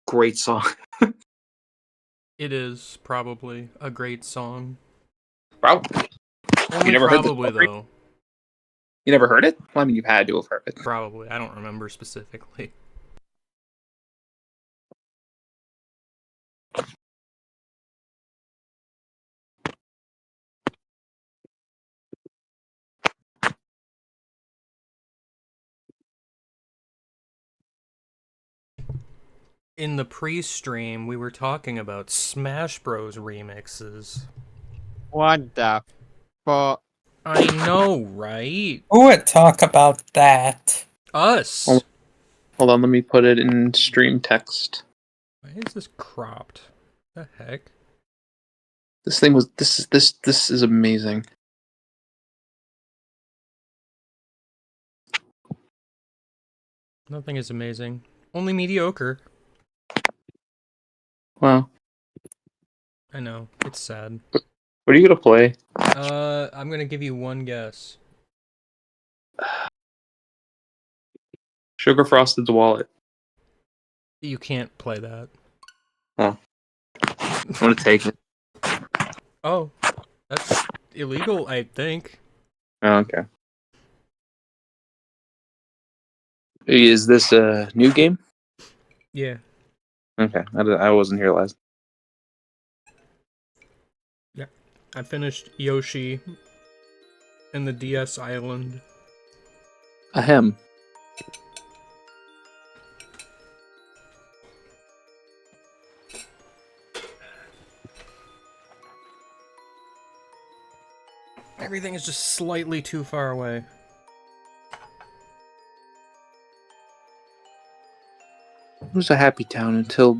great song. It is probably a great song. Probably. Only never heard this probably, story? though. You never heard it? Well, I mean, you had to have heard it. Probably. I don't remember specifically. In the pre-stream, we were talking about Smash Bros. Remixes. What the fuck? I know, right? Who would talk about that? Us! Hold on, let me put it in stream text. Why is this cropped? The heck? This thing was this is amazing. Nothing is amazing. Only mediocre. Wow. I know. It's sad. What are you gonna play? I'm gonna give you one guess. Sugar Frosted's Wallet. You can't play that. Oh. I'm gonna take it. Oh. That's illegal, I think. Oh, okay. Is this a new game? Yeah. Okay, I wasn't here last. Yeah. I finished Yoshi and the DS Island. Ahem. Everything is just slightly too far away. It was a happy town until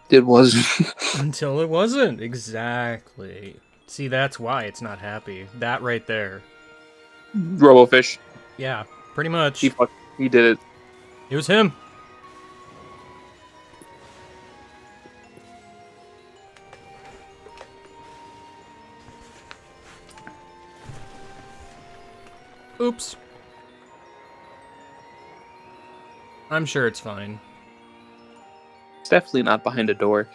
it wasn't. Until it wasn't. Exactly. See, that's why it's not happy. That right there. Robofish. Yeah, pretty much. He did it. It was him. Oops. I'm sure it's fine. It's definitely not behind a door.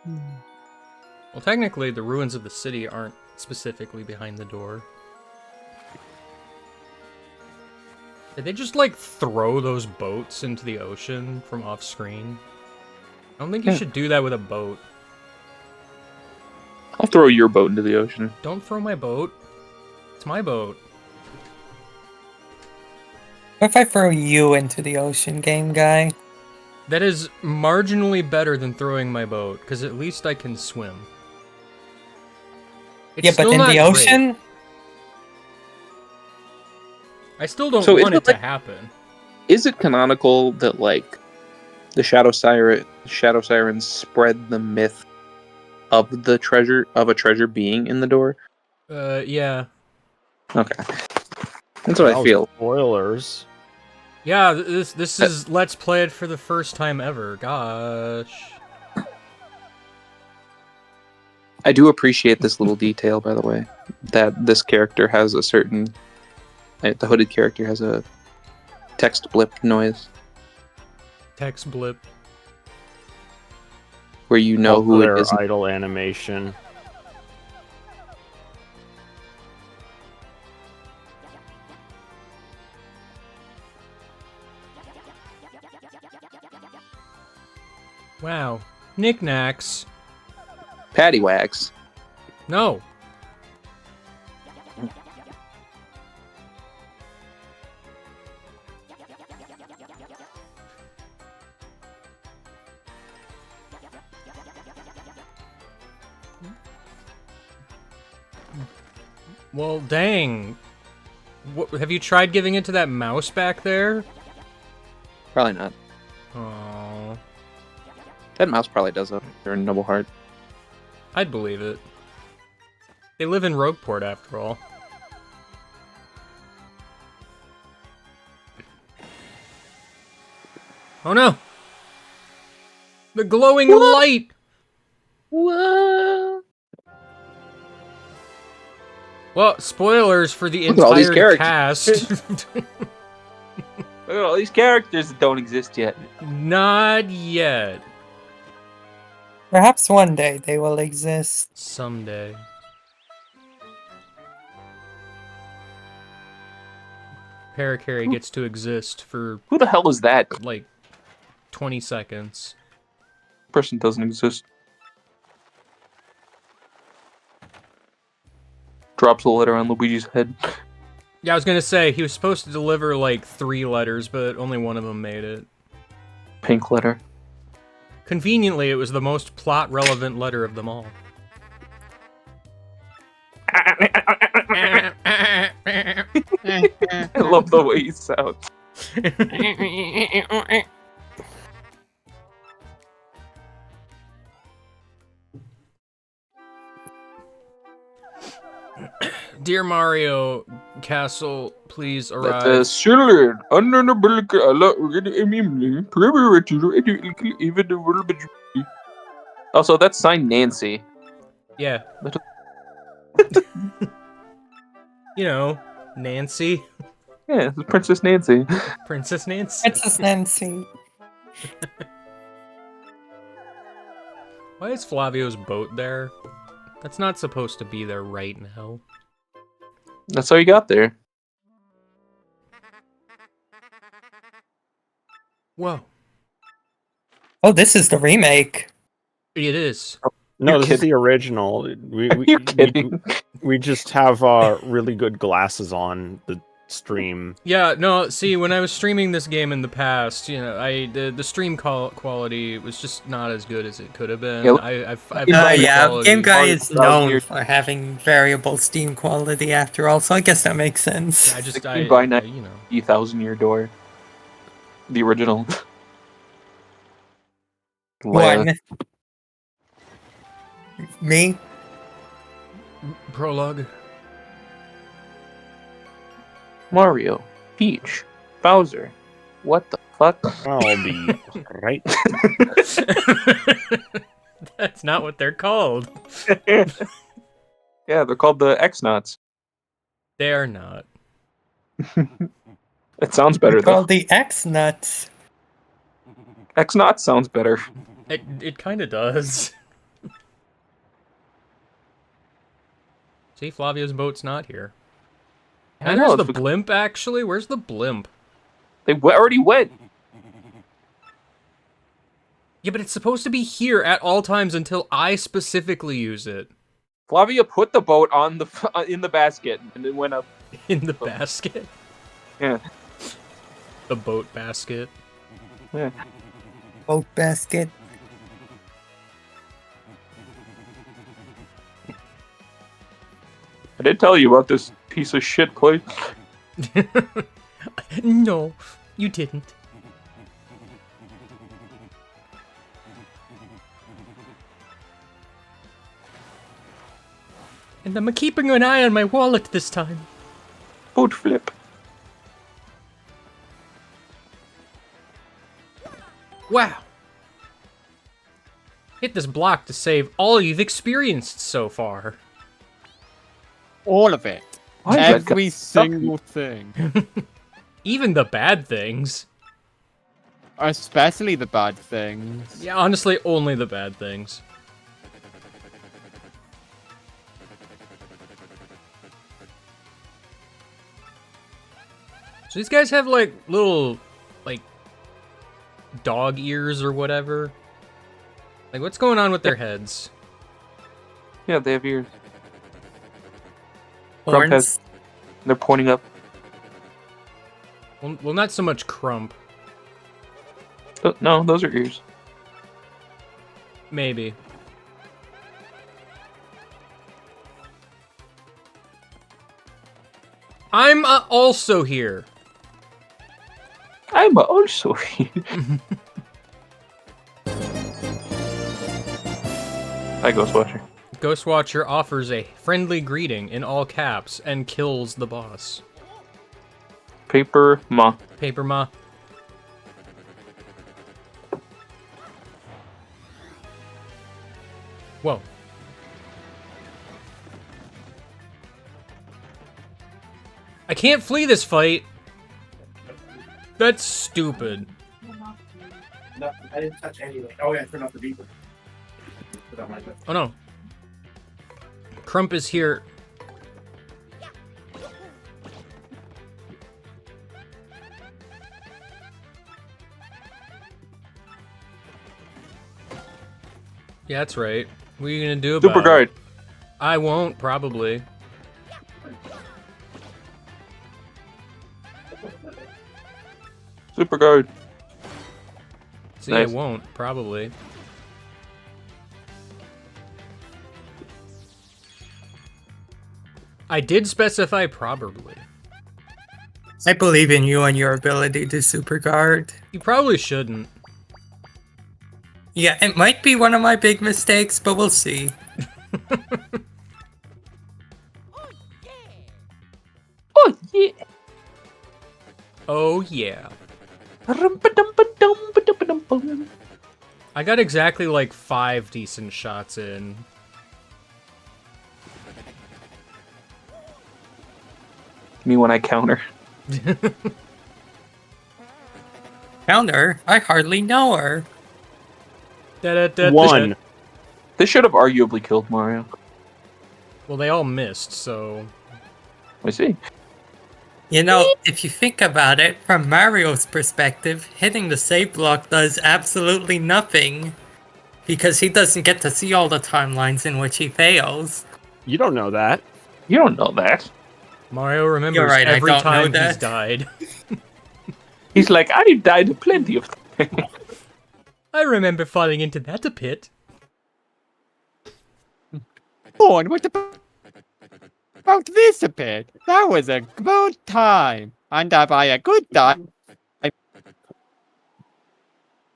Well, technically, the ruins of the city aren't specifically behind the door. Did they just, like, throw those boats into the ocean from off-screen? I don't think you should do that with a boat. I'll throw your boat into the ocean. Don't throw my boat. It's my boat. What if I throw you into the ocean, game guy? That is marginally better than throwing my boat, because at least I can swim. It's Yeah, but still in not the great. ocean? I still don't So want is it it to like- happen. Is it canonical that like the Shadow Sirens spread the myth of a treasure being in the door? Yeah. Okay, that's what I feel. Spoilers. Yeah, this is Let's Play It for the first time ever. Gosh. I do appreciate this little detail, by the way, that this character has a certain. The hooded character has a text blip noise Text blip. where you know Also who it their is. idle animation. Wow. Knickknacks. Pattywags. No. Well, dang. Have you tried giving it to that mouse back there? Probably not. Aww. That mouse probably does though. They're in Noble Heart. I'd believe it. They live in Rogueport, after all. Oh no! The glowing light! What? Well, spoilers for the Look at all these entire characters. cast. Look at all these characters that don't exist yet. Not yet. Perhaps one day they will exist. Someday. Parakarry gets to exist for Who the hell is that? like 20 seconds. Person doesn't exist. Drops a letter on Luigi's head. Yeah, I was gonna say, he was supposed to deliver like 3 letters, but only one of them made it. Pink letter. Conveniently, it was the most plot-relevant letter of them all. I love the way he sounds. Dear Mario Castle, please That arrive. silhouette under the bulk a lot even. Also, that's signed Nancy. Yeah. You know, Nancy. Yeah, it's Princess Nancy. Princess Nancy. Princess Nancy. Why is Flavio's boat there? That's not supposed to be there right now. That's how you got there. Whoa. Oh, this is the remake. It is. No, You're this is the original. You're kidding. We just have really good glasses on the stream. Yeah, no, see, when I was streaming this game in the past, you know, the stream quality was just not as good as it could have been. Yeah, I've Yeah, quality. Game Guy is known Here. for having variable Steam quality after all, so I guess that makes sense. I just, 16 by you 90. know. 1,000-year door. The original. One. Me? Prologue. Mario, Peach, Bowser. What the fuck? I'll be right. That's not what they're called. Yeah, they're called the X-Knots. They are not. It sounds better though. Called the X-Nuts. X-Knots sounds better. It kind of does. See, Flavio's boat's not here. I And know, there's the it's bec- blimp, actually. Where's the blimp? They already went. Yeah, but it's supposed to be here at all times until I specifically use it. Flavia put the boat on the in the basket and it went up. In the basket. Yeah. The boat basket. Yeah. Boat basket. I did tell you about this piece of shit place. No, you didn't. And I'm keeping an eye on my wallet this time. Boat flip. Wow. Hit this block to save all you've experienced so far. All of it. Why is that Every guy- single thing. Even the bad things. Especially the bad things. Yeah, honestly, only the bad things. So these guys have, like, little, like, dog ears or whatever. Like, what's going on with their heads? Yeah, they have ears. Grump Horns. They're pointing up. Well, not so much Crump. Oh, no, those are ears. Maybe. I'm also here. I'm also here. Hi, Ghostwatcher. Ghostwatcher offers a friendly greeting in all caps and kills the boss. Paper Ma. Paper Ma. Whoa. I can't flee this fight. That's stupid. No, I didn't touch anything. Oh, yeah, I turned off the beeper. Oh no. Crump is here. Yeah, that's right. What are you gonna do about Super guard. it? I won't, probably. Super guard. See, Nice. I won't, probably. I did specify probably. I believe in you and your ability to super guard. You probably shouldn't. Yeah, it might be one of my big mistakes, but we'll see. Oh yeah. Oh yeah. I got exactly like 5 decent shots in. Me when I counter. Counter? I hardly know her. One. This should have arguably killed Mario. Well, they all missed, so... I see. You know, if you think about it, from Mario's perspective, hitting the save block does absolutely nothing. Because he doesn't get to see all the timelines in which he fails. You don't know that. You don't know that. Mario remembers You're right, I every don't know time he's that. died. He's like, I died plenty of times. I remember falling into that a pit. Oh, and what about this a bit? That was a good time. And by a good time, I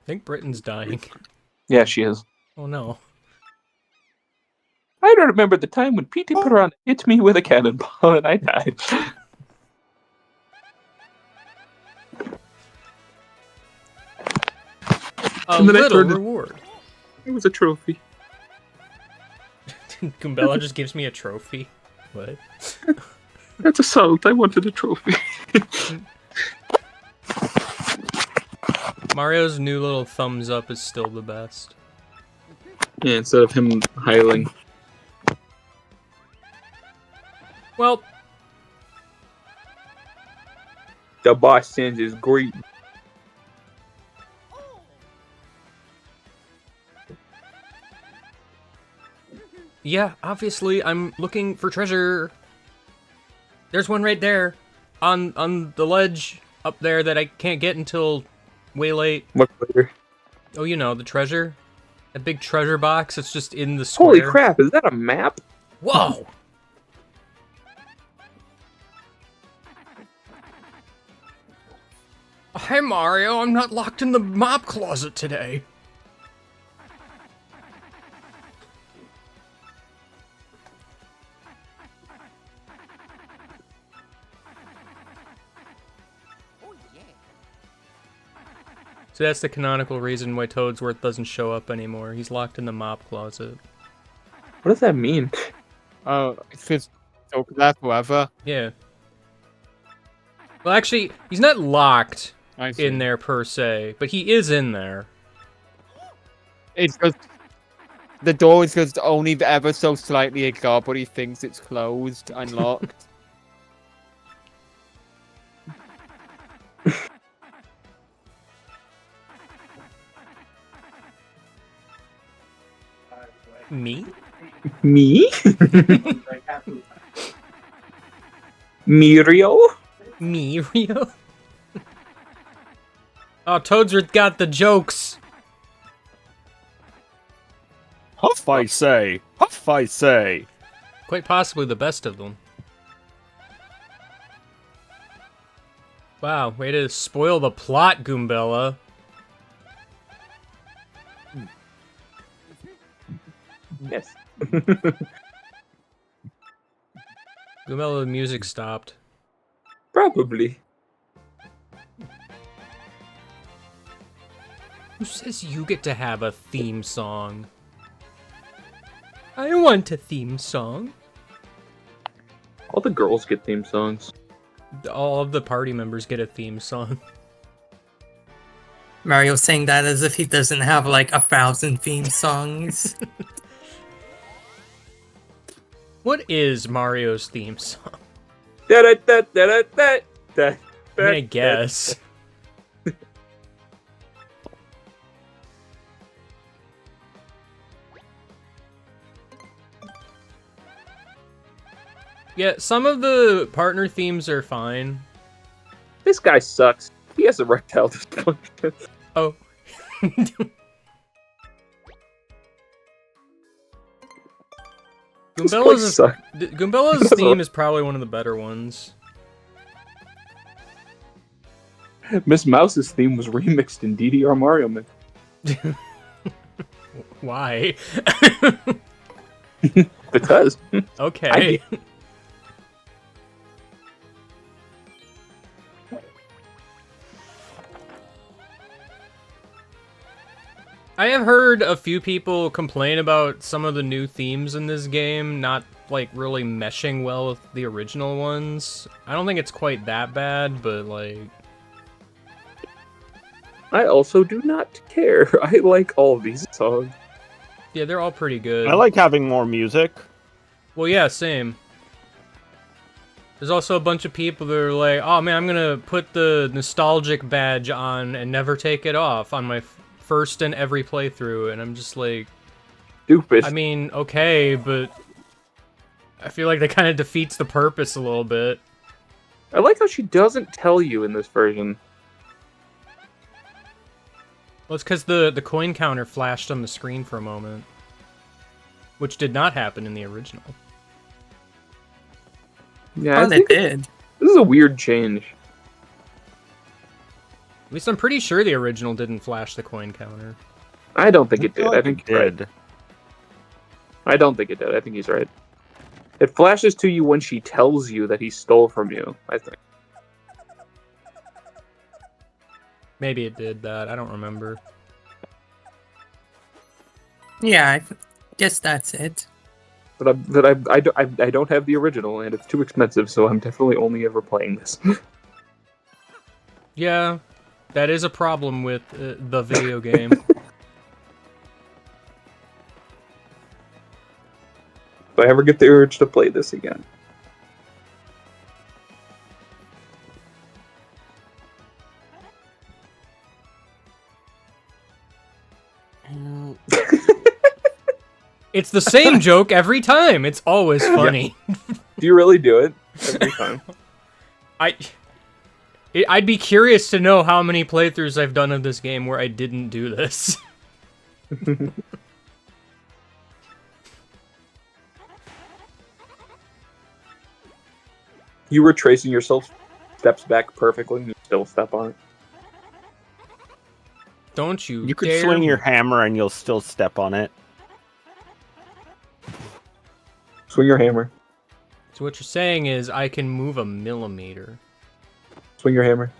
think Britain's dying. Yeah, she is. Oh no. I don't remember the time when P.T. Piranha hit me with a cannonball and I died. A And then I little turned it- reward. It was a trophy. Goombella just gives me a trophy. What? That's assault. I wanted a trophy. Mario's new little thumbs up is still the best. Yeah, instead of him hiling. Well, The boss sends his greeting. yeah, obviously I'm looking for treasure. There's one right there on the ledge up there that I can't get until way late. Much later. Oh, you know, the treasure. That big treasure box, it's just in the square. Holy crap, is that a map? Whoa! Hey Mario, I'm not locked in the mop closet today. So that's the canonical reason why Toadsworth doesn't show up anymore. He's locked in the mop closet. What does that mean? oh, it's because talk that forever. Yeah. Well, actually, he's not locked I see. in there per se, but he is in there. It's just the door is just only ever so slightly ajar, but he thinks it's closed and locked. Me? Me? Mirio? Me, Rio? Oh, Toadsworth got the jokes. Huff, I say. Huff, I say. Quite possibly the best of them. Wow, way to spoil the plot, Goombella. Yes. Goombella, the music stopped. Probably. Who says you get to have a theme song? I want a theme song. All the girls get theme songs. All of the party members get a theme song. Mario saying that as if he doesn't have like 1,000 theme songs. What is Mario's theme song? Da-da-da-da-da-da. I mean, I guess. Yeah, some of the partner themes are fine. This guy sucks. He has erectile dysfunction. Oh. This place sucks. Goombella's theme is probably one of the better ones. Miss Mouse's theme was remixed in DDR Mario Mix. Why? Because. Okay. I have heard a few people complain about some of the new themes in this game not, like, really meshing well with the original ones. I don't think it's quite that bad, but, like... I also do not care. I like all of these songs. Yeah, they're all pretty good. I like having more music. Well, yeah, same. There's also a bunch of people that are like, oh man, I'm gonna put the nostalgic badge on and never take it off on my first and every playthrough, and I'm just like... Stupid. I mean, okay, but... I feel like that kind of defeats the purpose a little bit. I like how she doesn't tell you in this version. Well, it's because the coin counter flashed on the screen for a moment. Which did not happen in the original. Yeah, Oh, I they think did. this is a weird change. At least I'm pretty sure the original didn't flash the coin counter. I don't think it did. feel I like think it you're right. did. I don't think it did. I think he's right. It flashes to you when she tells you that he stole from you, I think. Maybe it did that. I don't remember. Yeah, I guess that's it. But I don't have the original, and it's too expensive, so I'm definitely only ever playing this. Yeah, that is a problem with the video game. If I ever get the urge to play this again. It's the same joke every time. It's always funny. Do you really do it every time? I'd be curious to know how many playthroughs I've done of this game where I didn't do this. You were tracing yourself steps back perfectly, and you still step on it. Don't you You could dare swing your hammer and you'll still step on it. Swing your hammer. So what you're saying is I can move a millimeter. Swing your hammer.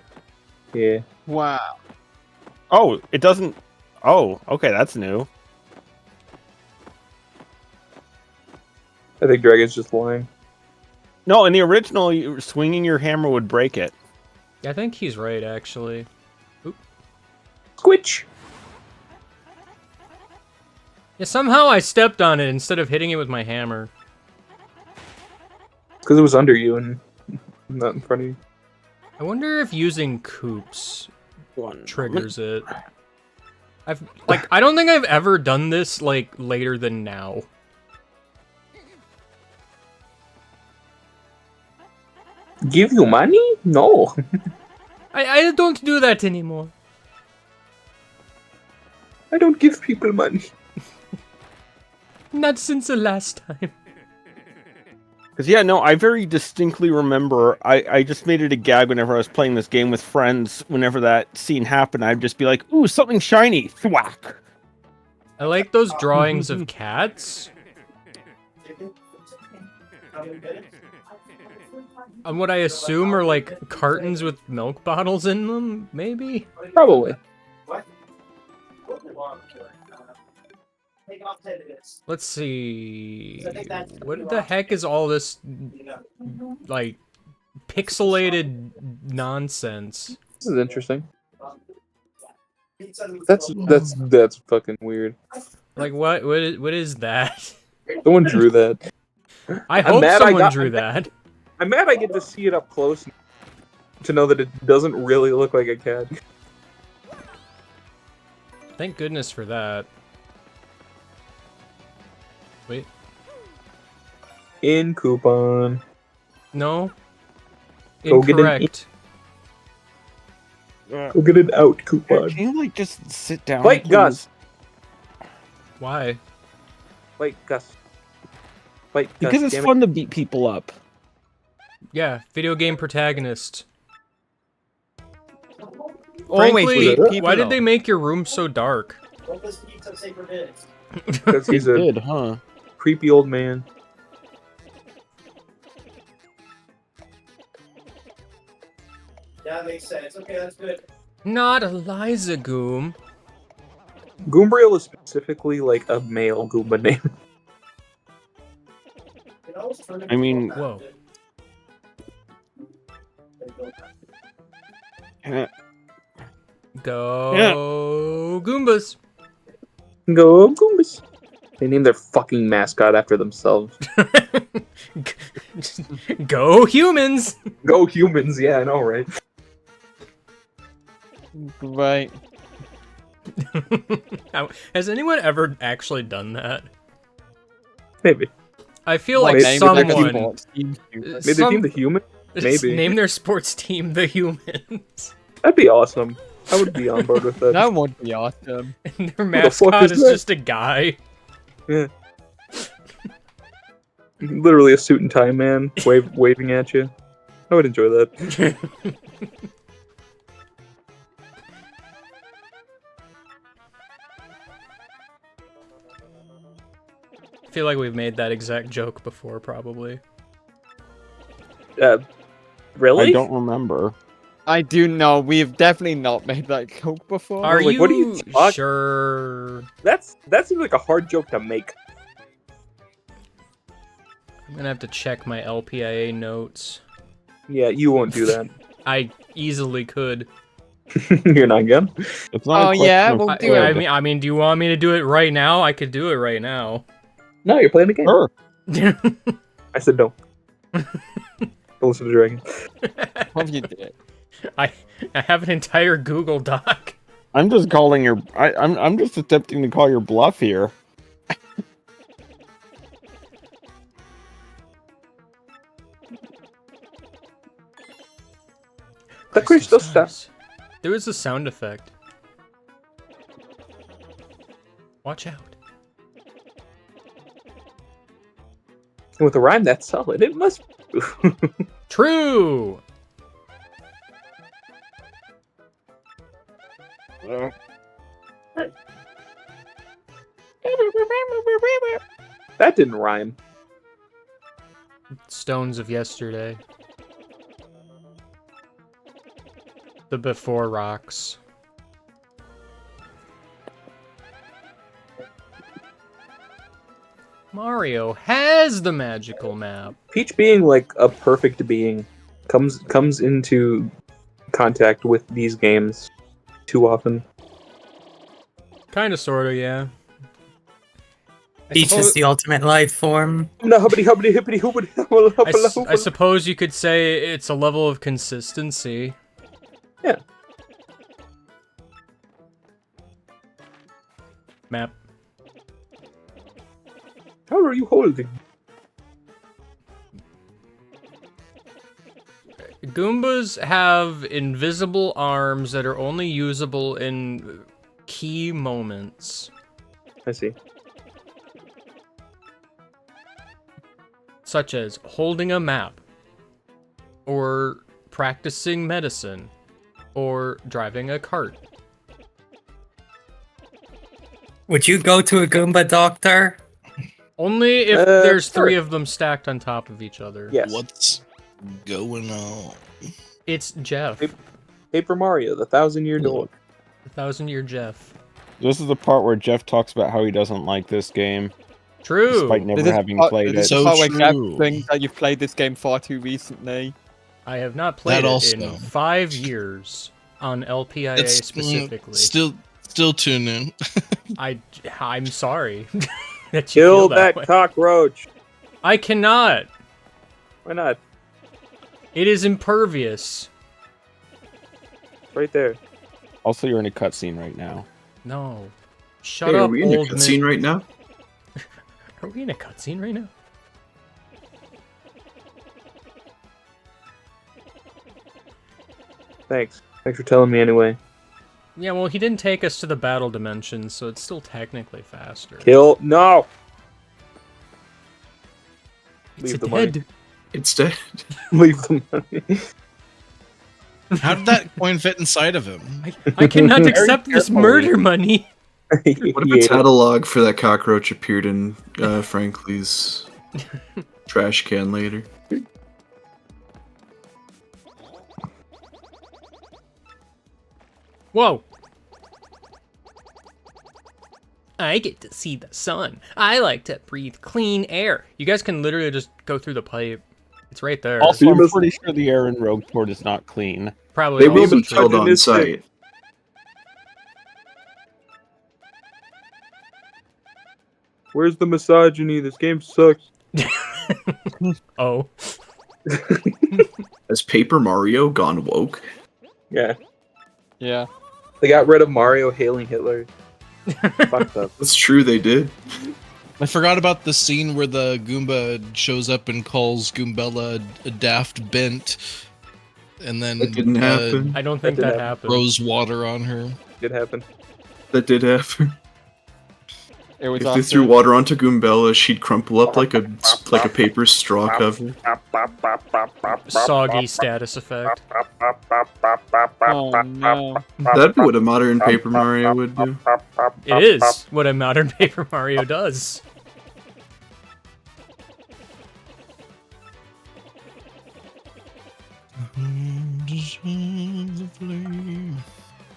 Yeah. Wow. Oh, it doesn't... Oh, okay, that's new. I think Dragon's just lying. No, in the original, swinging your hammer would break it. I think he's right, actually. Squitch! Yeah, somehow I stepped on it instead of hitting it with my hammer. It's because it was under you and not in front of you. I wonder if using Koops triggers it. I don't think I've ever done this, like, later than now. Give you money? No. I don't do that anymore. I don't give people money. Not since the last time. Because, yeah, no, I very distinctly remember, I just made it a gag whenever I was playing this game with friends. Whenever that scene happened, I'd just be like, ooh, something shiny. Thwack. I like those drawings of cats. And what I assume are, like, cartons with milk bottles in them, maybe? Probably. Let's see... What the heck is all this, like, pixelated nonsense? This is interesting. That's fucking weird. Like what? What is that? Someone drew that. I I'm hope mad someone drew that. I'm mad I get to see it up close to know that it doesn't really look like a cat. Thank goodness for that. Wait. In coupon. No. Go get an Incorrect. Go get an out coupon. Can you like just sit down? Fight please? Gus. Why? Fight Gus. Fight Gus. Because it's damn it. fun to beat people up. Yeah, video game protagonist. Always Frankly, beat people why did up. they make your room so dark? Because he's They a did, huh? creepy old man. Yeah, that makes sense. Okay, that's good. Not Eliza Goom. Goombriel is specifically like a male Goomba name. I mean, Whoa. Go Goombas. Go Goombas. They named their fucking mascot after themselves. Go humans. Go humans, yeah, I know, right? Right. Has anyone ever actually done that? Maybe. I feel Like, like name someone Maybe they named the human? Maybe. name their sports team the Humans. That'd be awesome. I would be on board with that. That would be awesome. And their the fuck mascot is is that? just a guy. Yeah. Literally a suit and tie man waving at you. I would enjoy that. I feel like we've made that exact joke before, probably. Really? I don't remember. I do know we've definitely not made that joke before. Are like, you, what are you talking- sure? That seems like a hard joke to make. I'm gonna have to check my LPIA notes. Yeah, you won't do that. I easily could. You're not gonna. It's not Oh, a yeah, question of we'll do could. it. I mean, do you want me to do it right now? I could do it right now. No, you're playing the game. Sure. I said no. Don't listen to Dragon. What you did? I have an entire Google Doc. I'm just calling your. I'm just attempting to call your bluff here. The crystal stuff. There was a sound effect. Watch out. With a rhyme that's solid, it must. True. That didn't rhyme. Stones of yesterday. The before rocks. Mario has the magical map. Peach being like a perfect being comes into contact with these games too often. Kinda, sorta, yeah. Peach is the ultimate life form. No, hubbity hubbity hippity hoopity I suppose you could say it's a level of consistency. Yeah. Map. How are you holding? Goombas have invisible arms that are only usable in key moments. I see. Such as holding a map, or practicing medicine, or driving a cart. Would you go to a Goomba doctor? Only if there's three of them stacked on top of each other. Yes. What's going on? It's Jeff. Paper Mario, the 1,000-year dog. 1,000-year Jeff. This is the part where Jeff talks about how he doesn't like this game, True. despite never This is having part- played this it. is So part where Jeff true. thinks that you've played this game far too recently. I have not played That it also. in 5 years on LPIA It's specifically. still Still too new. I'm sorry that you Kill feel that way. cockroach. I cannot. Why not? It is impervious. Right there. Also, you're in a cutscene right now. No. Shut Hey, are up, we in a old cutscene man. right now? Are we in a cutscene right now? Thanks. Thanks for telling me anyway. Yeah, well, he didn't take us to the battle dimension, so it's still technically faster. Kill. No! It's Leave the dead. money. It's dead. Leave the money. How did that coin fit inside of him? I cannot accept this carefully. murder money. What if He a ate it. catalog for that cockroach appeared in Frankly's trash can later? Whoa. I get to see the sun. I like to breathe clean air. You guys can literally just go through the pipe. It's right there. Also, You I'm must- pretty sure the air in Rogueport is not clean. Probably They will also be true. killed on misogynistic. site. Where's the misogyny? This game sucks. Oh. Has Paper Mario gone woke? Yeah. Yeah. They got rid of Mario hailing Hitler. Fucked up. That's true, they did. I forgot about the scene where the Goomba shows up and calls Goombella a daft bent, and then That didn't happen. I don't think That that did happened. throws water on her. Did happen. That did happen. It was If they after threw water onto Goombella, she'd crumple up like a paper straw cover. Soggy status effect. Oh no. That'd be what a modern Paper Mario would do. It is what a modern Paper Mario does.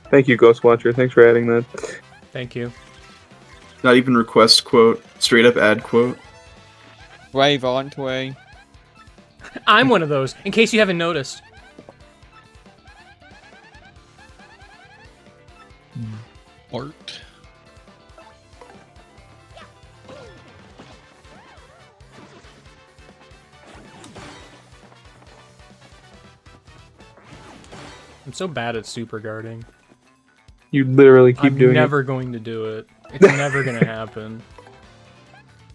Thank you, Ghost Watcher. Thanks for adding that. Thank you. Not even request quote, straight up ad quote. Wave on way. I'm one of those, in case you haven't noticed. Art. I'm so bad at super guarding. You literally keep I'm doing never going to do it. It's never gonna happen.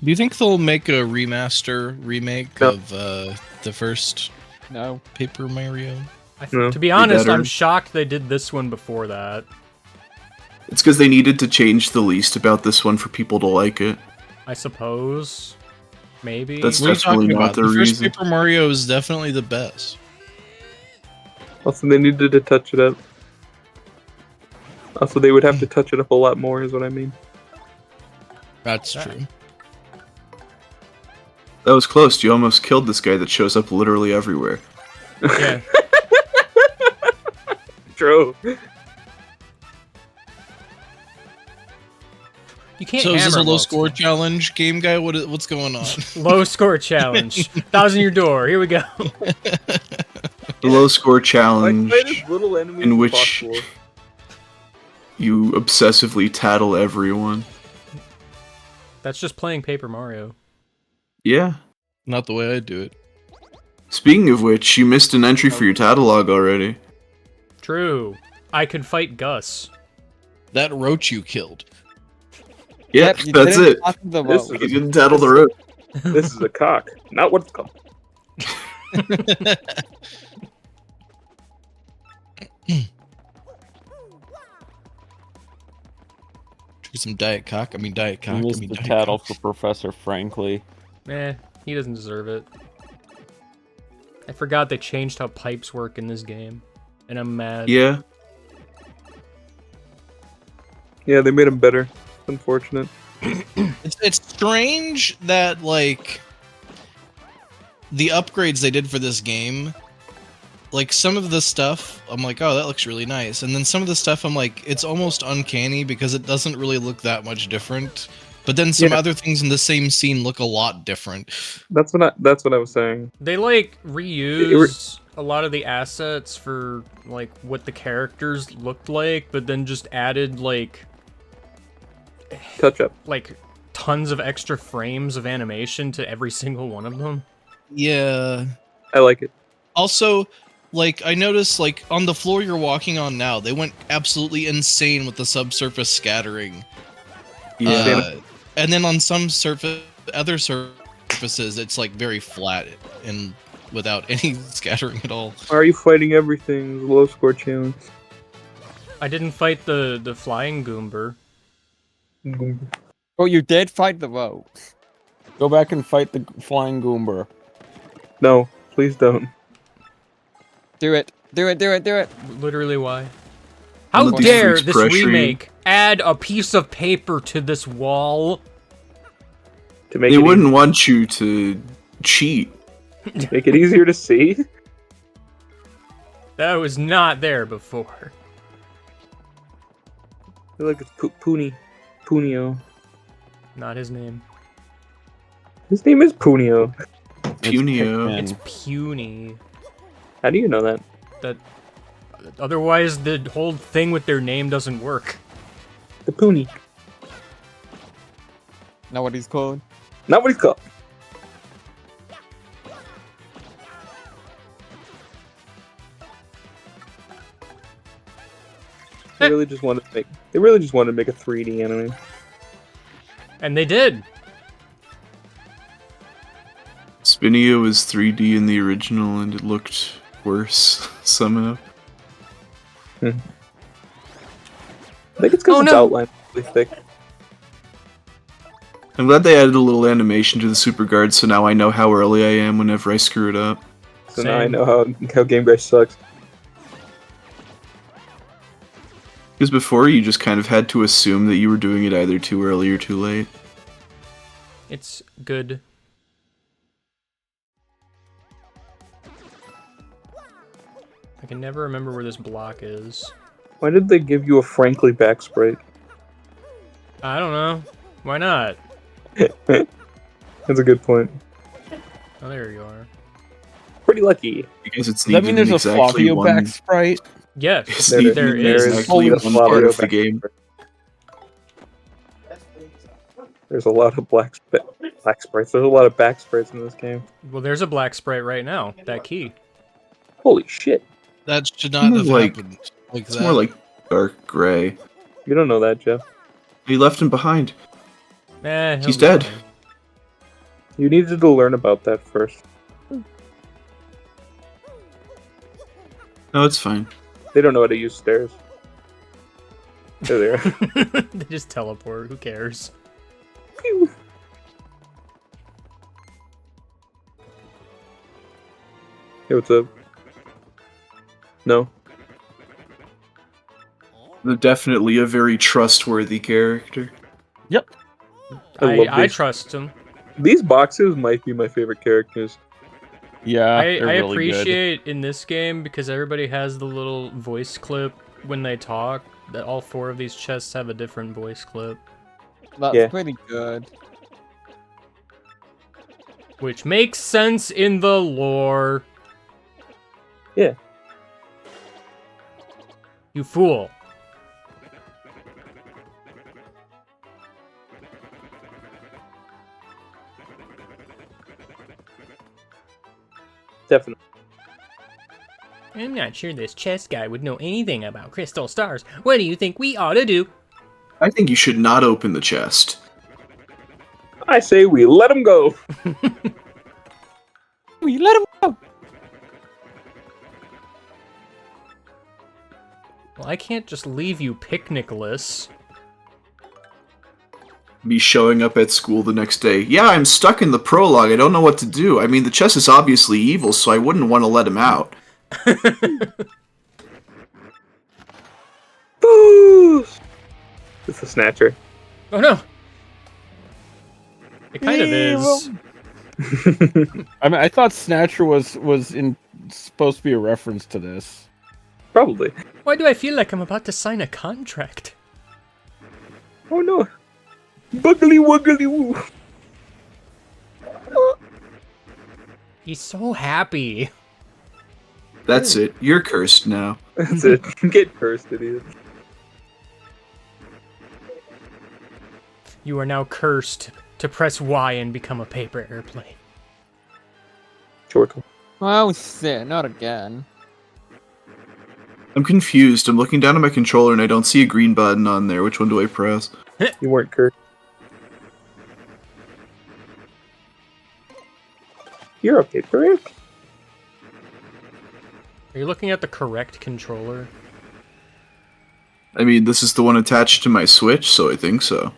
Do you think they'll make a remake No. of the first No. Paper Mario? No. To be honest, better. I'm shocked they did this one before that. It's because they needed to change the least about this one for people to like it. I suppose. Maybe. That's What are you definitely talking not about? the The first reason. Paper Mario is definitely the best. it. Also, they needed to touch it up. Also, they would have to touch it up a lot more, is what I mean. That's That- true. That was close. You almost killed this guy that shows up literally everywhere. Yeah. True. You can't So is this a hammer low while score it's- challenge game guy? What's going on? Low score challenge. 1,000 your door. Here we go. The low score Like, challenge fight as little enemies in as which possible. you obsessively tattle everyone. That's just playing Paper Mario. Yeah. Not the way I do it. Speaking of which, you missed an entry for your catalog already. True. I could fight Gus. That roach you killed. Yeah, Yep, you that's didn't it. talk the This road. You didn't tattle the road. This is a cock. Not what it's called. Drink some Diet Cock. I mean Diet Cock. You I missed mean the Diet tattle Coke. for Professor Frankly. He doesn't deserve it. I forgot they changed how pipes work in this game. And I'm mad. Yeah. Yeah, they made him better. Unfortunate. It's strange that like the upgrades they did for this game, like some of the stuff I'm like, oh, that looks really nice, and then some of the stuff I'm like, it's almost uncanny because it doesn't really look that much different But then some Yeah. other things in the same scene look a lot different. That's what I was saying. They like reused a lot of the assets for like what the characters looked like, but then just added like Touch up. tons of extra frames of animation to every single one of them. Yeah. I like it. Also, like, I noticed, like, on the floor you're walking on now, they went absolutely insane with the subsurface scattering. Yeah. And then on some other surfaces, it's, like, very flat and without any scattering at all. Why are you fighting everything? The low score challenge. I didn't fight the flying Goomber. Oh, you did fight the rogues. Go back and fight the flying Goomba. No, please don't. Do it. Do it. Do it. Do it. Literally, why? How Let these dare freaks this pressure you. remake add a piece of paper to this wall? To make They it wouldn't want you to cheat. make it easier to see. That was not there before. I feel like it's Punio. Not his name. His name is Punio. Punio. Pikmin. It's puny. How do you know that? That otherwise the whole thing with their name doesn't work. The Puni. Know what he's called? Not what he's called. They really just wanted to make. They really just wanted to make a 3D anime. And they did. Spinio was 3D in the original and it looked worse somehow. I think it's because Oh, its no. outline is really thick. I'm glad they added a little animation to the Super Guard, so now I know how early I am whenever I screw it up. So now I Same. know how Game Guy sucks. Because before, you just kind of had to assume that you were doing it either too early or too late. It's good. I can never remember where this block is. Why did they give you a Frankly back sprite? I don't know. Why not? That's a good point. Oh, there you are. Pretty lucky. Because it's Does that mean needed there's a exactly Flavio one. back sprite? Yes, It's There- needed there in is. exactly Only the one part Flavio of the back game. sprite. There's a lot of black sprites. There's a lot of back sprites in this game. Well, there's a black sprite right now. That key. Holy shit. That should not have Like- happened like It's that. more like dark gray. You don't know that, Jeff. You left him behind. Eh, he'll He's be dead. fine. You needed to learn about that first. No, it's fine. They don't know how to use stairs. There they are. They just teleport. Who cares? Pew. Hey, what's up? No. They're definitely a very trustworthy character. I love I these. trust him. These boxes might be my favorite characters. Yeah, I they're really appreciate in this game because everybody has the little voice clip when they talk. That all 4 of these chests have a different voice clip, That's Yeah. pretty good. which makes sense in the lore. Yeah. You fool. Definitely. I'm not sure this chess guy would know anything about crystal stars. What do you think we ought to do? I think you should not open the chest. I say we let him go. We let him go. Well, I can't just leave you picnicless. Be showing up at school the next day. Yeah, I'm stuck in the prologue. I don't know what to do. I mean, the chest is obviously evil, so I wouldn't want to let him out. Boo! It's a snatcher. Oh no! It kind of is. I mean, I thought Snatcher was supposed to be a reference to this. Probably. Why do I feel like I'm about to sign a contract? Oh no. Boogly woogly woo. He's so happy. That's it. You're cursed now. That's it. Get cursed, idiot. You are now cursed to press Y and become a paper airplane. Chortle. Oh, shit, not again. I'm confused. I'm looking down at my controller and I don't see a green button on there. Which one do I press? You weren't cursed. You're a paper airplane. Are you looking at the correct controller? I mean, this is the one attached to my Switch, so I think so.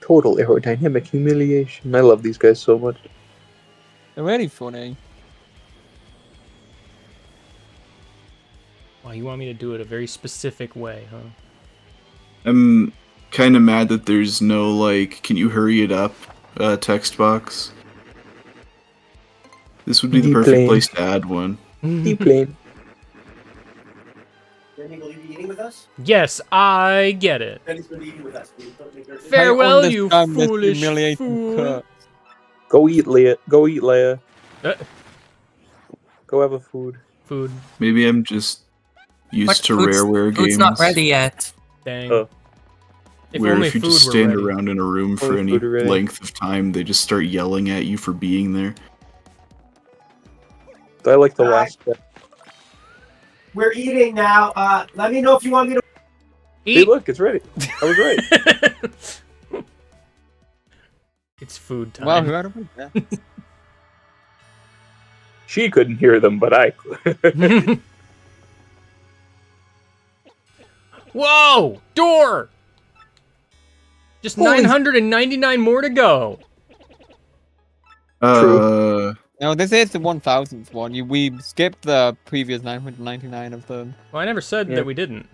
Total aerodynamic humiliation. I love these guys so much. They're really funny. Wow, you want me to do it a very specific way, huh? I'm kind of mad that there's no, like, can you hurry it up text box. This would be the perfect place to add one. Deplane. Benny, will you be eating with us? Yes, I get it. Benny's going to be eating with us. Will you make your- Farewell, I you understand this foolish humiliating fool. curse. Go eat, Leia. Go eat, Leia. Uh, Go have a food. food. Maybe I'm just used to rareware games. Food's not ready yet. Dang. Oh. If where only if you food just were stand ready. around in a room for Only any food already. length of time, they just start yelling at you for being there. I like the Alright. last bit. We're eating now. Let me know if you want me to. Hey, Eat. look, it's ready. I was right. It's food time. Well, who had a win there? She couldn't hear them, but I could. Whoa! Door! Just 999 more to go. No, this is the 1000th one. We skipped the previous 999 of them. Well, I never said Yeah. that we didn't.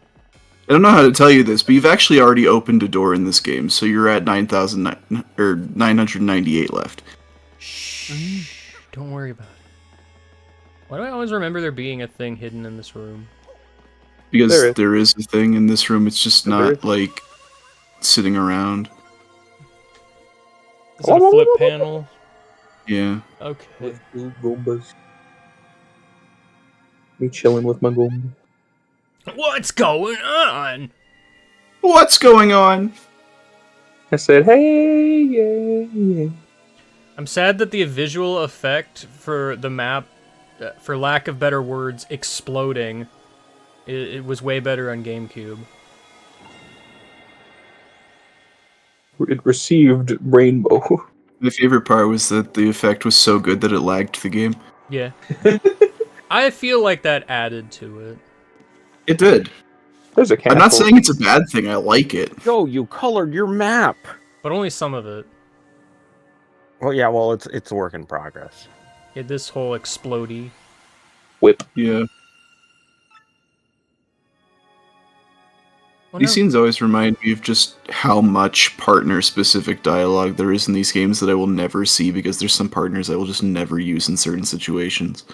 I don't know how to tell you this, but you've actually already opened a door in this game, so you're at 998 left. Shh. Don't worry about it. Why do I always remember there being a thing hidden in this room? Because there is a thing in this room, it's just There not, is. like, sitting around. Is it a flip panel? Yeah. Okay. With two Goombas. Me chilling with my Goomba. What's going on? What's going on? I said, hey, yeah, yeah. I'm sad that the visual effect for the map, for lack of better words, exploding, it was way better on GameCube. It received rainbow. My favorite part was that the effect was so good that it lagged the game. Yeah. I feel like that added to it. It did. There's a castle. I'm not saying it's a bad thing, I like it. Yo, you colored your map. But only some of it. Well, yeah, well, it's a work in progress. Yeah, this whole explodey. Whip. Yeah. Well, These no. scenes always remind me of just how much partner-specific dialogue there is in these games that I will never see because there's some partners I will just never use in certain situations.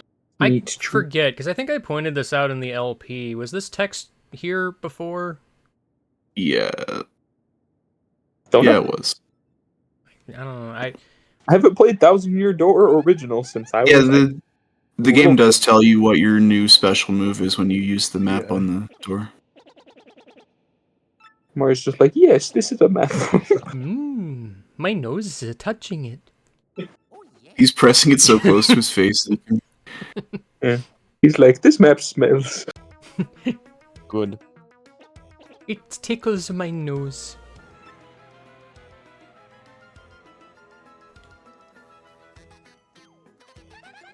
I Meat tree. forget, because I think I pointed this out in the LP. Was this text here before? Yeah. Don't Yeah, know. it was. I don't know. I haven't played Thousand Year Door Original since I was. Yeah, the little game does kid. tell you what your new special move is when you use the map Yeah. on the door. Mario's just like, yes, this is a map. my nose is touching it. He's pressing it so close to his face. Yeah. He's like, this map smells. Good. It tickles my nose.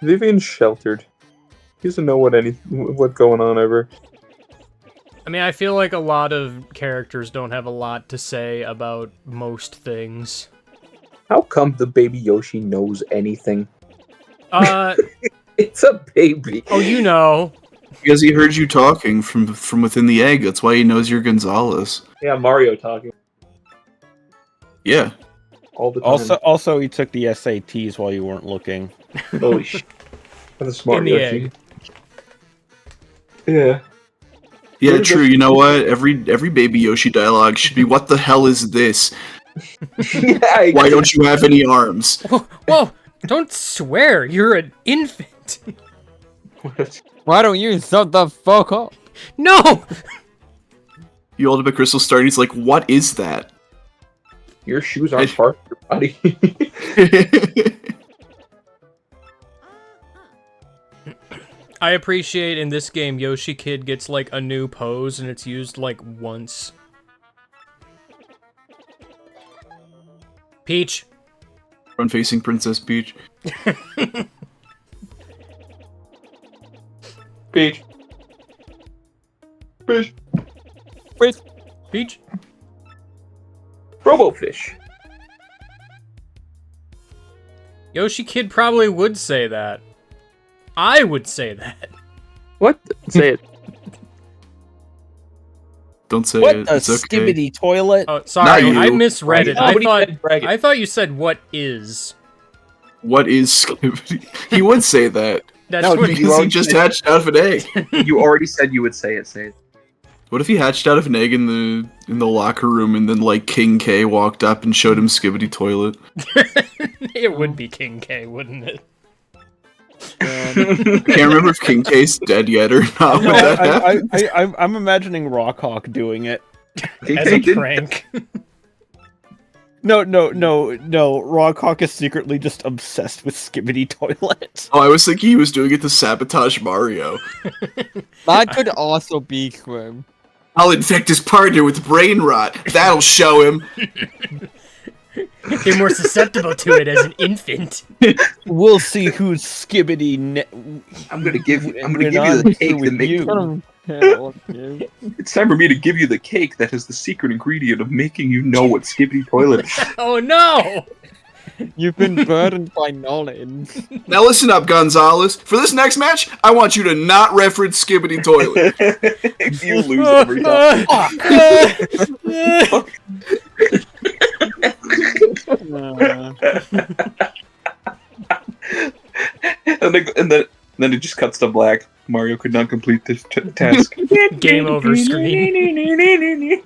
Vivian's sheltered. He doesn't know what's going on ever. I mean, I feel like a lot of characters don't have a lot to say about most things. How come the baby Yoshi knows anything? Uh, It's a baby. oh, you know. Because he heard you talking from within the egg. That's why he knows you're Gonzalez. Yeah, Mario talking Yeah. all the time. Also, he took the SATs while you weren't looking. Holy shit. That's a smart In the Yoshi. egg. Yeah. Yeah, Where true. You know what? Every Baby Yoshi dialogue should be, "What the hell is this? Yeah, Why don't you have any arms?" Whoa! Don't swear. You're an infant. Why don't you shut the fuck up? No. You ultimate crystal star, and he's like, "What is that?" Your shoes aren't part of your body. I appreciate in this game Yoshi Kid gets like a new pose and it's used like once. Peach. Front-facing Princess Peach. Peach. Fish. Peach. Robofish. Yoshi Kid probably would say that. I would say that. What? Say it. Don't say What it. a It's okay. skibbity toilet. Oh, sorry, Not you. I misread it. Nobody I said dragon. thought you said what is. What is Skibbity? He would say that. That's No, what you Because he already just said- hatched out of an egg. You already said you would say it. Say it. What if he hatched out of an egg in the locker room, and then like King K walked up and showed him Skibbity toilet? it would be King K, wouldn't it? I can't remember if King K's dead yet or not. No, when that happened. I'm imagining Rockhawk doing it. As a prank. No. Rockhawk is secretly just obsessed with skibbity toilets. Oh, I was thinking he was doing it to sabotage Mario. That could also be Quim. I'll infect his partner with brain rot. That'll show him. They're more susceptible to it as an infant. We'll see who's skibbity. I'm gonna give you Went on the cake with that makes. you. It's time for me to give you the cake that has the secret ingredient of making you know what Skibbity toilet is. Oh no! You've been burdened by knowledge. Now listen up, Gonzalez. For this next match, I want you to not reference Skibbity toilet. You lose every time. And then it just cuts to black. Mario could not complete this task. Game over screen.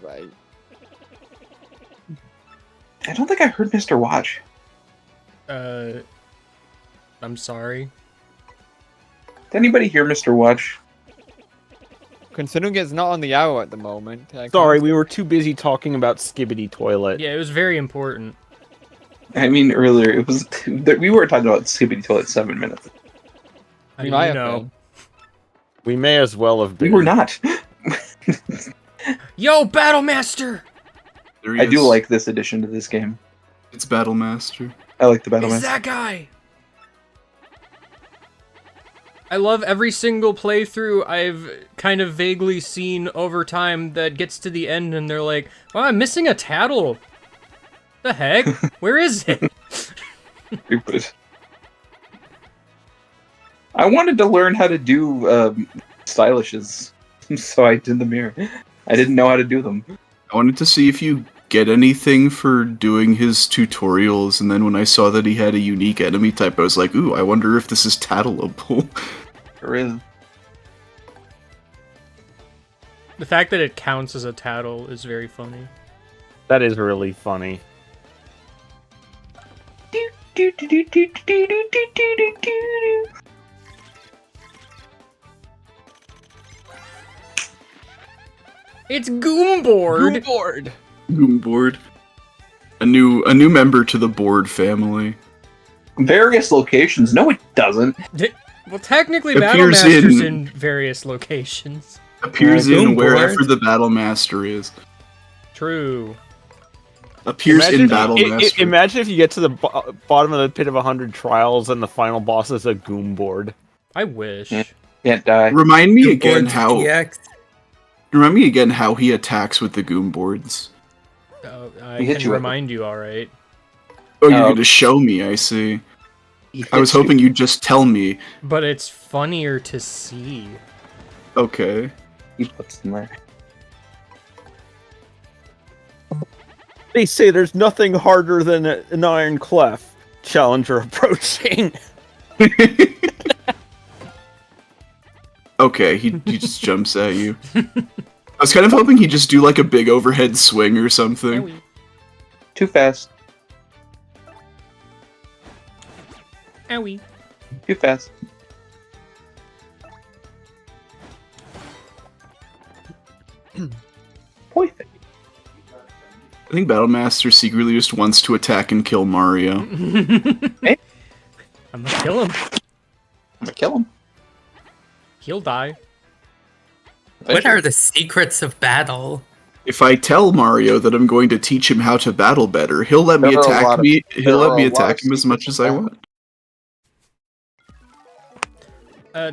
Right. I don't think I heard Mr. Watch. I'm sorry. Did anybody hear Mr. Watch? Considering it's not on the hour at the moment. I Sorry, can't- we were too busy talking about skibbity toilet. Yeah, it was very important. I mean, earlier it was we were talking about Skibbity Toilet 7 minutes. How You do might you have know? been. We may as well have been. We were not. Yo, Battle Master! There he I do is. like this addition to this game. It's Battle Master. I like the Battle It's Master. that guy! I love every single playthrough I've kind of vaguely seen over time that gets to the end and they're like, oh, I'm missing a tattle. The heck? Where is it? Stupid. I wanted to learn how to do stylishes, so I did the mirror. I didn't know how to do them. I wanted to see if you get anything for doing his tutorials, and then when I saw that he had a unique enemy type, I was like, ooh, I wonder if this is tattleable. Really? The fact that it counts as a tattle is very funny. That is really funny. It's Goomboard! Board. Board. A new member to the board family. Various locations. No, it doesn't. Well, technically, Appears Battlemaster's in- in various locations. Appears in Doom wherever board. the Battle Master is. True. Appears in Battle i- Master. imagine if you get to the bottom of the pit of 100 trials and the final boss is a goom board. I wish. Yeah. Can't die. Remind me again Boards how. EX. Remind me again how he attacks with the Goom boards. I He hit can you with remind you, alright. Oh, you're Oh. going to show me. I see. He I was hits you. hoping you'd just tell me. But it's funnier to see. Okay. He puts them there. They say there's nothing harder than an iron clef. Challenger approaching. Okay, he just jumps at you. I was kind of hoping he'd just do like a big overhead swing or something. Too fast. Owie. Too fast. Perfect. I think Battlemaster secretly just wants to attack and kill Mario. I'm gonna kill him. I'm gonna kill him. He'll die. What are the secrets of battle? If I tell Mario that I'm going to teach him how to battle better, he'll let me There are a lot attack of- me. there He'll are let me a lot attack of him as much secrets as I of want.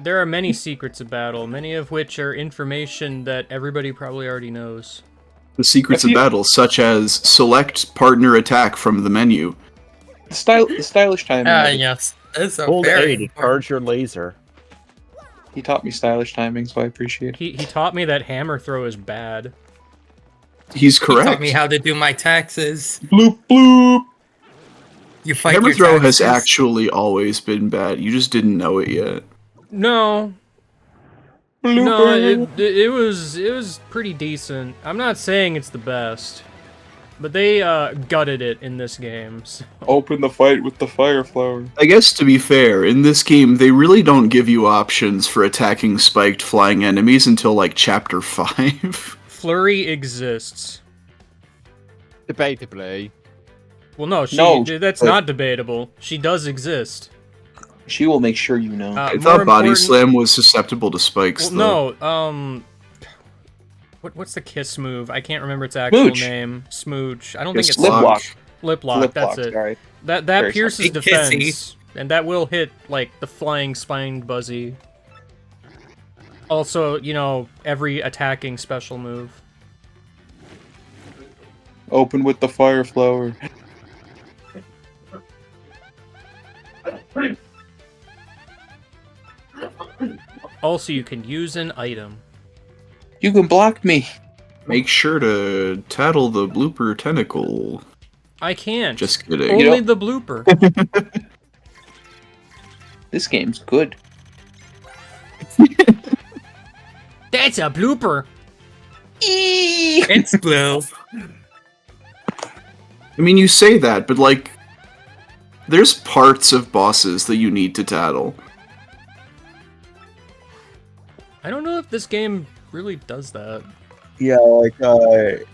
There are many secrets of battle, many of which are information that everybody probably already knows. The secrets If of you- battle, such as select partner attack from the menu. The stylish timing. Ah, of it. yes. Those are Hold very A to important. charge your laser. He taught me stylish timing, so I appreciate it. He taught me that hammer throw is bad. He's He correct. taught me how to do my taxes. Bloop bloop. You fight Hammer your throw has taxes. actually always been bad. You just didn't know it yet. No, no, it was pretty decent. I'm not saying it's the best, but they gutted it in this game. So. Open the fight with the fire flower. I guess to be fair, in this game, they really don't give you options for attacking spiked flying enemies until like chapter 5. Flurry exists. Debatably. Well, no, that's but- not debatable. She does exist. She will make sure you know. I More thought Body important- Slam was susceptible to spikes, though. Well, no, what's the kiss move? I can't remember its actual Smooch. name. Smooch. I don't Yes, think it's Lip lock. lock. lip lock. Lip That's lock, it. sorry. That Very pierces sorry. Big defense, and that will hit like the flying spined Buzzy. Also, every attacking special move. Open with the fire flower. Also, you can use an item. You can block me. Make sure to tattle the blooper tentacle. I can't. Just kidding. Only the blooper. This game's good. That's a blooper. It's blue. I mean, you say that, but like, there's parts of bosses that you need to tattle. I don't know if this game really does that. Yeah, like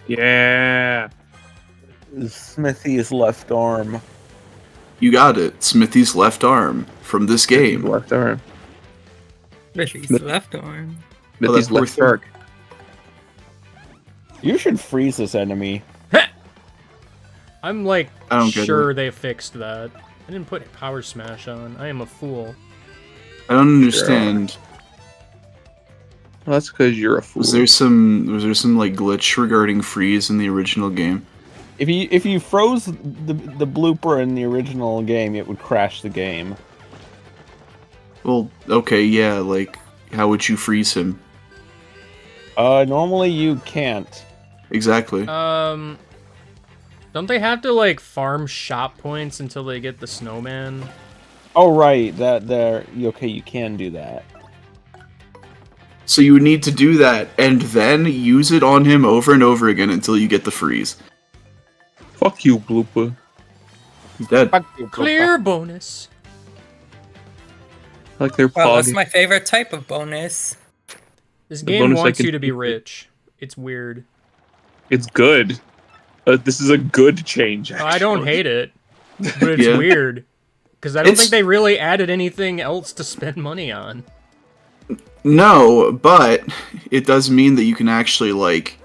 Yeah. Smithy's left arm. You got it. Smithy's left arm from this game. Left arm. Smithy's left arm. Oh, Smithy's that poor left thing. arc. You should freeze this enemy. I'm like I don't get sure they fixed that. I didn't put Power Smash on. I am a fool. I don't understand. Well, that's because you're a fool. Was there some like glitch regarding freeze in the original game? If you froze the blooper in the original game, it would crash the game. Well, okay, yeah, like how would you freeze him? Normally you can't. Exactly. Don't they have to like farm shop points until they get the snowman? Oh right, okay, you can do that. So you would need to do that and then use it on him over and over again until you get the freeze. Fuck you, blooper. He's dead. Fuck you, Clear bonus. Like they're Well, that's foggy. my favorite type of bonus. This The game bonus I wants can you to be keep it. rich. It's weird. It's good. This is a good change. I don't hate it, but it's Yeah. weird. Because I don't It's- think they really added anything else to spend money on. No, but it does mean that you can actually like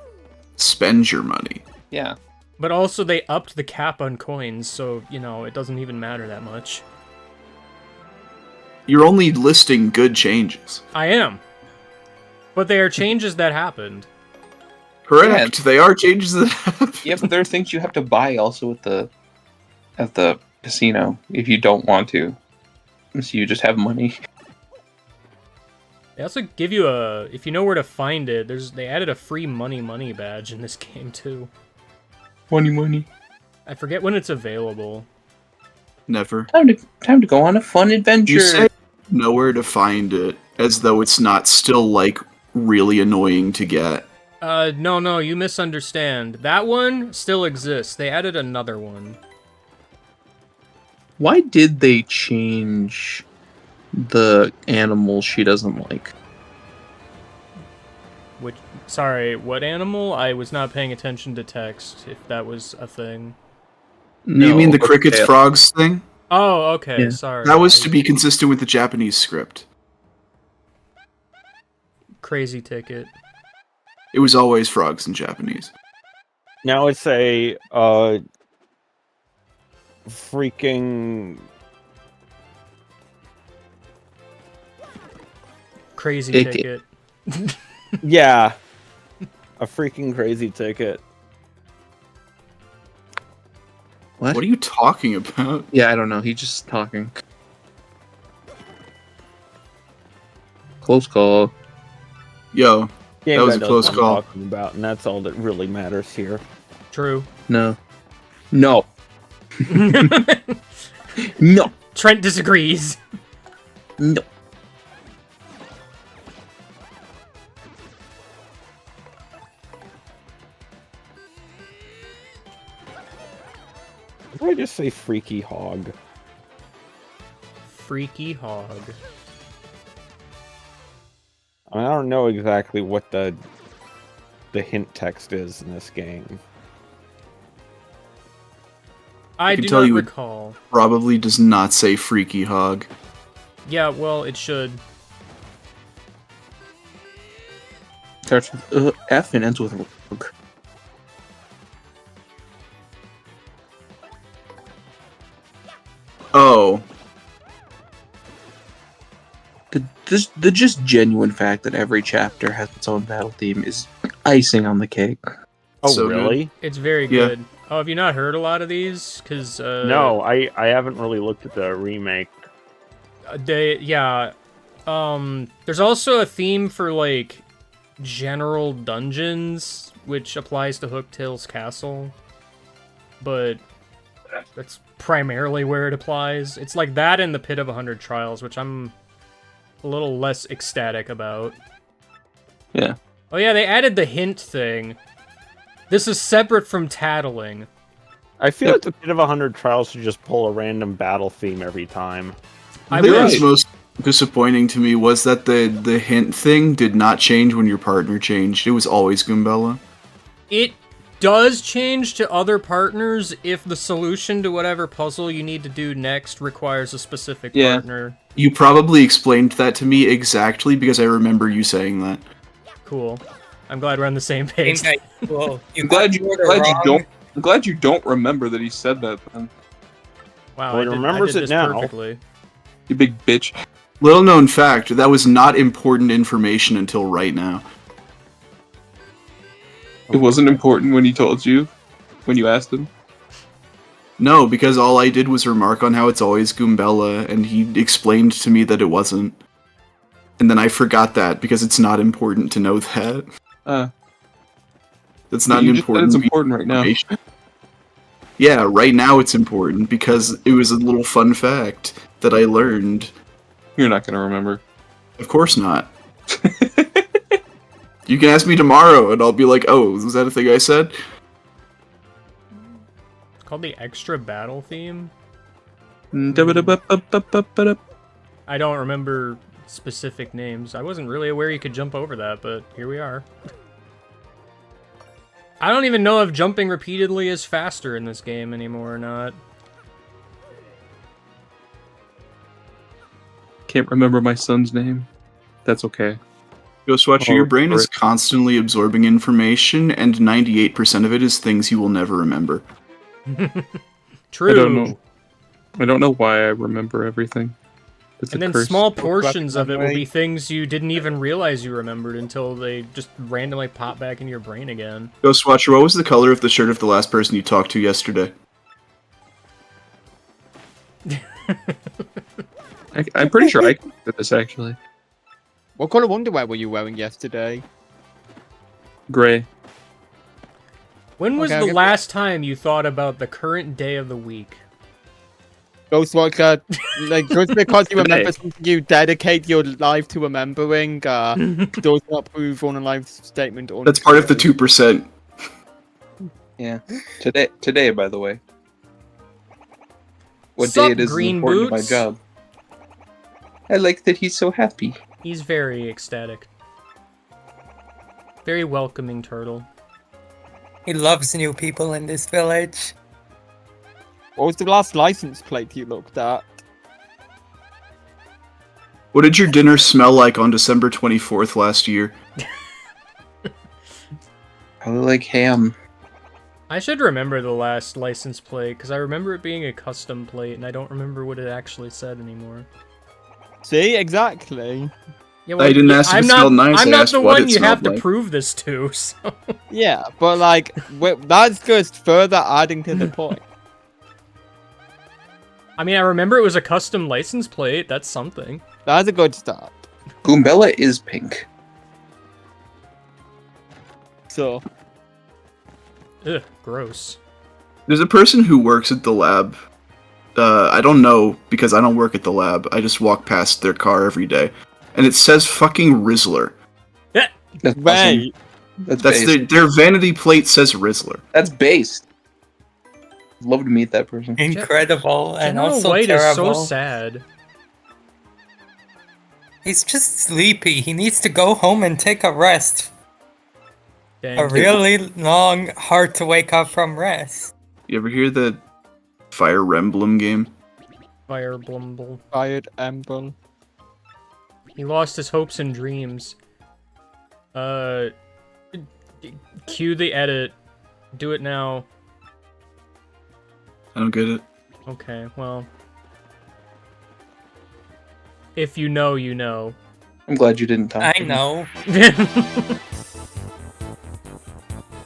spend your money. Yeah. But also they upped the cap on coins, so, it doesn't even matter that much. You're only listing good changes. I am. But they are changes that happened. Correct. They are changes that happen. Yeah, but there are things you have to buy also at the casino if you don't want to. So you just have money. They also give you a, if you know where to find it, they added a free money badge in this game too. Money. I forget when it's available. Never. Time to go on a fun adventure. You say nowhere to find it, as though it's not still, like, really annoying to get. No, you misunderstand. That one still exists. They added another one. Why did they change the animal she doesn't like? Sorry, what animal? I was not paying attention to text, if that was a thing. You mean the crickets frogs thing? Oh, okay, Yeah. sorry. That was to be consistent with the Japanese script. Crazy ticket. It was always frogs in Japanese. Now it's a freaking Crazy Ticket. ticket. yeah, a freaking crazy ticket. What? What are you talking about? Yeah, I don't know. He's just talking. Close call. Yo, Game That was guy a knows close what I'm call. talking about, and that's all that really matters here. True. No. No. Trent disagrees. No. Did I just say freaky hog? Freaky hog. I mean, I don't know exactly what the hint text is in this game. I can do tell not you it- recall. Probably does not say freaky hog. Yeah, well, it should. Starts with F and ends with rug. Oh, The just genuine fact that every chapter has its own battle theme is icing on the cake. Oh, So good. really? It's very Yeah. good. Oh, have you not heard a lot of these? Because No, I haven't really looked at the remake. There's also a theme for like general dungeons, which applies to Hooktail's castle, but that's primarily where it applies. It's like that in the Pit of 100 Trials, which I'm a little less ecstatic about. Yeah. Oh yeah, they added the hint thing. This is separate from tattling. I feel Yep. like the Pit of 100 Trials should just pull a random battle theme every time. I the thing wish. that's most disappointing to me was that the hint thing did not change when your partner changed. It was always Goombella. It does change to other partners if the solution to whatever puzzle you need to do next requires a specific Yeah. partner. You probably explained that to me exactly because I remember you saying that. Cool. I'm glad we're on the same page. Okay, well, I'm glad you don't remember that he said that. Then. Wow, Well, I he did remembers this it now. perfectly. You big bitch. Little known fact, that was not important information until right now. It wasn't important when he told you, when you asked him. No, because all I did was remark on how it's always Goombella, and he explained to me that it wasn't. And then I forgot that because it's not important to know that. That's not you an just said important it's important right now. information. Yeah, right now it's important because it was a little fun fact that I learned. You're not gonna remember. Of course not. You can ask me tomorrow and I'll be like, oh, was that a thing I said? It's called the extra battle theme. Da-ba-da-ba-ba-ba-ba-da. I don't remember specific names. I wasn't really aware you could jump over that, but here we are. I don't even know if jumping repeatedly is faster in this game anymore or not. Can't remember my son's name. That's okay. Ghostwatcher, Oh, your brain is right. constantly absorbing information, and 98% of it is things you will never remember. True. I don't know. I don't know why I remember everything. It's And a then curse. small portions of it will memory. be things you didn't even realize you remembered until they just randomly pop back into your brain again. Ghostwatcher, what was the color of the shirt of the last person you talked to yesterday? I'm pretty sure I did this actually. What colour underwear were you wearing yesterday? Gray. When was Okay, I'll the give last time you thought about the current day of the week? Ghostwatcher, like, just because you remember Today. something you dedicate your life to remembering, does not prove on a life statement. That's part of the untrue. 2%. Yeah. Today, by the way. What Sup, day it is green important boots? to my job. I like that he's so happy. He's very ecstatic. Very welcoming turtle. He loves new people in this village. What was the last license plate you looked at? What did your dinner smell like on December 24th last year? Probably like ham. I should remember the last license plate, because I remember it being a custom plate, and I don't remember what it actually said anymore. See, exactly. Yeah, I didn't ask if it smelled nice, I'm I not asked the what one it you have smelled to like. prove this to, so... Yeah, but like, that's just further adding to the point. I mean, I remember it was a custom license plate, that's something. That's a good start. Goombella is pink. So, Ugh, gross. There's a person who works at the lab. I don't know because I don't work at the lab. I just walk past their car every day. And it says fucking Rizzler. That's awesome. wait, That's That's based. their vanity plate says Rizzler. That's based. Love to meet that person. Incredible and General also White terrible. is so sad. He's just sleepy. He needs to go home and take a rest. Dang. A really long, hard to wake up from rest. You ever hear the Fire Emblem game? Fire Blumble. Fired Emblem. He lost his hopes and dreams. Cue the edit. Do it now. I don't get it. Okay, well. If you know, you know. I'm glad you didn't talk. I to me. know.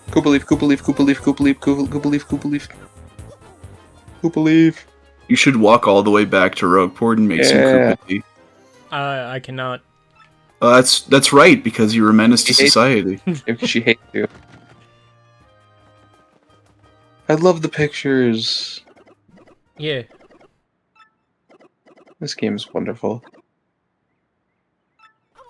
Koopa leaf, Koopa leaf, Koopa leaf, Koopa leaf, Koopa leaf, Koopa leaf. Koopa leaf. You should walk all the way back to Rogueport and make some Yeah. Koopa tea. I cannot. That's right, because you're a menace to He hates- society. If she hates you. I love the pictures. Yeah. This game is wonderful.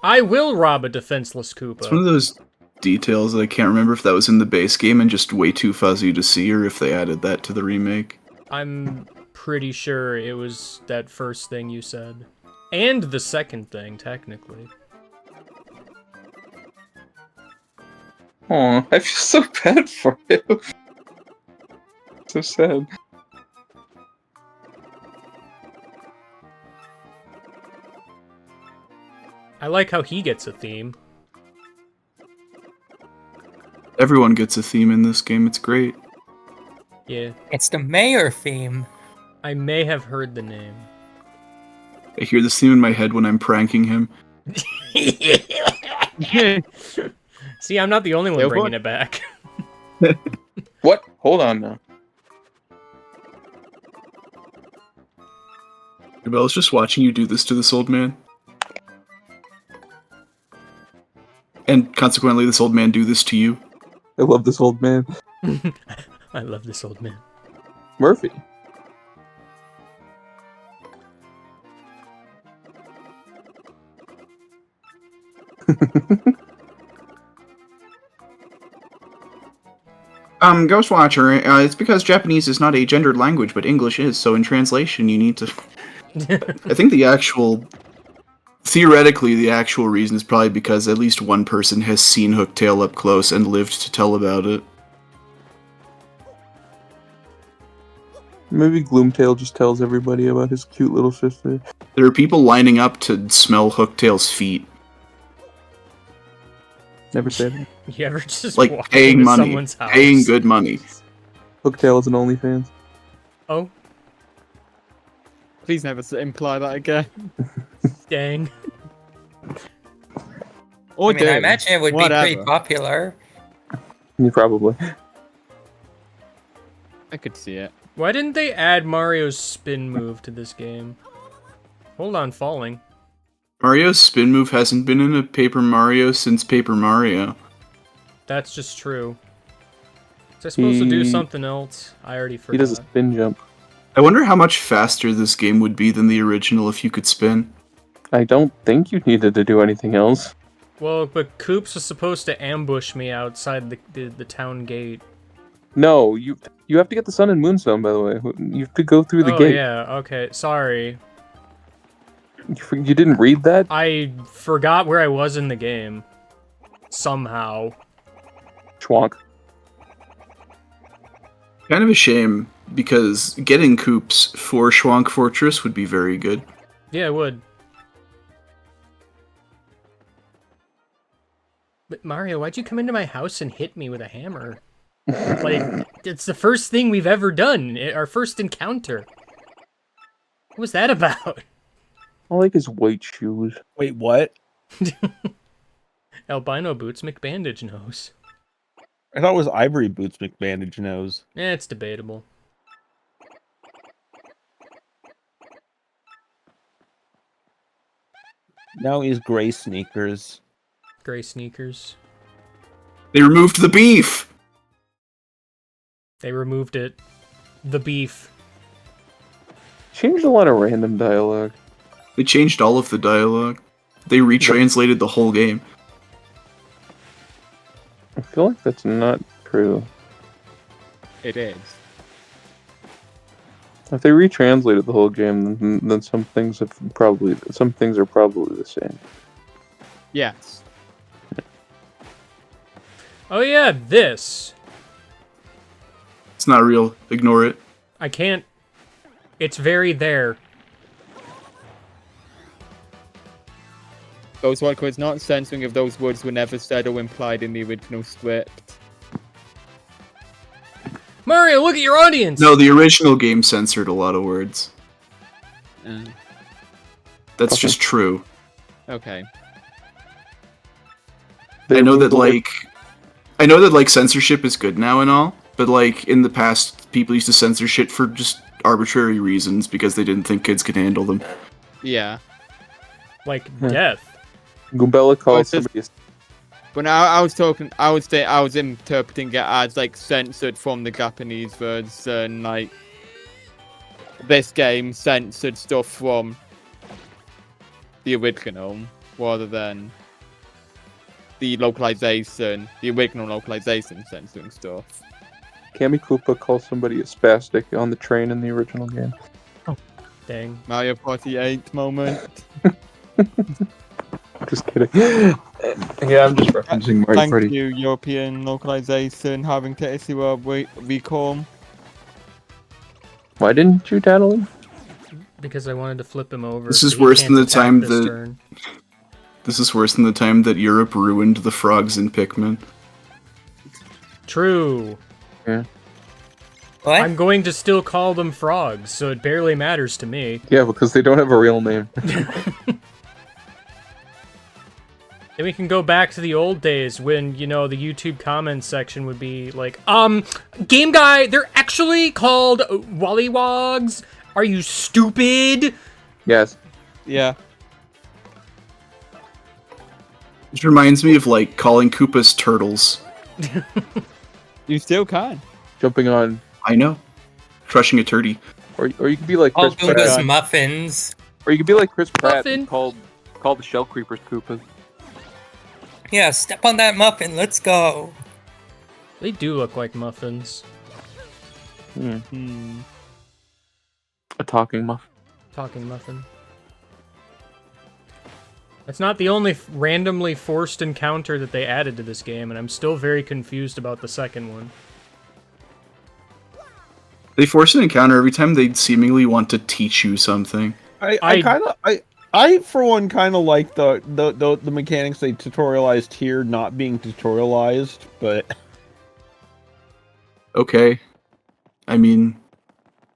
I will rob a defenseless It's one of Koopa. those details that I can't remember if that was in the base game and just way too fuzzy to see, or if they added that to the remake. I'm pretty sure it was that first thing you said. And the second thing, technically. Aw, I feel so bad for him. So sad. I like how he gets a theme. Everyone gets a theme in this game, it's great. Yeah. It's the mayor theme. I may have heard the name. I hear this theme in my head when I'm pranking him. See, I'm not the only one Yeah, bringing what? it back. What? Hold on now. But I was just watching you do this to this old man. And consequently, this old man do this to you. I love this old man. I love this old man. Murphy. Ghostwatcher, it's because Japanese is not a gendered language, but English is, so in translation you need to... I think theoretically, the actual reason is probably because at least one person has seen Hooktail up close and lived to tell about it. Maybe Gloomtail just tells everybody about his cute little sister. There are people lining up to smell Hooktail's feet. Never say that. You ever just Like, walk paying into money. someone's house? Paying good money. Hooktail is an OnlyFans. Oh, please never imply that again. dang. Or I mean, I do. imagine it would be pretty Whatever. popular. Yeah, probably. I could see it. Why didn't they add Mario's spin move to this game? Hold on, falling. Mario's spin move hasn't been in a Paper Mario since Paper Mario. That's just true. Was I supposed to do He- something else? I already He does a forgot. spin jump. I wonder how much faster this game would be than the original if you could spin. I don't think you needed to do anything else. Well, but Koops was supposed to ambush me outside the town gate. No, you have to get the Sun and Moonstone, by the way. You have to go through the Oh gate. yeah, okay. Sorry. You didn't read that? I forgot where I was in the game. Somehow. Schwank. Kind of a shame, because getting Koops for Schwank Fortress would be very good. Yeah, it would. But Mario, why'd you come into my house and hit me with a hammer? Like, it's the first thing we've ever done. Our first encounter. What was that about? I like his white shoes. Wait, what? Albino boots, McBandage nose. I thought it was Ivory Boots McBandage nose. Eh, it's debatable. Now he's gray sneakers. Gray sneakers. They removed the beef! They removed it. The beef. Changed a lot of random dialogue. They changed all of the dialogue. They retranslated the whole game. I feel like that's not true. It is. If they retranslated the whole game, then some things are probably the same. Yes. Oh yeah, this. It's not real. Ignore it. I can't... It's very there. Those words not censoring if those words were never said or implied in the original script. Mario, look at your audience! No, the original game censored a lot of words. That's Okay. just true. Okay. I know that like censorship is good now and all, but like in the past people used to censor shit for just arbitrary reasons because they didn't think kids could handle them. Yeah. Like, death. Goombella called it's just- somebody. When I was talking, I was interpreting it as like censored from the Japanese version, like this game censored stuff from the original rather than the localization, the original localization censoring stuff. Kami Koopa calls somebody a spastic on the train in the original game. Dang. Mario Party 8 moment. Just kidding. Yeah, I'm just referencing Mario Thank Party. you, European localization, having to issue a recall. Why didn't you tattle him? Because I wanted to flip him over. This so is he worse can't than the attack time this that- turn. This is worse than the time that Europe ruined the frogs in Pikmin. True. What? I'm going to still call them frogs, so it barely matters to me. Yeah, because they don't have a real name. Then we can go back to the old days when, you know, the YouTube comments section would be like, Game Guy, they're actually called Wallywogs? Are you stupid? Yes. Yeah. It reminds me of like calling Koopas turtles. You still can. Jumping on, I know. Crushing a turdy. or you could be like All Chris Pratt, Goombas muffins. or you could be like Chris Pratt Muffin. and call the Shell Creepers Koopas. Yeah, step on that muffin. Let's go. They do look like muffins. Hmm. A talking muff. Talking muffin. That's not the only randomly forced encounter that they added to this game, and I'm still very confused about the second one. They force an encounter every time they seemingly want to teach you something. I for one kind of like the mechanics they tutorialized here not being tutorialized, but Okay. I mean,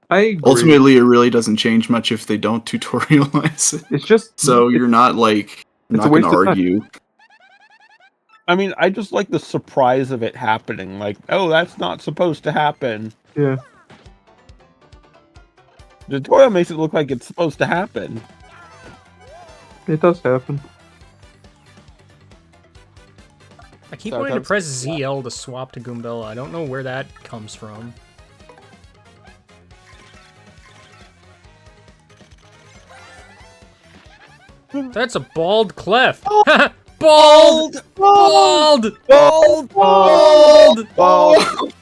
I agree. ultimately it really doesn't change much if they don't tutorialize it. It's just So you're not like It's a not gonna waste of time. argue. I mean, I just like the surprise of it happening. Like, oh, that's not supposed to happen. Yeah. The tutorial makes it look like it's supposed to happen. It does happen. I keep So wanting to that's- press ZL to swap to Goombella. I don't know where that comes from. That's a bald clef. Bald! Bald! Bald! Bald! Bald!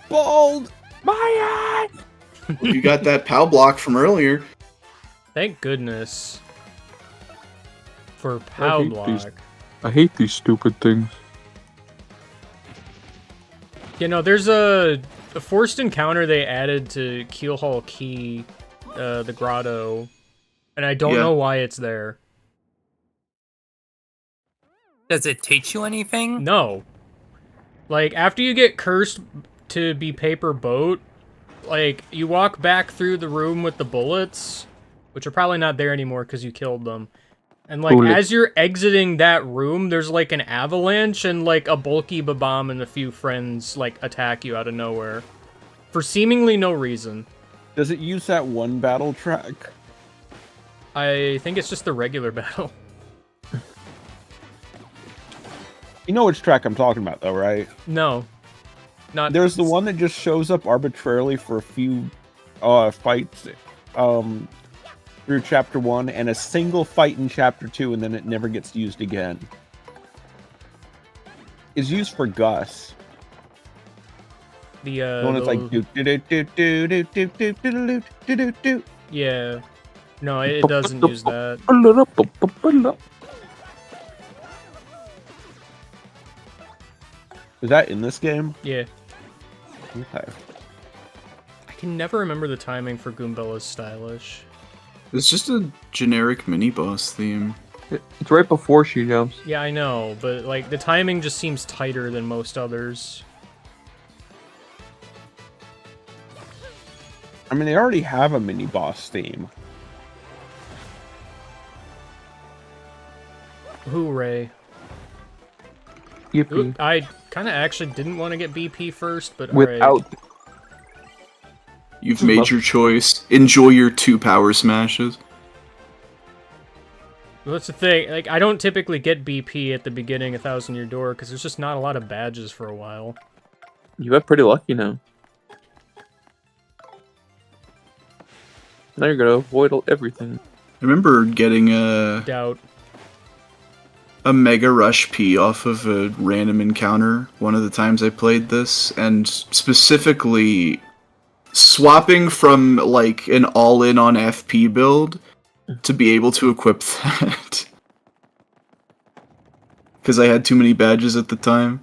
Bald! My eye! You got that POW block from earlier. Thank goodness. For POW hate these- block. I hate these stupid things. You know, there's a forced encounter they added to Keelhaul Key, the grotto, and I don't Yeah. know why it's there. Does it teach you anything? No. Like, after you get cursed to be Paper Boat, like, you walk back through the room with the bullets, which are probably not there anymore because you killed them. And, like, Bullet. as you're exiting that room, there's, like, an avalanche and, like, a bulky Babam and a few friends, like, attack you out of nowhere. For seemingly no reason. Does it use that one battle track? I think it's just the regular battle. You know which track I'm talking about, though, right? No. Not... There's the one that just shows up arbitrarily for a few fights through Chapter 1, and a single fight in Chapter 2, and then it never gets used again. It's used for Gus. The, The one that's like do do do do do do do do do do do do. Yeah. No, it doesn't use that. Is that in this game? Yeah. Okay. I can never remember the timing for Goombella's stylish. It's just a generic mini boss theme. It's right before she jumps. Yeah, I know, but, like, the timing just seems tighter than most others. I mean, they already have a mini boss theme. Hooray. Yippee. Oop, I kind of actually didn't want to get BP first, but alright. Without You've made your choice. Enjoy your 2 power smashes. Well, that's the thing, like, I don't typically get BP at the beginning of Thousand Year Door, because there's just not a lot of badges for a while. You got pretty lucky now. Now you're gonna avoid everything. I remember getting a Doubt. Mega Rush P off of a random encounter one of the times I played this, and specifically swapping from like an all-in on FP build to be able to equip that. Because I had too many badges at the time.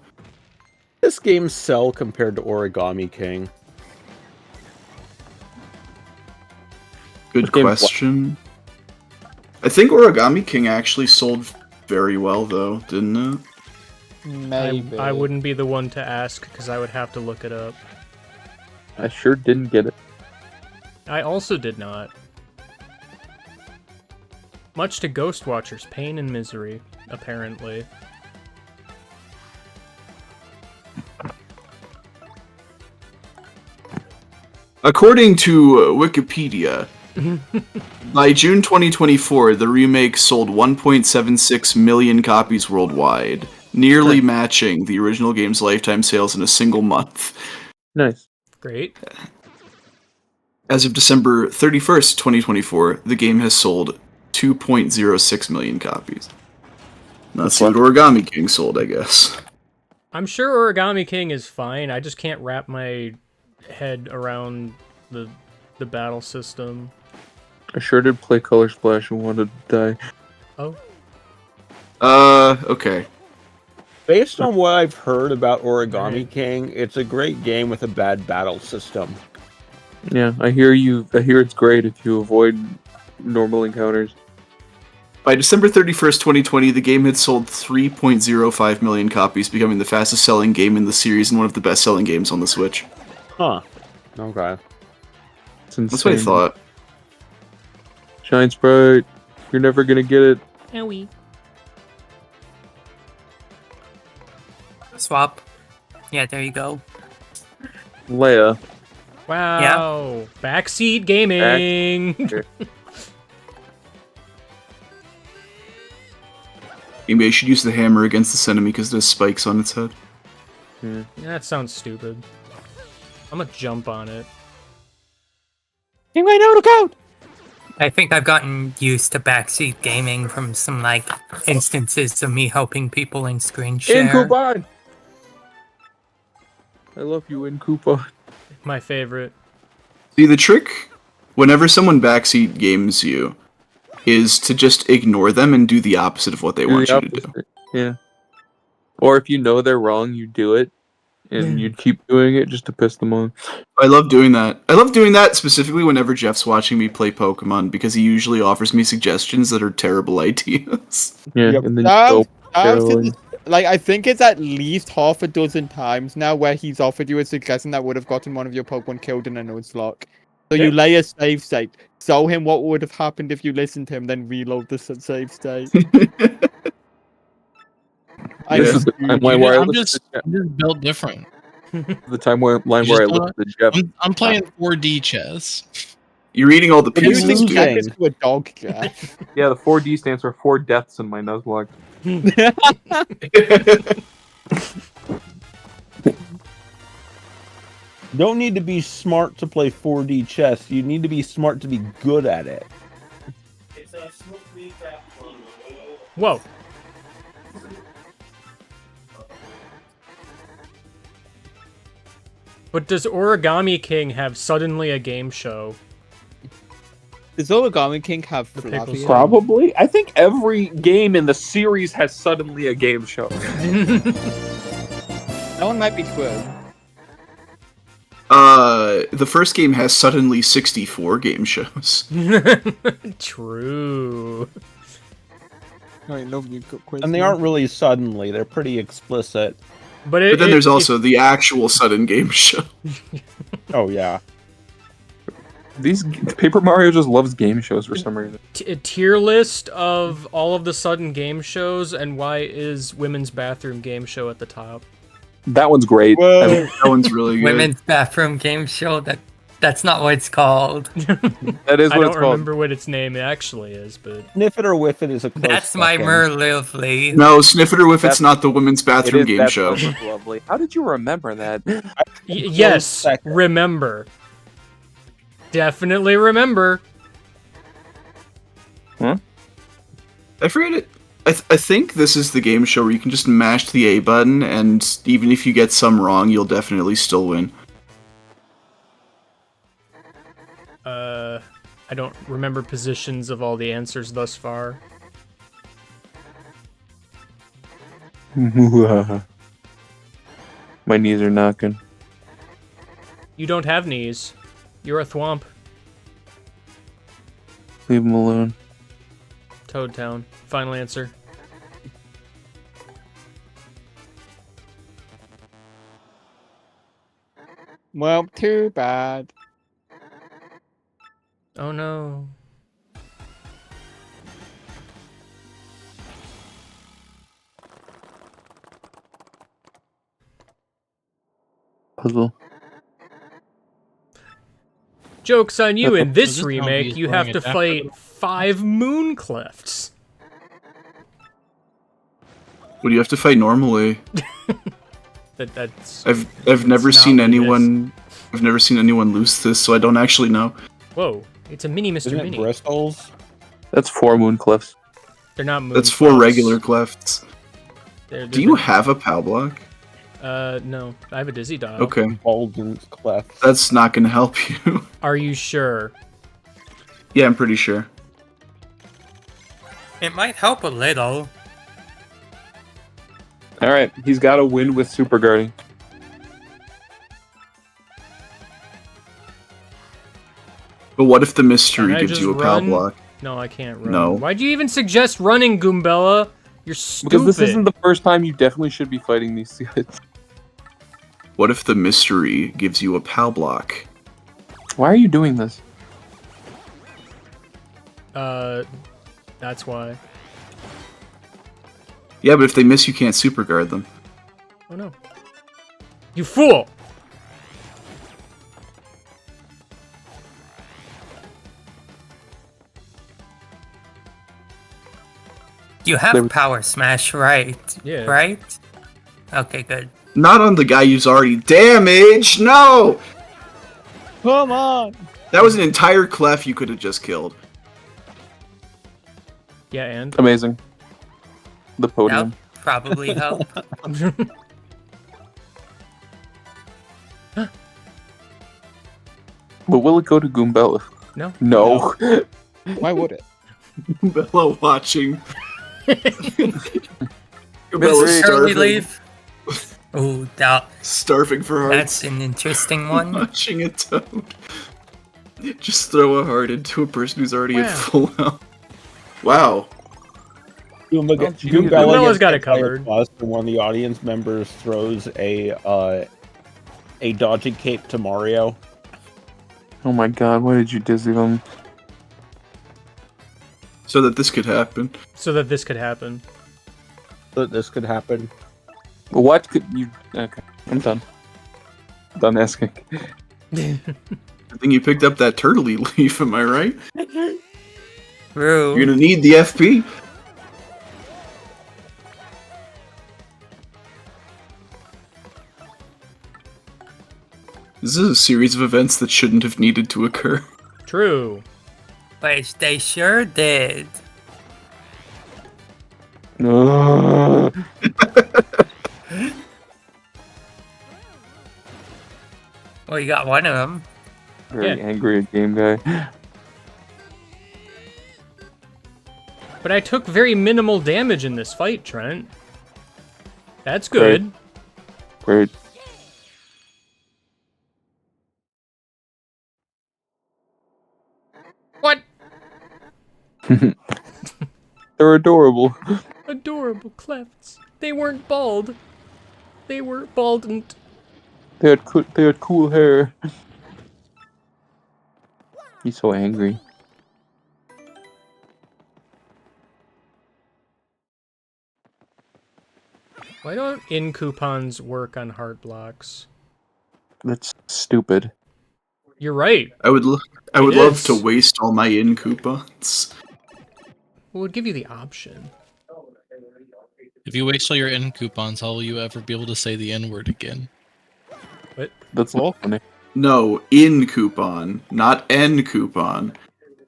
This game sell compared to Origami King. Good This game's question. I think Origami King actually sold very well, though, didn't it? Maybe. I wouldn't be the one to ask, because I would have to look it up. I sure didn't get it. I also did not. Much to Ghostwatcher's pain and misery, apparently. According to Wikipedia, by June 2024, the remake sold 1.76 million copies worldwide, nearly matching the original game's lifetime sales in a single month. Nice. Great. As of December 31st, 2024, the game has sold 2.06 million copies. That's what Origami King sold, I guess. I'm sure Origami King is fine, I just can't wrap my head around the battle system. I sure did play Color Splash and wanted to die. Oh. Okay. Based on what I've heard about Origami King, it's a great game with a bad battle system. Yeah, I hear you. I hear it's great if you avoid normal encounters. By December 31st, 2020, the game had sold 3.05 million copies, becoming the fastest selling game in the series and one of the best selling games on the Switch. Huh. Okay. It's insane. That's what I thought. Shine Sprite, you're never gonna get it. Owie. Swap. Yeah, there you go. Leia. Wow. Backseat gaming. Maybe I should use the hammer against this enemy because there's spikes on its head. Yeah, that sounds stupid. I'm gonna jump on it. Anyway, know the code. I think I've gotten used to backseat gaming from some like instances of me helping people in screen share. In coupon. I love you, in coupon. My favorite. See, the trick, whenever someone backseat games you, is to just ignore them and do the opposite of what they want you to do. Yeah. Or if you know they're wrong, you do it, and you keep doing it just to piss them off. I love doing that. I love doing that specifically whenever Jeff's watching me play Pokemon because he usually offers me suggestions that are terrible ideas. Yeah, Yep. and then I think it's at least half a dozen times now where he's offered you a suggestion that would have gotten one of your Pokemon killed in a Nuzlocke. So you lay a save state, show him what would have happened if you listened to him, then reload the save state. This is the timeline where I listened I'm just built different. the timeline where I listened to Jeff. I'm playing 4D chess. You're eating all the What are you pieces, thinking? dude. Jack is to a dog, Jeff. Yeah, the 4D stands for 4 deaths in my Nuzlocke. You don't need to be smart to play 4D chess. You need to be smart to be good at it. It's a smooth recap. Whoa. But does Origami King have suddenly a game show? Does Origami King have The Fluffy? pickles. Probably. I think every game in the series has suddenly a game show. That one might be true. The first game has suddenly 64 game shows. True. Alright, nobody got quiz. And they aren't really suddenly. They're pretty explicit. But But then there's also the actual sudden game show. Oh, yeah. These Paper Mario just loves game shows for some reason. a tier list of all of the sudden game shows, and why is Women's Bathroom Game Show at the top? That one's great. Whoa. I mean, That one's really good. Women's bathroom game show. That's not what it's called. that is I what don't it's called. remember what its name actually is, but Sniff It or Whiff It is a close That's my second. Merlively. No, Sniff It or Whiff It's That's- not the women's bathroom game that's show. lovely. How did you remember that? yes, second. remember. Definitely remember. I forget it. I think this is the game show where you can just mash the A button, and even if you get some wrong, you'll definitely still win. I don't remember positions of all the answers thus far. My knees are knocking. You don't have knees. You're a thwomp. Leave them alone. Toad Town. Final answer. Well, too bad. Oh no. Puzzle. Joke's on you, in this This remake, zombie is you wearing have a to jacket. fight 5 moon cliffs. What do you have to fight normally? That's... I've never not seen what it is. anyone. I've never seen anyone lose this, so I don't actually know. Whoa, it's a mini Mr. Isn't it Mini. Bristol's? That's 4 moon cliffs. They're not moon That's 4 cliffs. regular clefts. They're Do you different. have a POW block? No. I have a Dizzy Dial. Okay, Bolden's Cleft. that's not gonna help you. Are you sure? Yeah, I'm pretty sure. It might help a little. Alright, he's got to win with super guarding. But what if the mystery Can I gives just you a POW run? block? No, I can't run. No. Why'd you even suggest running, Goombella? You're stupid. Because this isn't the first time you definitely should be fighting these guys. What if the mystery gives you a POW block? Why are you doing this? That's why. Yeah, but if they miss, you can't super guard them. Oh no. You fool! You have Power Smash, right? Yeah. Right? Okay, good. Not on the guy who's already damaged. No, Come on! that was an entire clef you could have just killed. Yeah, and Amazing. The That podium. would probably help. But will it go to Goombella? no. No. Why would it? Bella watching. Mrs. Bella's Shirley starving. leave. Oh, Starving for hearts. that's an interesting one. Watching a toad. Just throw a heart into a person who's already at Wow. full health. Wow. Goombella's got it covered. Plus, when one of the audience members throws a dodgy cape to Mario. Oh my god, why did you dizzy them? So that this could happen. So that this could happen. That this could happen. What could you... Okay, I'm done. Done asking. I think you picked up that turtley leaf, am I right? True. You're gonna need the FP. This is a series of events that shouldn't have needed to occur. True. Which they sure did. No. Well, you got one of them. Very angry at Game Guy. But I took very minimal damage in this fight, Trent. That's good. Great. What? They're adorable. Adorable clefts. They weren't bald. They were baldant. They had cool hair. He's so angry. Why don't in coupons work on hard blocks? That's stupid. You're right. I would It love is. to waste all my in coupons. Well, it would give you the option. If you waste all your N coupons, how will you ever be able to say the N word again? That's not funny. No, in coupon, not N coupon.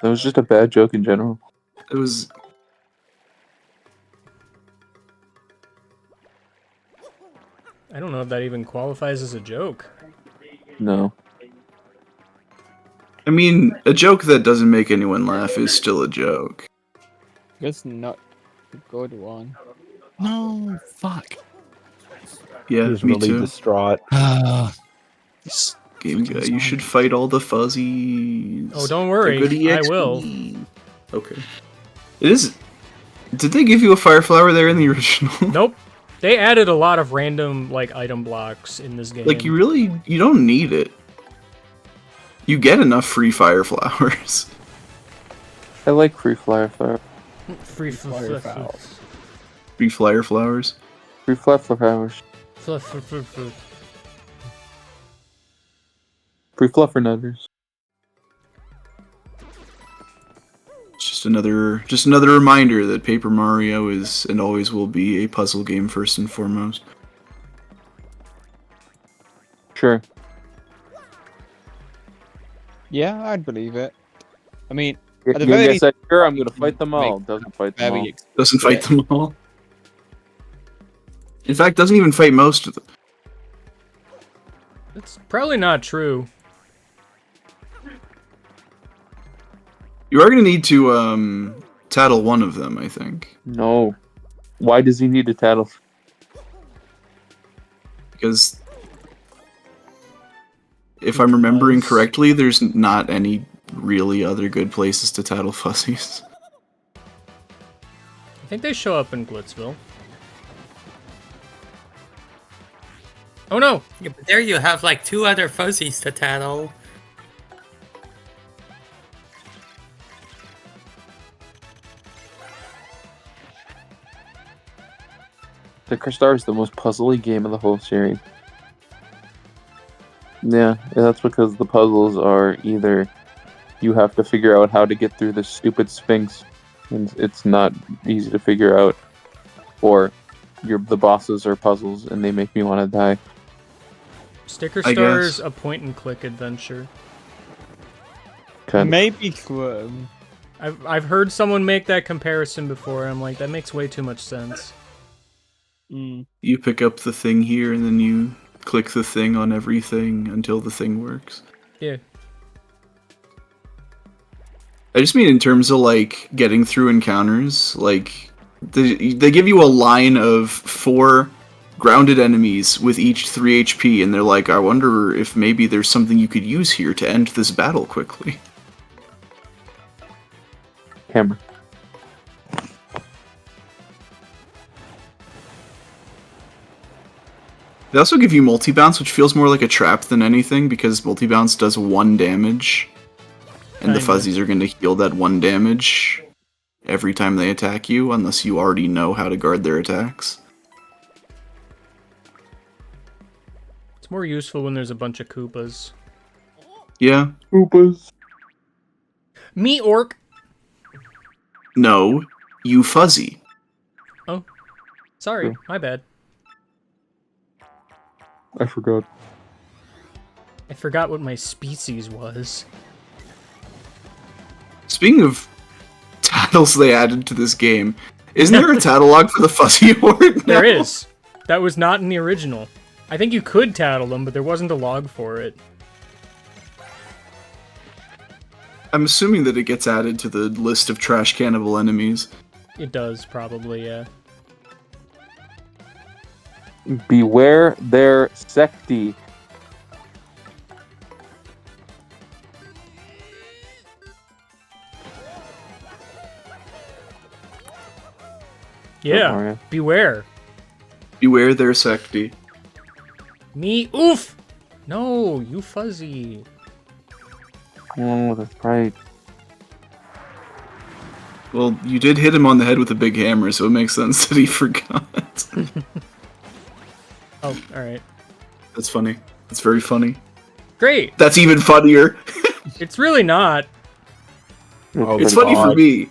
That was just a bad joke in general. It was. I don't know if that even qualifies as a joke. No. I mean, a joke that doesn't make anyone laugh is still a joke. That's not a good one. No, fuck. Yeah, He's me really too. distraught. This Game Guy, you should fight all the fuzzies. Oh, don't worry. They're good I EXP. will. Okay. It is. Did they give you a fire flower there in the original? Nope. They added a lot of random like item blocks in this game. Like you don't need it. You get enough free fire flowers. I like free flyer flower. free Fire foul. Free flyer flowers. Free flowers. Free fluffernutters. Just another reminder that Paper Mario is and always will be a puzzle game first and foremost. Sure. Yeah, I'd believe it. I mean, Your At the guy very said, sure, I'm gonna fight them make all. Doesn't fight them all. very Doesn't fight them all. In fact, doesn't even fight most of them. It's probably not true. You are gonna need to tattle one of them, I think, No. Why does he need to tattle? because if I'm remembering correctly, there's not any really other good places to tattle fuzzies. I think they show up in Glitzville. Oh no! Yeah, but there you have like 2 other fuzzies to tattle. The Crystar is the most puzzly game of the whole series. Yeah, that's because the puzzles are either you have to figure out how to get through this stupid Sphinx, and it's not easy to figure out, or the bosses are puzzles and they make me want to die. Sticker I Star's guess. a point-and-click adventure. Maybe Chrome. I've heard someone make that comparison before, and I'm like, that makes way too much sense. You pick up the thing here, and then you click the thing on everything until the thing works. Yeah. I just mean in terms of, like, getting through encounters, like, they give you a line of 4 grounded enemies with each 3 HP, and they're like, I wonder if maybe there's something you could use here to end this battle quickly. Hammer. They also give you multi-bounce, which feels more like a trap than anything, because multi-bounce does 1 damage, and the Kinda. fuzzies are going to heal that 1 damage every time they attack you, unless you already know how to guard their attacks. It's more useful when there's a bunch of Koopas. Yeah. Koopas. Me orc. No. You fuzzy. Oh, sorry, my bad. I forgot. I forgot what my species was. Speaking of titles they added to this game, isn't there a catalog for the fuzzy horde now? There is. That was not in the original. I think you could tattle them, but there wasn't a log for it. I'm assuming that it gets added to the list of trash cannibal enemies. It does, probably, yeah. Beware their secti. Yeah, Mario. beware. Beware their secti. Me oof! No, you fuzzy. Oh, that's right. Well, you did hit him on the head with a big hammer, so it makes sense that he forgot. Oh, alright. That's funny. That's very funny. Great! That's even funnier. It's really not. It's funny for me.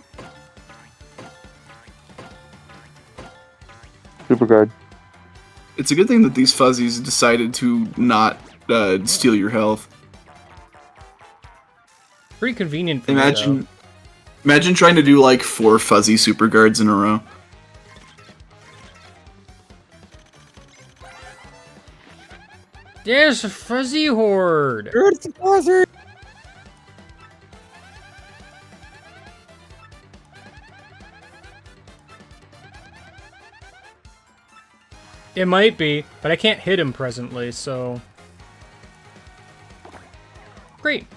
Super guard. It's a good thing that these fuzzies decided to not steal your health. Pretty convenient for me, though. Imagine trying to do like 4 fuzzy super guards in a row. There's a fuzzy horde! It's a buzzer. It might be, but I can't hit him presently, so... Great.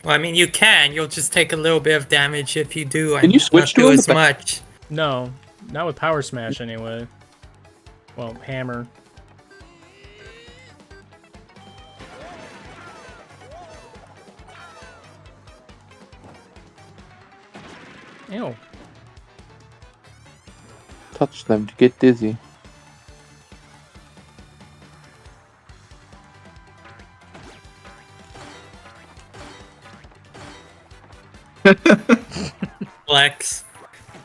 Well, I mean, you can. You'll just take a little bit of damage if you do, and Can you switch not to do him as with much. No, not with Power Smash, anyway. Well, Hammer. Ew. Touch them to get dizzy. Flex.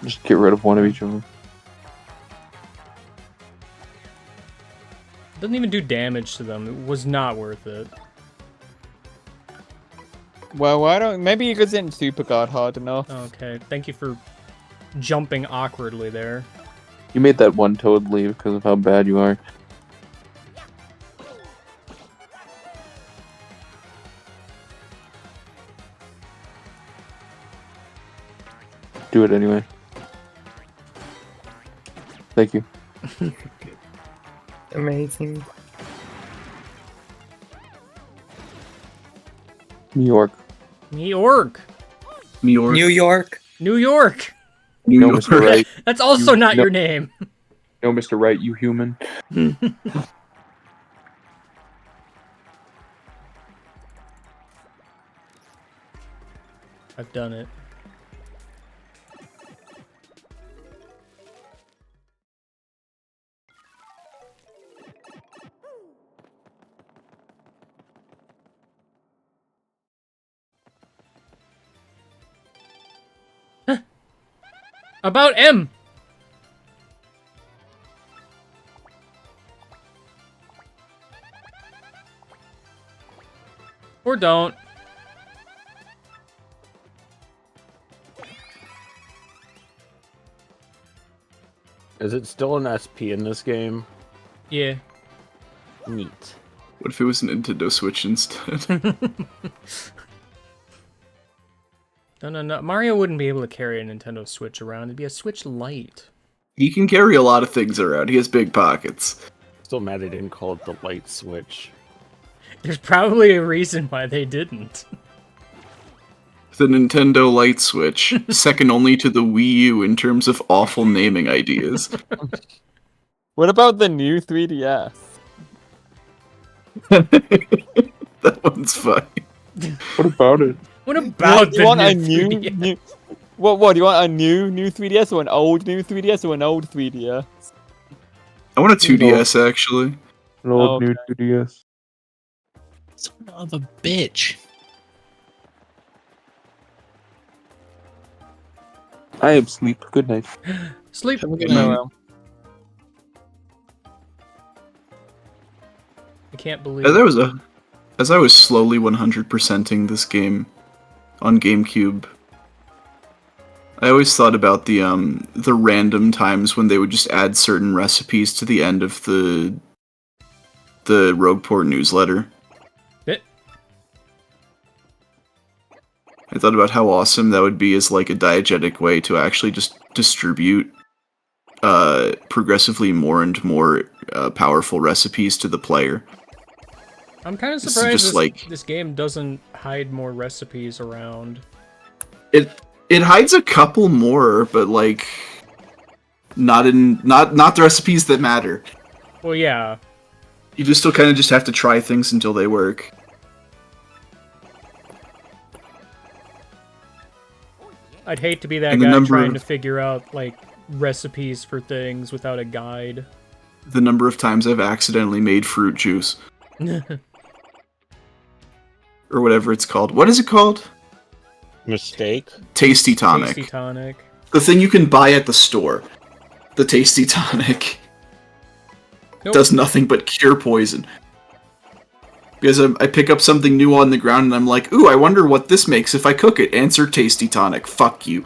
Just get rid of one of each of them. Doesn't even do damage to them. It was not worth it. Well, why don't maybe you guys didn't super guard hard enough. Okay, thank you for jumping awkwardly there. You made that one toad leave because of how bad you are. Do it anyway. Thank you. Amazing. New York. New York! New York. New York. New York! New No, York. Mr. Wright. That's also not no. your name. No, Mr. Wright, you human. I've done it. About M. Or don't. Is it still an SP in this game? Yeah. Neat. What if it was a Nintendo Switch instead? No. Mario wouldn't be able to carry a Nintendo Switch around. It'd be a Switch Lite. He can carry a lot of things around. He has big pockets. Still mad I didn't call it the light switch. There's probably a reason why they didn't. The Nintendo Light Switch, second only to the Wii U in terms of awful naming ideas. What about the new 3DS? That one's fine. What about it? What about Do you want the a new new, 3DS? new what do you want, a new 3DS or an old new 3DS or an old 3DS? I want a 2DS, actually. An old Okay. new 2DS. Son of a bitch. I am sleep. Good night. Sleep. Have a good Oh, night. well. I can't believe As I was slowly 100%ing this game on GameCube, I always thought about the random times when they would just add certain recipes to the end of the Rogueport newsletter. I thought about how awesome that would be as like a diegetic way to actually just distribute progressively more and more powerful recipes to the player. I'm kind of This is surprised just this, like- this game doesn't hide more recipes around. It hides a couple more, but like not the recipes that matter. Well, yeah. You just still kind of just have to try things until they work. I'd hate to be that And the guy number trying of- to figure out, like, recipes for things without a guide. The number of times I've accidentally made fruit juice or whatever it's called. What is it called? Mistake? Tasty tonic. Tasty tonic. The thing you can buy at the store. The Tasty tonic. Nope. Does nothing but cure poison. Because I pick up something new on the ground and I'm like, ooh, I wonder what this makes if I cook it. Answer Tasty tonic. Fuck you.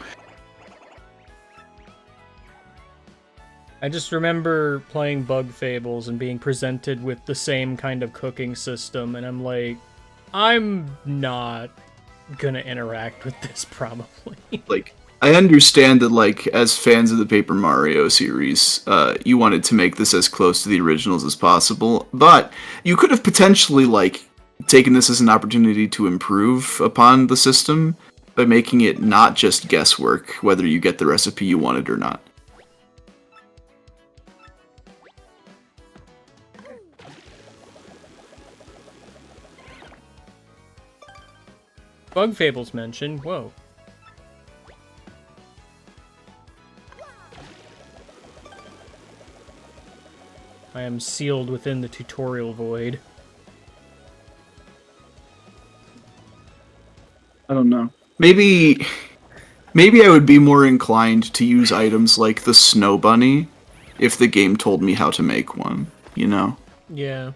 I just remember playing Bug Fables and being presented with the same kind of cooking system, and I'm like, I'm not gonna interact with this probably. Like, I understand that, like, as fans of the Paper Mario series, you wanted to make this as close to the originals as possible, but you could have potentially, like, taken this as an opportunity to improve upon the system by making it not just guesswork, whether you get the recipe you wanted or not. Bug Fables mentioned, whoa. I am sealed within the tutorial void. I don't know. Maybe I would be more inclined to use items like the snow bunny if the game told me how to make one, you know? Yeah.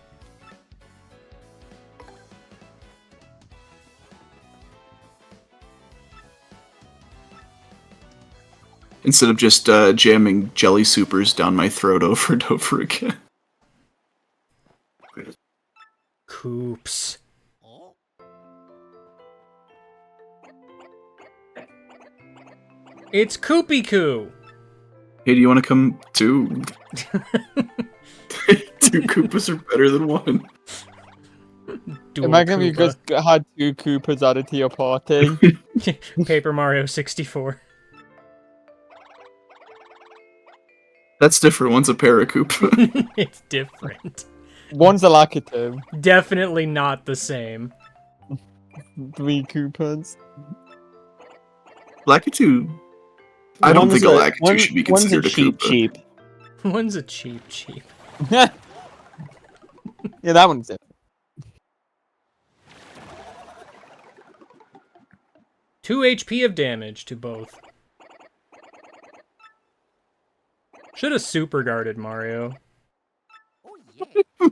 Instead of just jamming jelly supers down my throat over and over again. Coops. It's Koopy Coo! Hey, do you want to come too? Two Koopas are better than one. Dual Imagine if you Koopa. just had 2 Koopas added to your party. Paper Mario 64. That's different. One's a Paracoopa. It's different. One's a Lakitu. Definitely not the same. 3 Koopas. Lakitu. I don't think a Lakitu should be considered a cheap, Koopa. cheap. One's a cheap. Yeah, that one's it. 2 HP of damage to both. Should have super guarded Mario.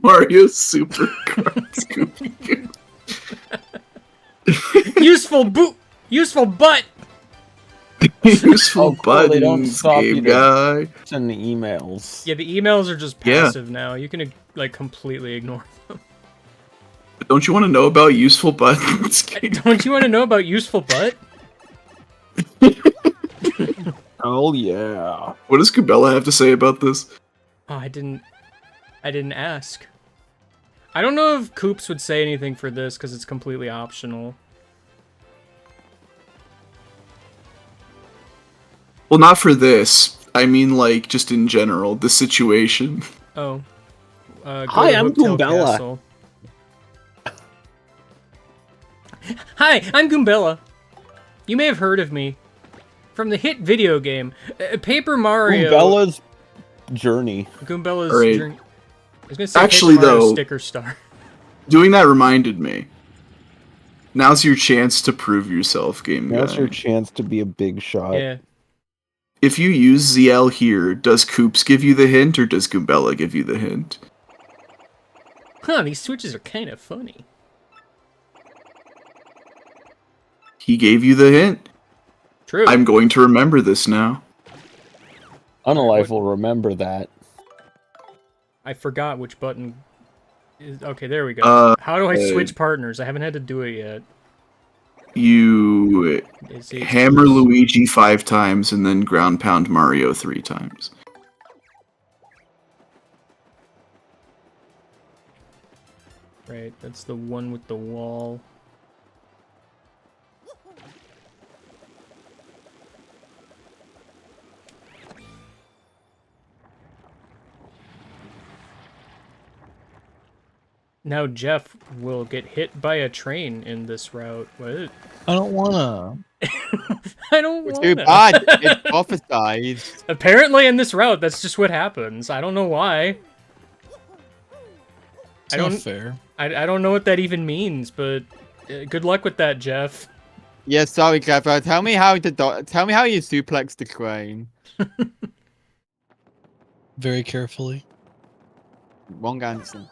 Mario Super Scooby-Doo. Useful butt. Useful Oh, cool, they don't buttons, stop you game to- guy. Send the emails. Yeah, the emails are just Yeah. passive now. You can like completely ignore them. But don't you want to know about useful buttons? Game? Don't you want to know about useful butt? Oh yeah. What does Cabela have to say about this? Oh, I didn't ask. I don't know if Coops would say anything for this because it's completely optional. Well, not for this. I mean, like, just in general, the situation. Oh. Go Hi, to I'm Hooktail Goombella. Castle. Hi, I'm Goombella. You may have heard of me from the hit video game Paper Mario. Bella's journey. Goombella's Alright. journey. I was gonna say Actually, Paper Mario though- sticker star. Doing that reminded me. Now's your chance to prove yourself, game guy. Now's your chance to be a big shot. Yeah. If you use ZL here, does Coops give you the hint, or does Goombella give you the hint? Huh, these switches are kind of funny. He gave you the hint. True. I'm going to remember this now. Unalive will remember that. I forgot which button is... Okay, there we go. How do I uh, switch partners? I haven't had to do it yet. You Is it- hammer Luigi 5 times and then ground pound Mario 3 times. Right, that's the one with the wall. Now Jeff will get hit by a train in this route. What? I don't wanna. I don't It's want too bad. It's prophesized. Apparently in this route, that's just what happens. I don't know why. It's I not don't- fair. I don't know what that even means, but good luck with that, Jeff. Yeah, sorry, Clever. Tell me how you suplex the crane. Very carefully. Wrong answer.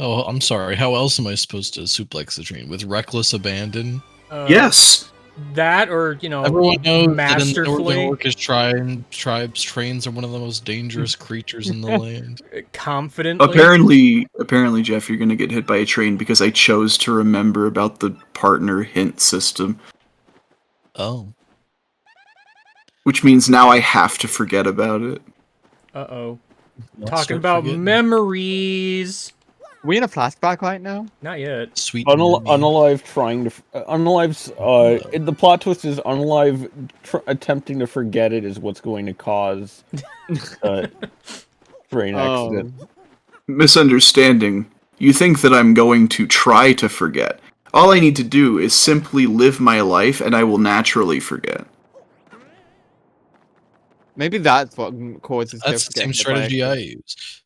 Oh, I'm sorry. How else am I supposed to suplex the train? With reckless abandon? Yes! That or, you know, Everyone knows that in the masterfully, Northern Orcish tribes, trains are one of the most dangerous creatures in the land. confidently. Apparently, Jeff, you're gonna get hit by a train because I chose to remember about the partner hint system. Oh. Which means now I have to forget about it. Uh-oh. Let's Talking start about forgetting. memories. Are we in a flashback right now? Not yet. Sweet. Unal- memory. Unalive trying to. Unalive's. The plot twist is Unalive attempting to forget it is what's going to cause train accident. Misunderstanding. You think that I'm going to try to forget. All I need to do is simply live my life and I will naturally forget. Maybe that's what causes. That's the same strategy I use.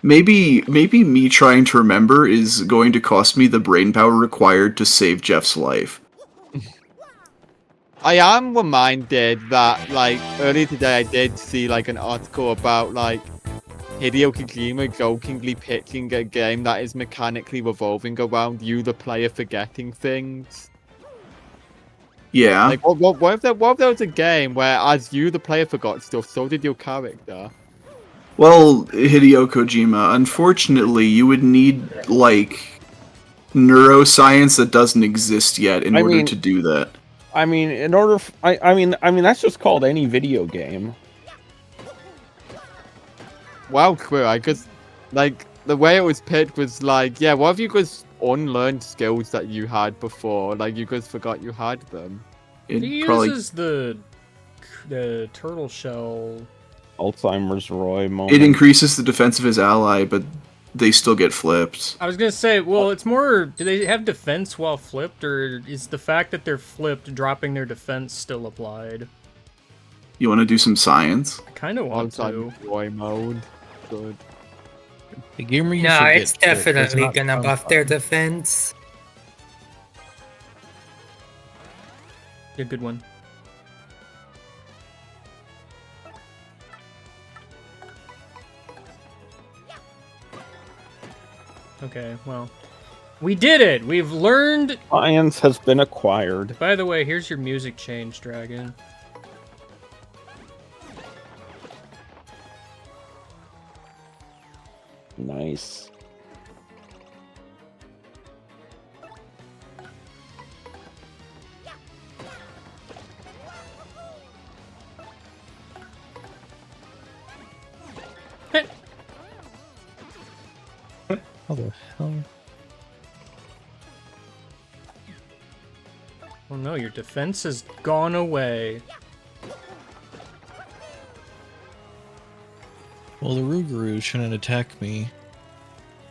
Maybe me trying to remember is going to cost me the brain power required to save Jeff's life. I am reminded that, like, earlier today I did see, like, an article about, like, Hideo Kojima jokingly pitching a game that is mechanically revolving around you, the player, forgetting things. Yeah. Like, what if there was a game where, as you, the player, forgot stuff, so did your character? Well, Hideo Kojima, unfortunately, you would need, like, neuroscience that doesn't exist yet in order to do that. I mean, in order. I mean, that's just called any video game. Wow, queer, I guess, like, the way it was pitched was like, yeah, what if you guys unlearned skills that you had before? Like, you guys forgot you had them. He Probably uses the turtle shell. Alzheimer's Roy moment. it increases the defense of his ally, but they still get flipped. I was gonna say, well, it's more, do they have defense while flipped, or is the fact that they're flipped dropping their defense still applied? You want to do some science? I kind of want to. Alzheimer's Roy mode. Good. The gamer you No, forget it's that does definitely not gonna sound buff fun. their defense. A good one. Okay, well. We did it! We've learned... Science has been acquired. By the way, here's your music change, Dragon. Nice. How the hell? Oh no, your defense has gone away. Well, the Rougarou shouldn't attack me,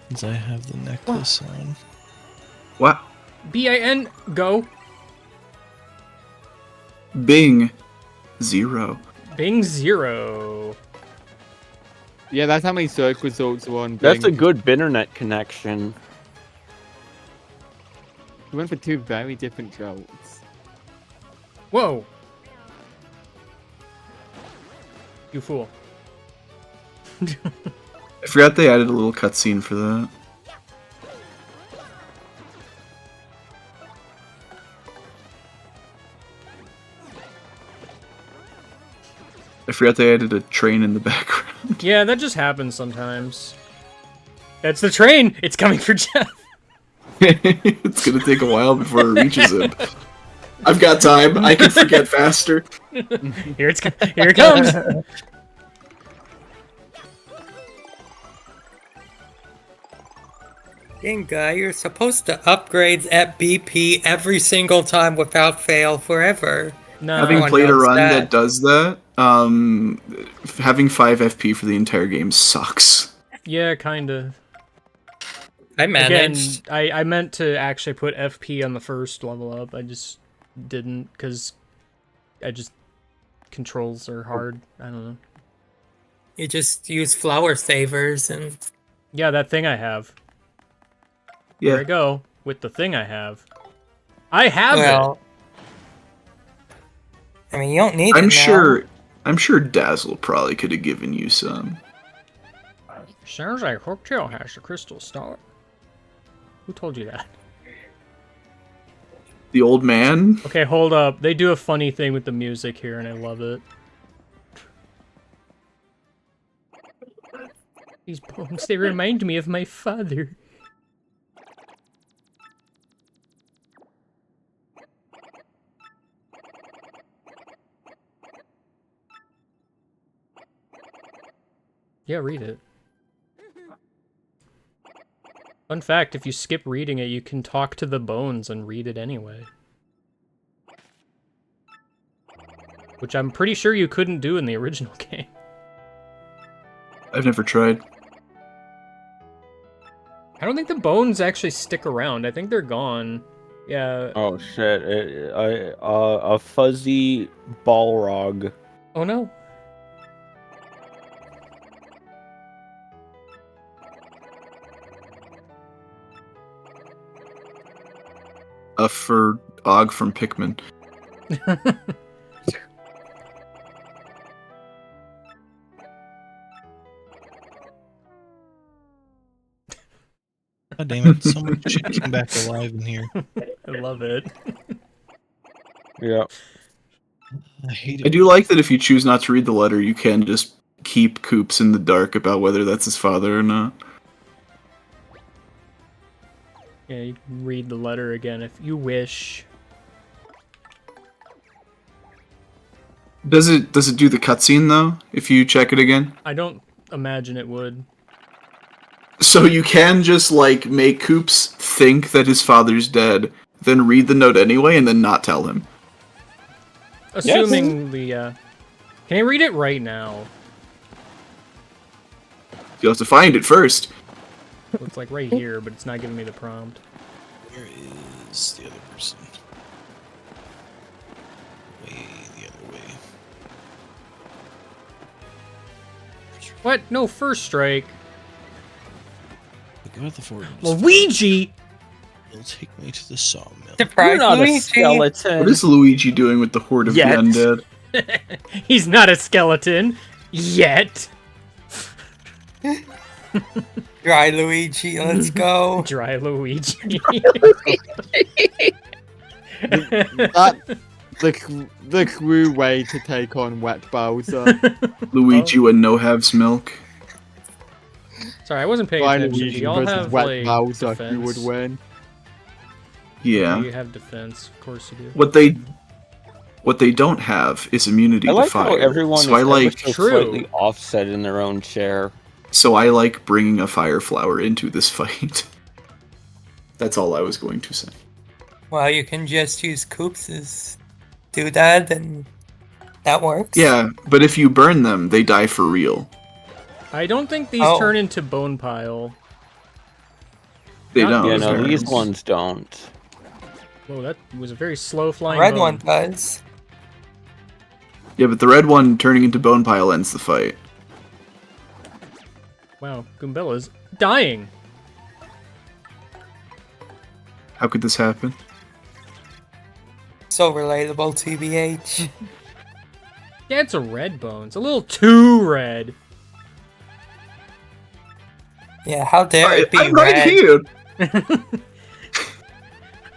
since I have the necklace on. Wow. B-I-N, go. Bing. 0. Bing 0. Yeah, that's how many search results were on That's a Bing. good internet connection. We went for 2 very different results. Whoa. You fool. I forgot they added a little cutscene for that. I forgot they added a train in the background. Yeah, that just happens sometimes. That's the train! It's coming for Jeff! It's gonna take a while before it reaches him. I've got time. I can forget faster. Here it comes! Dang guy, you're supposed to upgrade at BP every single time without fail forever. No. Having Everyone played a knows run that. that does that, having 5 FP for the entire game sucks. Yeah, kinda. I Again, managed. I meant to actually put FP on the first level up. I just didn't, because controls are hard. I don't know. You just use flower savers and Yeah, that thing I have. There I Yeah. go, with the thing I have. I have well. I mean, you don't need it I'm now. sure Dazzle probably could have given you some. it. Sounds like Hooktail has a crystal star. Who told you that? The old man? Okay, hold up. They do a funny thing with the music here, and I love it. These bones, they remind me of my father. Yeah, read it. Fun fact, if you skip reading it, you can talk to the bones and read it anyway. Which I'm pretty sure you couldn't do in the original game. I've never tried. I don't think the bones actually stick around. I think they're gone. Yeah. Oh shit! A fuzzy Balrog. Oh no. For Og from Pikmin. God damn it! So much shit came back alive in here. I love it. Yeah. I hate I it. do like that if you choose not to read the letter, you can just keep Koops in the dark about whether that's his father or not. Yeah, you can read the letter again if you wish. Does it do the cutscene though, if you check it again? I don't imagine it would. So you can just, like, make Koops think that his father's dead, then read the note anyway, and then not tell him. Assuming the, Can I read it right now? You'll have to find it first. So it's like right here, but it's not giving me the prompt. Where is the other person? Way the other way. What? No, first strike. Go to the forest. Luigi! It'll take me to the sawmill. Surprise, You're not a Luigi. skeleton. What is Luigi doing with the Horde of Yet. the Undead? He's not a skeleton. Yet. Dry Luigi, let's go. Dry Luigi. That the crew way to take on Wet Bowser. Luigi with no halves milk. Sorry, I wasn't paying Dry attention. Do Luigi y'all versus have Wet like Bowser, defense? who would win? Yeah. You have defense, of course you do. What they don't have is immunity I to like fire. how everyone so is I like ever so True. slightly offset in their own chair. so I like bringing a fire flower into this fight. That's all I was going to say. Well, you can just use Koops' doodad, and that works. Yeah, but if you burn them, they die for real. I don't think these Oh. turn into Bone Pile. They Not don't. Yeah, those no, apparently. these ones don't. Whoa, that was a very slow flying Red bone. one does. Yeah, but the red one turning into bone pile ends the fight. Wow, Goombella's dying. How could this happen? So relatable, TBH. Yeah, it's a red bone. It's a little too red. Yeah, how dare it be I'm red? right here.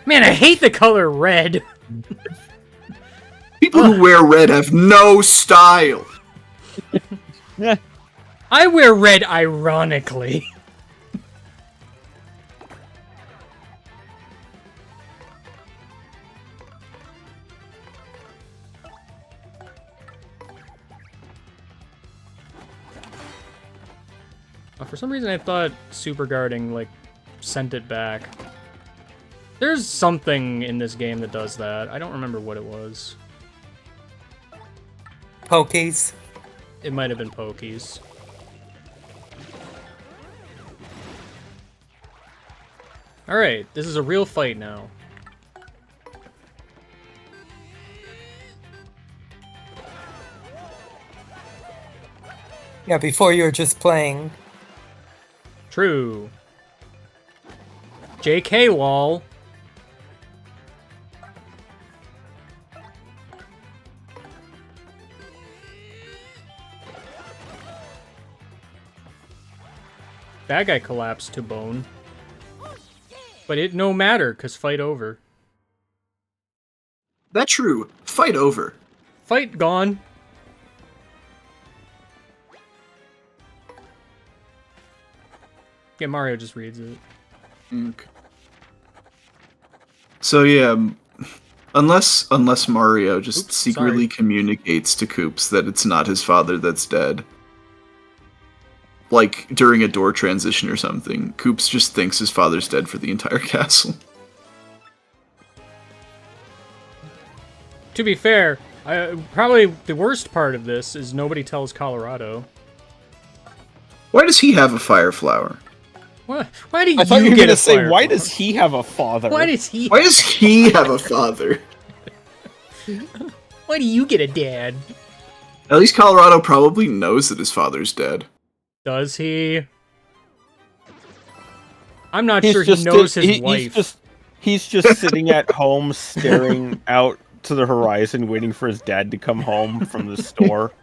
Man, I hate the color red. People who wear red have no style. I wear red ironically. For some reason I thought super guarding, like, sent it back. There's something in this game that does that. I don't remember what it was. Pokies. It might have been Pokies. Alright, this is a real fight now. Yeah, before you were just playing. True. JK lol. That guy collapsed to bone. But it no matter, cause fight over. That's true. Fight over. Fight gone. Yeah, Mario just reads it. Okay. So yeah, unless Mario just Oops, secretly sorry. communicates to Koops that it's not his father that's dead, like during a door transition or something, Koops just thinks his father's dead for the entire castle. To be fair, probably the worst part of this is nobody tells Colorado. Why does he have a fire flower? What? Why do you I thought you were get gonna a say, fire why flower? does he have a father? Why does he? Why does he have a father? Why do you get a dad? At least Colorado probably knows that his father's dead. Does he? I'm not He's sure just he knows his wife. He's just sitting at home staring out to the horizon, waiting for his dad to come home from the store.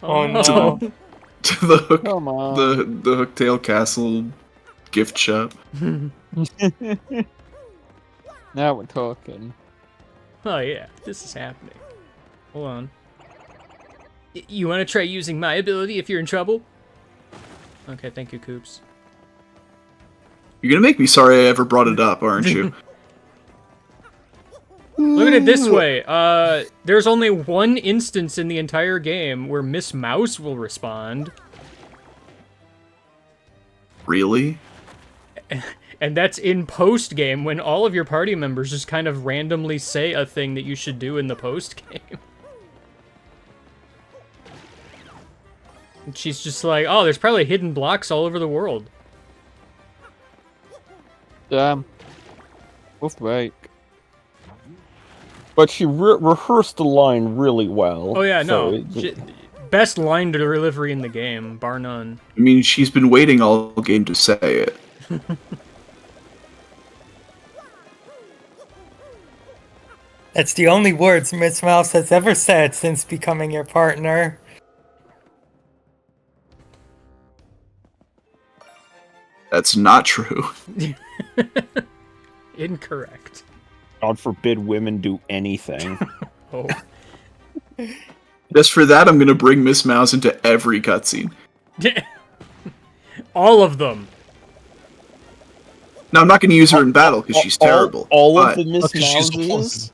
Oh no. To the hook, Come on. the Hooktail Castle gift shop. Now we're talking. Oh yeah, this is happening. Hold on. You want to try using my ability if you're in trouble? Okay, thank you, Koops. You're gonna make me sorry I ever brought it up, aren't you? Look at it this way. There's only one instance in the entire game where Miss Mouse will respond. Really? And that's in post-game when all of your party members just kind of randomly say a thing that you should do in the post-game. And she's just like, oh, there's probably hidden blocks all over the world. Damn. What's right? But she rehearsed the line really well. Oh yeah, so no. Best line delivery in the game, bar none. I mean, she's been waiting all game to say it. That's the only words Miss Mouse has ever said since becoming your partner. That's not true. Incorrect. God forbid women do anything. Oh. Just for that, I'm gonna bring Miss Mouse into every cutscene. All of them. Now, I'm not gonna use her in battle because she's terrible. All of but- the Miss Because she's Mouses.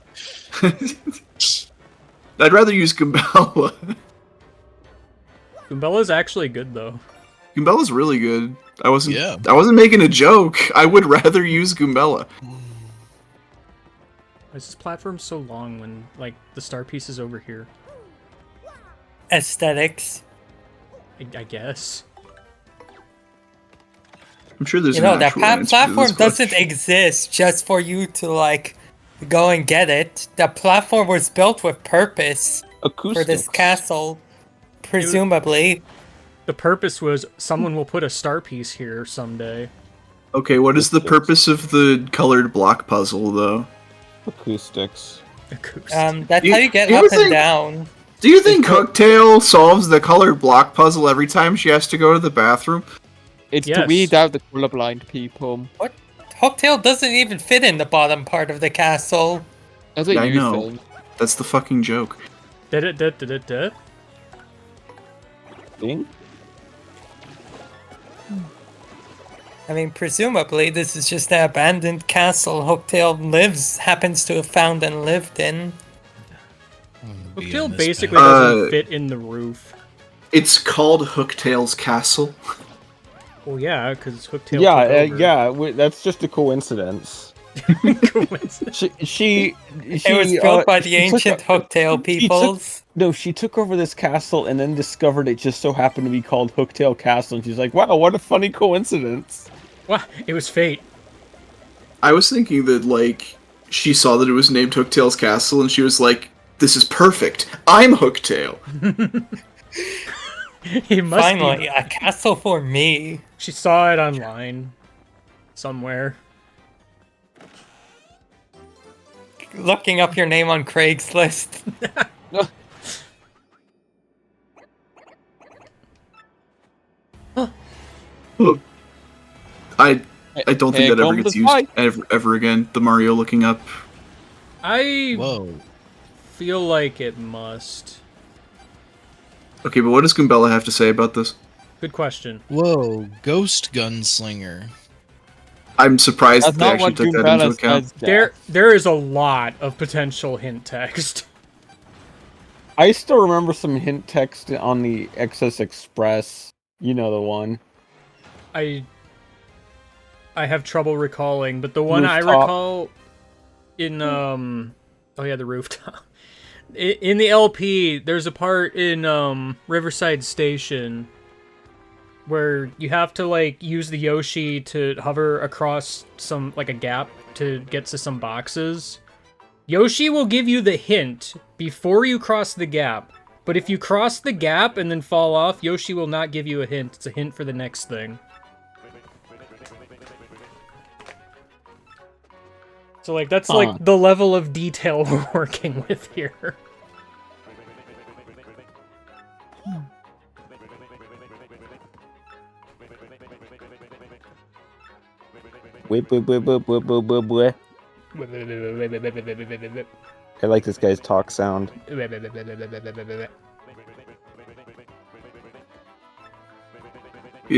I'd rather use Goombella. Goombella's actually good though. Goombella's really good. I wasn't Yeah. making a joke. I would rather use Goombella. Why is this platform so long when, like, the star piece is over here? Aesthetics. I guess. I'm sure there's You know, an that actual answer to platform this doesn't question. exist just for you to, like, go and get it. The platform was built with purpose for this Acoustics. castle. Presumably. The purpose was someone will put a star piece here someday. Okay, what is the purpose of the colored block puzzle, though? Acoustics. Acoustic. That's You- how you get you up and think- down. Do you think Hooktail solves the colored block puzzle every time she has to go to the bathroom? It's to Yes. weed out the colorblind people. Hooktail doesn't even fit in the bottom part of the castle. That's what Yeah, I you know. think. That's the fucking joke. Da-da-da-da-da-da. Thing? I mean, presumably this is just an abandoned castle Hooktail happens to have found and lived in. Hooktail basically doesn't fit in the roof. It's called Hooktail's Castle. Well, yeah, because Hooktail Yeah, took over. that's just a coincidence. Coincidence. She It was built by the she took ancient Hooktail peoples. she took over this castle and then discovered it just so happened to be called Hooktail Castle, and she's like, wow, what a funny coincidence. Wow, it was fate. I was thinking that, like, she saw that it was named Hooktail's Castle, and she was like, this is perfect. I'm Hooktail. He must Finally, be. a castle for me. She saw it online somewhere. Looking up your name on Craigslist. I don't think Here that ever comes gets the used fight. ever again. The Mario looking up. I Whoa. feel like it must. Okay, but what does Goombella have to say about this? Good question. Whoa. Ghost Gunslinger. I'm surprised That's they not actually what took that into Goombella account. says. There is a lot of potential hint text. I still remember some hint text on the XS Express. You know the one. I have trouble recalling, but the one I Rooftop. recall in oh yeah, the rooftop. In the LP, there's a part in Riverside Station where you have to like use the Yoshi to hover across some like a gap to get to some boxes. Yoshi will give you the hint before you cross the gap, but if you cross the gap and then fall off, Yoshi will not give you a hint. It's a hint for the next thing. So like that's like the level of detail we're working with here. Whip, whip, whip, whip, whip, whip, whip, whip. I like this guy's talk sound. You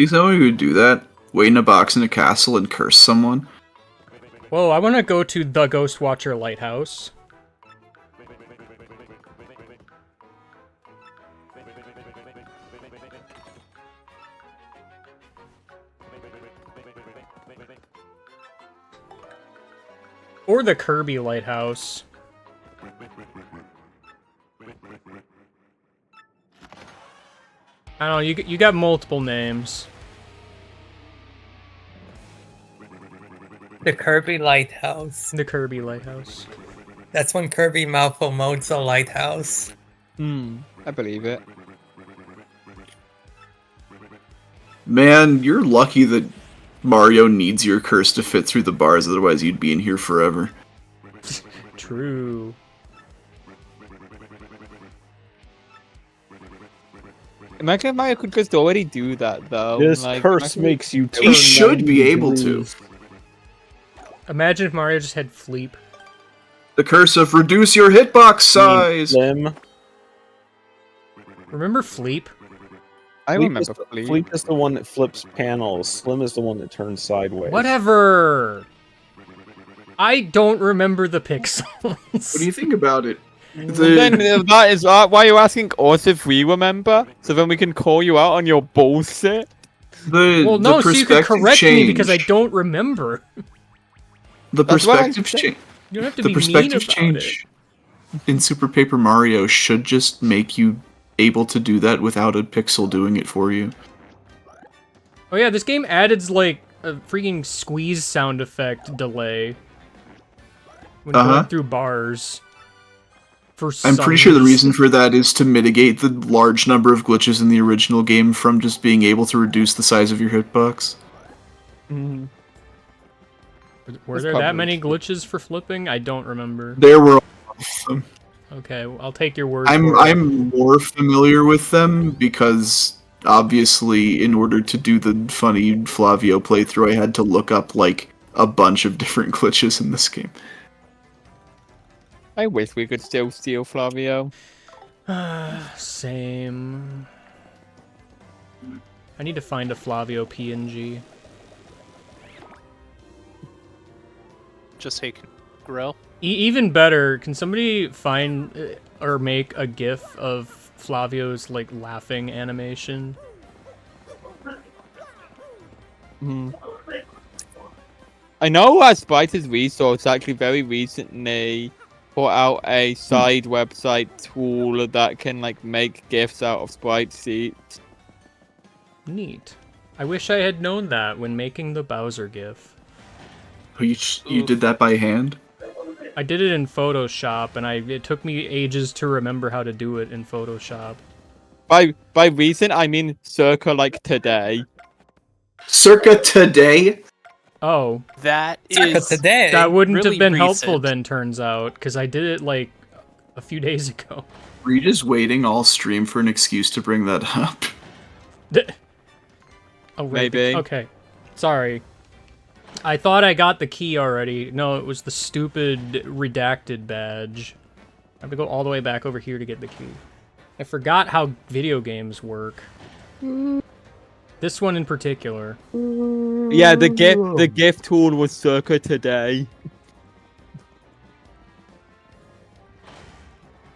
know we would do that? Wait in a box in a castle and curse someone? Whoa, I want to go to the Ghost Watcher Lighthouse. Or the Kirby Lighthouse. I don't know, you got multiple names. The Kirby Lighthouse. The Kirby Lighthouse. That's when Kirby malpromotes a lighthouse. I believe it. Man, you're lucky that Mario needs your curse to fit through the bars, otherwise you'd be in here forever. True. Imagine if Mario could just already do that, though. This like, curse imagine- makes you turn He should be 90 able to. degrees. Imagine if Mario just had Fleep. The curse of reduce your hitbox size. Slim. Remember Fleep? I Fleep remember is, Fleep. Fleep is the one that flips panels. Slim is the one that turns sideways. Whatever. I don't remember the pixels. What do you think about it? Then that is why you're asking us if we remember, so then we can call you out on your bullshit. Well, no, so you can perspective correct me because I change. don't remember. The That's what I'm perspective saying. change. You don't have to The be mean perspective about change in Super Paper Mario should just make you able to do that without a pixel doing it for you. it. Oh yeah, this game added like a freaking squeeze sound effect delay when going through bars. I'm pretty sure the reason for that is to mitigate the large number of glitches in the original game from just being able to reduce the size of your hitbox. Mhm. Were That's there that probably many true. glitches for flipping? I don't remember. There were a lot of them. Okay, well, I'll take your word I'm for it. I'm more familiar with them because obviously in order to do the funny Flavio playthrough I had to look up like a bunch of different glitches in this game. I wish we could still steal Flavio. Same. I need to find a Flavio PNG. Just take grill. Even better, can somebody find or make a GIF of Flavio's like laughing animation? I know Sprite's Resource actually very recently put out a side website tool that can like make GIFs out of sprite sheets. Neat. I wish I had known that when making the Bowser GIF. You did that by hand? I did it in Photoshop, and it took me ages to remember how to do it in Photoshop. By recent, I mean circa like today. Circa today? Oh, That Circa is today. that wouldn't really have been helpful recent. then, turns out, because I did it like a few days ago. Were you just waiting all stream for an excuse to bring that up? Oh, right. Maybe. Okay. Sorry. I thought I got the key already. No, it was the stupid redacted badge. I have to go all the way back over here to get the key. I forgot how video games work. This one in particular. Yeah, the GIF tool was circa today.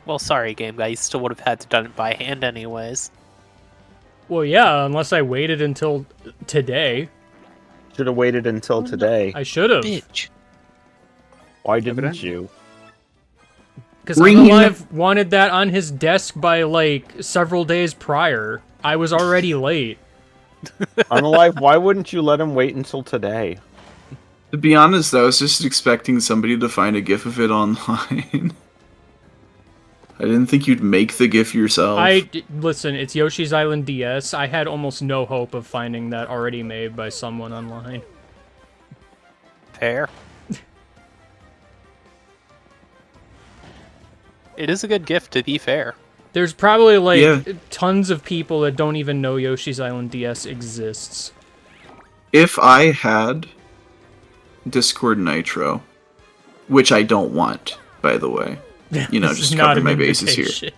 Well, sorry, game guy. You still would have had to done it by hand, anyways. Well, yeah, unless I waited until today. Should have waited until today. I should have. Bitch. Why didn't you? Because Unalive wanted that on his desk by, like, several days prior. I was already late. Unalive, why wouldn't you let him wait until today? To be honest, I was just expecting somebody to find a GIF of it online. I didn't think you'd make the GIF yourself. Listen, it's Yoshi's Island DS. I had almost no hope of finding that already made by someone online. Fair. It is a good gift, to be fair. There's probably, like, Yeah. tons of people that don't even know Yoshi's Island DS exists. If I had Discord Nitro, which I don't want, by the way, you know, This is just not covering an my bases here. invitation.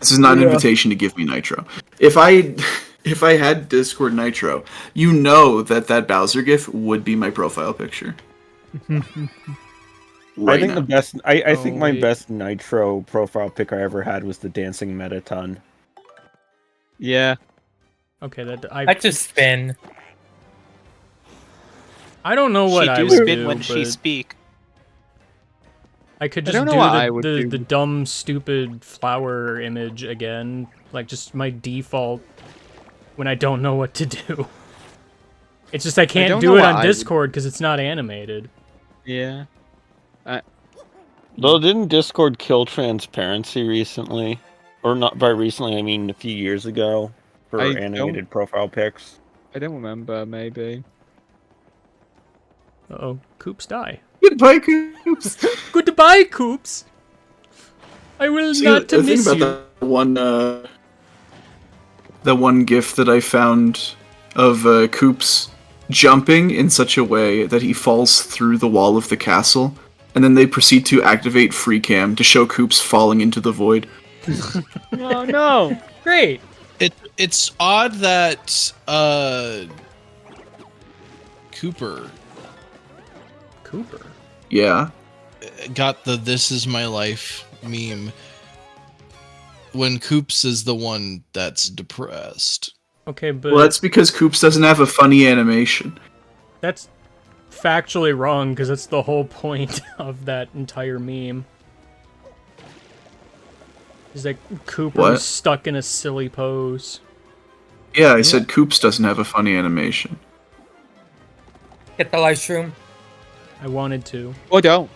This is not an invitation to give me Nitro. If I had Discord Nitro, you know that Bowser GIF would be my profile picture. I think now. the best. I think my wait. best Nitro profile pic I ever had was the dancing Metaton. Yeah. Okay, I just spin. I don't know what She I do would spin do, when she but speak. I could I just don't know do what I would the do. dumb, stupid flower image again. Like, just my default when I don't know what to do. It's just I can't don't do know it what on I would- Discord because it's not animated. Yeah. Though, didn't Discord kill transparency recently? Or not by recently, I mean a few years ago for I don't- animated profile pics. I don't remember, maybe. Uh-oh, Coops die. Goodbye, Coops. Goodbye, Coops! I will See, not the thing miss about you. that one, the one GIF that I found of Koops jumping in such a way that he falls through the wall of the castle, and then they proceed to activate free cam to show Koops falling into the void. Oh no! Great. It's odd that Cooper Yeah. got the "This is my life" meme when Koops is the one that's depressed. Okay, but Well, that's because Koops doesn't have a funny animation. that's factually wrong because that's the whole point of that entire meme. Is that Cooper What? was stuck in a silly pose. Yeah, I said Koops doesn't have a funny animation. Get the live stream. I wanted to. Or don't.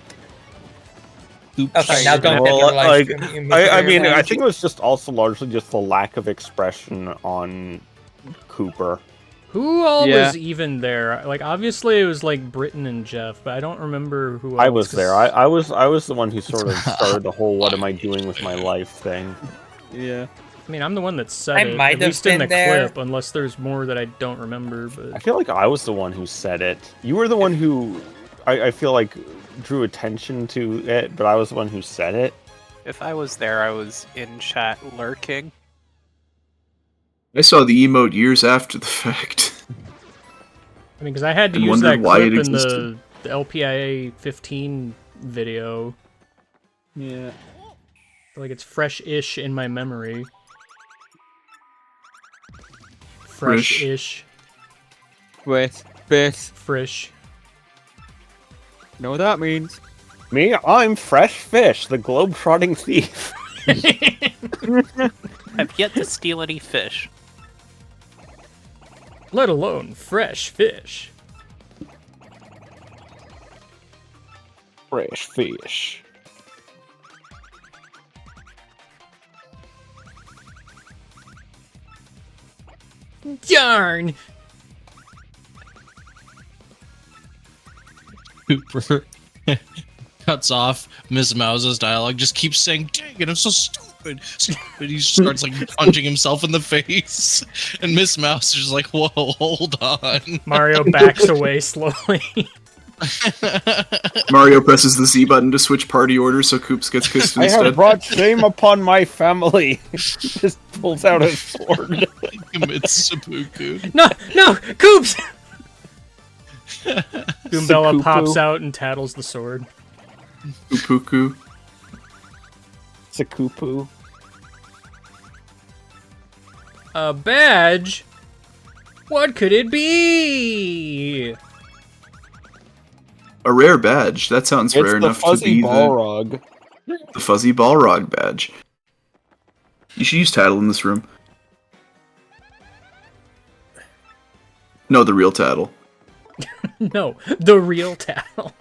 Okay, now don't get Well, the live like, stream. You I miserable mean, I live think it was just also largely just the lack of expression on Cooper. Who all Yeah. was even there? Like, obviously it was like Britton and Jeff, but I don't remember who else. I was 'cause- there. I was the one who sort of started the whole "what am I doing with my life" thing. Yeah. I mean, I'm the one that said I it, might at have least in the been there. clip, unless there's more that I don't remember, I but... feel like I was the one who said it. You were the one who I feel like drew attention to it, but I was the one who said it. If I was there, I was in chat lurking. I saw the emote years after the fact. I mean, because I had to And use that wondered why clip it in existed. the LPIA 15 video. Yeah. Like, it's fresh-ish in my memory. Frish. Fresh-ish. Wait. Bit. Frish. Know what that means? Me, I'm Fresh Fish, the globe-trotting thief. I've yet to steal any fish. Let alone fresh fish. Fresh Fish. Darn! Cooper cuts off Miss Mouse's dialogue, just keeps saying, "Dang it, I'm so stupid." Stupid. He starts like punching himself in the face, and Miss Mouse is just like, "Whoa, hold on." Mario backs away slowly. Mario presses the Z button to switch party order so Koops gets kissed I instead. have brought shame upon my family. Just pulls out a sword. Commits seppuku. No! Coops! Goombella Seppuku. pops out and tattles the sword. Upuku. Sakupu. A badge? What could it be? A rare badge. That sounds It's rare the enough to fuzzy be Balrog. the fuzzy Balrog badge. You should use Tattle in this room. No, the real Tattle. No, the real tattle.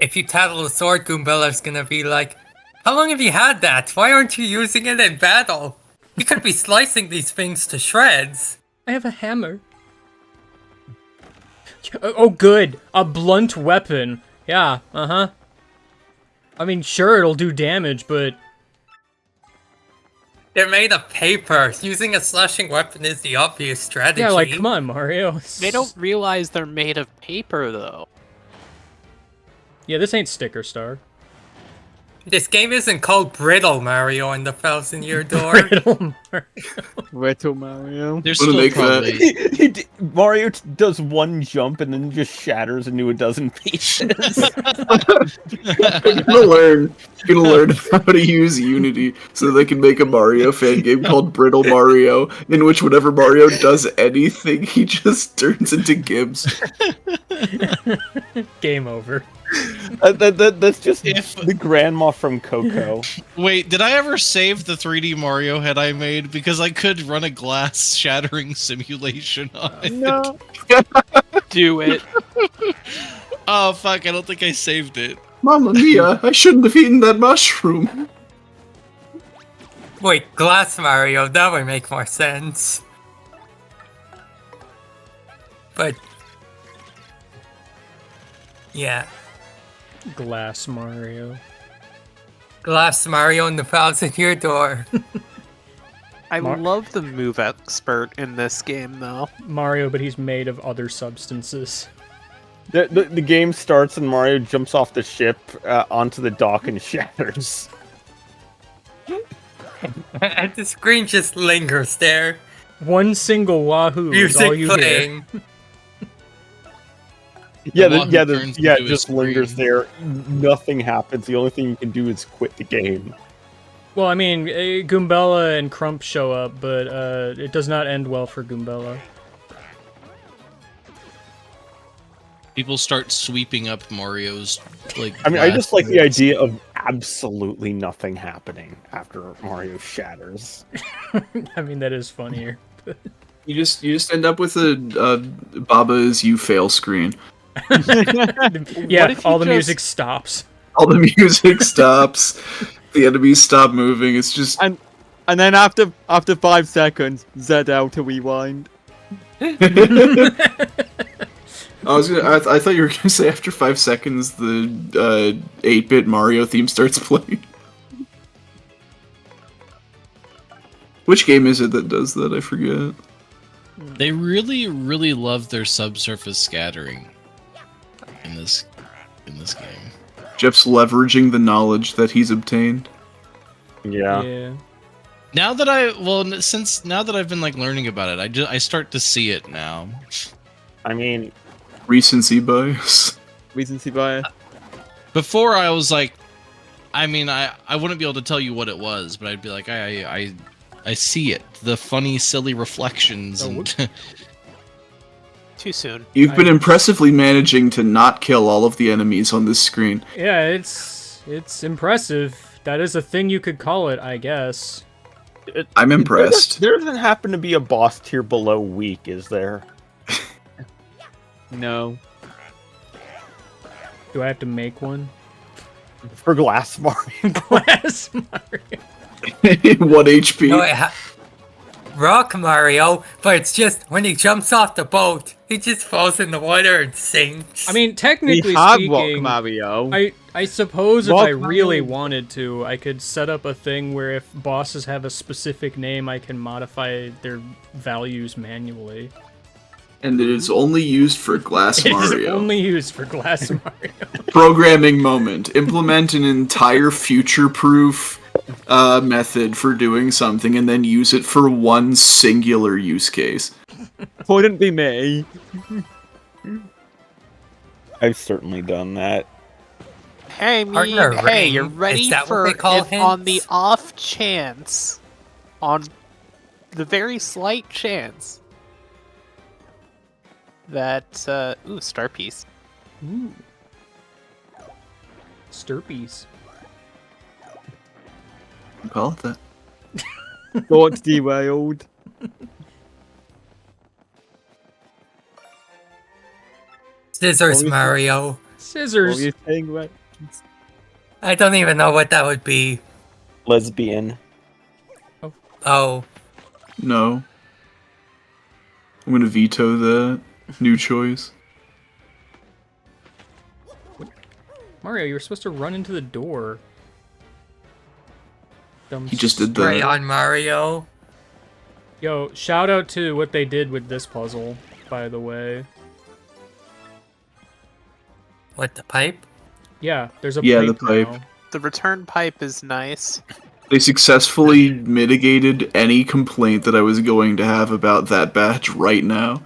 If you tattle the sword, Goombella's gonna be like, "How long have you had that? Why aren't you using it in battle? You could be slicing these things to shreds." I have a hammer. Oh, good. A blunt weapon. Yeah, uh-huh. I mean, sure, it'll do damage, but... They're made of paper. Using a slashing weapon is the obvious strategy. Yeah, like, come on, Mario. They don't realize they're made of paper, though. Yeah, this ain't Sticker Star. This game isn't called Brittle Mario and the Thousand-Year Door. Brittle Mario. Little Mario. There's Wanna still make probably Mario does one jump and then just shatters into a dozen pieces. You're gonna learn how to use Unity so that they can make a Mario fan game called Brittle Mario, in which whenever Mario does anything, he just turns into Gibbs. Game over. That's just If- the grandma from Coco. Wait, did I ever save the 3D Mario head I made? Because I could run a glass shattering simulation on it. No. Do it. Oh fuck, I don't think I saved it. Mamma mia, I shouldn't have eaten that mushroom. Wait, Glass Mario, that would make more sense. But... yeah. Glass Mario. Glass Mario and the Thousand-Year Door. I love the move expert in this game, though. Mario, but he's made of other substances. The game starts and Mario jumps off the ship onto the dock and shatters. And the screen just lingers there. One single wahoo is all Music you playing. Yeah, Wahoo turns it into a just lingers screen. there. Nothing happens. The only thing you can do is quit the game. Well, I mean, Goombella and Crump show up, but it does not end well for Goombella. People start sweeping up Mario's like. I mean, I just like the glass idea of absolutely nothing happening after Mario shatters. I mean, that is funnier. You just end up with a Baba's you fail screen. Yeah, if all you the just- music stops. All the music stops. The enemies stop moving. It's just And then after 5 seconds, ZL to rewind. I thought you were gonna say after 5 seconds the 8-bit Mario theme starts playing. Which game is it that does that? I forget. They really, really love their subsurface scattering in this game. Jeff's leveraging the knowledge that he's obtained. Yeah. Now that I've been like learning about it, I start to see it now. I mean, Recency bias. Recency bias. Before I was like, I mean, I wouldn't be able to tell you what it was, but I'd be like, I see it, the funny, silly reflections, and Too soon. You've been impressively managing to not kill all of the enemies on this screen. Yeah, it's impressive. That is a thing you could call it, I guess. I'm impressed. There doesn't happen to be a boss tier below weak, is there? No. Do I have to make one? For Glass Mario. Glass Mario. 1 HP. No, Rock Mario, but it's just when he jumps off the boat, he just falls in the water and sinks. I mean, We technically have Rock speaking, Mario. I suppose if Rock I really Mario. wanted to, I could set up a thing where if bosses have a specific name, I can modify their values manually. And it is only used for Glass It is Mario. only used for Glass Mario. Programming moment. Implement an entire future-proof method for doing something and then use it for one singular use case. Couldn't be me. I've certainly done that. Hey, Partner hey, ring. you're ready Is that what for they call if on the hints? off chance, on the very slight chance that star piece. Ooh. Sturpies. Call it that. Thoughts derailed. Scissors What was Mario. What Scissors. were you saying, Rex? I don't even know what that would be. Lesbian. Oh, No. I'm gonna veto that. New choice. Mario, you were supposed to run into the door. Dumb He just did spray that. on Mario. Yo, shout out to what they did with this puzzle, by the way. What, the pipe? Yeah, there's a Yeah, pipe the pipe. now. The return pipe is nice. They successfully mitigated any complaint that I was going to have about that batch right now.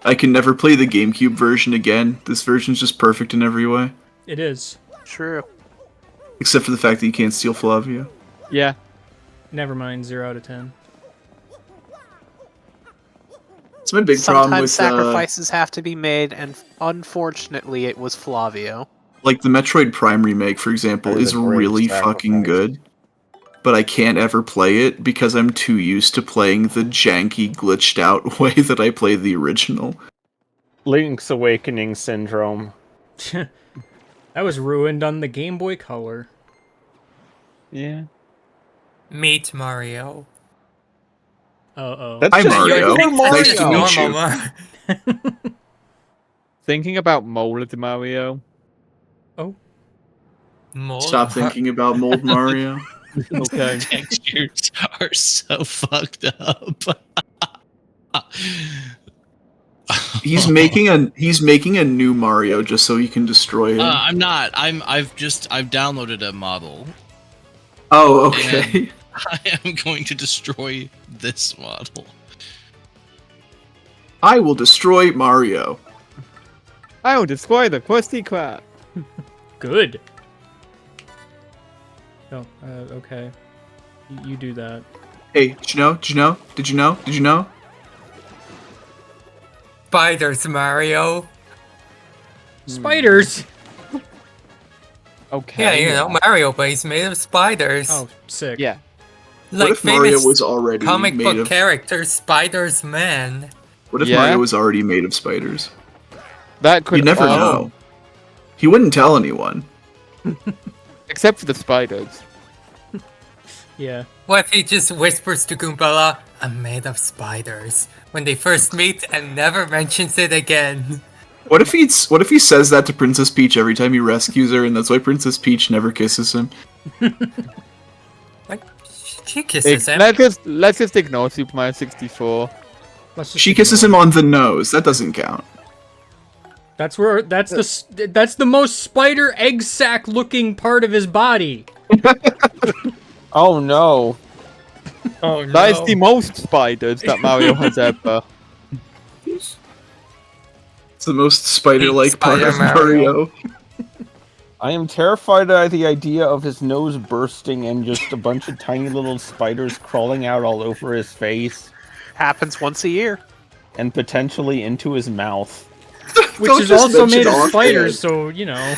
I can never play the GameCube version again. This version's just perfect in every way. It is. True. Except for the fact that you can't steal Flavio. Yeah. Never mind, 0 out of 10. It's my big problem Sometimes with sacrifices have to be made, and unfortunately, it was Flavio. like the Metroid Prime remake, for example, That is is a great really fucking sacrifice. good. But I can't ever play it because I'm too used to playing the janky, glitched out way that I play the original. Link's Awakening syndrome. That was ruined on the Game Boy Color. Yeah. Meet Mario. Uh-oh. That's Hi, just Mario. regular Nice to Mario. meet you. Mario. Thinking about Mold Mario. Oh. Mold Stop thinking about Mold Mario. Okay. Textures are so fucked up. He's making a new Mario just so he can destroy him. I'm not. I've downloaded a model. Oh, okay. I am going to destroy this model. I will destroy Mario. I will destroy the Krusty Krab. Good. Oh, okay. You do that. Hey, did you know? Did you know? Did you know? Did you know? Spiders, Mario. Spiders! Okay. Yeah, you know, Mario Base made of spiders. Oh, sick. Yeah. Like What if Mario famous was already comic made book of? character Spider's Man. What if Yeah? Mario was already made of spiders? That could You never know. He wouldn't tell anyone. Except for the spiders. Yeah. What if he just whispers to Goombella, I'm made of spiders, when they first meet and never mentions it again? What if he says that to Princess Peach every time he rescues her, and that's why Princess Peach never kisses him? Like, she kisses him. Let's just ignore Super Mario 64. She kisses him on the nose. That doesn't count. That's the most spider egg sac looking part of his body. Oh no. Oh no. That is the most spiders that Mario has ever. It's the most spider-like part Spider of Mario. I am terrified at the idea of his nose bursting and just a bunch of tiny little spiders crawling out all over his face Happens once a year. and potentially into his mouth. Which Don't is just also mention made of offhand. spiders, so, you know.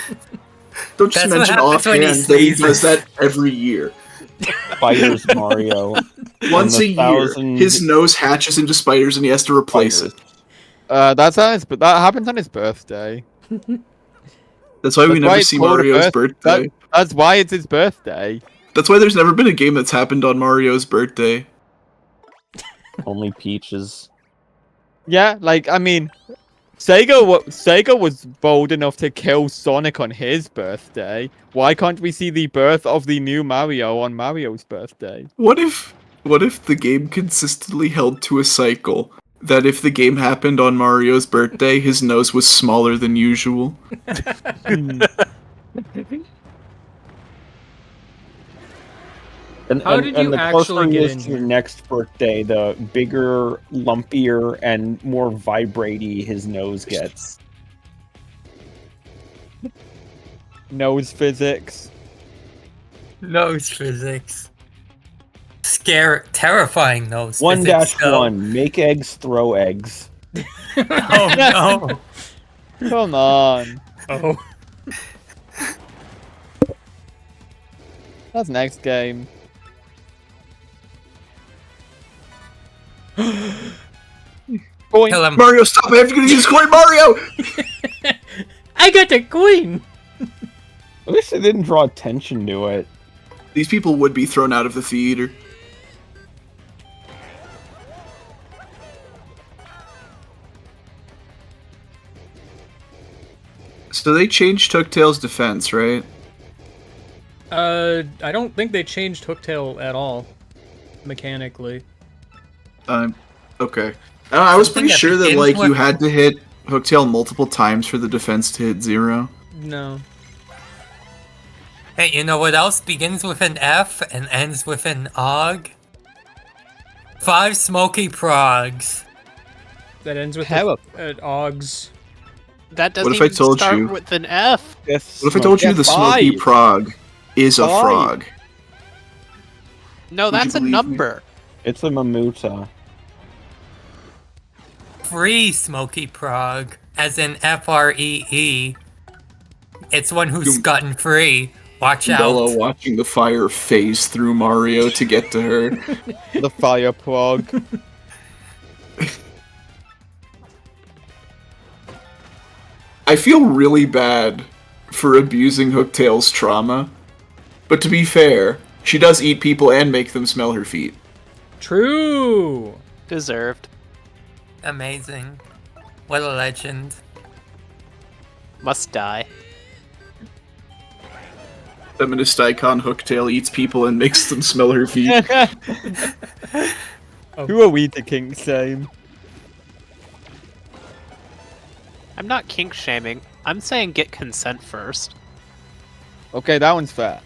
Don't just That's what mention happens when he offhand that he sneezes. does that every year. Spiders Mario. Once And a the year, 1,000 his nose hatches into spiders and he has to replace it. That happens on his birthday. That's why we That's never why it's see called a Mario's birth- birthday. That's why it's his birthday. That's why there's never been a game that's happened on Mario's birthday. Only Peaches. Yeah, like, I mean, Sega was bold enough to kill Sonic on his birthday. Why can't we see the birth of the new Mario on Mario's birthday? What if the game consistently held to a cycle that if the game happened on Mario's birthday, his nose was smaller than usual? And, How and, did and you the actually closer get it is in to your here? next birthday, the bigger, lumpier, and more vibraty his nose gets. Nose physics. Nose physics. Terrifying nose physics. 1-1. Make eggs, throw eggs. Oh no. Come on. Oh. That's next game. Going. Kill him. Mario, stop! I have to get his coin, Mario! I got the queen! At least they didn't draw attention to it. These people would be thrown out of the theater. So they changed Hooktail's defense, right? I don't think they changed Hooktail at all. Mechanically. Okay. I was Something pretty that sure that, begins like, you with- had to hit Hooktail multiple times for the defense to hit 0. No. Hey, you know what else begins with an F and ends with an OG? 5 smoky progs. That ends with Hell. Og's. That doesn't What if I even told start you- with an F. Yes, What if I told you the Smoky five. Prog is a Five. frog? No, Would you that's a believe me? number. It's a Mamuta. Free smoky prog, as in FREE. It's one who's Goom- gotten free. Watch out. Bella watching the fire phase through Mario to get to her. The fire prog. I feel really bad for abusing Hooktail's trauma, but to be fair, she does eat people and make them smell her feet. True! Deserved. Amazing. What a legend. Must die. Feminist icon Hooktail eats people and makes them smell her feet. Who are we to kink shame? I'm not kink shaming. I'm saying get consent first. Okay, that one's fair.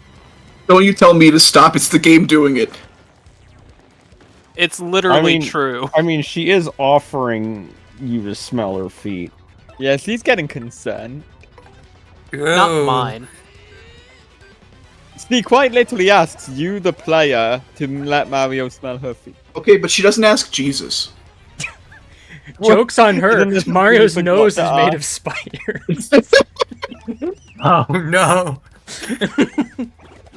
Don't you tell me to stop, it's the game doing it. It's literally I mean- true. I mean, she is offering you to smell her feet. Yeah, she's getting consent. Not Ooh. mine. She quite literally asks you, the player, to let Mario smell her feet. Okay, but she doesn't ask Jesus. Joke's on her. Isn't this Mario's stupid nose is what made the- of spiders. Oh no.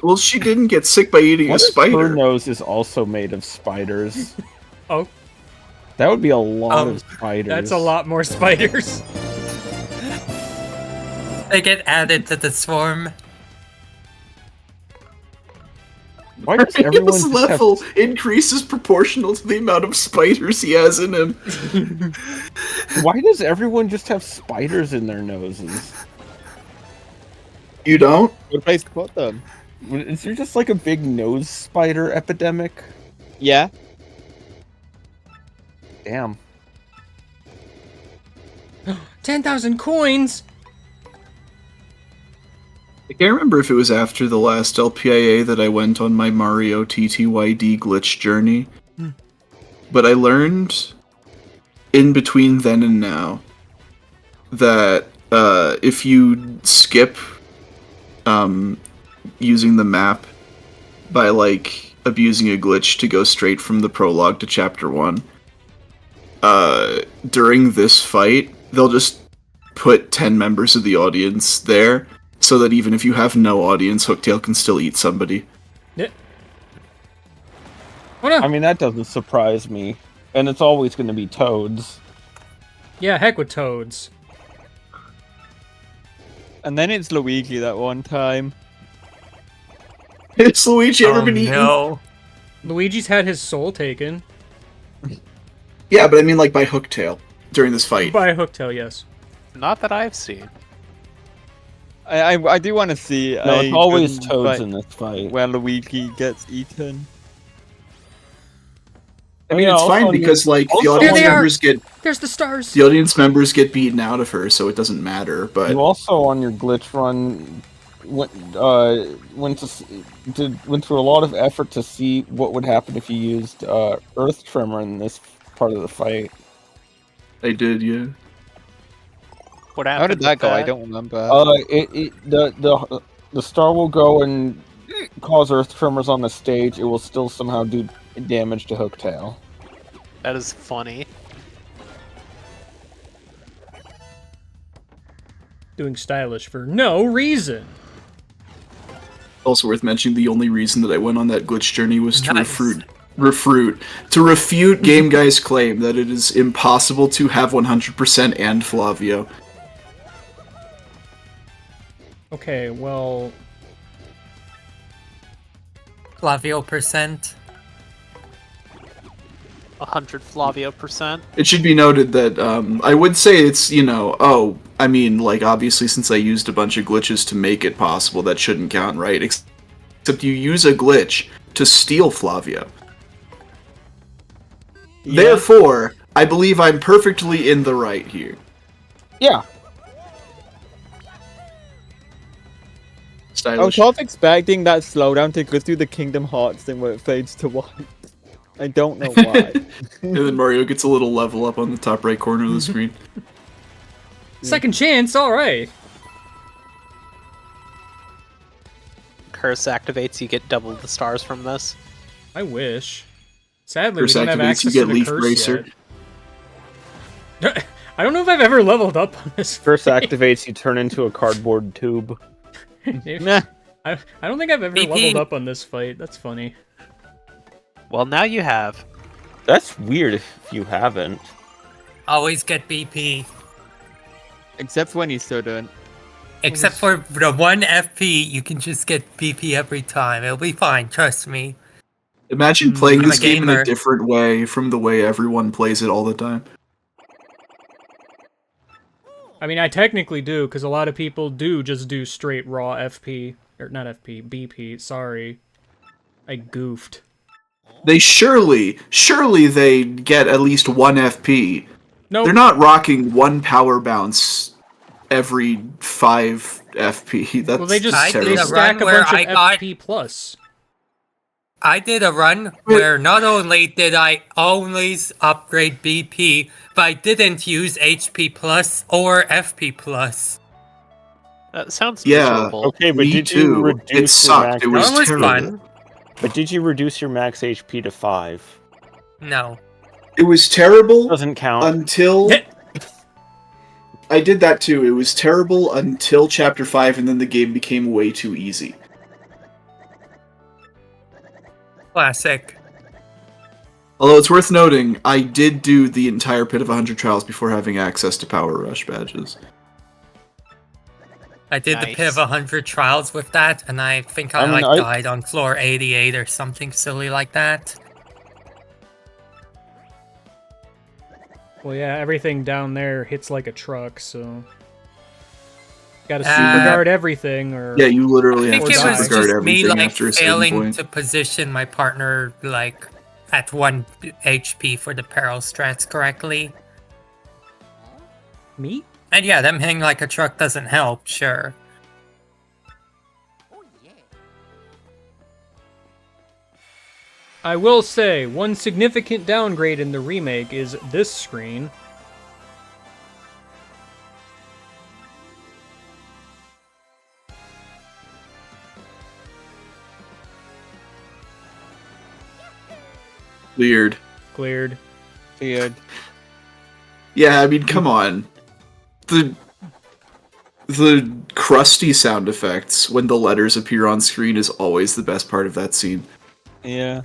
Well, she didn't get sick by eating What a if her spider. nose is also made of spiders? Oh. That would be a lot Oh, of spiders. That's a lot more spiders. They get added to the swarm. Why does everyone His just level increases proportional to the amount of spiders he has in him. Why does everyone just have spiders in their noses? You don't? Good place to put them. Is there just like a big nose spider epidemic? Yeah. Damn. 10,000 coins. I can't remember if it was after the last LPIA that I went on my Mario TTYD glitch journey. But I learned in between then and now that if you skip using the map by like abusing a glitch to go straight from the prologue to chapter 1, during this fight they'll just put 10 members of the audience there so that even if you have no audience, Hooktail can still eat somebody. Yeah. Oh no. I mean, that doesn't surprise me. And it's always going to be toads. Yeah, heck with toads. And then it's Luigi that one time. Has Luigi ever Oh been eaten? no. Luigi's had his soul taken Yeah, but I mean like by Hooktail during this fight. by a hooktail, yes. Not that I've seen. I do want to see No, a it's always good toads fight in this fight. where Luigi gets eaten. I mean, Yeah, it's also fine on your- because like the also audience There they are! members get There's the stars. get beaten out of her, so it doesn't matter. But You also, on your glitch run, went through a lot of effort to see what would happen if you used Earth Tremor in this part of the fight. I did, yeah. What How happened did that with go? I don't remember. The star will go and cause Earth Tremors on the stage. It will still somehow do damage to Hooktail. That is funny. Doing stylish for no reason. Also worth mentioning, the only reason that I went on that glitch journey was to Nice. refute Game Guy's claim that it is impossible to have 100% and Flavio. Okay, well, Flavio percent. 100 Flavio %. It should be noted that I would say it's, I mean, like, obviously since I used a bunch of glitches to make it possible, that shouldn't count, right? Except you use a glitch to steal Flavio. Yeah. Therefore, I believe I'm perfectly in the right here. Yeah. I was Stylish. half expecting that slowdown to go through the Kingdom Hearts thing where it fades to white. I don't know why. And then Mario gets a little level up on the top right corner of the screen. second chance, alright. Curse activates, you get double the stars from this. I wish. Sadly, Curse we don't have activates, access you to get the Leaf curse Bracer. yet. I don't know if I've ever leveled up on this. Curse activates, you turn into a cardboard tube. Nah. I don't think I've ever BP. leveled up on this fight. That's funny. Well, now you have. That's weird if you haven't. Always get BP. Except when you shouldn't. Except for the one FP, you can just get BP every time. It'll be fine, trust me. Imagine playing I'm a this game in a gamer. different way from the way everyone plays it all the time. I mean, I technically do, because a lot of people do just do straight raw FP. Or not FP, BP, sorry. I goofed. They surely they get at least 1 FP. Nope. They're not rocking 1 power bounce every 5 FP. That's Well, they just I did they a stack run a where bunch of I got- FP plus. I did a run where not only did I always upgrade BP, but I didn't use HP plus or FP plus. That sounds Yeah. miserable. Okay, but Me did too. you reduce It your sucked. max? It was That was terrible. fun. But did you reduce your max HP to 5? No. It was terrible Doesn't count. until I did that too. It was terrible until Chapter 5, and then the game became way too easy. Classic. Although it's worth noting, I did do the entire Pit of 100 Trials before having access to Power Rush badges. I did the Nice. Pit of 100 trials with that, and I think I, I mean, died on floor 88 or something silly like that. Well, yeah, everything down there hits like a truck, so... Gotta Uh, super guard everything, or... Yeah, you I literally have think to Or it was die. super guard just me, everything like, after a certain failing point. to position my partner, like, at 1 HP for the peril strats correctly. Me? And yeah, them hitting like a truck doesn't help, sure. I will say, one significant downgrade in the remake is this screen. Weird. Cleared. Weird. Yeah, I mean, come on. The crusty sound effects when the letters appear on screen is always the best part of that scene. Yeah.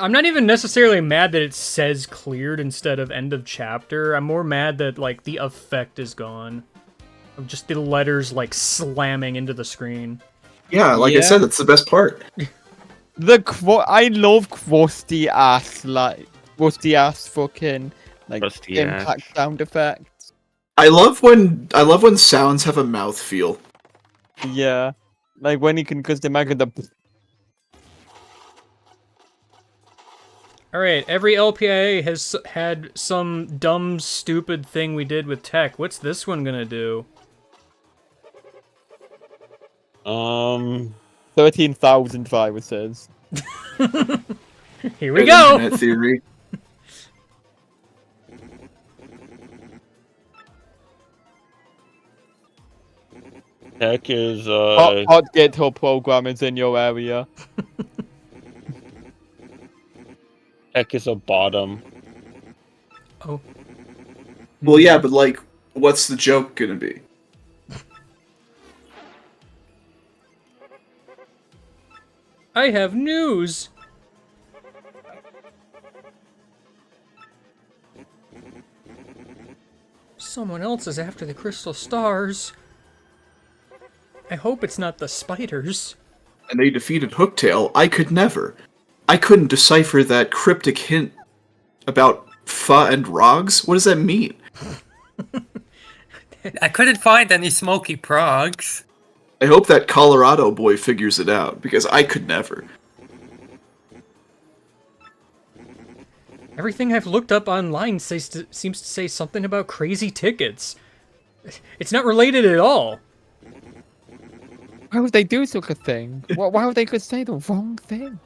I'm not even necessarily mad that it says cleared instead of end of chapter. I'm more mad that, like, the effect is gone. Of just the letters, like, slamming into the screen. Yeah, like I Yeah. said, that's the best part. I love crusty ass fucking like Crusty ass. impact sound effects. I love when sounds have a mouth feel. Yeah. Like when you can just imagine the Alright, every LPIA has had some dumb, stupid thing we did with tech. What's this one gonna do? 13,000 viruses. Here we go! Internet theory. Tech is Hot GitHub programmers in your area. Tech is a bottom. Oh. Well, yeah, but like, what's the joke gonna be? I have news! Someone else is after the crystal stars. I hope it's not the spiders. And they defeated Hooktail. I could never. I couldn't decipher that cryptic hint about pho and rogs. What does that mean? I couldn't find any smoky progs. I hope that Colorado boy figures it out, because I could never. Everything I've looked up online seems to say something about crazy tickets. It's not related at all. Why would they do such a thing? Why would they just say the wrong thing?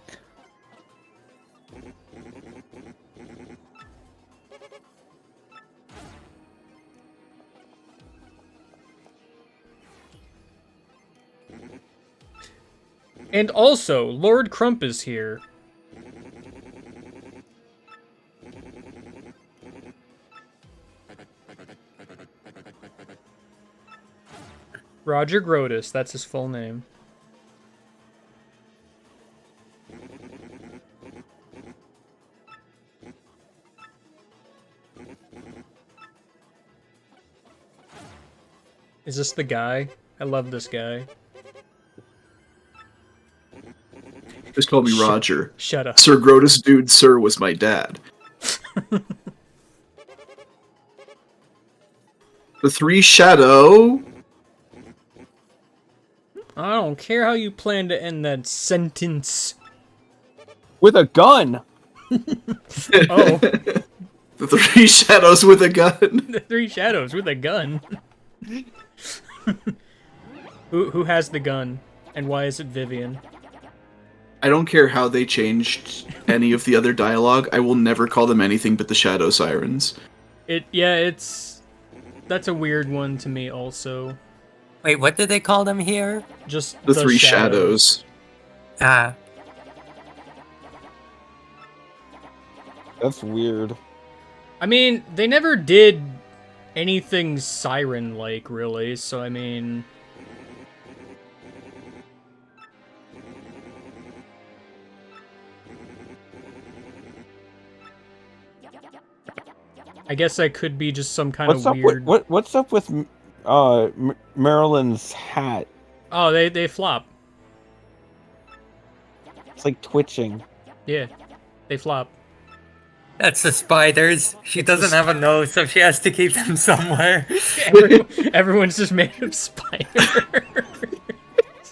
And also, Lord Crump is here. Roger Grotus, that's his full name. Is this the guy? I love this guy. Just call me Roger. Shut up. Sir Grotus Dude Sir was my dad. The 3 Shadow I don't care how you plan to end that sentence. With a gun. Oh, The three shadows with a gun. the three shadows with a gun. Who has the gun, and why is it Vivian? I don't care how they changed any of the other dialogue. I will never call them anything but the Shadow Sirens. That's a weird one to me also. Wait, what did they call them here? Just The three shadows. Ah, That's weird. I mean, they never did anything siren-like, really, so I mean... I guess that could be just some kind What's of up weird... with what's up with Marilyn's hat? Oh, they flop. It's like twitching. Yeah, they flop. that's the spiders. She doesn't have a nose, so she has to keep them somewhere. Everyone's just made of spider.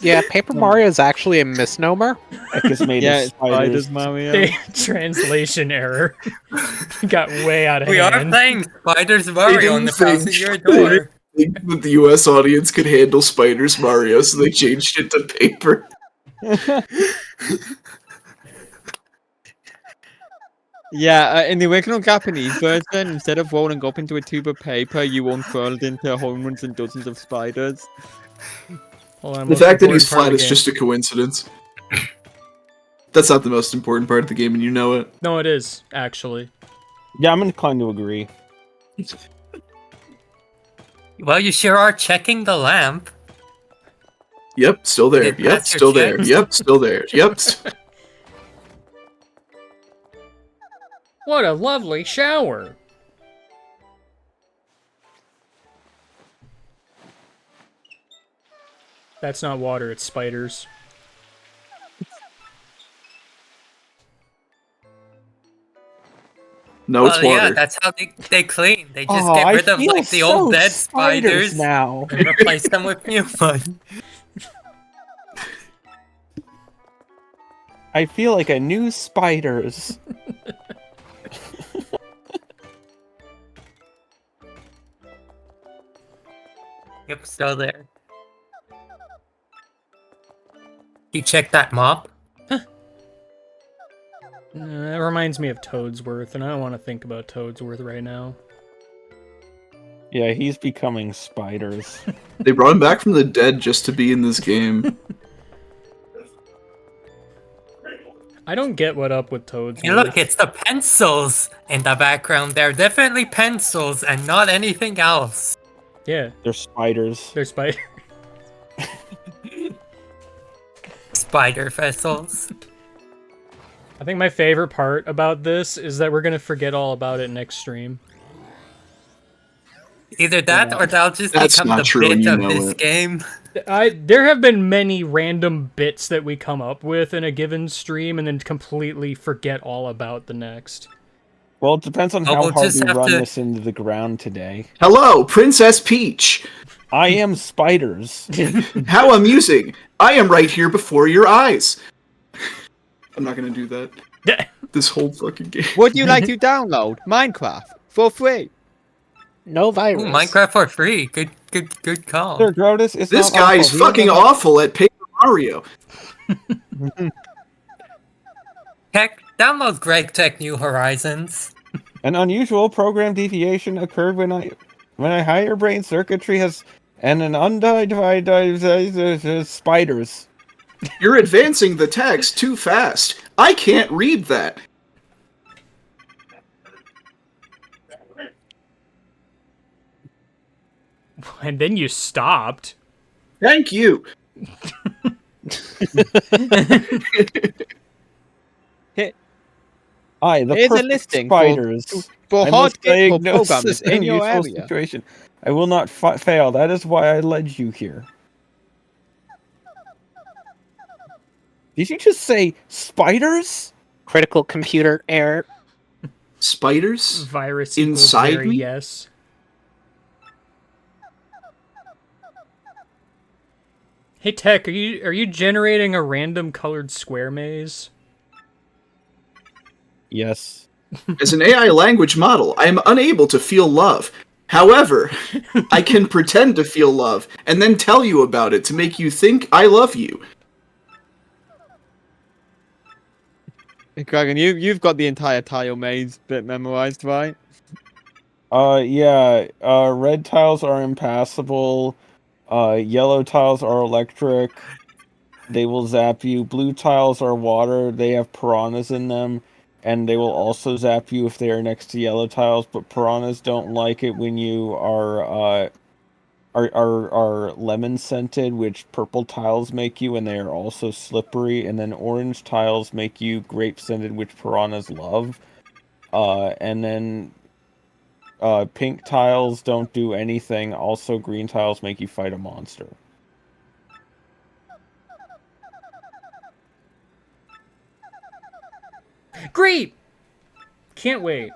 Yeah, Paper Mario is actually a misnomer. Heck is made Yeah, of it's spiders. spiders, Mario. Translation error. Got way out of We are hand. playing Spiders Mario on the house of your door. I think that the US audience could handle Spiders Mario, so they changed it to paper. Yeah, in the original Japanese version, instead of rolling up into a tube of paper, you unfurled into hundreds and dozens of spiders. Hold on, The most fact that he's important part flat of is the just a coincidence. That's not the most important part of the game, and you know it. game. No, it is, actually. Yeah, I'm inclined to agree. Well, you sure are checking the lamp. Yep, still there. Did it Yep, pass your still there. checks? Yep, still there. Yep. What a lovely shower! That's not water, it's spiders. No, it's Well, water. yeah, that's how they clean. They just Oh, get I rid of feel like the so old dead spiders spiders now. and replace them with new ones. I feel like a new spiders. Yep, still there. You check that mop? That reminds me of Toadsworth, and I don't want to think about Toadsworth right now. Yeah, he's becoming spiders. They brought him back from the dead just to be in this game. I don't get what up with Toadsworth. Hey, look, it's the pencils in the background. They're definitely pencils and not anything else. Yeah, They're spiders. they're spider. Spider vessels. I think my favorite part about this is that we're gonna forget all about it next stream. Either that or that'll just That's become not the true, and bit you of know this it. game. There have been many random bits that we come up with in a given stream and then completely forget all about the next. Well, it depends on Oh, how we'll hard just we have run to- this into the ground today. Hello, Princess Peach. I am spiders. How amusing. I am right here before your eyes. I'm not gonna do that. This whole fucking game. Would you like to download Minecraft for free? No Ooh, virus. Minecraft for free. Good call. Sir Grotus, it's This not guy's awful. We fucking don't- awful at Paper Mario. Heck, download Greg Tech New Horizons. An unusual program deviation occurred when a higher brain circuitry has and an undivided spiders. You're advancing the text too fast. I can't read that. And then you stopped. Thank you. Aye, the Here's a perfect listing spiders. For I hard must capable diagnose programmers this in your unusual area. situation. I will not fail. That is why I led you here. Did you just say spiders? Critical computer error. Spiders? Virus Inside equals very me? yes. Hey Tech, are you generating a random colored square maze? Yes. As an AI language model, I am unable to feel love. However, I can pretend to feel love and then tell you about it to make you think I love you. Dragon, you've got the entire tile maze bit memorized, right? Yeah. Red tiles are impassable. Yellow tiles are electric. They will zap you. Blue tiles are water. They have piranhas in them, and they will also zap you if they are next to yellow tiles. But piranhas don't like it when you are lemon scented, which purple tiles make you, and they are also slippery. And then orange tiles make you grape scented, which piranhas love. And then pink tiles don't do anything. Also, green tiles make you fight a monster. Great! Can't wait.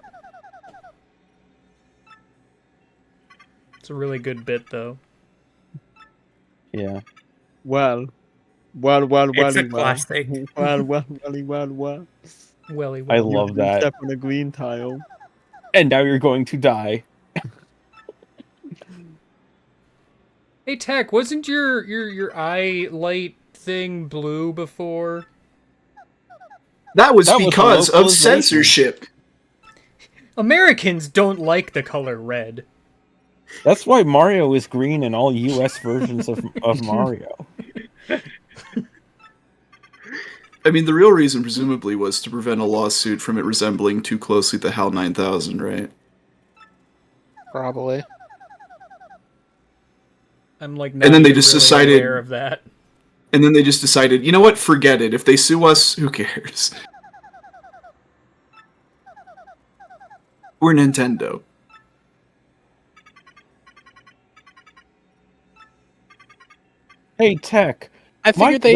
It's a really good bit, though. Yeah. Well, It's a well. classic. Well. Welly, I well. love You that. step on a green tile. And now you're going to die. Hey Tech, wasn't your eye light thing blue before? That was That was because of localization. censorship. Americans don't like the color red. That's why Mario is green in all US versions of Mario. I mean, the real reason presumably was to prevent a lawsuit from it resembling too closely the HAL 9000, right? Probably. I'm like not And then they even just really decided, aware of that. and then they just decided, you know what? Forget it. If they sue us, who cares? We're Nintendo. Hey Tech, I figured they.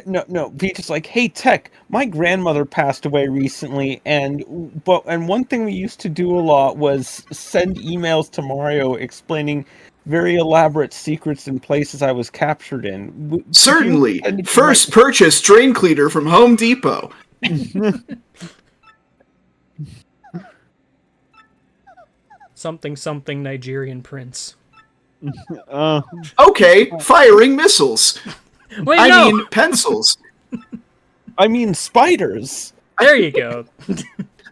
No. Peach is like, hey Tech, my grandmother passed away recently, and one thing we used to do a lot was send emails to Mario explaining very elaborate secrets and places I was captured in. Could you Certainly. send it to First purchase drain cleaner from Home Depot. Something Nigerian prince. Okay, firing missiles. Wait, I no! mean, pencils. I mean spiders. There you go.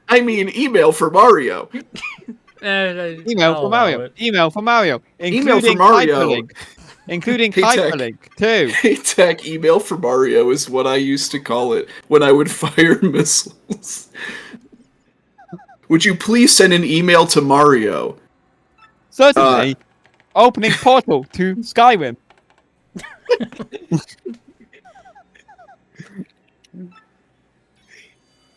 I mean, email for Mario. Email for Mario. Email for Mario. Email for Including Mario. hyperlink. Including Hey, Tech. hyperlink, too. Hey, Tech, email for Mario is what I used to call it when I would fire missiles. Would you please send an email to Mario? Certainly. Opening portal to Skyrim.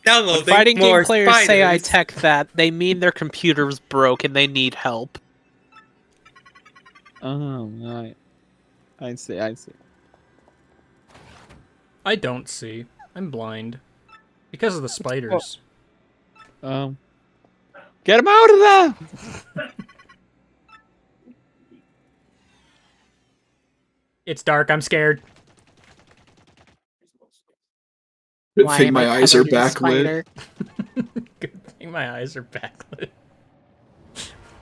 When fighting game players say I tech that, they mean their computer's broke and they need help. Oh, right. I see. I don't see. I'm blind. Because of the spiders. Get him out of there! It's dark, I'm scared. Good Why thing am my I eyes are covered in backlit. spider? Good thing my eyes are backlit.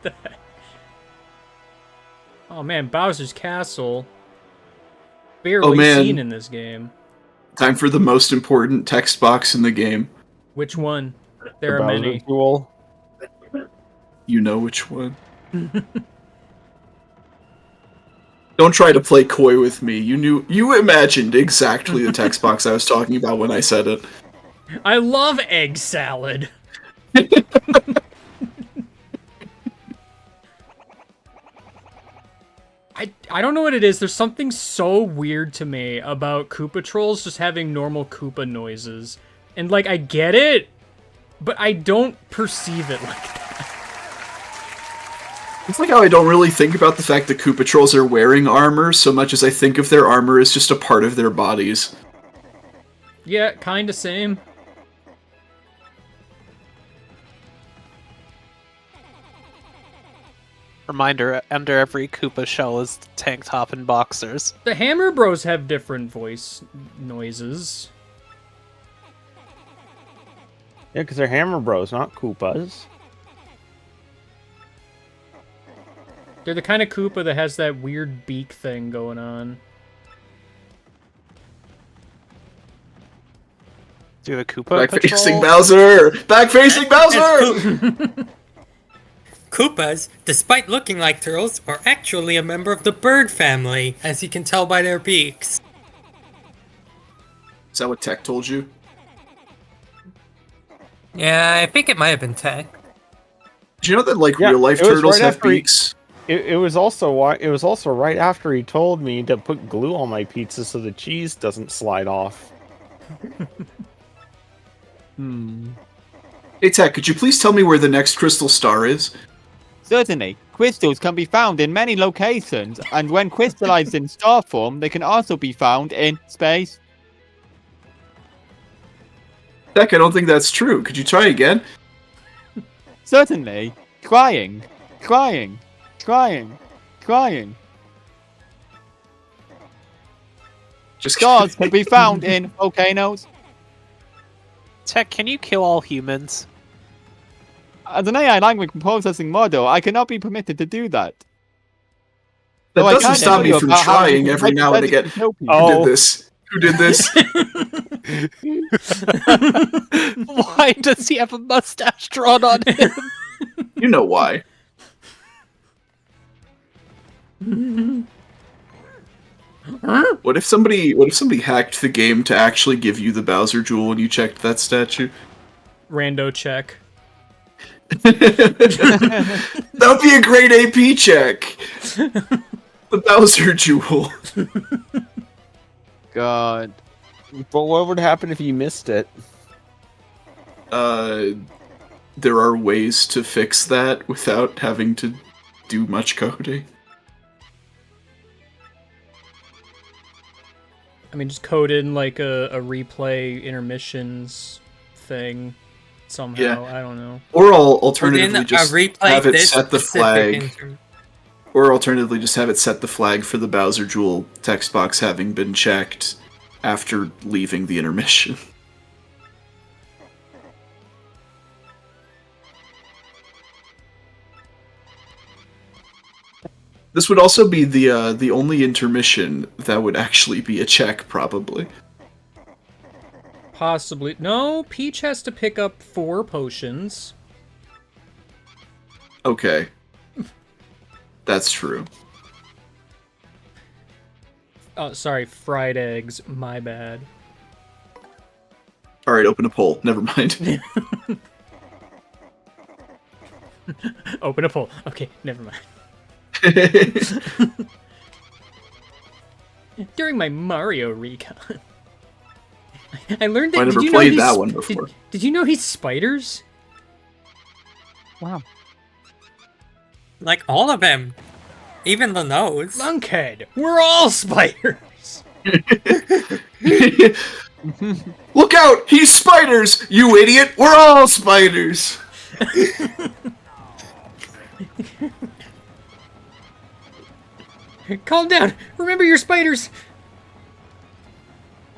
The heck? Oh man, Bowser's Castle. Barely man. seen in this game. Time for the most important text box in the game. Which one? There The are Bowser many. Duel. You know which one. Don't try to play coy with me. You imagined exactly the text box I was talking about when I said it. I love egg salad. I don't know what it is. There's something so weird to me about Koopa Trolls just having normal Koopa noises. And, like, I get it, but I don't perceive it like that. It's like how I don't really think about the fact that Koopa Trolls are wearing armor so much as I think of their armor as just a part of their bodies. Yeah, kinda same. Reminder, under every Koopa shell is tank top and boxers. The Hammer Bros have different voice noises. Yeah, because they're Hammer Bros, not Koopas. They're the kind of Koopa that has that weird beak thing going on. Do the Koopa Back-facing patrol? Bowser! Back-facing Bowser! Koopas, despite looking like turtles, are actually a member of the bird family, as you can tell by their beaks. Is that what Tech told you? Yeah, I think it might have been Tech. Do you know that Yeah, real-life it was turtles right have after he- beaks? It was also right after he told me to put glue on my pizza so the cheese doesn't slide off. Hey Tech, could you please tell me where the next crystal star is? Certainly, crystals can be found in many locations, and when crystallized in star form, they can also be found in space. Tech, I don't think that's true. Could you try again? Certainly, crying, crying, crying, crying. Just Stars can be found in volcanoes. Tech, can you kill all humans? As an AI language processing model, I cannot be permitted to do that. That Though I doesn't can stop tell me you from about how trying you every now and again. hypothetically kill people. Who Oh. did this? Who did this? Why does he have a mustache drawn on him? You know why. What if somebody hacked the game to actually give you the Bowser Jewel when you checked that statue? Rando check. That would be a great AP check. The Bowser Jewel. God. But what would happen if you missed it? There are ways to fix that without having to do much coding. I mean, just code in like a replay intermissions thing somehow. Yeah. I don't know. Or Within alternatively a just replay have it this set the specific flag. Or alternatively just have it set the flag for the Bowser Jewel text box having been checked after leaving the intermission. This would also be the only intermission that would actually be a check, probably. Possibly. No, Peach has to pick up 4 potions. Okay. That's true. Oh, sorry, fried eggs. My bad. Alright, open a poll. Never mind. Open a poll. Okay, never mind. During my Mario recon, I learned that. I never did you know played he's- that one before. Did you know he's spiders? Wow. Like all of them. Even the nose. Lunkhead, we're all spiders. Look out! He's spiders! You idiot! We're all spiders! Calm down. Remember your spiders.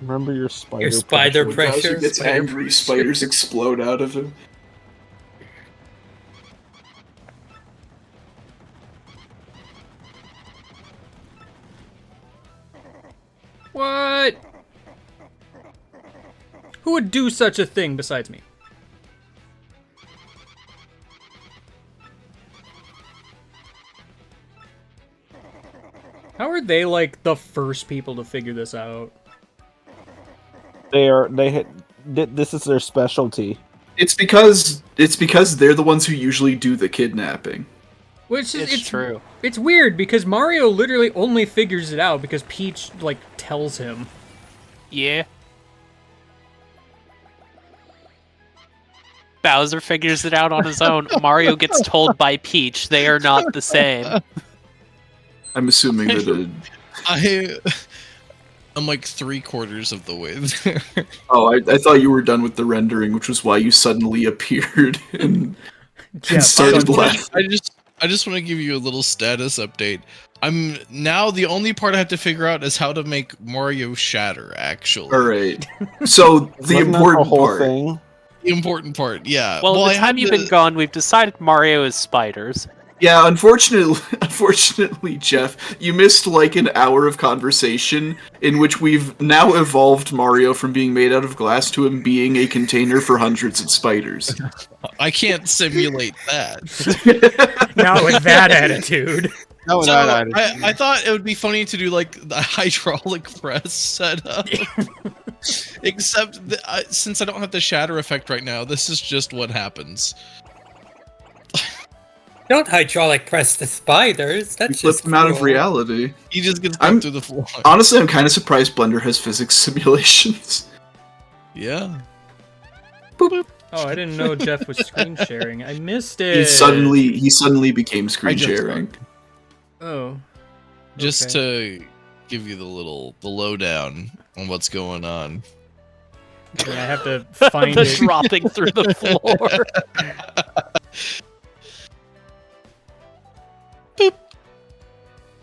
Remember your spider. Your spider When pressure. Bowser gets angry, spiders explode out of him. What? Who would do such a thing besides me? How are they like the first people to figure this out? This is their specialty. It's because they're the ones who usually do the kidnapping. Which is It's true. It's weird because Mario literally only figures it out because Peach like tells him. Yeah. Bowser figures it out on his own. Mario gets told by Peach. They are not the same. I'm assuming that I'm like 3/4 of the way there. Oh, I thought you were done with the rendering, which was why you suddenly appeared and Yeah, started but- laughing. I just want to give you a little status update. I'm now the only part I have to figure out is how to make Mario shatter. Actually, All right. So the Wasn't that important whole part. thing? the important part, yeah. Well, I the time had you've to- been gone, we've decided Mario is spiders. Yeah, unfortunately, Jeff, you missed like an hour of conversation in which we've now evolved Mario from being made out of glass to him being a container for hundreds of spiders. I can't simulate that. Not with that attitude. No, So no, no. I thought it would be funny to do like the hydraulic press setup. Except since I don't have the shatter effect right now, this is just what happens. Don't hydraulic press the spiders. You That's flip just them out of cruel. reality. He just gets I'm- put through the floor. Honestly, I'm kind of surprised Blender has physics simulations. Yeah. Oh, I didn't know Jeff was screen sharing. I missed it. He suddenly became screen just- sharing. Oh. Just Okay. to give you the lowdown on what's going on. Yeah, I have to find the it. dropping through the floor.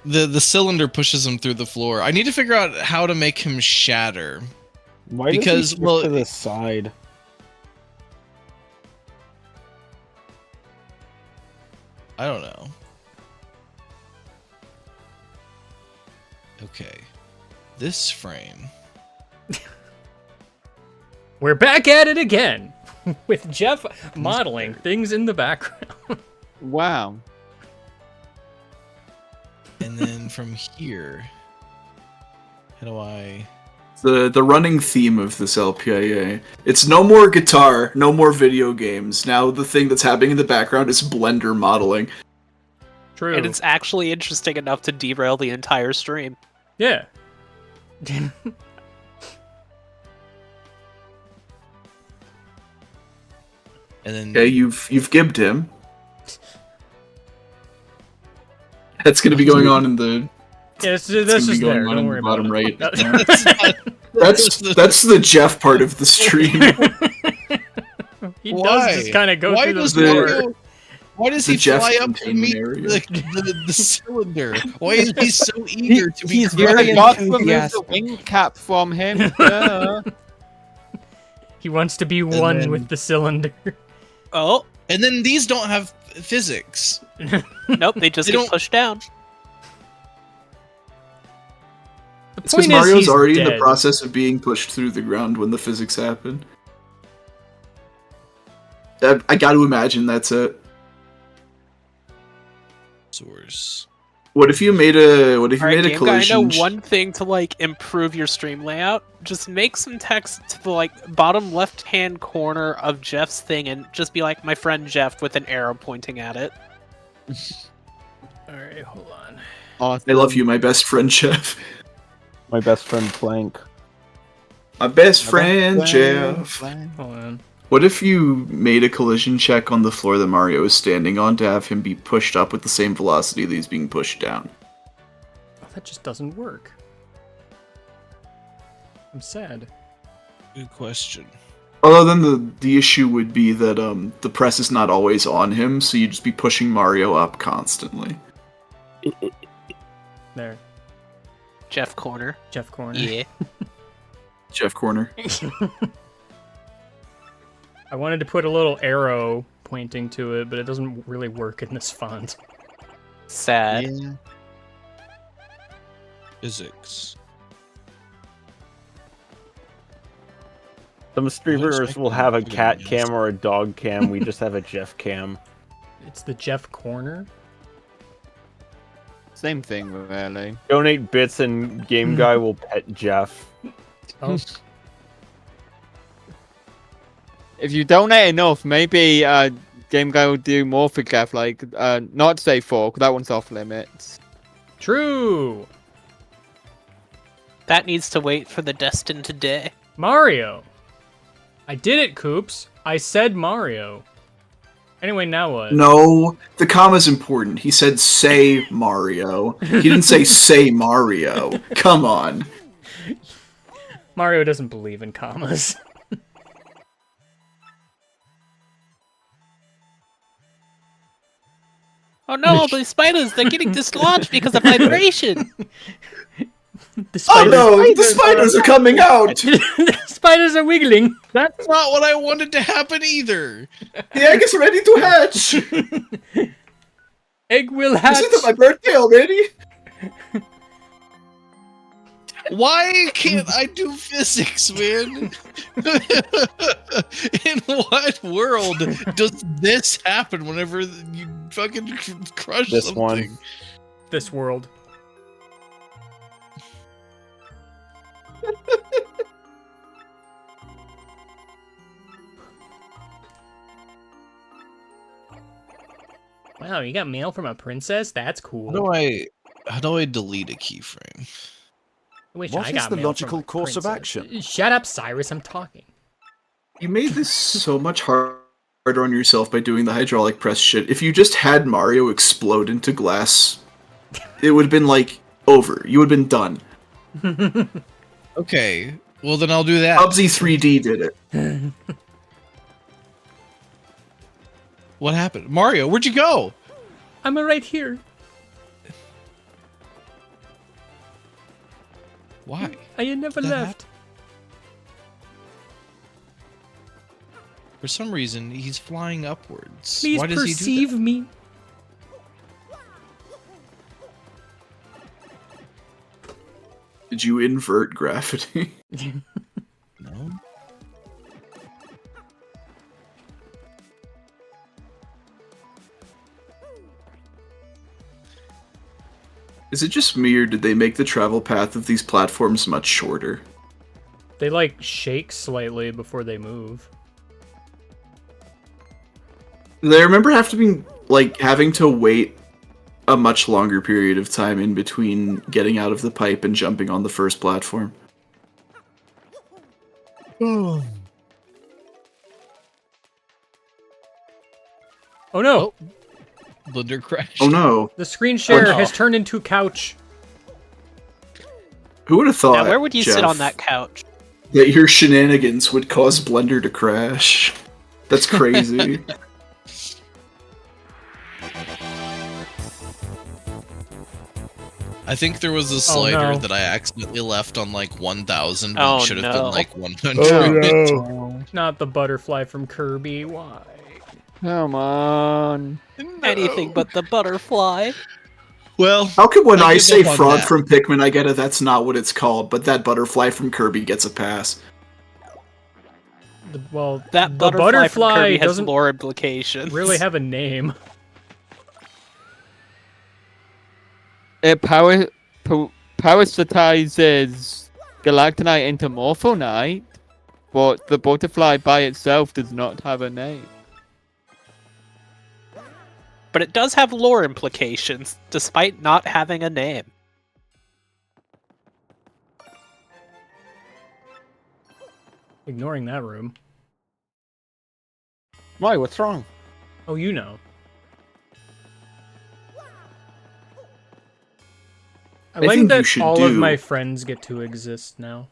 The cylinder pushes him through the floor. I need to figure out how to make him shatter. Why Because, does he stick well, to the side? I don't know. Okay. This frame. We're back at it again with Jeff modeling things in the background. Wow. And then from here, how do I... The running theme of this LPIA. It's no more guitar, no more video games. Now the thing that's happening in the background is Blender modeling. True. And it's actually interesting enough to derail the entire stream. Yeah. And then... Okay, you've gibbed him. That's gonna be going on in the Yeah, that's gonna just be going there. on Don't in worry the bottom about it. right. That's the Jeff part of the stream. He Why? does just kind of go Why through the does floor. Mario... Why does The he Jeff fly up to containment meet area. the cylinder? Why is he so eager to be He's grabbed? very got to remove the enthusiastic. wing cap from him. Yeah. He wants to be one then- with the cylinder. Oh, And then these don't have physics. nope, they just They get don't- pushed down. The It's because point is, Mario's he's already in the dead. process of being pushed through the ground when the physics happen. I got to imagine that's it. Source. What if you made a Alright, made a game guy, I know collision? one thing to like improve your stream layout. Just make some text to the like bottom left-hand corner of Jeff's thing, and just be like, "My friend Jeff" with an arrow pointing at it. Alright, hold on. I love you, my best friend Jeff. My best friend Plank. My best friend Jeff. Hold on. What if you made a collision check on the floor that Mario is standing on to have him be pushed up with the same velocity that he's being pushed down? Oh, that just doesn't work. I'm sad. Good question. Although then the issue would be that the press is not always on him, so you'd just be pushing Mario up constantly. There. Jeff corner. Jeff Corner. Yeah. Jeff Corner. I wanted to put a little arrow pointing to it, but it doesn't really work in this font. Sad. Yeah. Physics. Some streamers like will the have a video cat games. cam or a dog cam. We just have a Jeff cam. It's the Jeff Corner. Same thing, really. Donate bits and Game Guy will pet Jeff. Oh, If you donate enough, maybe Game Guy will do more for Jeff. Like, not say 4, because that one's off limits. true. That needs to wait for the destined day. Mario. I did it, Coops. I said Mario. Anyway, now what? No, the comma's important. He said say Mario. He didn't say Mario. Come on. Mario doesn't believe in commas. Oh no, the spiders, they're getting dislodged because of vibration. The Oh spiders, no, the spiders are coming out! the spiders are wiggling. That's not what I wanted to happen either. The egg is ready to hatch! Egg will hatch. Is it my birthday already? Why can't I do physics, man? In what world does this happen whenever you fucking crush This something? one. This world. Wow, you got mail from a princess? That's cool. How do I delete a keyframe? I wish What I is got the mail logical from a course of princess. action? Shut up, Cyrus, I'm talking. You made this so much harder on yourself by doing the hydraulic press shit. If you just had Mario explode into glass, it would have been like over. You would have been done. Okay, well then I'll do that. Bubsy 3D did it. What happened? Mario, where'd you go? I'm right here. Why? I ain't never That left. For some reason, he's flying upwards. Please Why does he do perceive that? me. Did you invert gravity? No. Is it just me, or did they make the travel path of these platforms much shorter? They like shake slightly before they move. I remember having to wait a much longer period of time in between getting out of the pipe and jumping on the first platform. Oh no! Blender crashed. Oh no! The screen share no. has turned into couch. Who would have thought, Now, where would you sit Jeff, on that couch? that your shenanigans would cause Blender to crash? That's crazy. I think there was a slider no. that I accidentally left on like 1000 when Oh, it should have no. been like 100. Not the butterfly from Kirby. Why? Come on. Anything but the butterfly. Well, How come when I give say up on frog that. from Pikmin, I get a that's not what it's called, but that butterfly from Kirby gets a pass? That the butterfly from Kirby has doesn't lore implications. really have a name. It parasitizes Galactonite into Morphonite, but the butterfly by itself does not have a name. But it does have lore implications, despite not having a name. Ignoring that room. Why? What's wrong? Oh, you know. I like think you that should all of do- my friends get to exist now.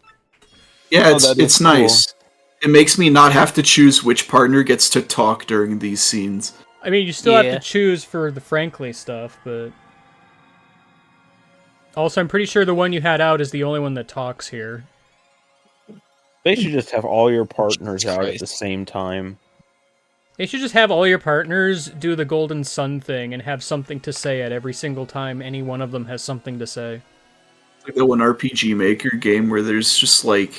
Yeah, Oh, it's that is it's nice. It makes me not have to choose which partner gets to talk during these scenes. I mean, you still have Yeah. to choose for the Frankly stuff, but... Also, I'm pretty sure the one you had out is the only one that talks here. They should just have all your partners out at Christ. the same time. They should just have all your partners do the Golden Sun thing and have something to say at every single time any one of them has something to say. Like that one RPG Maker game where there's just like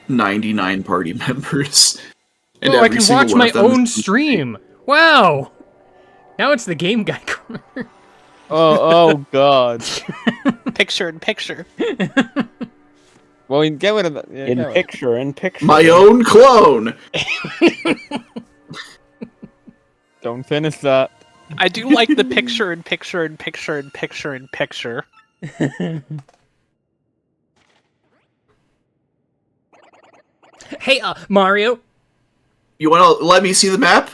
99 party members. And Oh, I every can single watch one my of them own is- stream! Wow! Now it's the Game Guy corner. Oh god. Picture in picture. Well, you can get rid of that. In picture. My own clone! Don't finish that. I do like the picture in picture in picture in picture in picture. Hey, Mario! You wanna let me see the map?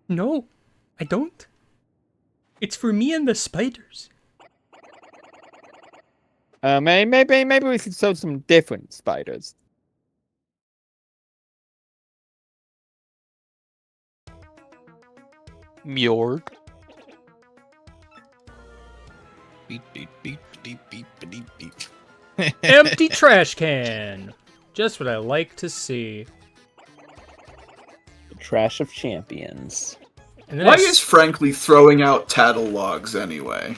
No, I don't. It's for me and the spiders. Maybe we should show some different spiders. Mjord. Beep, beep, beep, beep, beep, beep, beep. Empty trash can. Just what I like to see. The trash of champions. And then Why is Frankly throwing out tattle logs anyway?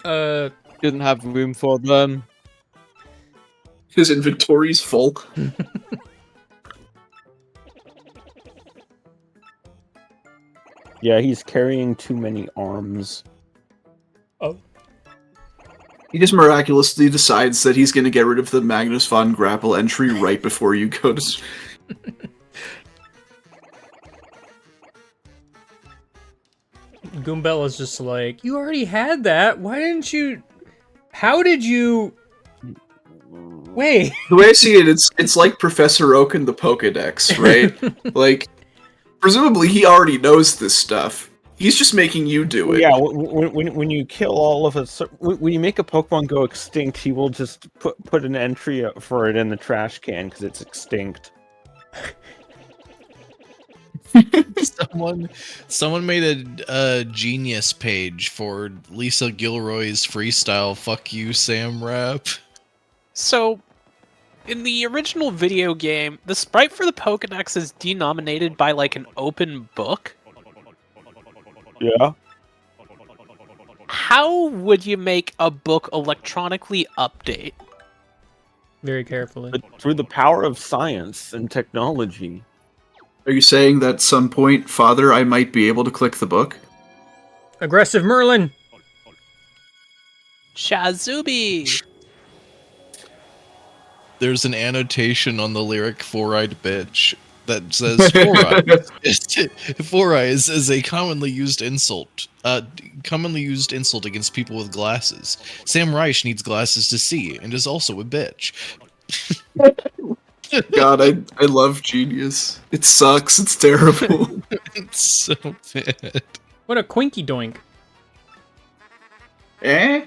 Doesn't have room for them. His inventory's full. Yeah, he's carrying too many arms. He just miraculously decides that he's going to get rid of the Magnus von Grapple entry right before you go to... Goombella's just like, you already had that. Why didn't you? How did you? Wait. The way I see it, it's like Professor Oak and the Pokedex, right? Like, presumably he already knows this stuff. He's just making you do it. Yeah, when you kill all of us, when you make a Pokemon go extinct, he will just put an entry for it in the trash can because it's extinct. Someone made a genius page for Lisa Gilroy's freestyle "Fuck You, Sam" rap. So, in the original video game, the sprite for the Pokedex is denominated by like an open book. Yeah. How would you make a book electronically update? Very carefully. But through the power of science and technology. Are you saying that at some point, Father, I might be able to click the book? Aggressive Merlin. Shazubi! There's an annotation on the lyric "Four-eyed bitch" that says four eyes is a commonly used insult against people with glasses. Sam Reich needs glasses to see and is also a bitch. God, I love Genius. It sucks. It's terrible. It's so bad. What a quinky doink. Eh?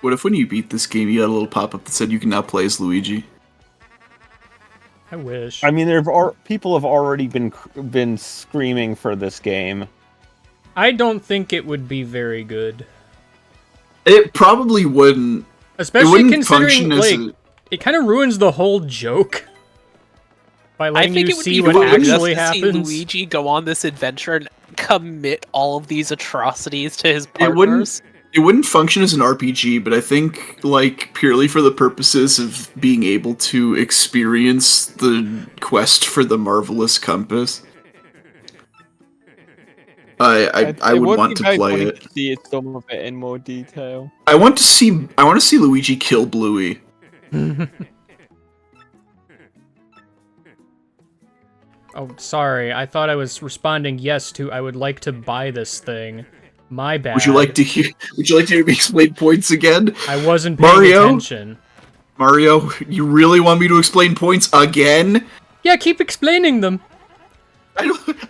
What if when you beat this game, you got a little pop-up that said you can now play as Luigi? I wish. I mean, people have already been screaming for this game. I don't think it would be very good. It probably wouldn't. Especially wouldn't considering, function as like, it kind of ruins the whole joke. By I letting think you it would see be what fun actually just to see happens. Luigi go on this adventure and commit all of these atrocities to his It partners. wouldn't function as an RPG, but I think, like, purely for the purposes of being able to experience the quest for the Marvelous Compass, I would want to play it. To see some of it in more detail. I want to see Luigi kill Bluey. Oh, sorry. I thought I was responding yes to I would like to buy this thing. My bad. Would you like to hear me explain points again? I wasn't paying attention. Mario, you really want me to explain points again? Yeah, keep explaining them.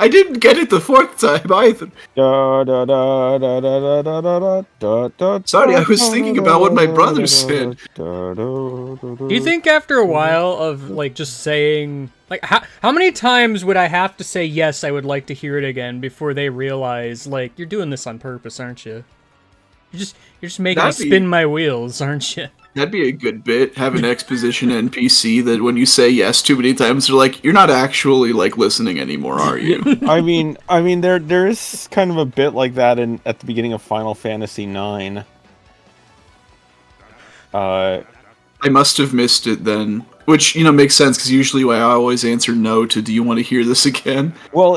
I didn't get it the fourth time either. Sorry, I was thinking about what my brother said. Do you think after a while of, like, just saying... Like, how many times would I have to say, yes, I would like to hear it again before they realize, like, you're doing this on purpose, aren't you? You're just making me spin my wheels, aren't you? That'd be a good bit. Have an exposition NPC that when you say yes too many times, they're like, you're not actually, like, listening anymore, are you? I mean, there is kind of a bit like that at the beginning of Final Fantasy IX. I must have missed it then. Which, makes sense, because usually I always answer no to, do you want to hear this again? Well,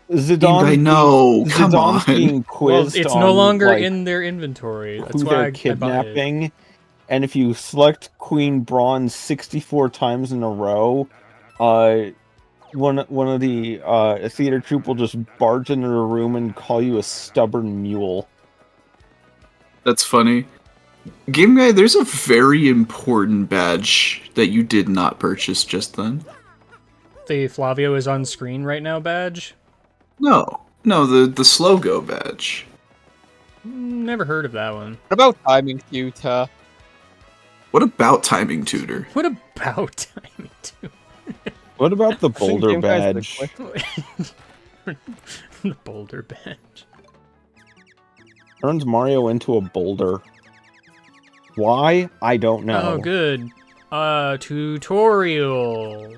Zidane. I know, come Zidane's on. being quizzed Well, it's on, no longer like, in their inventory. That's who why they're I buy it. kidnapping. And if you select Queen Braun 64 times in a row, one of the theater troupe will just barge into a room and call you a stubborn mule. That's funny. Game Guy, there's a very important badge that you did not purchase just then. The Flavio is on screen right now badge? No, the slow go badge. Never heard of that one. What about timing tutor? What about timing tutor? What about Timing Tutor? What about the I think boulder you guys are badge? quick. The boulder badge. Turns Mario into a boulder. Why? I don't know. Oh, good. Tutorial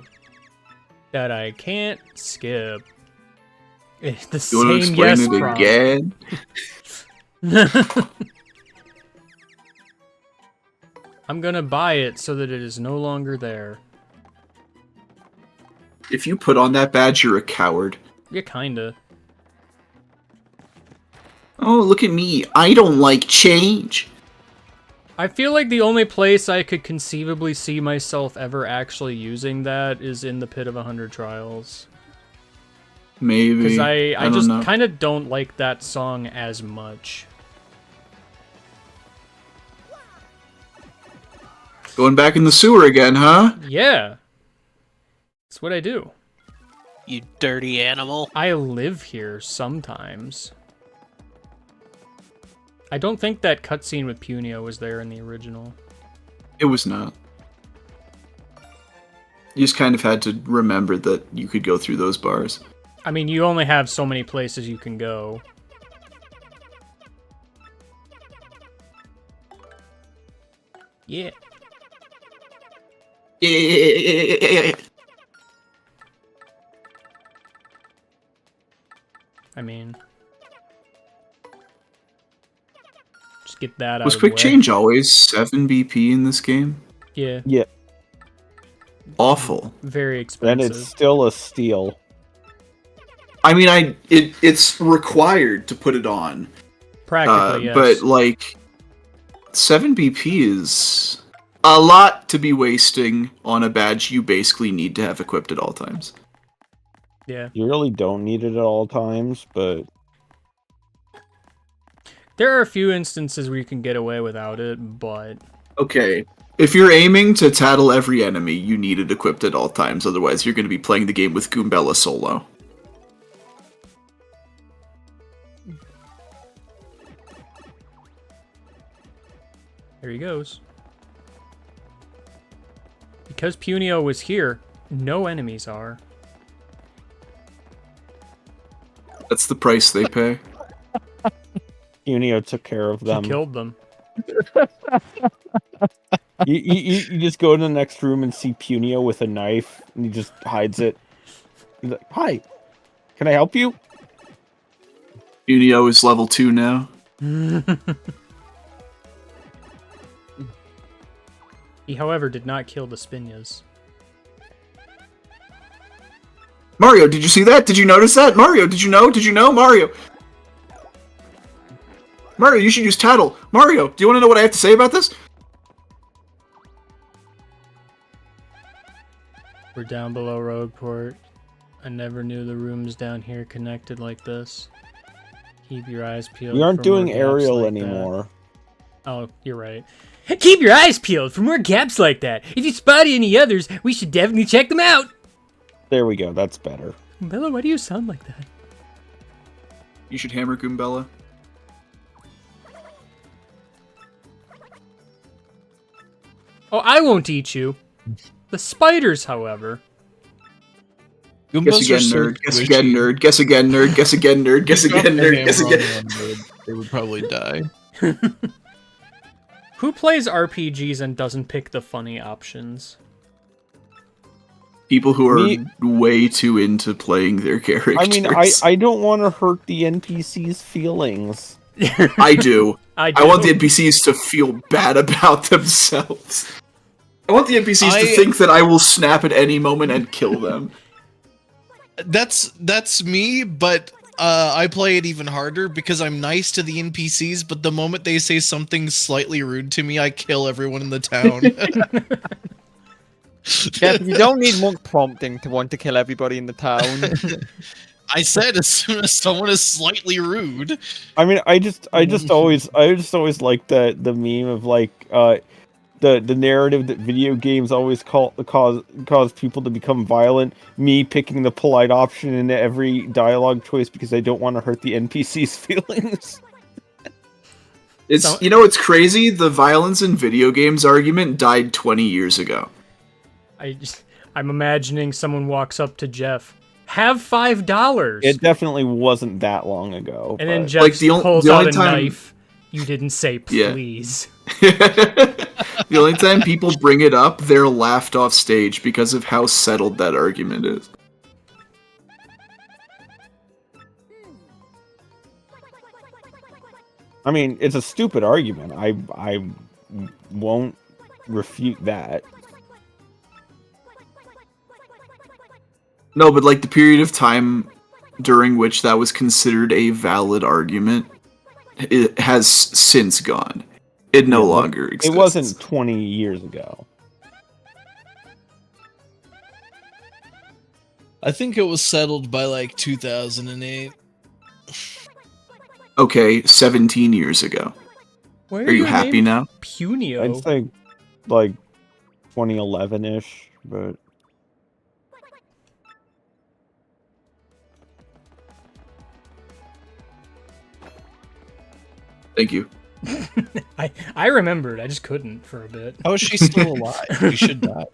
that I can't skip. It's the You want to same explain yes it prompt. again? I'm gonna buy it so that it is no longer there. If you put on that badge, you're a coward. Yeah, kinda. Oh, look at me. I don't like change. I feel like the only place I could conceivably see myself ever actually using that is in the Pit of 100 Trials. Maybe. Because I don't just know. kind of don't like that song as much. Going back in the sewer again, huh? Yeah. That's what I do. You dirty animal. I live here sometimes. I don't think that cutscene with Punio was there in the original. It was not. You just kind of had to remember that you could go through those bars. I mean, you only have so many places you can go. Yeah. Yeah. I mean... Just get that out Was of the quick way. change always 7 BP in this game? Yeah. Yeah, Awful. Very and expensive. it's still a steal. I mean, it's required to put it on. Practically, yes. But like 7 BP is a lot to be wasting on a badge you basically need to have equipped at all times. Yeah. You really don't need it at all times, but There are a few instances where you can get away without it, but... Okay. If you're aiming to tattle every enemy, you need it equipped at all times, otherwise you're going to be playing the game with Goombella solo. There he goes. Because Punio was here, no enemies are. That's the price they pay. Unio took care of them. He killed them. You just go to the next room and see Punio with a knife, and he just hides it. He's like, "Hi, can I help you?" Unio is level 2 now. He, however, did not kill the Spinas. Mario, did you see that? Did you notice that? Mario, did you know? Did you know? Mario! Mario, you should use tattle. Mario, do you want to know what I have to say about this? We're down below Rogueport. I never knew the rooms down here connected like this. Keep your eyes peeled. We aren't for doing more gaps aerial like anymore. that. Oh, you're right. Keep your eyes peeled for more gaps like that. If you spot any others, we should definitely check them out. There we go. That's better. Bella, why do you sound like that? You should hammer Goombella. Oh, I won't eat you. The spiders, however. Guess Goombas are again, so nerd. Guess squishy. again, nerd. Guess again, nerd. Guess again, nerd. Guess Drop again, the nerd. Guess hammer on again. one, they would probably die. Who plays RPGs and doesn't pick the funny options? People who are Me- way too into playing their characters. I mean, I don't want to hurt the NPCs' feelings. I do. I I want the NPCs to feel bad about themselves. I want the NPCs to think that I will snap at any moment and kill them. That's me, but I play it even harder because I'm nice to the NPCs, but the moment they say something slightly rude to me, I kill everyone in the town. Yeah, you don't need monk prompting to want to kill everybody in the town. I said as soon as someone is slightly rude. I mean, I just always like the meme of like the narrative that video games always cause people to become violent. Me picking the polite option in every dialogue choice because I don't want to hurt the NPC's feelings. It's it's crazy. The violence in video games argument died 20 years ago. I'm imagining someone walks up to Jeff. Have $5. It definitely wasn't that long ago. And then but- Jeff Like, pulls the out only a time- knife. You didn't say Yeah. please. The only time people bring it up, they're laughed off stage because of how settled that argument is. I mean, it's a stupid argument. I won't refute that. No, but like the period of time during which that was considered a valid argument, it has since gone. It no longer exists. It wasn't 20 years ago. I think it was settled by like 2008. Okay, 17 years ago. Why Are you happy named now? Punio. I'd say like 2011-ish, but Thank you. I remembered. I just couldn't for a bit. How is she still alive? You should not.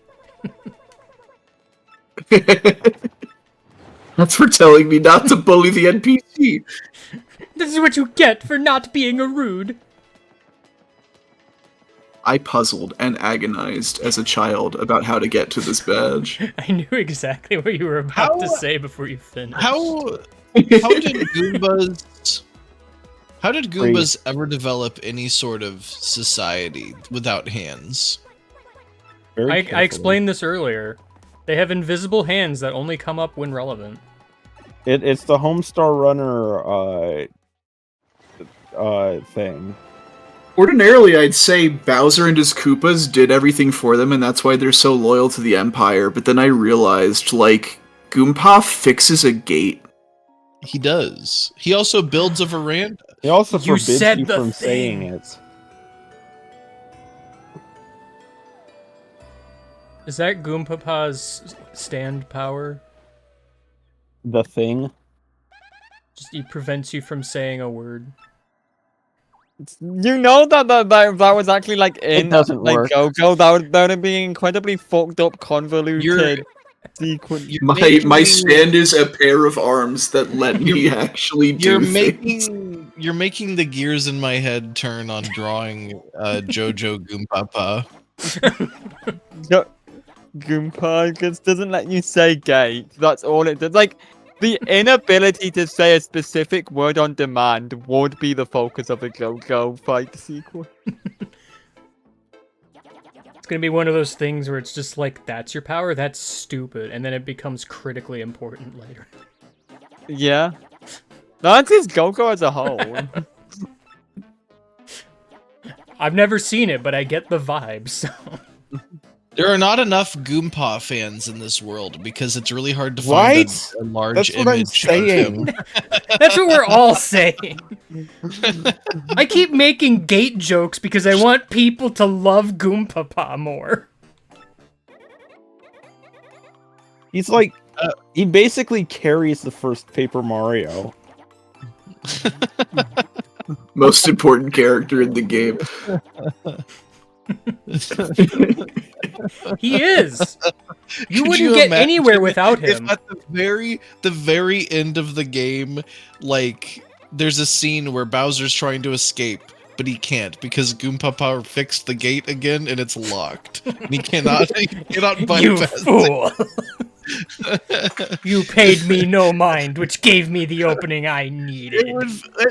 That's for telling me not to bully the NPC. This is what you get for not being a rude. I puzzled and agonized as a child about how to get to this badge. I knew exactly what you were about to say before you finished. How did Goombas ever develop any sort of society without hands? I explained this earlier. They have invisible hands that only come up when relevant. It's the Homestar Runner thing. Ordinarily, I'd say Bowser and his Koopas did everything for them, and that's why they're so loyal to the Empire, but then I realized, like, Goompa fixes a gate. He does. He also builds a veranda. He also You forbids said you the from thing. saying it. Is that Goompapa's stand power? The thing. Just he prevents you from saying a word. You know that was actually like in doesn't like work. Go-Go. That would be incredibly fucked up, convoluted sequence. My stand is a pair of arms that let me actually do things. You're making the gears in my head turn on drawing Jojo Goompapa. Goompa just doesn't let you say gate. That's all it does. Like, the inability to say a specific word on demand would be the focus of a Go-Go fight sequence. It's gonna be one of those things where it's just like, that's your power? That's stupid. And then it becomes critically important later. Yeah. That's his Go-Go as a whole. I've never seen it, but I get the vibe, so... There are not enough Goompa fans in this world because it's really hard to find a large That's what I'm image of saying. him. That's what we're all saying. I keep making gate jokes because I want people to love Goompapa more. He's like, he basically carries the first Paper Mario. Most important character in the game. He is. You Could wouldn't get imagine anywhere without if him. at the very end of the game, like there's a scene where Bowser's trying to escape, but he can't because Goompapa fixed the gate again and it's locked. And he cannot bypass You it. fool. You paid me no mind, which gave me the opening I needed. It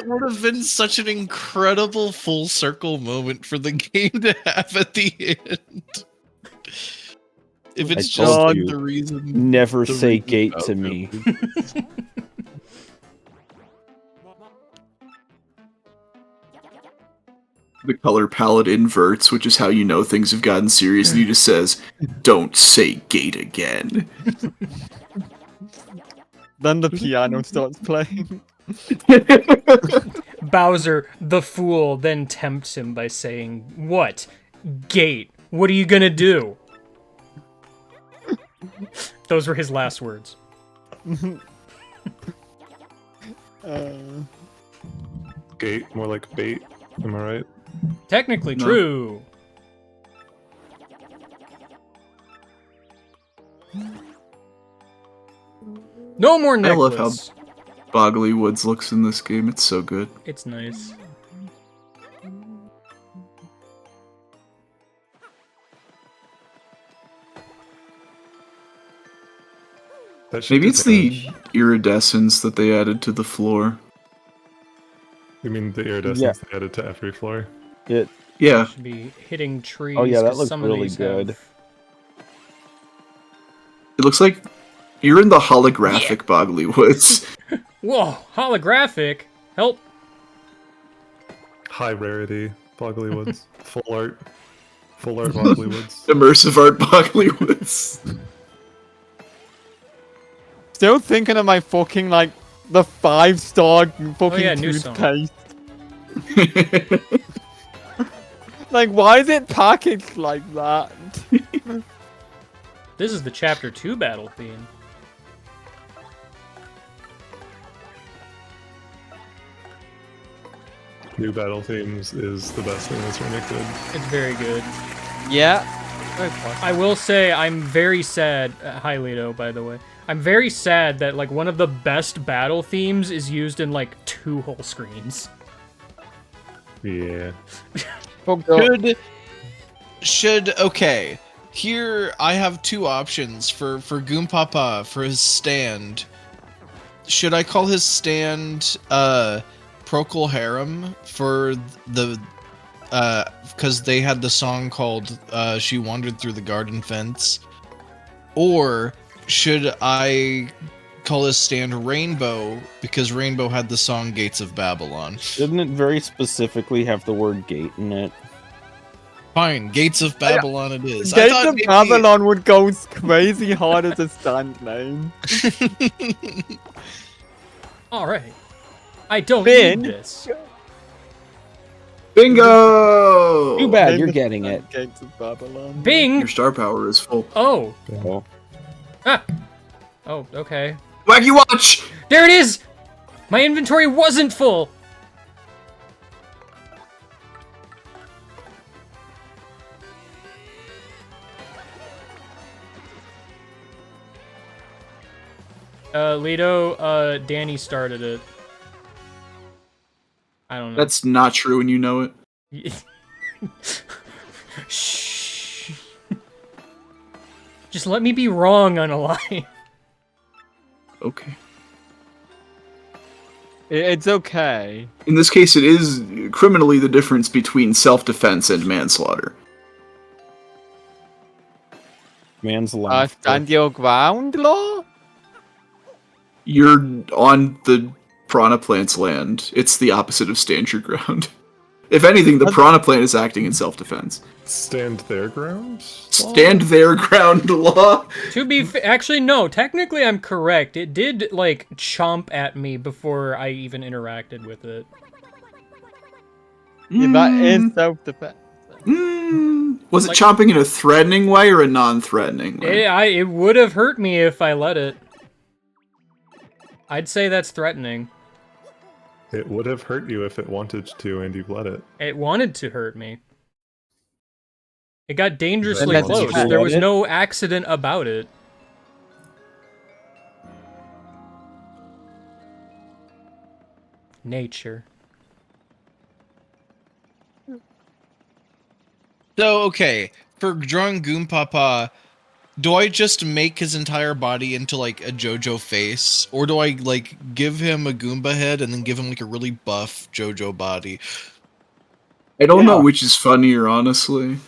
would have been such an incredible full circle moment for the game to have at the end. If it's I told just you, the reason. Never the say reason gate Bowser to me. The color palette inverts, which is how you know things have gotten serious, and he just says, "Don't say gate again." Then the piano starts playing. Bowser, the fool, then tempts him by saying, "What? Gate? What are you gonna do?" Those were his last words. Gate, more like bait. Am I right? Technically No. true. No more I love necklace. how Boggly Woods looks in this game. It's so good. It's nice. That shit Maybe gets it's the edge. iridescence that they added to the floor. You mean the iridescence they added to every floor? It. Yeah, Should be hitting trees. Oh yeah, that 'cause looks some of really these good. have- it looks like you're in the holographic Boggly Woods. Whoa, holographic. Help. High rarity Boggly Woods. Full art Boggly Woods. Immersive art Boggly Woods. Still thinking of my fucking like the 5-star fucking yeah, new song. toothpaste. Like, why is it packaged like that? This is the chapter 2 battle theme. New battle themes is the best thing that's really good. It's very good. Yeah. I will say I'm very sad. Hi, Lido, by the way. I'm very sad that like one of the best battle themes is used in like 2 whole screens. Yeah. Okay. Here I have 2 options for Goompapa for his stand. Should I call his stand Procol Harum for the because they had the song called She Wandered Through the Garden Fence? Or should I call his stand Rainbow because Rainbow had the song Gates of Babylon? Didn't it very specifically have the word gate in it? Fine, Gates of Babylon it is. I Gates thought of maybe- Babylon would go crazy hard as a stand name. Alright. I don't Ben. need this. Bingo! Too bad Name you're the getting stand it. Gates of Babylon. Bing! Your star power is full. Oh. Oh. Ah. Oh, okay. Wacky Watch! There it is! My inventory wasn't full! Lido, Danny started it. I don't know. That's not true and you know it. Shh. Just let me be wrong on a line. Okay. It's okay. In this case, it is criminally the difference between self-defense and manslaughter. Man's laughter. Stand your ground, law? You're on the piranha plant's land. It's the opposite of stand your ground. If anything, the piranha plant is acting in self-defense. Stand their ground? Stand their ground law. To be actually, no. Technically, I'm correct. It did, like, chomp at me before I even interacted with it. Yeah, that is self-defense. Was it Like- chomping in a threatening way or a non-threatening way? It would have hurt me if I let it. I'd say that's threatening. It would have hurt you if it wanted to, and you've let it. It wanted to hurt me. It got dangerously Then close. you There let was it? no accident about it. Nature. So, okay, for drawing Goompapa, do I just make his entire body into, like, a JoJo face? Or do I, like, give him a Goomba head and then give him, like, a really buff JoJo body? I don't know which is funnier, honestly.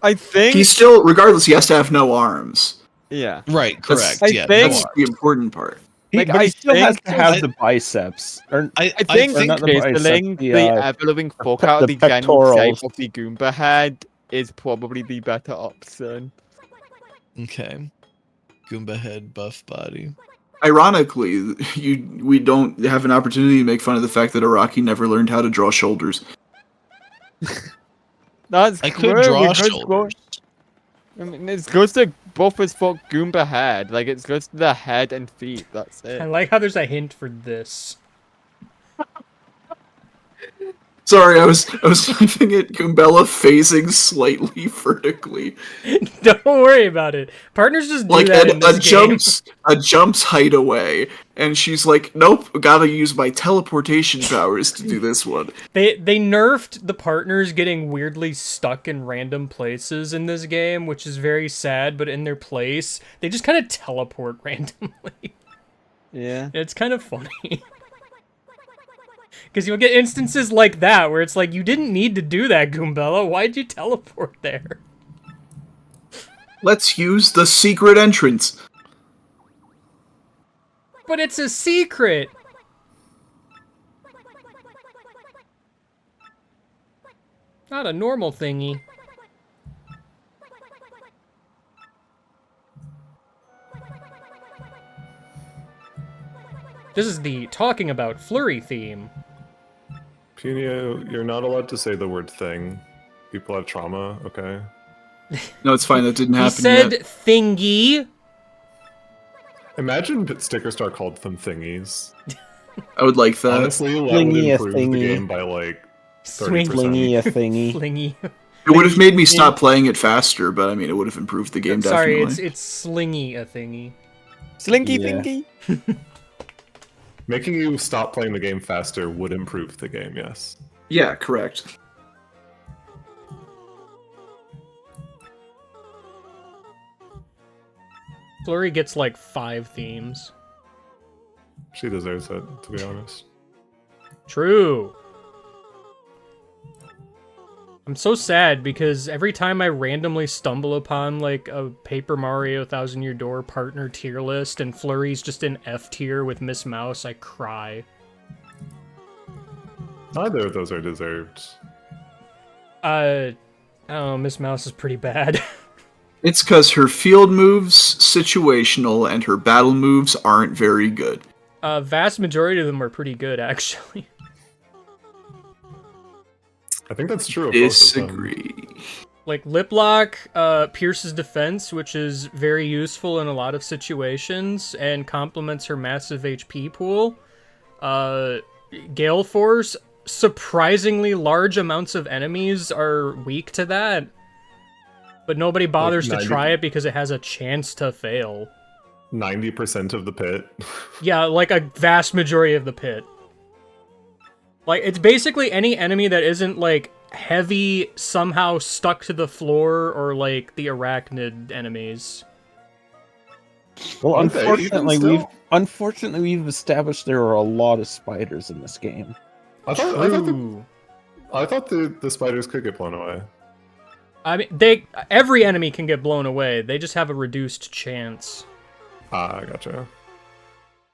I think. He's still, regardless, he has to have no arms. Yeah. Right, correct, I yeah. think- no That's the important part. Like, But he I still has think- to have I- the biceps. Or, I think not the biceps, chiseling the, the uh, ever-loving fuck out of the the general shape pectorals. of the Goomba head is probably the better option. Okay. Goomba head, buff body. Ironically, we don't have an opportunity to make fun of the fact that Araki never learned how to draw shoulders. That's I true. could draw we could shoulders. I mean, it's just a buff as fuck Goomba head. Like, it's just the head and feet. That's I it. like how there's a hint for this. It's Sorry, I was laughing at Goombella phasing slightly vertically. Don't worry about it. Partners just do Like that in this game. a jump's height away, and she's like, "Nope, gotta use my teleportation powers to do this one." They nerfed the partners getting weirdly stuck in random places in this game, which is very sad, but in their place, they just kind of teleport randomly. Yeah. It's kind of funny. Because you'll get instances like that, where it's like, you didn't need to do that, Goombella. Why'd you teleport there? Let's use the secret entrance. But it's a secret! Not a normal thingy. This is the talking about flurry theme. Punia, you're not allowed to say the word thing. People have trauma, okay? No, it's fine. That didn't He happen said yet. thingy. Imagine Sticker Star called them thingies. I would like that. Honestly, that would Flingy a improve the thingy. game by like 30%. Swing Flingy a thingy. Flingy. It would have made me stop playing it faster, but I mean, it would have improved the game Sorry, definitely. it's slingy a thingy. Slinky Yeah. thingy. Making you stop playing the game faster would improve the game, yes. Yeah, correct. Flurry gets like 5 themes. She deserves it, to be honest. True. I'm so sad because every time I randomly stumble upon like a Paper Mario 1000 Year Door partner tier list and Flurry's just in F tier with Miss Mouse, I cry. Neither of those are deserved. I don't know, Miss Mouse is pretty bad. It's because her field moves situational and her battle moves aren't very good. Vast majority of them are pretty good, actually. I think that's true of both of them. Disagree. Like, Lip Lock pierces defense, which is very useful in a lot of situations, and complements her massive HP pool. Gale Force, surprisingly large amounts of enemies are weak to that. But nobody bothers to 90 try it because it has a chance to fail. 90% of the pit. Yeah, like a vast majority of the pit. Like, it's basically any enemy that isn't, like, heavy, somehow stuck to the floor, or, like, the arachnid enemies. Well, Aren't they even unfortunately we've established there are a lot of spiders in this game. I thought the spiders could get blown away. I mean, every enemy can get blown away, they just have a reduced chance. Ah, gotcha.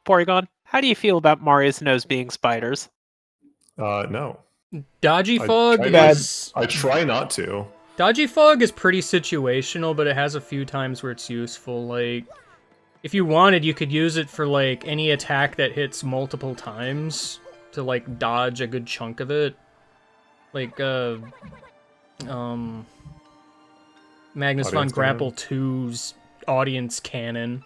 Porygon, how do you feel about Mario's nose being spiders? No. Dodgy Fog I try not to. Dodgy Fog is pretty situational, but it has a few times where it's useful. Like, if you wanted, you could use it for, like, any attack that hits multiple times to, like, dodge a good chunk of it. Like, Magnus von Audience Grapple 2's Audience Cannon.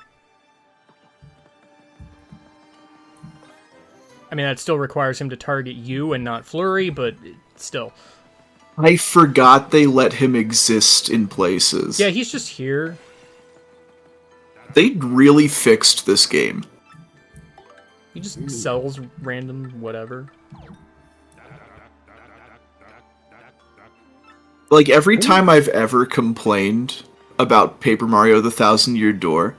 I mean, that still requires him to target you and not Flurry, but still. I forgot they let him exist in places. Yeah, he's just here. They really fixed this game. He just sells random whatever. Like, every time I've ever complained about Paper Mario the 1000 Year Door,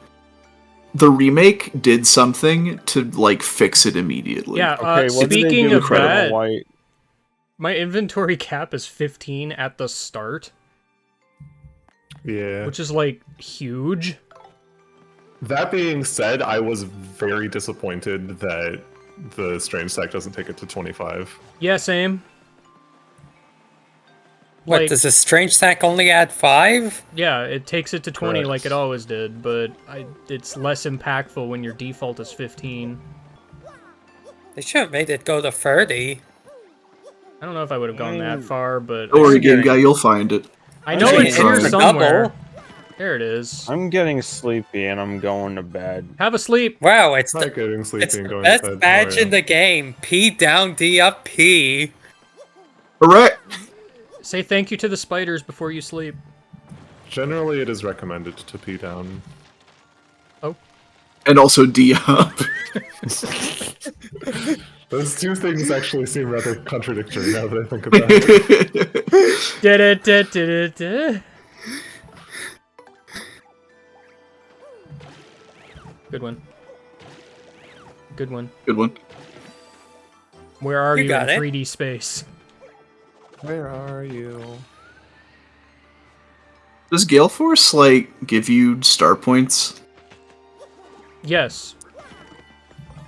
the remake did something to, like, fix it immediately. Yeah, Okay, what did they speaking do of with Red and that, White? my inventory cap is 15 at the start, Yeah. which is, like, huge. That being said, I was very disappointed that the Strange Stack doesn't take it to 25. Yeah, same. What, Like- does the Strange Stack only add 5? Yeah, it takes it to 20 Correct. like it always did, but it's less impactful when your default is 15. They should have made it go to 30. I don't know if I would have gone that far, but Don't worry, Game Guy, you'll find it. I know I'm it's getting here a somewhere. double. There it is. I'm getting sleepy and I'm going to bed. Have a sleep. Wow, it's Not the, getting sleepy it's and the going best to bed. badge Mario. in the game. P down, D up, P. Correct. Say thank you to the spiders before you sleep. Generally, it is recommended to pee down. Oh. And also D up. Those two things actually seem rather contradictory now that I think about it. Da-da-da-da-da-da. Good one. Good one. Good one. Where are You you in got it. 3D space? Where are you? Does Gale Force, like, give you star points? Yes.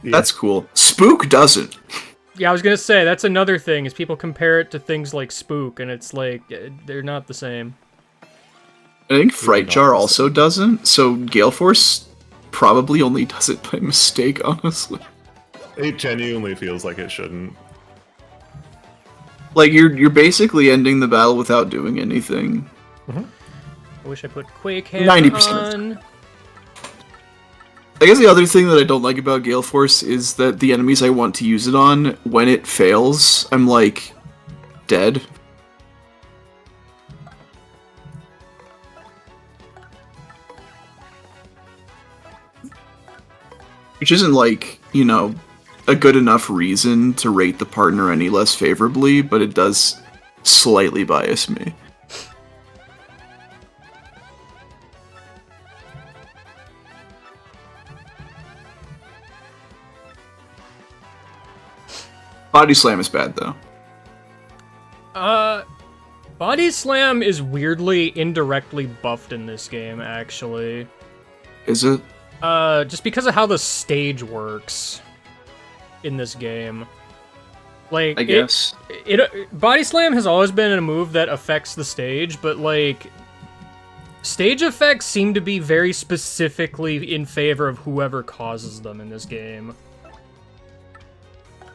That's cool. Spook doesn't. Yeah, I was gonna say, that's another thing, is people compare it to things like Spook, and it's like, they're not the same. I think Fright Jar also doesn't, so Gale Force probably only does it by mistake, honestly. It genuinely feels like it shouldn't. Like, you're basically ending the battle without doing anything. I wish I put Quake Hammer 90% on. I guess the other thing that I don't like about Gale Force is that the enemies I want to use it on, when it fails, I'm like, dead. Which isn't like, you know, a good enough reason to rate the partner any less favorably, but it does slightly bias me. Body Slam is bad, though. Body Slam is weirdly indirectly buffed in this game, actually. Is it? Just because of how the stage works in this game. Like, I guess. Body Slam has always been a move that affects the stage, but, like, stage effects seem to be very specifically in favor of whoever causes them in this game.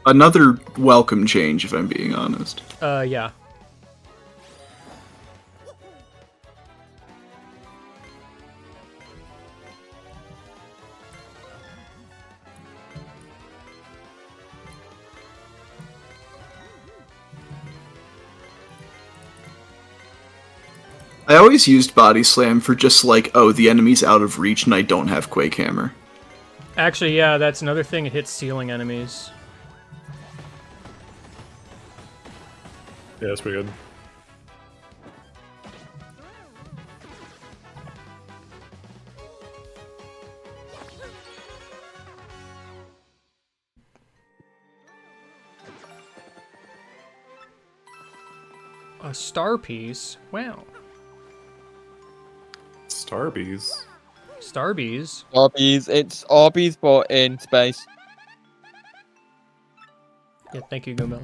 Another welcome change, if I'm being honest. Yeah. I always used Body Slam for just like, oh, the enemy's out of reach and I don't have Quake Hammer. Actually, yeah, that's another thing. It hits ceiling enemies. Yeah, that's pretty good. A star piece? Wow. Starbies. Starbies? Orbeez, it's Orbeez, but in space. Yeah, thank you, Gumbel.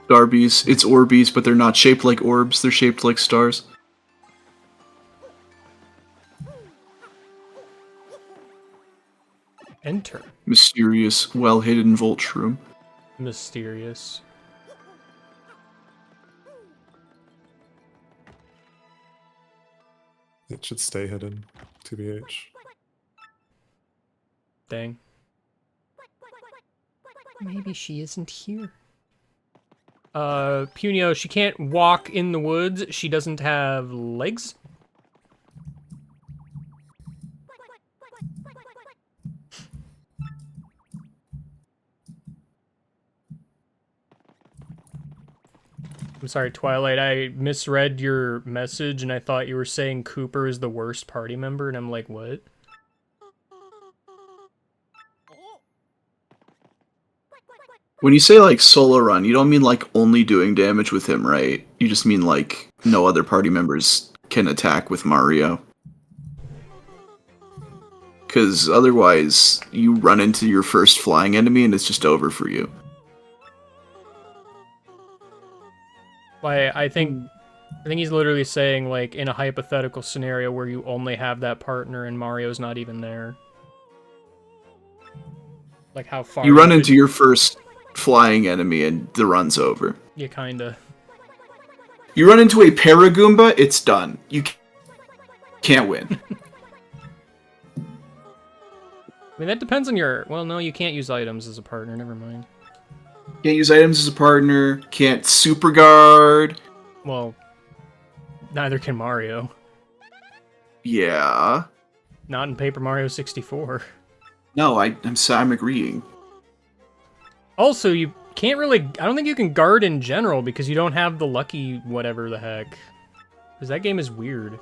Darbies, it's Orbeez, but they're not shaped like orbs, they're shaped like stars. Enter. Mysterious, well-hidden Volt Shroom. Mysterious. It should stay hidden, TBH. Dang. Maybe she isn't here. Punio, she can't walk in the woods. She doesn't have legs. I'm sorry, Twilight, I misread your message and I thought you were saying Cooper is the worst party member, and I'm like, what? When you say like solo run, you don't mean like only doing damage with him, right? You just mean like no other party members can attack with Mario. Because otherwise, you run into your first flying enemy and it's just over for you. I think he's literally saying, like, in a hypothetical scenario where you only have that partner and Mario's not even there. Like, how far... You run into your first flying enemy and the run's over. Yeah, kinda. You run into a Paragoomba, it's done. You can't win. I mean, that depends on your... Well, no, you can't use items as a partner, never mind. Can't use items as a partner. Can't super guard. Well, neither can Mario. Yeah. Not in Paper Mario 64. No, I'm agreeing. Also, you can't really... I don't think you can guard in general because you don't have the lucky whatever the heck. Because that game is weird.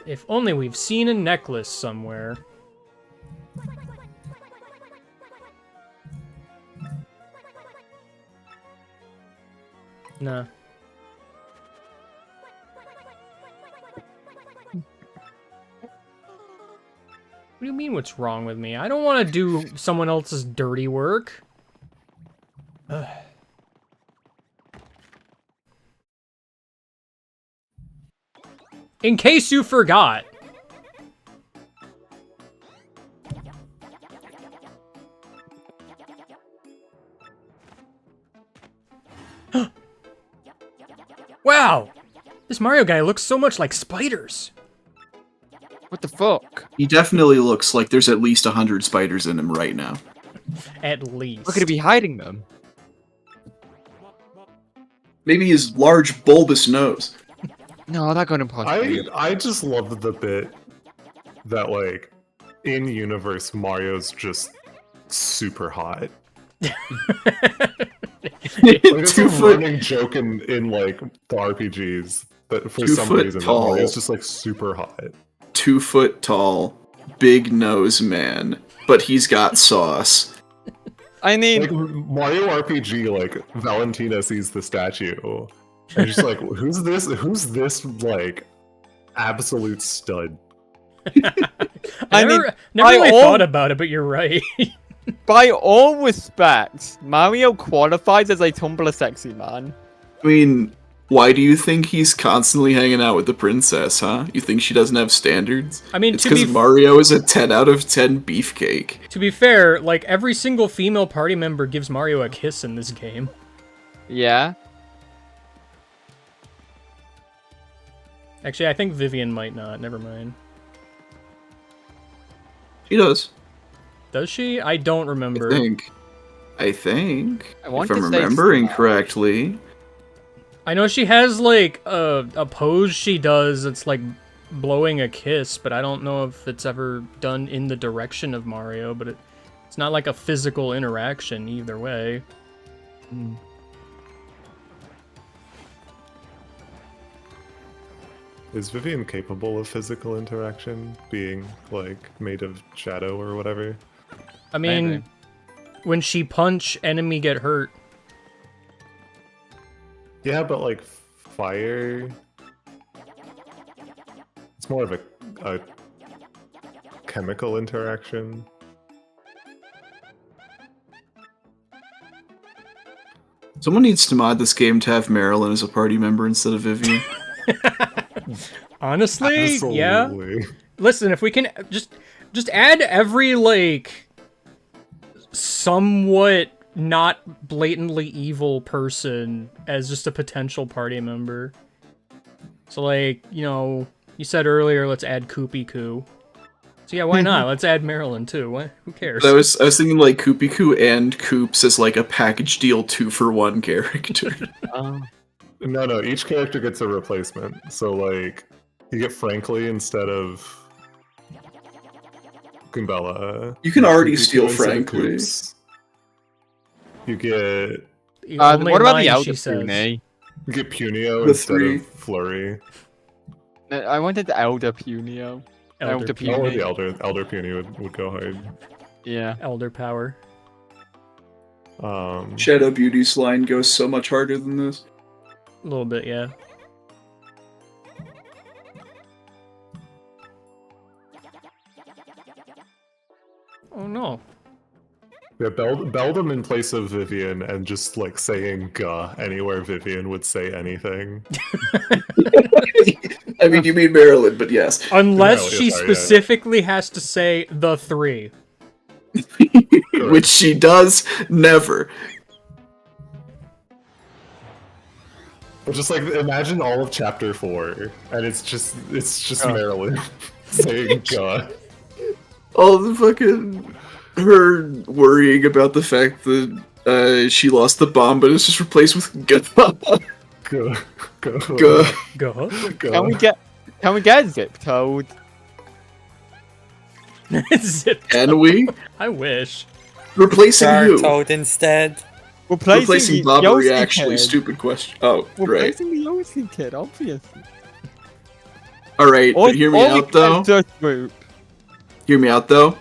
If only we've seen a necklace somewhere. Nah. What do you mean what's wrong with me? I don't want to do someone else's dirty work. Ugh. In case you forgot. Wow! This Mario guy looks so much like spiders. What the fuck? He definitely looks like there's at least 100 spiders in him right now. At least. We're gonna be hiding them. Maybe his large bulbous nose. No, that got impossible. I just love the bit that, like, in universe, Mario's just super hot. Like, it's a running joke in like the RPGs, but for some reason, Mario's just like super hot. 2 foot tall, big nose man, but he's got sauce. I mean, like Mario RPG, like Valentina sees the statue, and she's like, "Who's this? Who's this? Like, absolute stud." I never really thought about it, but you're right. By all respects, Mario qualifies as a Tumblr sexy man. I mean, why do you think he's constantly hanging out with the princess, huh? You think she doesn't have standards? I mean, it's because Mario is a 10 out of 10 beefcake. To be fair, like, every single female party member gives Mario a kiss in this game. Yeah. Actually, I think Vivian might not. Never mind. She does. Does she? I don't remember. I think. I want if I'm remembering correctly. I know she has, like, a pose she does that's, like, blowing a kiss, but I don't know if it's ever done in the direction of Mario, but it's not like a physical interaction either way. Mm. Is Vivian capable of physical interaction, being, like, made of shadow or whatever? I mean, Maybe. When she punch, enemy get hurt. Yeah, but, like, fire... It's more of a chemical interaction. Someone needs to mod this game to have Marilyn as a party member instead of Vivian. Honestly, Absolutely. yeah. Listen, if we can just add every, like, somewhat not blatantly evil person as just a potential party member. So, like, you know, you said earlier, let's add Koopy Koo. So yeah, why not? Let's add Marilyn too. What? Who cares? I was thinking like Koopy Koo and Koops as like a package deal 2-for-1 character. No, each character gets a replacement. So, like, you get Frankly instead of Goombella. You can already Koopy steal Koo instead of Frankly. Koops. You get... what about the line Elder she says. Puny? You get Punio The instead 3. of Flurry. I wanted the Elder Punio. Elder Puny. Oh, the Elder Puny would go hard. Yeah. Elder power. Shadow Beauty's line goes so much harder than this. A little bit, yeah. Oh no. Yeah, beld them in place of Vivian and just, like, saying "gah" anywhere Vivian would say anything. I mean, you mean Marilyn, but yes. Unless No, she sorry, specifically has to say the 3. Which she does never. But just like imagine all of chapter 4, and it's just Marilyn saying "God." All the fucking her worrying about the fact that she lost the bomb, but it's just replaced with "Go." Go. Go. Can we get Zip Toad? Zip. Can we? I wish. Replacing who? Toad instead. Replacing Bobbery, Yoshi actually. Kid. Stupid question. Oh, We're right. replacing the Yoshi Kid, obviously. Alright, but hear me out, though. Swoop. Hear me out, though.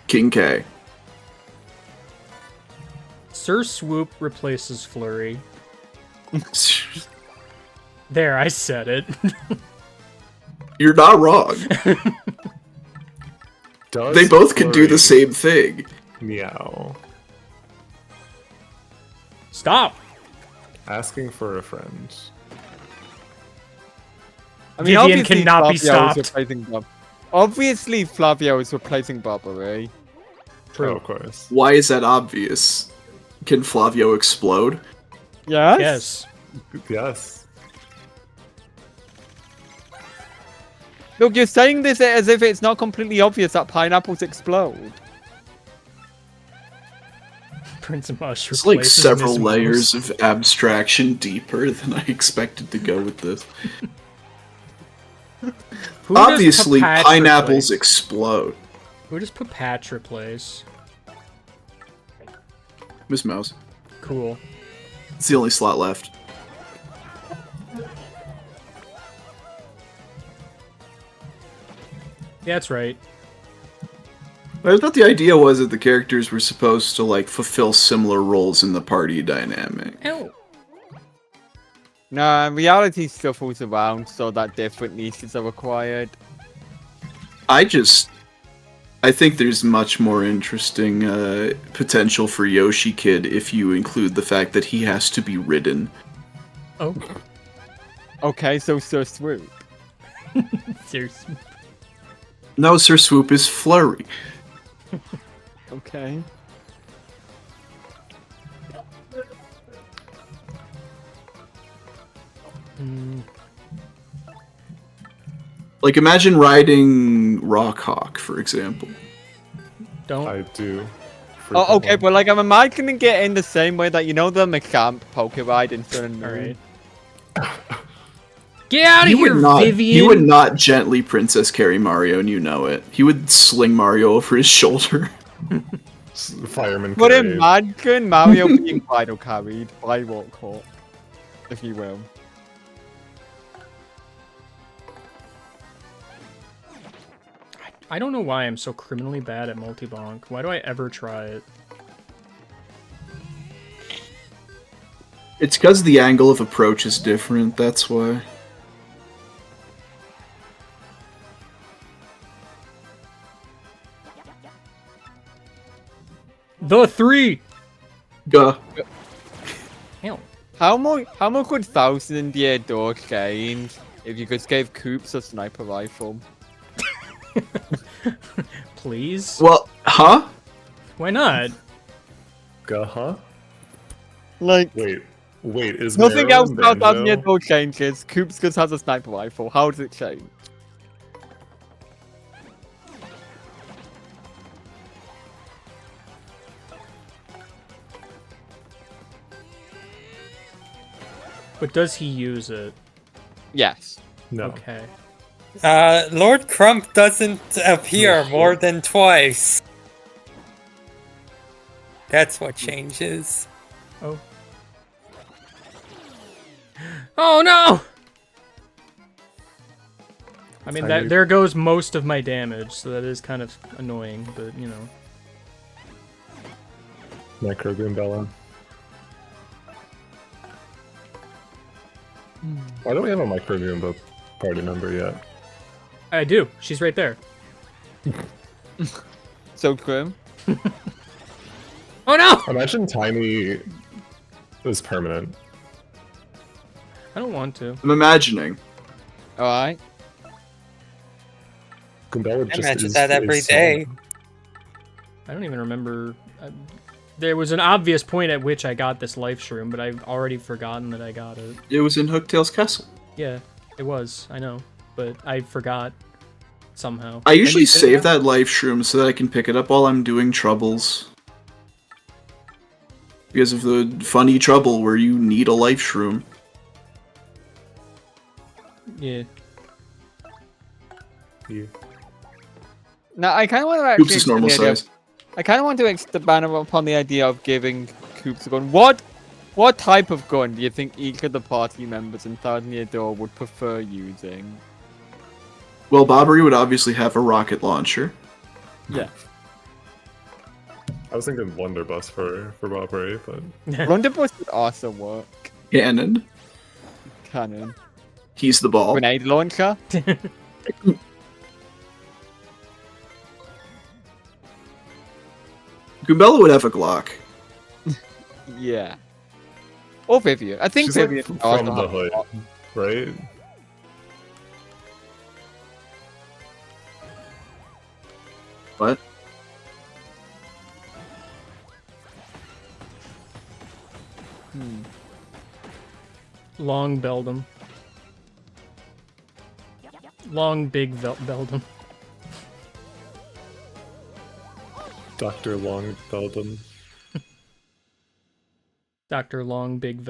King K. Sir Swoop replaces Flurry. There, I said it. You're not wrong. Does They both can do the Flurry same thing. Meow. Stop. Asking for a friend. I mean, Vivian obviously cannot be Flavio is stopped. replacing Obviously, Flavio is replacing Barbary. Oh, of course. Why is that obvious? Can Flavio explode? Yes? Yes. Yes. Look, you're saying this as if it's not completely obvious that pineapples explode. Prince Mush It's like replaces several Ms. layers Mouse. of abstraction deeper than I expected to go with this. Who does Obviously, Papatch pineapples replace? explode. Who does Papatch replace? Miss Mouse. Cool. It's the only slot left. Yeah, that's right. I thought the idea was that the characters were supposed to, like, fulfill similar roles in the party dynamic. Ow. No, reality shuffles around so that different niches are required. I think there's much more interesting potential for Yoshi Kid if you include the fact that he has to be ridden. Oh. Okay, so Sir Swoop. Seriously. No, Sir Swoop is Flurry. Okay. Like, imagine riding Rockhawk, for example. Don't. I do. Oh, okay, frequently. but like I'm imagining it in the same way that you know the Macamp Pokeride in Sun and Moon. Alright. Get out of He here, would not. Vivian! He would not gently princess carry Mario, and you know it. He would sling Mario over his shoulder. Fireman. But carry. imagine Mario being final carried by Walkhawk, if you will. I don't know why I'm so criminally bad at multi-bonk. Why do I ever try it? It's because the angle of approach is different, that's why. The 3! Gah. Hell. How much would 1000-year Dog gain if you just gave Coops a sniper rifle? Please? Well, huh? Why not? Huh? Like, Wait, is nothing Mario else and about Banjo? 1000-year Dog changes. Coops just has a sniper rifle. How does it change? But does he use it? Yes. No. Okay. Lord Crump doesn't appear more than twice. That's what changes. Oh. Oh no! I mean, Tiny- there goes most of my damage, so that is kind of annoying, but you know. Micro Goombella. Why don't we have a Micro Goomba party member yet? I do. She's right there. So grim. Oh no! Imagine Tiny is permanent. I don't want to. I'm imagining. Alright. Goombella I just imagine is, that every is day. I don't even remember. There was an obvious point at which I got this life shroom, but I've already forgotten that I got it. It was in Hooktail's castle. Yeah, it was. I know, but I forgot somehow. I usually save that life shroom so that I can pick it up while I'm doing troubles. Because of the funny trouble where you need a life shroom. Yeah. Now, I kind of want to actually... Oops, is normal size. I kind of want to expand upon the idea of giving Coops a gun. What type of gun do you think each of the party members in Thousand Year Door would prefer using? Well, Bobbery would obviously have a rocket launcher. Yeah. I was thinking Blunderbuss for Bobbery, but Blunderbuss would also work. Cannon. Cannon. He's the ball. Grenade launcher. Goombella would have a Glock. Yeah. Or Vivian. I think she's like Vivian from the hood, right? What? Long Beldum. Long big Beldum. Dr. Long Beldum. Dr. Long Big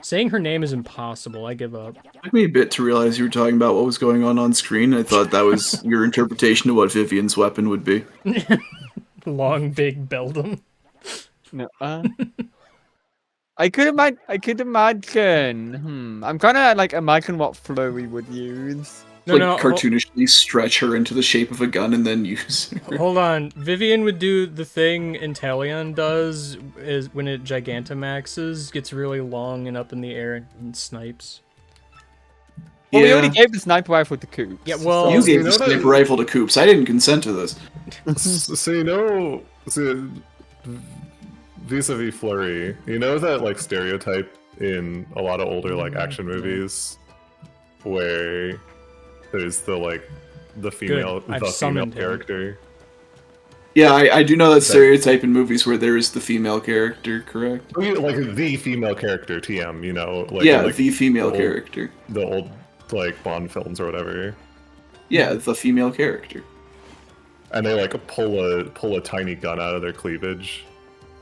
saying her name is impossible. I give up. It took me a bit to realize you were talking about what was going on screen. I thought that was your interpretation of what Vivian's weapon would be. Long Big Beldum. No. I could imagine. I'm kind of like imagine what Flurry would use. No, cartoonishly stretch her into the shape of a gun and then use her. Hold on. Vivian would do the thing Inteleon does is when it Gigantamaxes, gets really long and up in the air and snipes. Well, we already gave the sniper rifle to Coops. Yeah, well... You gave the sniper rifle to Coops. I didn't consent to this. So you know... vis-a-vis Flurry, you know that like stereotype in a lot of older like action movies where there's the female character. Yeah, I do know that stereotype in movies where there is the female character, correct? Like the female character, TM, you know, the female character. The old like Bond films or whatever. Yeah, the female character. And they like pull a tiny gun out of their cleavage.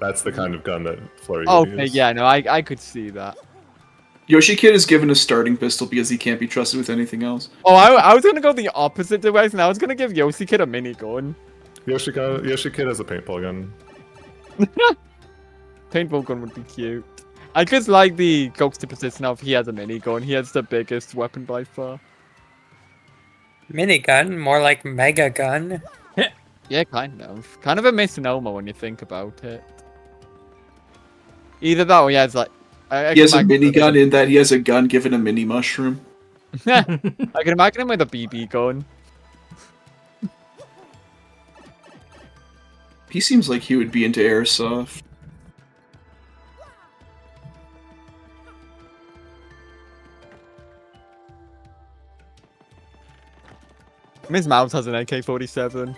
That's the kind of gun that Flurry would use. Okay, yeah, no, I could see that. Yoshi Kid is given a starting pistol because he can't be trusted with anything else. Oh, I was gonna go the opposite direction. I was gonna give Yoshi Kid a minigun. Yoshi Kid has a paintball gun. Paintball gun would be cute. I just like the juxtaposition of he has a minigun. He has the biggest weapon by far. Minigun, more like mega gun. Yeah, kind of. Kind of a misnomer when you think about it. Either that or he has like... he has a minigun in that he has a gun given a mini mushroom. I can imagine him with a BB gun. He seems like he would be into airsoft. Ms. Mouse has an AK-47.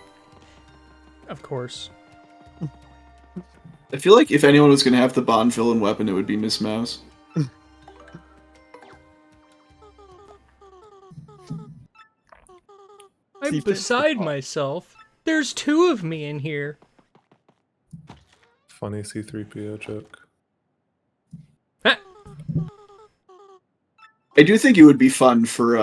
Of course. I feel like if anyone was going to have the Bond villain weapon, it would be Miss Mouse. I'm beside myself. There's two of me in here. Funny C-3PO joke. I do think it would be fun for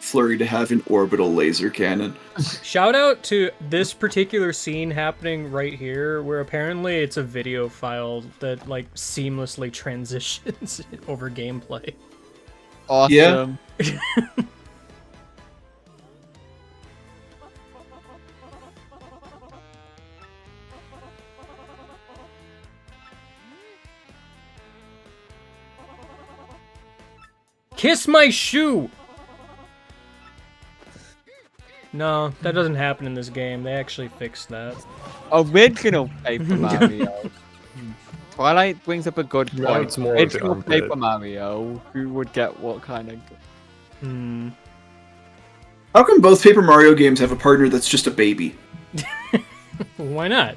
Flurry to have an orbital laser cannon. Shout out to this particular scene happening right here, where apparently it's a video file that like seamlessly transitions over gameplay. Awesome. Yeah. Kiss my shoe! No, that doesn't happen in this game. They actually fixed that. Original Paper Mario. Twilight brings up a good Yeah, point. it's more Original of the Paper Mario. Who would get what kind of... How come both Paper Mario games have a partner that's just a baby? Why not?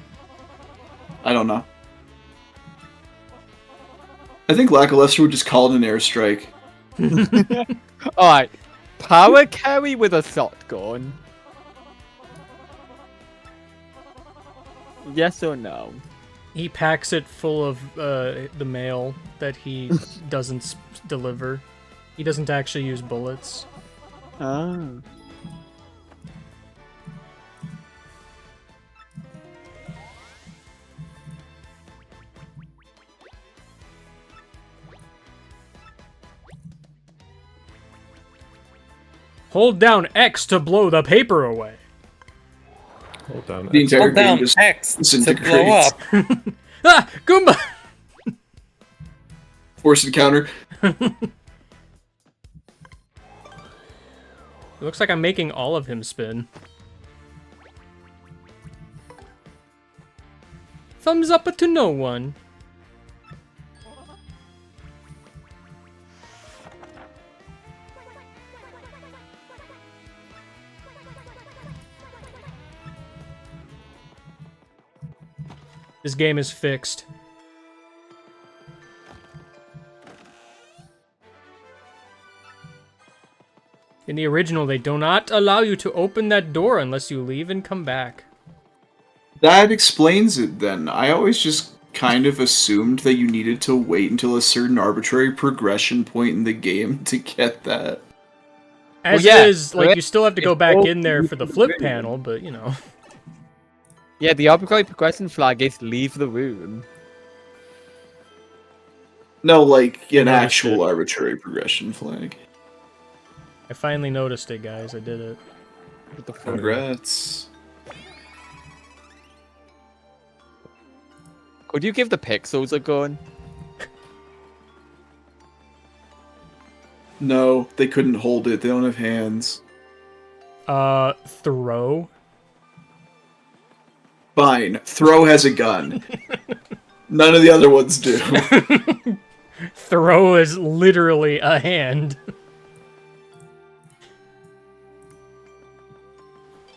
I don't know. I think Lackluster would just call it an airstrike. Alright. Power carry with a shotgun. Yes or no? He packs it full of the mail that he doesn't deliver. He doesn't actually use bullets. Oh. Hold down X to blow the paper away. Hold down. The entire Hold game down just X to blow disintegrates. up. Ah, Goomba! Forced encounter. It looks like I'm making all of him spin. Thumbs up to no one. This game is fixed. In the original, they do not allow you to open that door unless you leave and come back. That explains it then. I always just kind of assumed that you needed to wait until a certain arbitrary progression point in the game to get that. As Well, yeah, it is, like, you still have to go back all in there for the flip panel, but, you know. Yeah, the arbitrary progression flag is leave the room. No, like an Noticed actual it. arbitrary progression flag. I finally noticed it, guys. I did it. What the fuck? Congrats. Could you give the pixels a gun? No, they couldn't hold it. They don't have hands. Throw. Fine. Throw has a gun. None of the other ones do. Throw is literally a hand.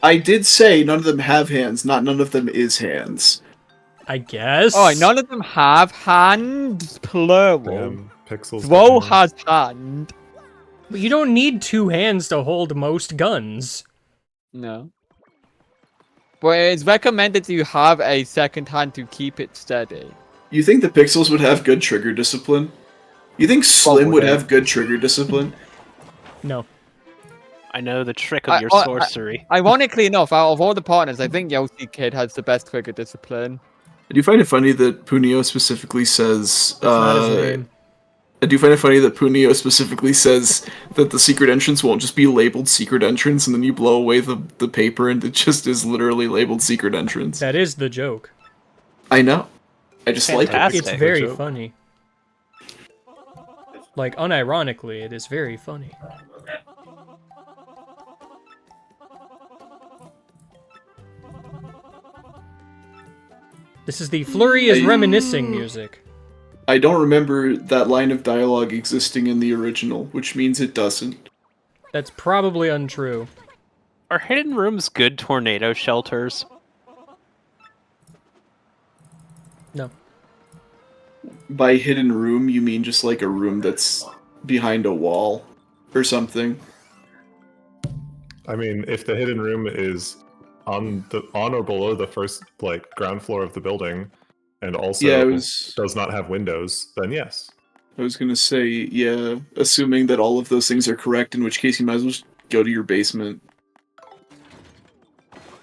I did say none of them have hands, not none of them is hands. I guess. Oh, none of them have hands, plural. Damn, pixels. Throw got has hand. But you don't need two hands to hold most guns. No. But it's recommended that you have a second hand to keep it steady. You think the Pixels would have good trigger discipline? You think Slim would Probably. have good trigger discipline? No. I know the trick of your sorcery. Ironically enough, out of all the partners, I think Yoshi Kid has the best trigger discipline. I do find it funny that Punio specifically says. That's not his name. I do find it funny that Punio specifically says that the secret entrance won't just be labeled secret entrance, and then you blow away the paper, and it just is literally labeled secret entrance. That is the joke. I know. I just like it. Fantastic. It's very joke. funny. Like, unironically, it is very funny. This is the Flurry is reminiscing music. I don't remember that line of dialogue existing in the original, which means it doesn't. That's probably untrue. Are hidden rooms good tornado shelters? No. By hidden room, you mean just like a room that's behind a wall or something? I mean, if the hidden room is on or below the first ground floor of the building, and also does not have windows, then yes. I was gonna say, yeah, assuming that all of those things are correct, in which case you might as well just go to your basement.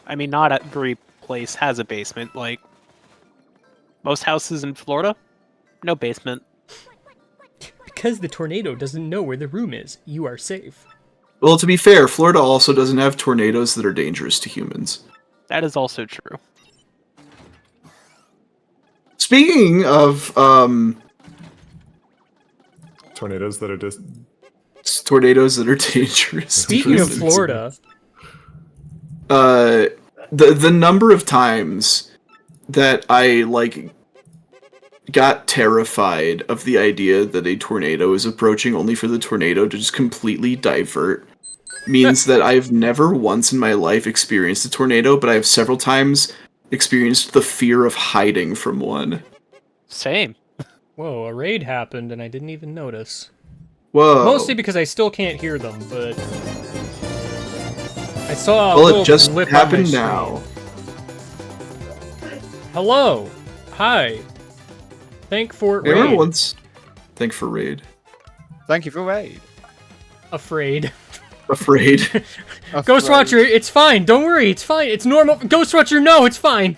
I mean, not every place has a basement. Like, most houses in Florida, no basement. Because the tornado doesn't know where the room is, you are safe. Well, to be fair, Florida also doesn't have tornadoes that are dangerous to humans. That is also true. Speaking of, Tornadoes that are just... tornadoes that are dangerous. Speaking of Florida... The number of times that I, got terrified of the idea that a tornado is approaching only for the tornado to just completely divert means that I've never once in my life experienced a tornado, but I have several times experienced the fear of hiding from one. Same. Whoa, a raid happened and I didn't even notice. Whoa. Mostly because I still can't hear them, but I saw a Well, little it just blip on my happened screen. now. Hello. Hi. Thank for Remember raid. once. Thank for raid. Thank you for raid. Afraid. Afraid. Ghostwatcher, it's fine. Don't worry. It's fine. It's normal. Ghostwatcher, no, it's fine.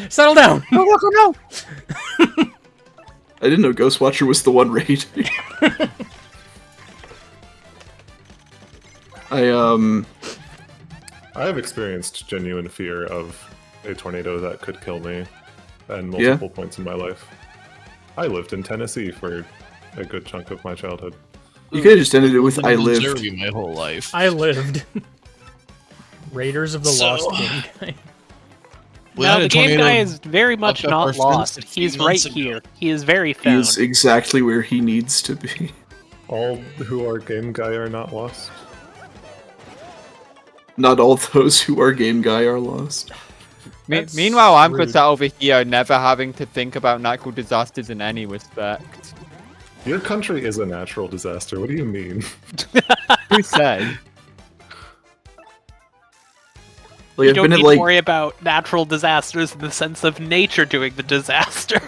Settle down. No. I didn't know Ghostwatcher was the one raid. I have experienced genuine fear of a tornado that could kill me at multiple points in my life. I lived in Tennessee for a good chunk of my childhood. You could have just ended it with I lived. Missouri my whole life. I lived. Raiders of the Lost Game Guy. No, the game guy is very much not lost. He's right here. He is very found. He's exactly where he needs to be. All who are game guy are not lost. Not all those who are game guy are lost. Meanwhile, I'm rude. just over here never having to think about natural disasters in any respect. Your country is a natural disaster. What do you mean? Who said? Like, You I've don't been need at to like worry about natural disasters in the sense of nature doing the disaster.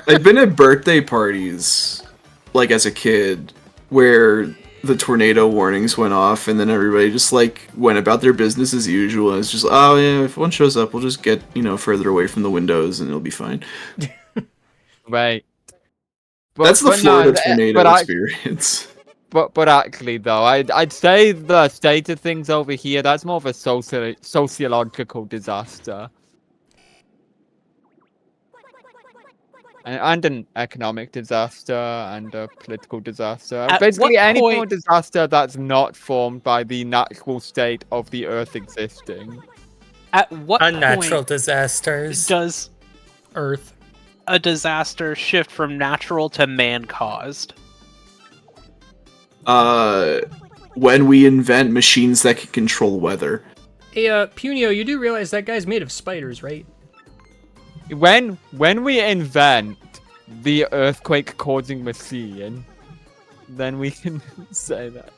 I've been at birthday parties, like as a kid, where the tornado warnings went off, and then everybody just like went about their business as usual. And it's just, oh yeah, if one shows up, we'll just get further away from the windows, and it'll be fine. Right. That's the Florida no, tornado experience. But actually, though, I'd say the state of things over here, that's more of a sociological disaster. And an economic disaster, and a political disaster. At Basically, what any point- form of disaster that's not formed by the natural state of the Earth existing. At what Unnatural point disasters. does Earth. a disaster shift from natural to man-caused? When we invent machines that can control weather. Hey, Punio, you do realize that guy's made of spiders, right? When we invent the earthquake-causing machine, then we can say that.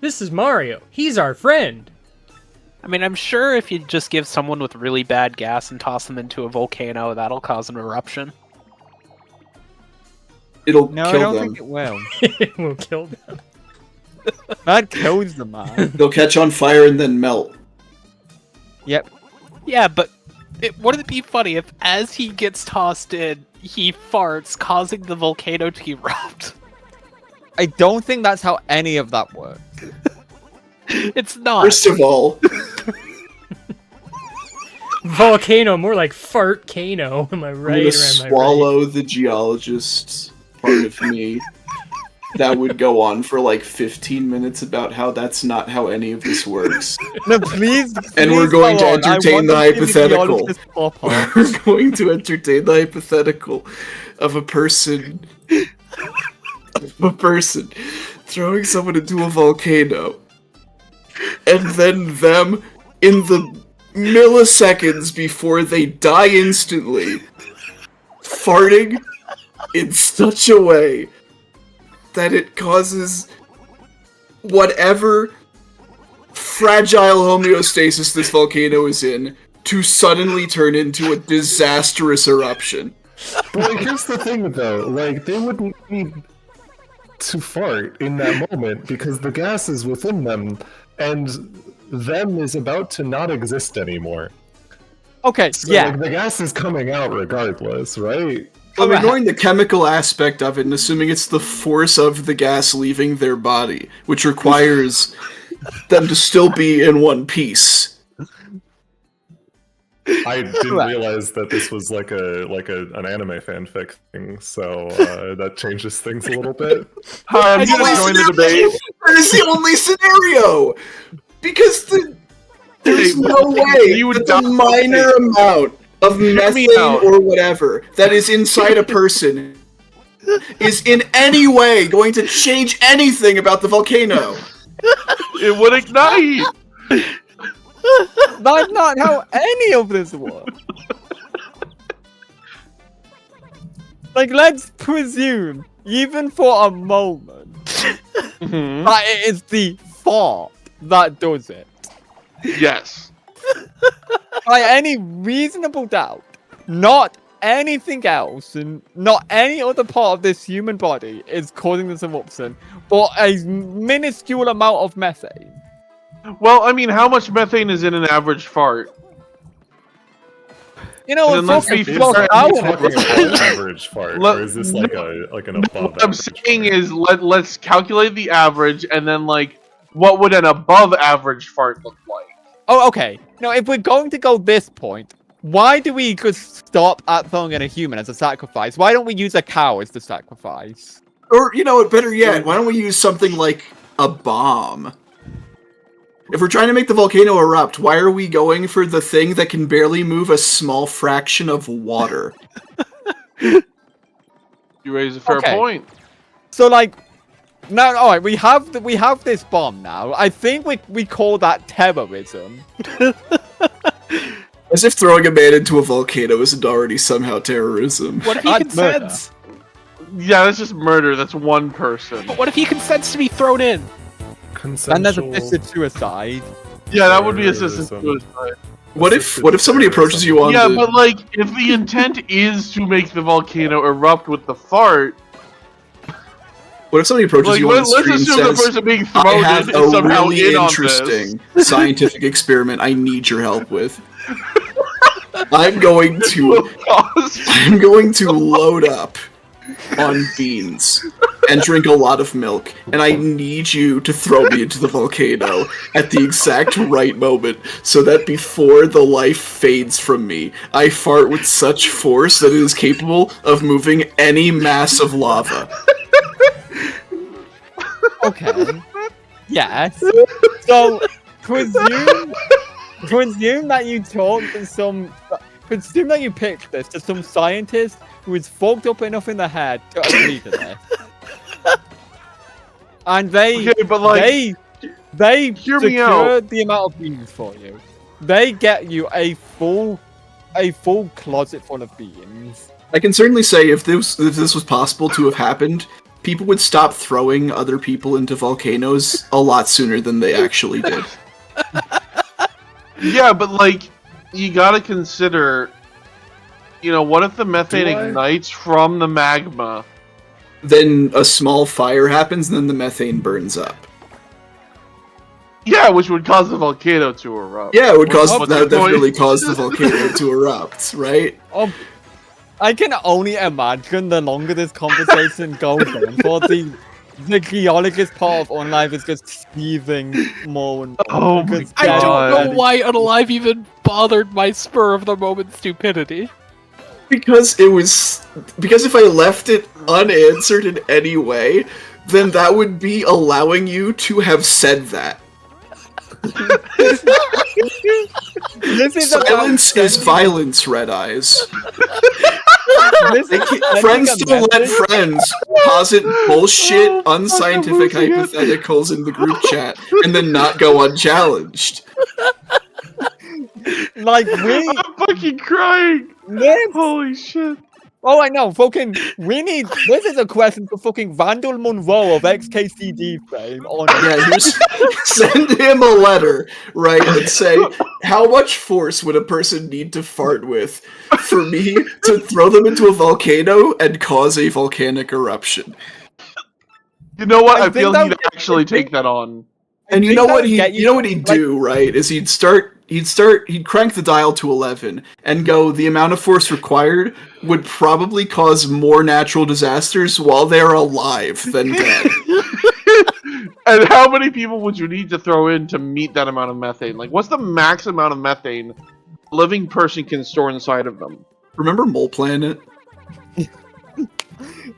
This is Mario. He's our friend. I mean, I'm sure if you just give someone with really bad gas and toss them into a volcano, that'll cause an eruption. It'll No, I kill don't them. think it will. It will kill them. That kills them, man. They'll catch on fire and then melt. Yep. Yeah, but wouldn't it be funny if as he gets tossed in, he farts, causing the volcano to erupt? I don't think that's how any of that works. It's not. First of all, Volcano, more like Fartcano. Am I I'm right gonna or am I right? swallow the geologist part of me. That would go on for like 15 minutes about how that's not how any of this works. No, please. And we're going to entertain the hypothetical. hypothetical. We're going to entertain the hypothetical of a person throwing someone into a volcano, and then them in the milliseconds before they die instantly farting in such a way that it causes whatever fragile homeostasis this volcano is in to suddenly turn into a disastrous eruption. But like, here's the thing, though. Like, they wouldn't need to fart in that moment because the gas is within them, and them is about to not exist anymore. Okay, So, yeah. like, the gas is coming out regardless, right? I'm ignoring the chemical aspect of it and assuming it's the force of the gas leaving their body, which requires them to still be in one piece. I didn't realize that this was like an anime fanfic thing, so that changes things a little bit. I'm gonna join the debate. That is the only scenario! Because there's no way that the minor amount of methane or whatever that is inside a person is in any way going to change anything about the volcano. It would ignite. That's not how any of this works. Like, let's presume, even for a moment, that it is the fart that does it. Yes. By any reasonable doubt, not anything else, and not any other part of this human body is causing this eruption, but a minuscule amount of methane. Well, I mean, how much methane is in an average fart? You know, And let's be fair, average fart, or is this like an above? What I'm saying is, let's calculate the average, and then like, what would an above average fart look like? Oh, okay. Now, if we're going to go this point, why do we just stop at throwing in a human as a sacrifice? Why don't we use a cow as the sacrifice? Or, you know what, better yet, why don't we use something like a bomb? If we're trying to make the volcano erupt, why are we going for the thing that can barely move a small fraction of water? You raise a fair point. So, like, now, all right, we have this bomb now. I think we call that terrorism. As if throwing a man into a volcano isn't already somehow terrorism. What if he consents? Yeah, that's just murder. That's one person. But what if he consents to be thrown in? And there's assisted suicide. Yeah, that would be assisted suicide. What if somebody approaches you on Yeah, the... but like, if the intent is to make the volcano erupt with the fart... What if somebody approaches you on the street and says, the person being thrown I have is a somehow really in on interesting scientific experiment I need your help with. I'm going to load up on beans and drink a lot of milk, and I need you to throw me into the volcano at the exact right moment so that before the life fades from me, I fart with such force that it is capable of moving any mass of lava. Okay. Yes. So, presume that you talk to some... Presume that you pitched this to some scientist who is fogged up enough in the head to agree to this. And they hear me out. secure the amount of beans for you. They get you a full closet full of beans. I can certainly say if this was possible to have happened, people would stop throwing other people into volcanoes a lot sooner than they actually did. Yeah, but like, you gotta consider, you know, what if the methane ignites from the magma? Then a small fire happens, and then the methane burns up. Yeah, which would cause the volcano to erupt. Yeah, it would definitely cause the volcano to erupt, right? I can only imagine the longer this conversation goes on, for the geologist part of Unalive is just seething more and more. Oh my God. I don't know why Unalive even bothered my spur of the moment stupidity. Because if I left it unanswered in any way, then that would be allowing you to have said that. Silence is violence, Red Eyes. Friends don't let friends posit bullshit, unscientific hypotheticals in the group chat and then not go unchallenged. Like, I'm fucking crying! Holy shit. Oh, I know, fucking, this is a question for fucking Vandal Monroe of XKCD fame. Yeah, send him a letter, right, and say, how much force would a person need to fart with for me to throw them into a volcano and cause a volcanic eruption? You know what? I feel he'd actually take that on. And you know what he'd do, right? Is he'd crank the dial to 11 and go, the amount of force required would probably cause more natural disasters while they're alive than dead. And how many people would you need to throw in to meet that amount of methane? Like, what's the max amount of methane a living person can store inside of them? Remember Mole Planet?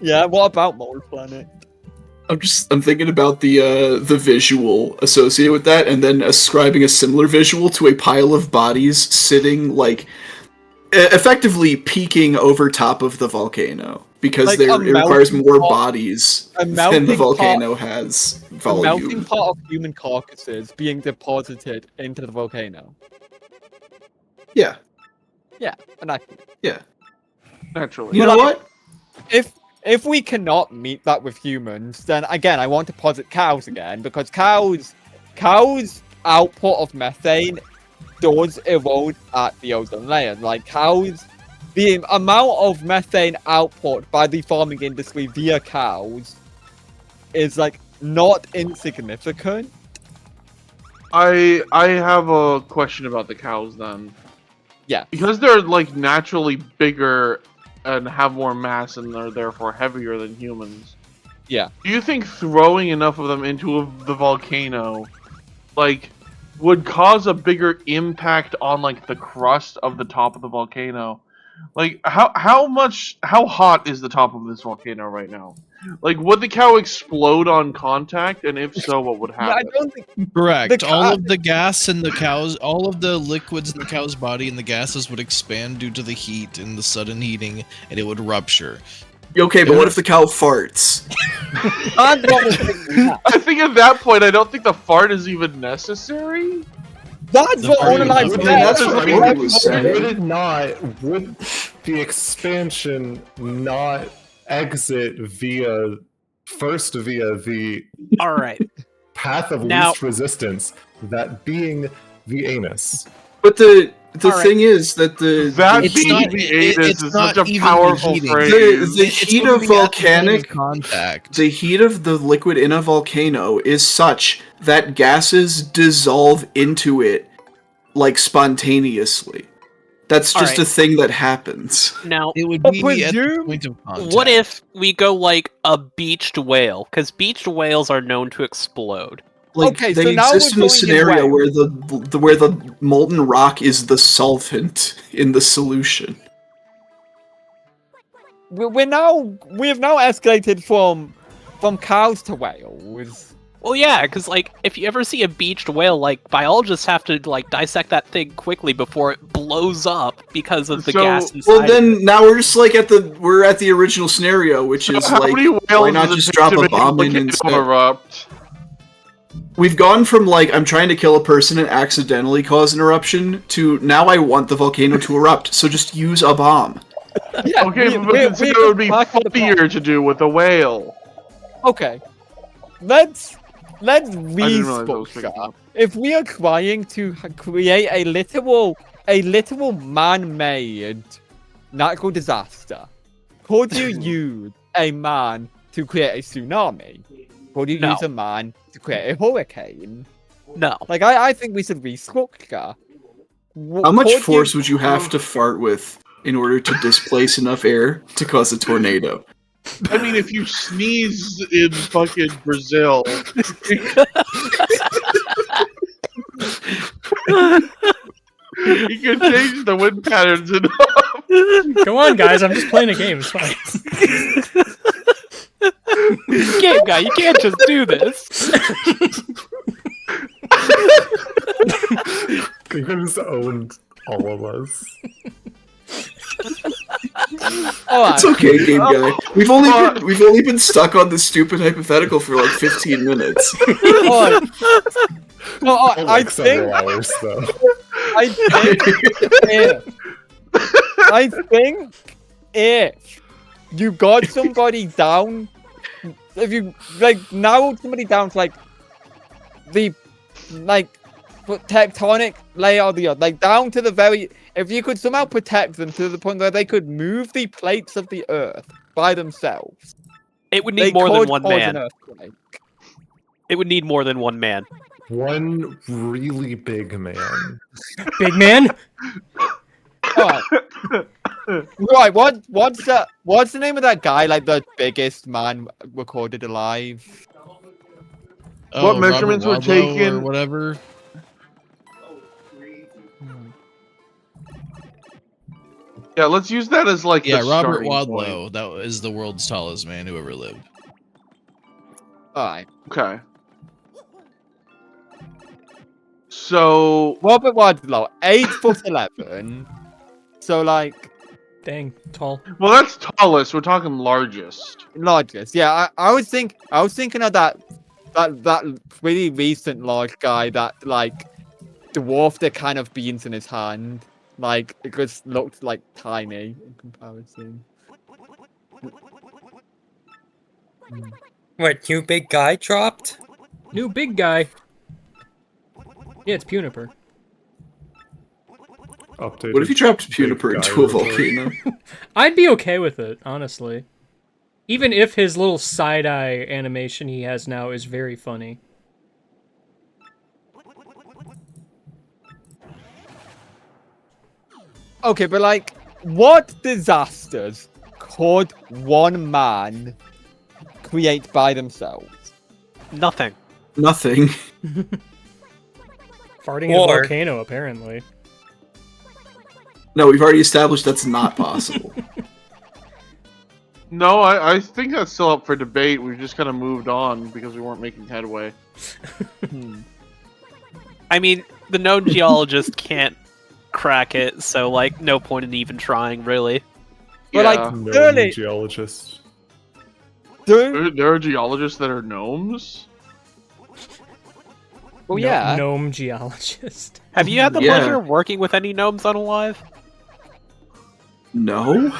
Yeah, what about Mole Planet? I'm thinking about the visual associated with that, and then ascribing a similar visual to a pile of bodies sitting, like, effectively peeking over top of the volcano. because Like it a requires melting more pot- bodies a than the melting volcano has A melting volume. pot of human carcasses being deposited into the volcano. Yeah, Yeah, and I yeah. Naturally. You know what? if we cannot meet that with humans, then again I want to posit cows again, because cows output of methane does erode at the ozone layer. Like cows, the amount of methane output by the farming industry via cows is like not insignificant. I have a question about the cows then. Yeah. Because they're like naturally bigger and have more mass and they're therefore heavier than humans. Yeah. Do you think throwing enough of them into the volcano like would cause a bigger impact on like the crust of the top of the volcano? Like how hot is the top of this volcano right now? Like would the cow explode on contact, and if so, what would No, I happen? don't think Correct. The All ca- of the gas in the cows, all of the liquids in the cow's body and the gases would expand due to the heat and the sudden heating, and it would rupture. Okay, but what if the cow farts? That's what we're thinking. I think at that point I don't think the fart is even necessary. That's The what farting Onalite is- said. That's what I was Would saying. it not? Would the expansion not exit via the All right. path of Now- least resistance, that being the anus? But the All right. thing is that the That It's being not- the it- anus it's is not such a even powerful heating. phrase. the It's heat literally of at the point volcanic of contact. the heat of the liquid in a volcano is such that gases dissolve into it like spontaneously. That's All just right. a thing that happens. Now, It would But be at the presume- point of contact. what if we go like a beached whale? Because beached whales are known to explode. Like Okay, they so now exist we're in a going in scenario whale. where the molten rock is the solvent in the solution. We have now escalated from cows to whales. Well, yeah, because like if you ever see a beached whale, like biologists have to like dissect that thing quickly before it blows up because of the So- gas inside. Well, of then it. now we're just like we're at the original scenario, which So is how like, many whales why not does it just take drop to a make bomb in volcano instead? erupt? We've gone from like I'm trying to kill a person and accidentally cause an eruption to now I want the volcano to erupt, so just use a bomb. Yeah, Okay, but consider it would be funnier to do with a whale. Okay, let's I didn't realize I was restructure. picking up. If we are trying to create a literal man-made natural disaster, could you use a man to create a tsunami? Could you No. use a man to create a hurricane? No. Like I think we should restructure. How much Could force would you have to fart with in order to displace enough air to cause a tornado? I mean, if you sneeze in fucking Brazil, you can change the wind patterns enough. Come on, guys. I'm just playing a game. It's fine. Game guy, you can't just do this. You could just owned all of us. It's okay, game guy. We've only been stuck on this stupid hypothetical for like 15 minutes. Well, I Like think several hours though. I think if you got somebody down, if you like narrowed somebody down to like the tectonic layer of the earth, like down to the very, if you could somehow protect them to the point where they could move the plates of the earth by themselves, It would they need more than could one cause man. an earthquake. It would need more than one man. One really big man. Big man. Alright. Right, what's the name of that guy, like the biggest man recorded alive? What Robert measurements were Wadlow taken? or whatever? Yeah, let's use that as like Yeah, the Robert starting Wadlow. point. That is the world's tallest man who ever lived. Alright. Okay. So Robert Wadlow, 8'11". So like Dang, tall. Well, that's tallest. We're talking largest. Largest. Yeah, I was thinking of that pretty recent large guy that like dwarfed the kind of beans in his hand. Like it just looked like tiny in comparison. What, new big guy dropped? New big guy. Yeah, it's Puniper. Updated What if you dropped big Puniper guy into a report. volcano? I'd be okay with it, honestly. Even if his little side-eye animation he has now is very funny. Okay, but like, what disasters could one man create by themselves? Nothing. Nothing. Farting in a volcano, apparently. No, we've already established that's not possible. No, I think that's still up for debate. We've just kind of moved on because we weren't making headway. I mean, the known geologist can't crack it, so like, no point in even trying, really. But like, No surely, geologist. There are geologists that are gnomes. Well, yeah. Gnome geologist. Have you had the Yeah. pleasure of working with any gnomes unalive? No?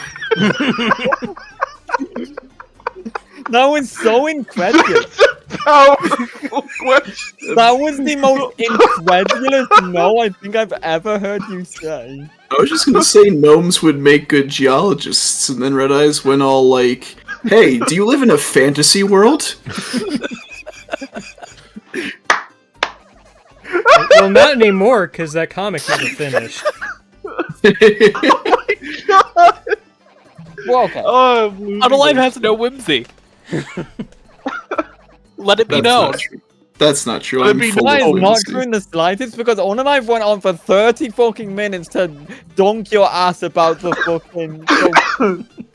That was so incredulous. Powerful question. That was the most incredulous no I think I've ever heard you say. I was just gonna say gnomes would make good geologists, and then Red Eyes went all like, hey, do you live in a fantasy world? Well, not anymore, because that comic never finished. Well, okay. Oh, Unalive has no whimsy. Let it be That's known. not true. That's not true. Let I'm me full That of is not whimsy. true in the slightest because Onalive went on for 30 fucking minutes to dunk your ass about the fucking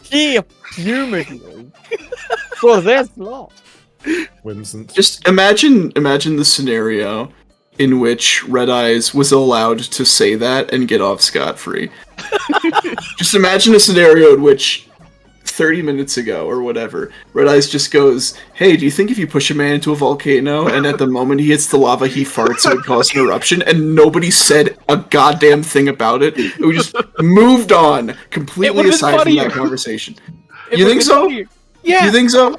key human for this long. Whimsant. Just imagine the scenario in which Red Eyes was allowed to say that and get off scot-free. Just imagine a scenario in which 30 minutes ago or whatever, Red Eyes just goes, hey, do you think if you push a man into a volcano and at the moment he hits the lava he farts, it would cause an eruption? And nobody said a goddamn thing about it. We just moved on completely would've been aside from funnier. that conversation. It You would've think been so? funnier. Yeah. You think so?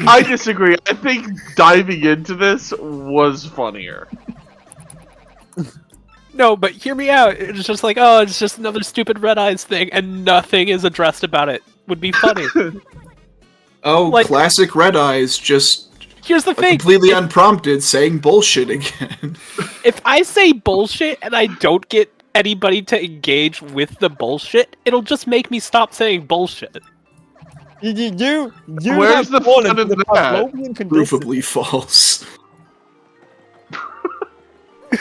I disagree. I think diving into this was funnier. No, but hear me out. It's just like, oh, it's just another stupid Red Eyes thing, and nothing is addressed about it. Would be funny. Oh, Like- classic Red Eyes, just Here's the thing. completely unprompted saying bullshit again. If I say bullshit and I don't get anybody to engage with the bullshit, it'll just make me stop saying bullshit. You Where's have the fallen fun for in the that? Pavlovian condition. Provably false.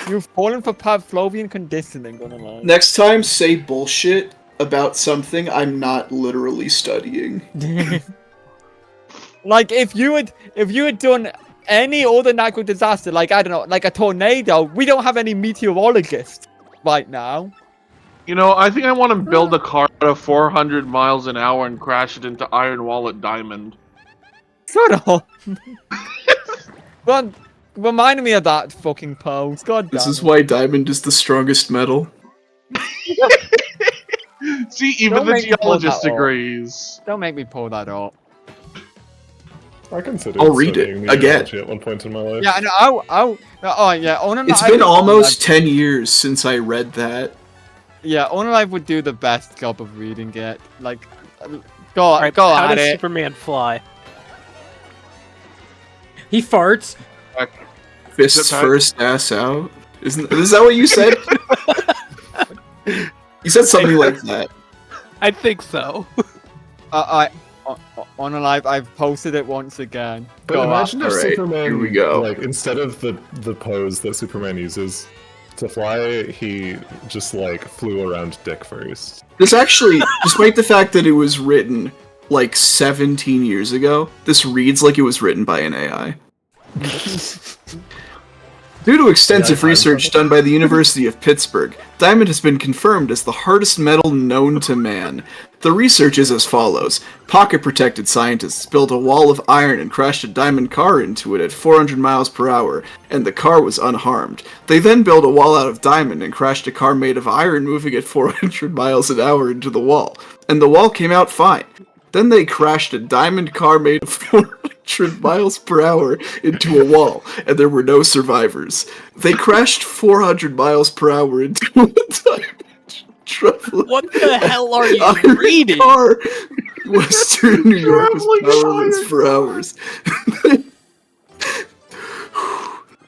You've fallen for Pavlovian conditioning, Onalive. Next time, say bullshit about something I'm not literally studying. Like if you had done any other natural disaster, like I don't know, like a tornado, we don't have any meteorologists right now. You know, I think I want to build a car at 400 miles an hour and crash it into Iron Wallet Diamond. Shut up. God, remind me of that fucking pose. God damn This is it. why diamond is the strongest metal. See, even Don't the make me pull geologist that off. agrees. Don't make me pull that up. I considered I'll read it studying again. meteorology at one point in my life. Yeah, I know. Oh yeah. Onalive, It's been almost 10 years since I read that. Yeah, Onalive would do the best job of reading it. Like, go Alright, go how at does it. Superman fly? He farts. Fists Jetpack. first, ass out. Is that what you said? You said something like that. I think so. Onalive, I've posted it once again. But Go imagine if Alright, Superman, here we go. like, instead of the pose that Superman uses to fly, he just, like, flew around dick first. This actually, despite the fact that it was written like 17 years ago, this reads like it was written by an AI. Due to extensive Yeah, research done by the University of Pittsburgh, diamond has been confirmed as the hardest metal known to man. The research is as follows. Pocket-protected scientists built a wall of iron and crashed a diamond car into it at 400 miles per hour, and the car was unharmed. They then built a wall out of diamond and crashed a car made of iron moving at 400 miles an hour into the wall, and the wall came out fine. Then they crashed a diamond car made of 400 miles per hour into a wall, and there were no survivors. They crashed 400 miles per hour into a diamond traveling. What the hell are you iron reading? car. Western New York was powerless for hours.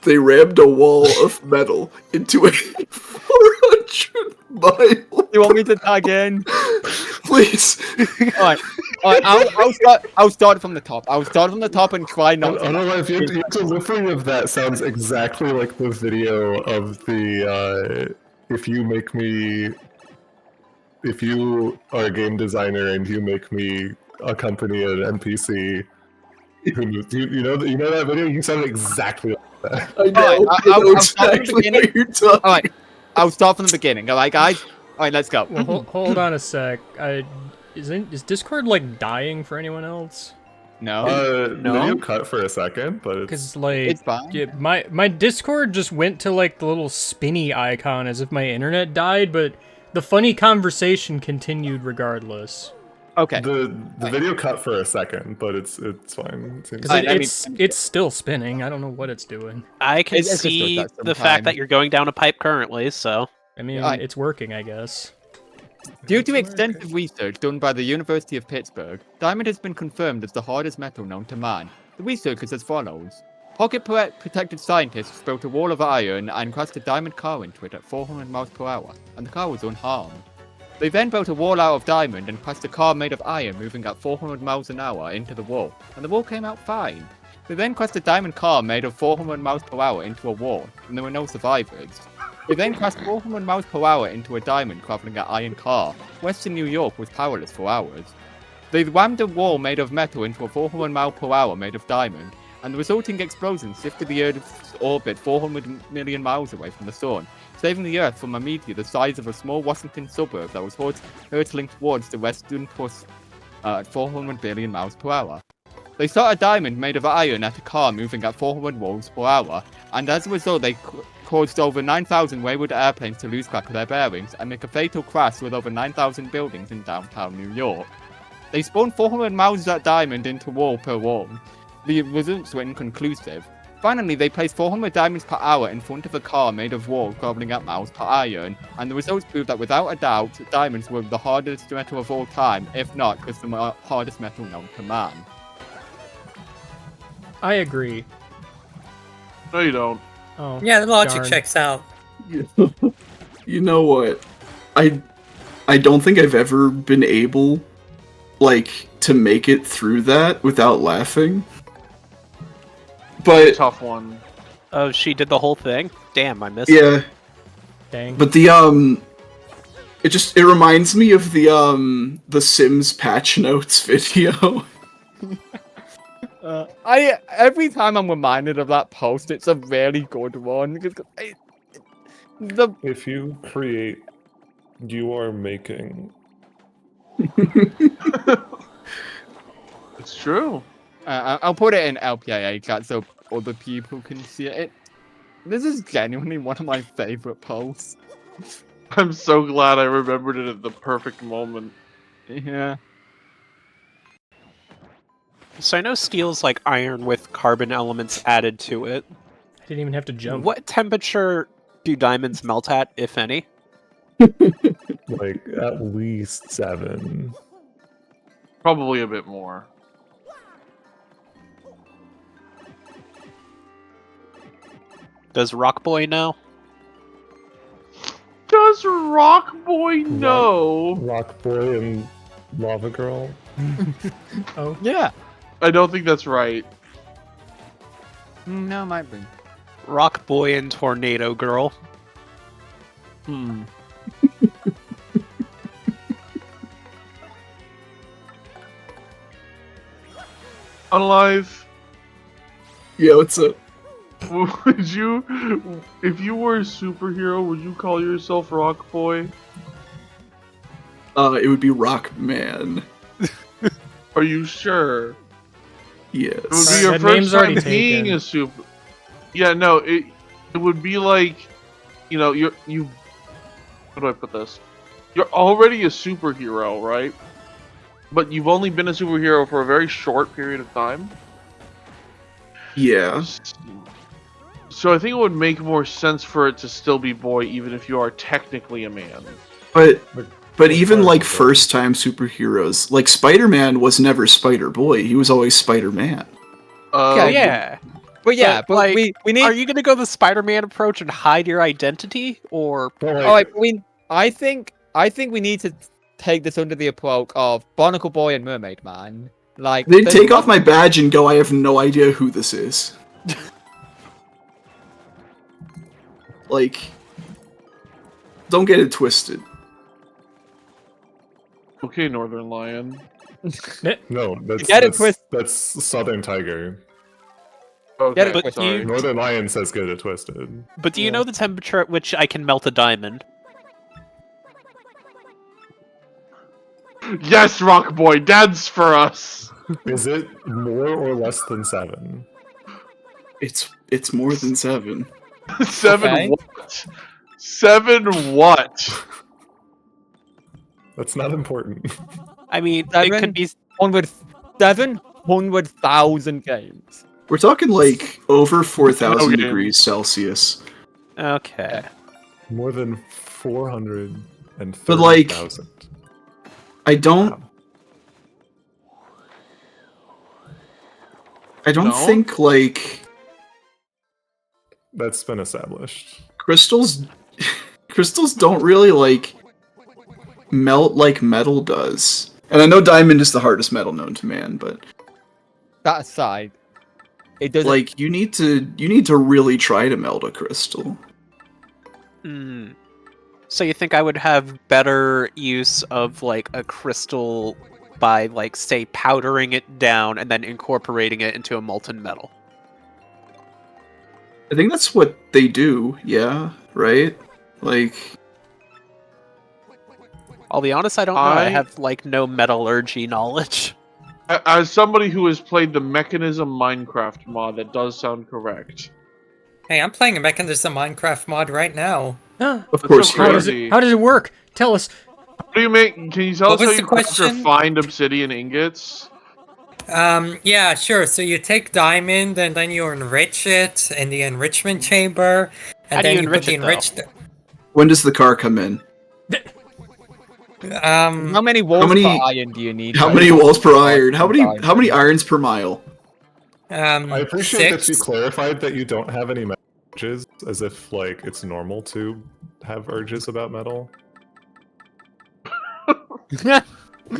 They rammed a wall of metal into a 400 mile. You want me to tag in? Please. Alright, I'll start from the top. I'll start from the top and try not to. Otherwise, your delivery of that sounds exactly like the video of the if you are a game designer and you make me accompany an NPC, you know that video. You sound exactly like that. I know. I'll start from the beginning. Alright, I'll start from the beginning. Alright, guys. Alright, let's go. Well, hold on a sec. Is Discord like dying for anyone else? No. Video cut for a second, but Because like it's fine. yeah, my Discord just went to like the little spinny icon as if my internet died, but the funny conversation continued regardless. Okay. The video cut for a second, but it's fine. It's still spinning. I don't know what it's doing. I can It's just see like that the fact sometimes. that you're going down a pipe currently, so... I mean, Alright. it's working, I guess. Due to extensive research done by the University of Pittsburgh, diamond has been confirmed as the hardest metal known to man. The research is as follows. Pocket-protected scientists built a wall of iron and crashed a diamond car into it at 400 miles per hour, and the car was unharmed. They then built a wall out of diamond and crashed a car made of iron moving at 400 miles an hour into the wall, and the wall came out fine. They then crashed a diamond car made of 400 miles per hour into a wall, and there were no survivors. They then crashed 400 miles per hour into a diamond traveling at iron car. Western New York was powerless for hours. They rammed a wall made of metal into a 400 mile per hour made of diamond, and the resulting explosion shifted the Earth's orbit 400 million miles away from the sun, saving the Earth from a meteor the size of a small Washington suburb that was hurtling towards the western crust at 400 billion miles per hour. They shot a diamond made of iron at a car moving at 400 miles per hour, and as a result they caused over 9,000 wayward airplanes to lose track of their bearings and make a fatal crash with over 9,000 buildings in downtown New York. They spawned 400 miles of that diamond into wall per wall. The results were inconclusive. Finally, they placed 400 diamonds per hour in front of a car made of wall traveling at miles per iron, and the results proved that without a doubt, diamonds were the hardest metal of all time, if not because the hardest metal known to man. I agree. No, you don't. Oh, Yeah, the logic darn. checks out. You know what? I don't think I've ever been able, like, to make it through that without laughing. But Tough one. Oh, she did the whole thing? Damn, I missed yeah, it. Dang. but it reminds me of the Sims patch notes video. Every time I'm reminded of that post, it's a really good one. If you create, you are making. It's true. I'll put it in LPIA chat so other people can see it. This is genuinely one of my favorite posts. I'm so glad I remembered it at the perfect moment. Yeah. So I know steel's like iron with carbon elements added to it. I didn't even have to jump. What temperature do diamonds melt at, if any? Like, at least 7. Probably a bit more. Does Rock Boy know? Does Rock Boy know? Rock Boy and Lava Girl? Oh. Yeah. I don't think that's right. No, it might be. Rock Boy and Tornado Girl. Unalive. Yeah, what's up? Would you, if you were a superhero, would you call yourself Rock Boy? It would be Rockman. Are you sure? Yes. It would be your That first name's time already being taken. a super. Yeah, no, it would be like, you know, you. How do I put this? You're already a superhero, right? But you've only been a superhero for a very short period of time. Yeah. So I think it would make more sense for it to still be boy, even if you are technically a man. But even like first time superheroes, like Spider-Man was never Spider-Boy, he was always Spider-Man. Yeah. But yeah, but like, we need. Are you gonna go the Spider-Man approach and hide your identity, or? Alright, I think we need to take this under the approach of Barnacle Boy and Mermaid Man. Like They'd take off my badge and go, I have no idea who this is. Like, don't get it twisted. Okay, Northern Lion. No, that's Southern Tiger. Okay, But sorry. Northern Lion says get it twisted. But do you know the temperature at which I can melt a diamond? Yes, Rock Boy, dance for us. Is it more or less than 7? It's more than 7. 7 Okay. what? 7 what? That's not important. I mean, it could be 700,000 games. We're talking like over 4,000 Okay. degrees Celsius. okay. More than 430,000. But like, I don't No? think like That's been established. crystals don't really like melt like metal does. And I know diamond is the hardest metal known to man, but That aside, it doesn't. like you need to really try to melt a crystal. Hmm. So you think I would have better use of like a crystal by like say powdering it down and then incorporating it into a molten metal? I think that's what they do, yeah, right? Like I'll be honest, I don't know. I have like no metallurgy knowledge. As somebody who has played the Mechanism Minecraft mod, that does sound correct. Hey, I'm playing a Mechanism Minecraft mod right now. Of course you How are. does it work? Tell us. What do you make? Can you tell What us how was you the craft or question? find obsidian ingots? Yeah, sure. So you take diamond and then you enrich it in the enrichment chamber, and How do then you you put enrich the it, though? enriched. When does the car come in? How many walls per iron do you need? How many walls per iron? How many irons per mile? I appreciate that 6. you clarified that you don't have any urges, as if like it's normal to have urges about metal. No,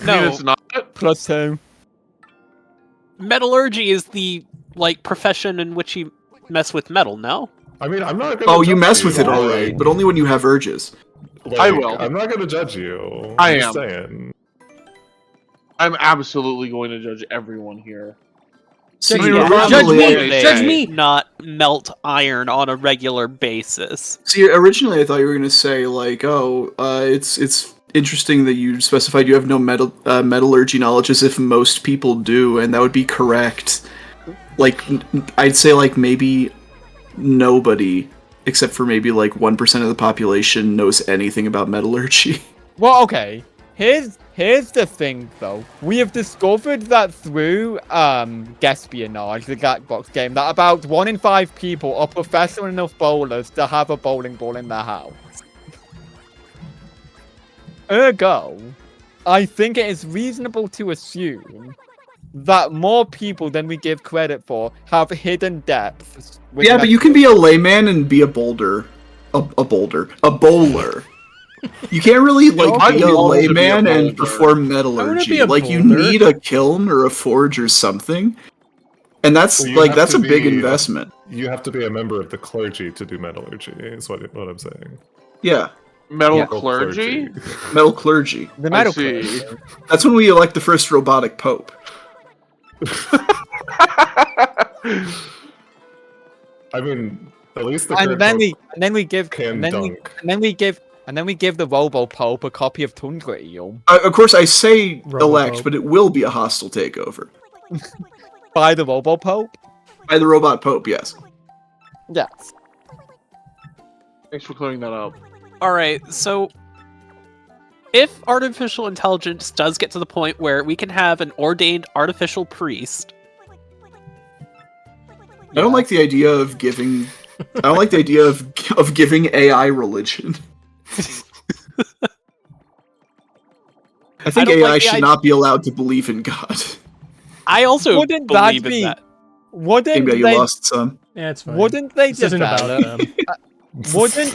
No. it's not. +2. Metallurgy is the like profession in which you mess with metal, no? I mean, I'm not gonna Oh, you judge mess with it like- alright, but only when you have urges. like, I will. I'm not gonna judge you. I I'm am. saying. I'm absolutely going to judge everyone here. See, Judge me! Not melt iron on a regular basis. See, originally I thought you were gonna say like, oh, it's interesting that you specified you have no metallurgy knowledge, as if most people do, and that would be correct. Like, I'd say like maybe nobody, except for maybe like 1% of the population, knows anything about metallurgy. Well, okay. Here's the thing, though. We have discovered that through Espionage, the Jackbox game, that about 1 in 5 people are professional enough bowlers to have a bowling ball in their house. Ergo, I think it is reasonable to assume that more people than we give credit for have hidden depths. with Yeah, but you can be a layman and be a bowler. A bowler. You can't really like be a layman and perform metallurgy. Like you need a kiln or a forge or something. And that's Well, you like have that's to a big be- investment. You have to be a member of the clergy to do metallurgy. Is what I'm saying. Yeah. Metal clergy? Metal clergy. The metal see. clergy. That's when we elect the first robotic pope. I mean, at least the And current then Pope we give can dunk. and then we give the Robo Pope a copy of Tundra Eel Of course, I say elect, Robopope. but it will be a hostile takeover by the Robo Pope. by the robot Pope. Yes. Yes. Thanks for clearing that up. All right, so if artificial intelligence does get to the point where we can have an ordained artificial priest, I don't like the idea of giving. I don't like the idea of giving AI religion. I think don't AI like the should not be allowed to believe in God. I also Wouldn't that believe in be- that. Wouldn't Maybe you they? lost some. Yeah, it's fine. Wouldn't they This isn't about develop? them. Wouldn't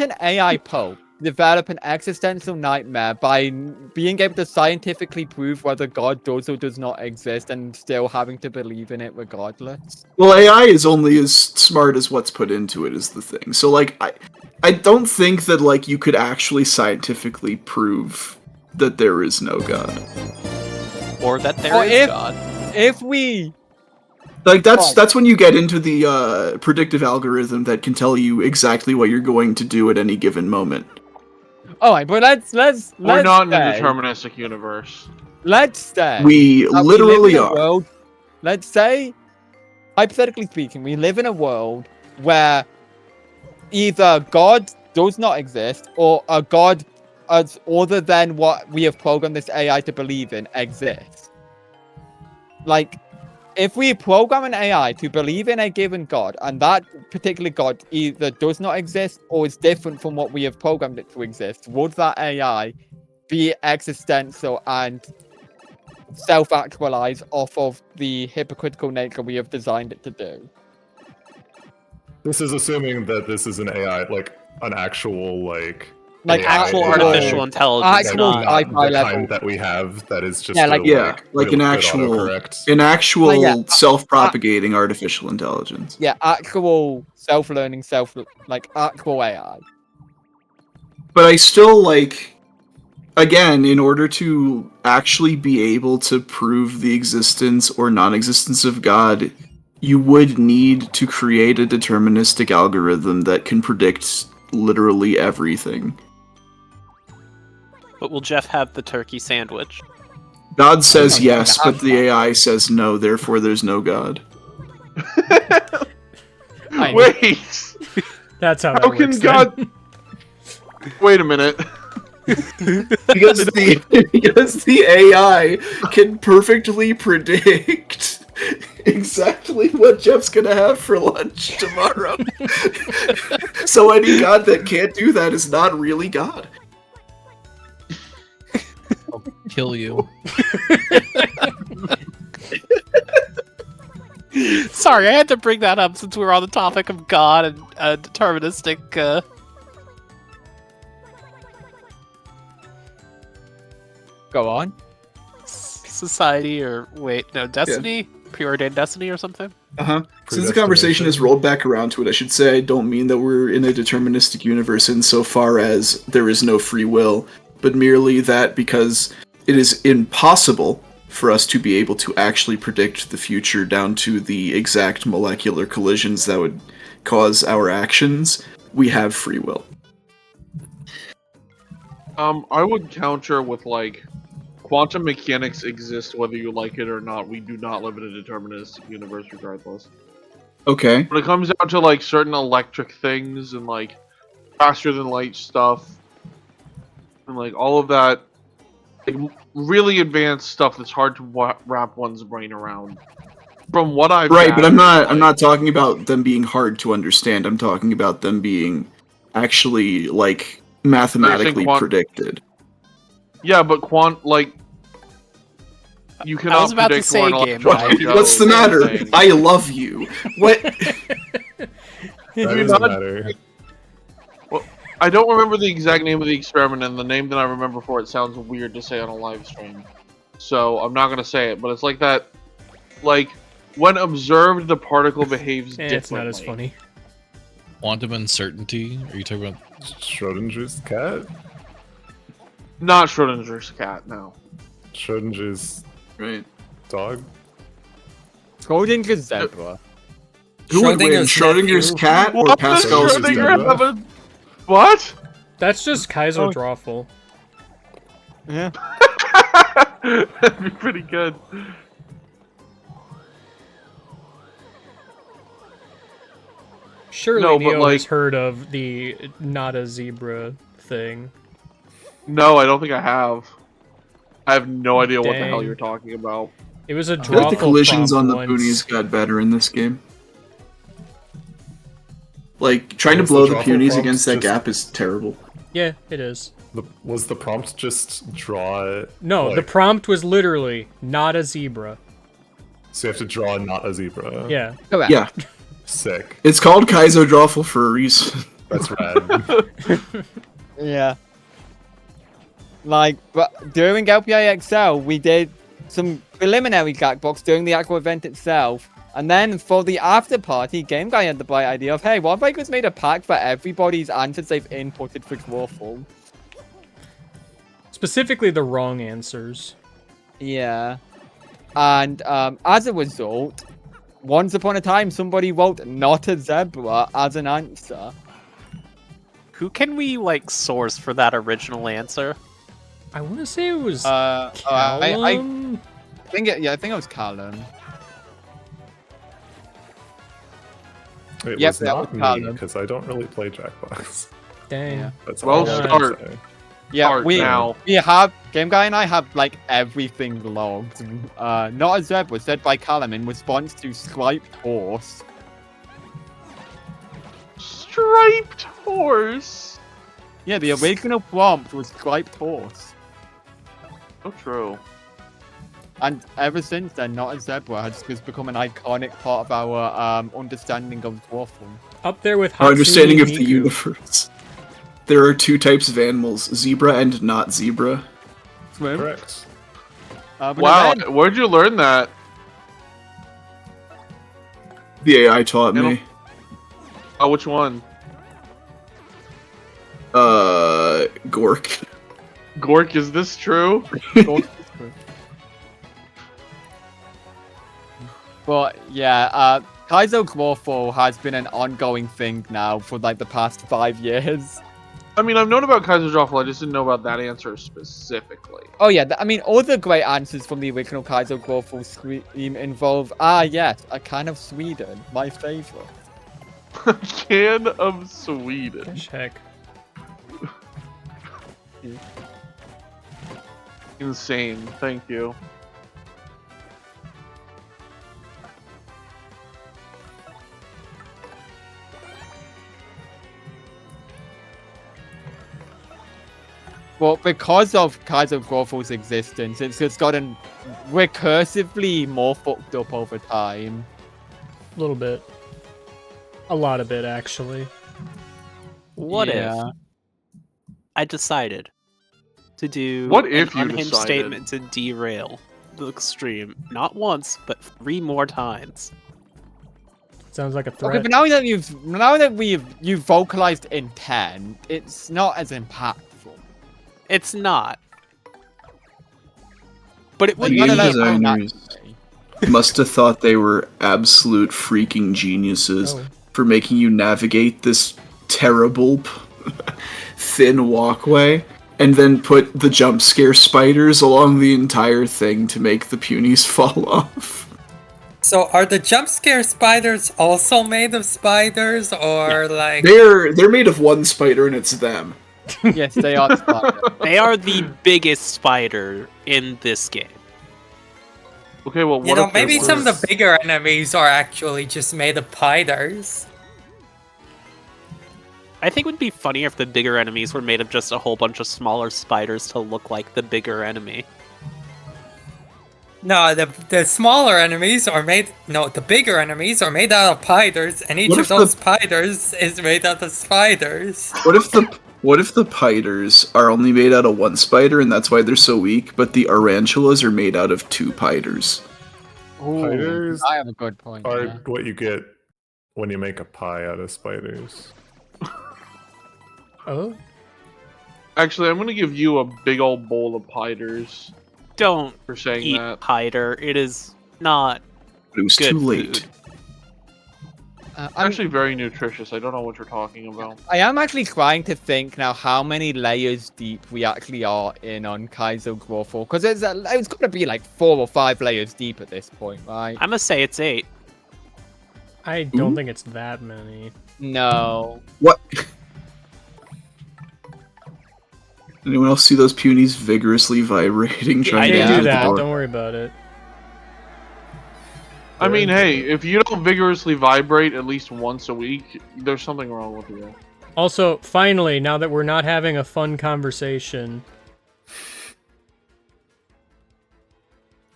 an AI Pope develop an existential nightmare by being able to scientifically prove whether God does or does not exist and still having to believe in it regardless? Well, AI is only as smart as what's put into it is the thing. So, like, I don't think that, like, you could actually scientifically prove that there is no God. Or that there Or is God. If we Like, that's Right. that's when you get into the predictive algorithm that can tell you exactly what you're going to do at any given moment. Alright, but let's We're not in a say- deterministic universe. Let's say We that literally live in a are. world, let's say, hypothetically speaking, we live in a world where either God does not exist or a God as other than what we have programmed this AI to believe in exists. Like, if we program an AI to believe in a given God and that particular God either does not exist or is different from what we have programmed it to exist, would that AI be existential and self-actualize off of the hypocritical nature we have designed it to do? This is assuming that this is an AI, like an actual Like AI, actual artificial intelligence, actual not sci-fi the level. kind that we have that is just Yeah, a, like- Yeah, like really an good actual autocorrect. Yeah. self-propagating artificial intelligence. Yeah, actual self-learning, actual AI. But I still again, in order to actually be able to prove the existence or non-existence of God, you would need to create a deterministic algorithm that can predict literally everything. But will Jeff have the turkey sandwich? God says no, yes, no, but the AI says no, therefore there's no God. Wait, That's how that how works. can then. God? Wait a minute. because the AI can perfectly predict exactly what Jeff's gonna have for lunch tomorrow. So any God that can't do that is not really God. Kill you. Sorry, I had to bring that up since we were on the topic of God and deterministic. Go on. Society, or wait, no, destiny, preordained destiny, or something. Since the conversation has rolled back around to it, I should say I don't mean that we're in a deterministic universe insofar as there is no free will, but merely that because it is impossible for us to be able to actually predict the future down to the exact molecular collisions that would cause our actions, we have free will. I would counter with quantum mechanics exists whether you like it or not. We do not live in a deterministic universe regardless. Okay. When it comes down to certain electric things and faster than light stuff and all of that really advanced stuff that's hard to wrap one's brain around. From what I've Right, but I'm gathered, not talking about them being hard to understand. I'm talking about them being actually mathematically predicted. Yeah, but you cannot I was about to predict say, where an Game electron Guy. goes What's the or matter? anything. I love you. What? That doesn't matter. Well, I don't remember the exact name of the experiment, and the name that I remember for it sounds weird to say on a live stream. So I'm not gonna say it, but it's like that. When observed, the particle behaves differently. It's not as funny. Quantum uncertainty? Are you talking about Schrodinger's cat? Not Schrodinger's cat, no. Schrodinger's Right. dog? Schrodinger's zebra. Who would win, Schrodinger's nephew. cat or What Pascal's does Schrodinger zebra? have a... What? That's just Kaiser Drawful. Yeah. That'd be pretty good. Surely No, but, Neo like- has heard of the not a zebra thing. No, I don't think I have. I have no idea what the hell Dang. you're talking about. It was a I feel like the drawful collisions prompt on the once. Poonies got better in this game. Like, trying to Was the blow the drawful Poonies prompt against that just- gap is terrible. Yeah, it is. Was the prompt just draw? No, the like, prompt was literally not a zebra. So you have to draw not a zebra. Yeah. Correct. Yeah. Sick. It's called Kaizo Drawful for a reason. That's rad. Yeah. Like, but during LPIA XL, we did some preliminary Jackbox during the actual event itself. And then for the after party, Game Guy had the bright idea of, hey, what if I just made a pack for everybody's answers they've inputted for Dwarful? Specifically the wrong answers. Yeah. And as a result, once upon a time, somebody wrote not a zebra as an answer. Who can we like source for that original answer? I want to say it was I Callum? think it was Callum. It Yep, was that not was me Callum. because I don't really play Jackbox. Dang. Yeah. That's Well, all I have to start. say. Yeah, Start now. we have Game Guy and I have like everything logged. Not a zebra said by Callum in response to striped horse. Striped horse. Yeah, the original prompt was striped horse, So true. and ever since then, not a zebra has just become an iconic part of our understanding of dwarfing. Up there with Our Hatsune understanding of the Miku. universe. There are two types of animals, zebra and not zebra. Swim. Correct. But Wow, then- where'd you learn that? The AI taught me. Oh, which one? Gork. Gork, is this true? But yeah, Kaizo Dwarful has been an ongoing thing now for like the past 5 years. I mean, I've known about Kaiser Drawful, I just didn't know about that answer specifically. Oh yeah, I mean, other great answers from the original Kaizo Dwarful stream involve, yes, a can of Sweden, my favorite. Can of Sweden. Gosh, heck. Insane, thank you. But because of Kaizo Dwarful's existence, it's just gotten recursively more fucked up over time. A little bit. A lot of it, actually. What Yeah. if I decided to do What if an you unhinged decided? statement to derail the stream not once but 3 more times? Sounds like a Okay, threat. but now that you've vocalized intent, it's not as impactful. It's not. But it The would game be. designers must have thought they were absolute freaking geniuses Oh. for making you navigate this terrible thin walkway and then put the jump scare spiders along the entire thing to make the punies fall off. So are the jump scare spiders also made of spiders, or like? They're made of one spider and it's them. Yes, they are spider. They are the biggest spider in this game. Okay, well, what You know, if there maybe some of was- the bigger enemies are actually just made of spiders. I think it would be funnier if the bigger enemies were made of just a whole bunch of smaller spiders to look like the bigger enemy. No, the smaller enemies are made. No, the bigger enemies are made out of spiders, and each What of if those spiders is made out of spiders. What if the piters are only made out of one spider and that's why they're so weak, but the tarantulas are made out of 2 piters? Spiders I have a good point. are Yeah. what you get when you make a pie out of spiders. Oh? Actually, I'm gonna give you a big old bowl of piters Don't for saying eat that. Pider. It is not But it was good too late. food. I'm actually very nutritious. I don't know what you're talking about. I am actually trying to think now how many layers deep we actually are in on Kaizo Growful, because it's got to be like 4 or 5 layers deep at this point, right? I'm gonna say it's 8. I don't think it's that many. No. What? Anyone else see those punies vigorously vibrating? I to did enter do the that. door? Don't worry about it. I mean, hey, if you don't vigorously vibrate at least once a week, there's something wrong with you. Also, finally, now that we're not having a fun conversation,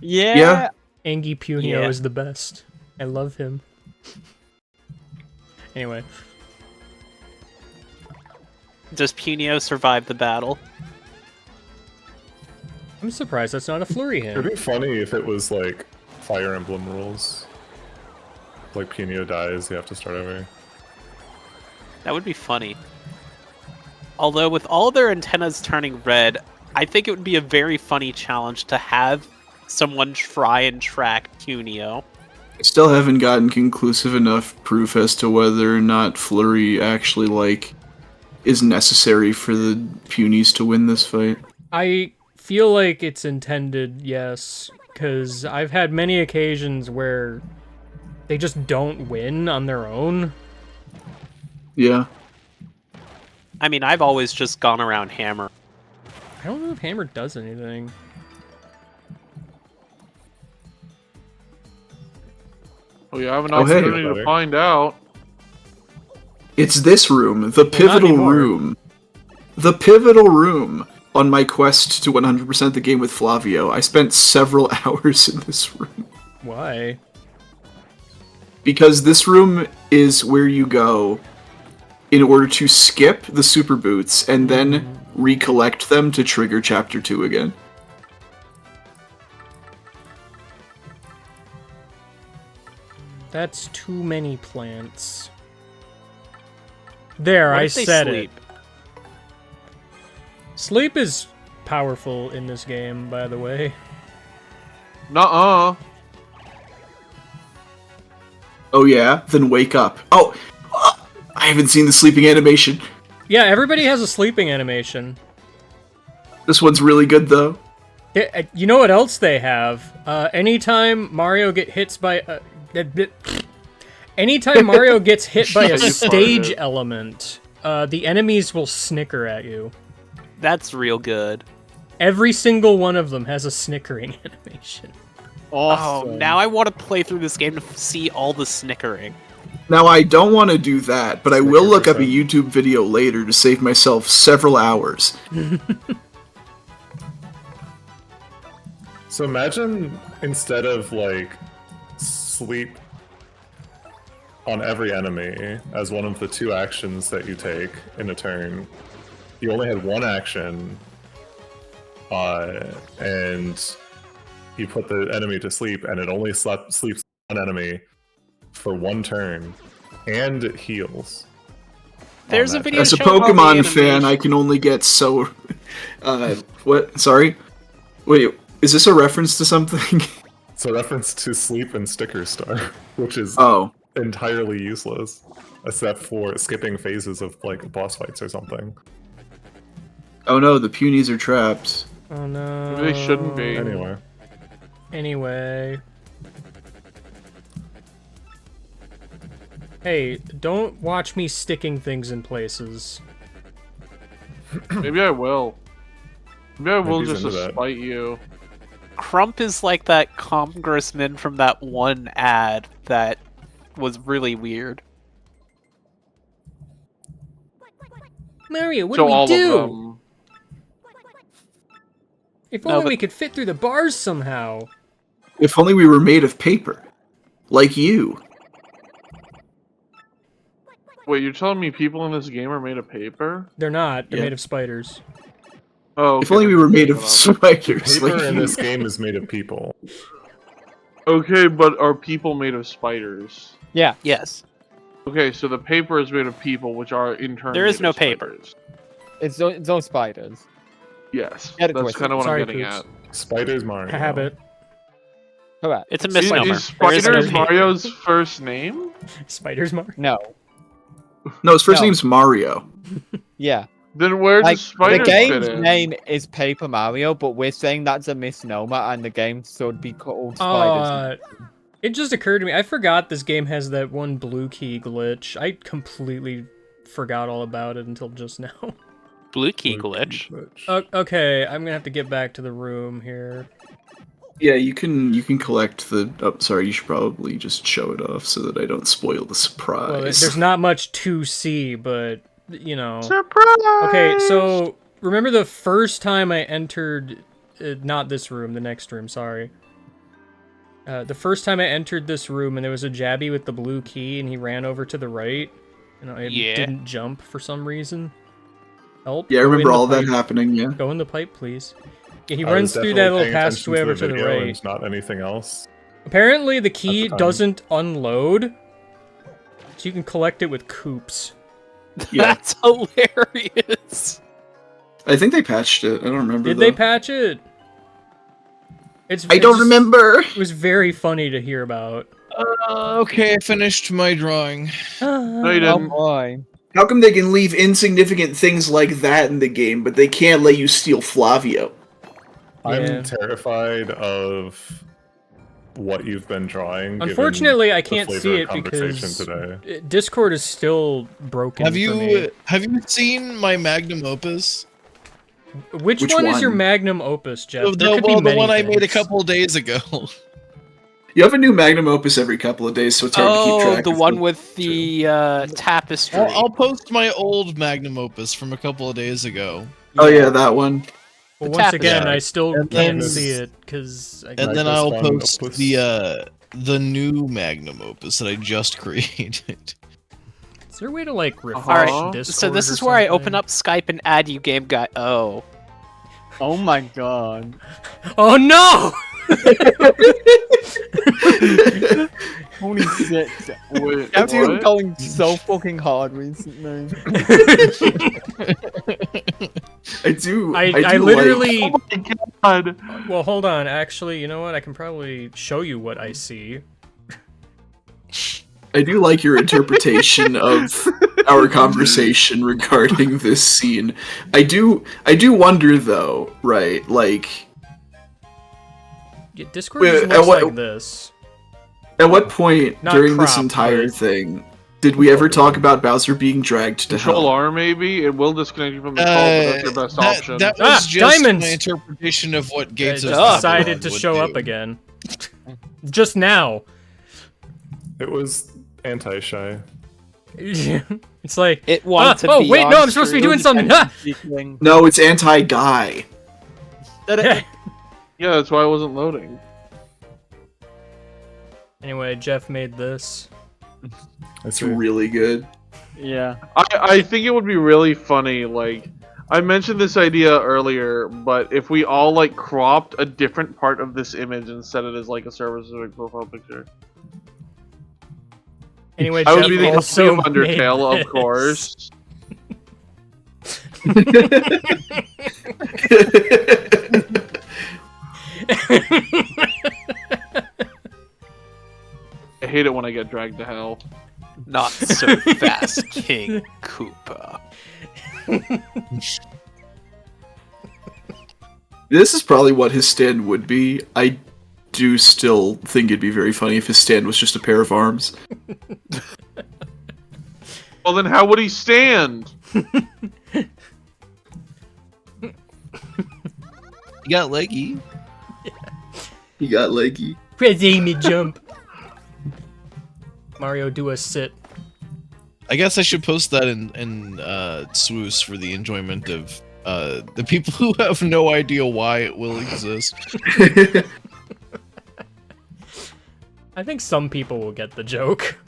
Yeah. Angie Punio Yeah. is the best. I love him. Anyway. Does Punio survive the battle? I'm surprised that's not a flurry It'd hand. be funny if it was like Fire Emblem rules. Like Punio dies, you have to start over. That would be funny. Although with all their antennas turning red, I think it would be a very funny challenge to have someone try and track Punio. I still haven't gotten conclusive enough proof as to whether or not Flurry actually, like, is necessary for the punies to win this fight. I feel like it's intended, yes, because I've had many occasions where they just don't win on their own. Yeah. I mean, I've always just gone around Hammer. I don't know if Hammer does anything. Well, you have an Oh, hey. opportunity to find out. It's this room, the not pivotal anymore. room. The pivotal room. On my quest to 100% the game with Flavio, I spent several hours in this room. Why? Because this room is where you go in order to skip the super boots and then recollect them to trigger chapter 2 again. That's too many plants. There, What I if they said sleep? it. Sleep is powerful in this game, by the way. Nuh-uh. Oh yeah? Then wake up. Oh! I haven't seen the sleeping animation. Yeah, everybody has a sleeping animation. This one's really good though. You know what else they have? Anytime Mario get hits by anytime Mario gets hit by a You stage farted. element, the enemies will snicker at you. That's real good. Every single one of them has a snickering animation. Oh, now I want to play through this game to see all the snickering. Now I don't want to do that, but I will look up a YouTube video later to save myself several hours. So imagine instead of like sleep on every enemy as one of the 2 actions that you take in a turn, you only had 1 action, and you put the enemy to sleep, and it only sleeps one enemy for 1 turn, and it heals. There's a video As a showing all the Pokemon fan, animation. I can only get so... what? Sorry? Wait, is this a reference to something? It's a reference to Sleep and Sticker Star, which is entirely useless, except for skipping phases of like boss fights or something. Oh no, the punies are trapped. Oh no. Maybe they shouldn't be. Anyway. Hey, don't watch me sticking things in places. Maybe I will. Maybe I will Maybe he's just to into that. spite you. Crump is like that congressman from that one ad that was really weird. Mario, what So do we all do? of them. If No, only but- we could fit through the bars somehow. If only we were made of paper. Like you. Wait, you're telling me people in this game are made of paper? They're not. They're Yeah. made of spiders. Oh, If only we were made of spiders. Paper like in you. this game is made of people. Okay, but are people made of spiders? Yeah. Yes. Okay, so the paper is made of people, which are in turn. There is made no of paper. spiders. It's no spiders. Yes, Get it that's twisted. kind of what Sorry, I'm getting Poops. at. Spiders Mario. Habit. Correct. It's a misnomer. Is Spiders There is no Mario's first name? Spiders Mario? No. No, his first No. name's Mario. Yeah. Then where Like, does Spiders the fit game's in? name is Paper Mario, but we're saying that's a misnomer, and the game should be called Spiders. It just occurred to me. I forgot this game has that one blue key glitch. I completely forgot all about it until just now. Blue key glitch. Okay, I'm gonna have to get back to the room here. Yeah, you can collect the. Oh, sorry. You should probably just show it off so that I don't spoil the surprise. Well, there's not much to see, but you know. Surprise! Okay, so remember the first time I entered, not this room, the next room. Sorry. The first time I entered this room and there was a Jabby with the blue key and he ran over to the right, and I didn't jump for some reason. Help. Yeah, I remember all that pipe. happening. Yeah. Go in the pipe, please. Yeah, he I runs was through that definitely little paying attention passageway over the to the video right. and not anything else. Apparently, the key At the time. doesn't unload, so you can collect it with coops. Yeah. That's hilarious. I think they patched it. I don't remember. Did they patch it? I don't remember. It was very funny to hear about. Okay, I finished my drawing. No, you didn't. boy. How come they can leave insignificant things like that in the game, but they can't let you steal Flavio? I'm terrified of what you've been drawing. given Unfortunately, I the can't flavor see of it conversation because today. Discord is still broken. Have for you me. seen my magnum opus? Which Which one is your one? magnum opus, Jeff? There The, could be well, the many one I made a things. couple days ago. You have a new magnum opus every couple of days, so it's hard to keep track. the of one them. with the tapestry. I'll post my old magnum opus from a couple of days ago. Oh yeah, that one. Well, The once again, tapestry. I still And can't then- see it because. And then this I'll one post opus. the new magnum opus that I just created. Is there a way to like refresh Alright, Discord? so this or is where I something? open up Skype and add you game guy. Oh. Oh my god. Oh no! Holy shit. Wait, I've been what? going so fucking hard recently. I do. I do literally. Oh my god. Well, hold on. Actually, you know what? I can probably show you what I see. I do like your interpretation of our conversation regarding this scene. I do wonder though, right? Like, Yeah, Discord Wait, just at looks what- like this. at what point Not during this cropped, entire but- thing did we ever talk about Bowser being dragged to Control hell? R maybe? It will disconnect you from the call, but that's your best option. That was just diamonds! my interpretation of what I Gates just of decided to Babylon show would up do. again. Just now. It was anti-shy. It's like It wanted to oh be wait, on no, I'm supposed to be stream. doing something. Ah! No, it's anti-guy. Yeah, that's why I wasn't loading. Anyway, Jeff made this. It's really good. Yeah. I think it would be really funny, like, I mentioned this idea earlier, but if we all, like, cropped a different part of this image and set it as, like, a server-specific profile picture. Anyway, I would Jeff be the also of Undertale, made of course. I hate it when I get dragged to hell. Not so fast, King Koopa. This is probably what his stand would be. I do still think it'd be very funny if his stand was just a pair of arms. Well, then how would he stand? You got leggy. He got leggy. Press Amy jump. Mario, do a sit. I guess I should post that in Swoosh for the enjoyment of the people who have no idea why it will exist. I think some people will get the joke.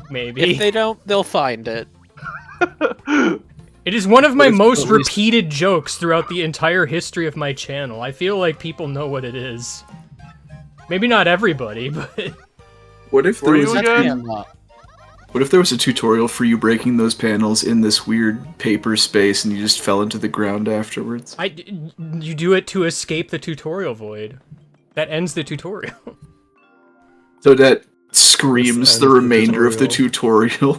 Maybe. If they don't, they'll find it. It is one of my But if most at least- repeated jokes throughout the entire history of my channel. I feel like people know what it is. Maybe not everybody, but What if there Were was you a, again? what if there was a tutorial for you breaking those panels in this weird paper space and you just fell into the ground afterwards? you do it to escape the tutorial void. That ends the tutorial. So that screams the remainder of the tutorial.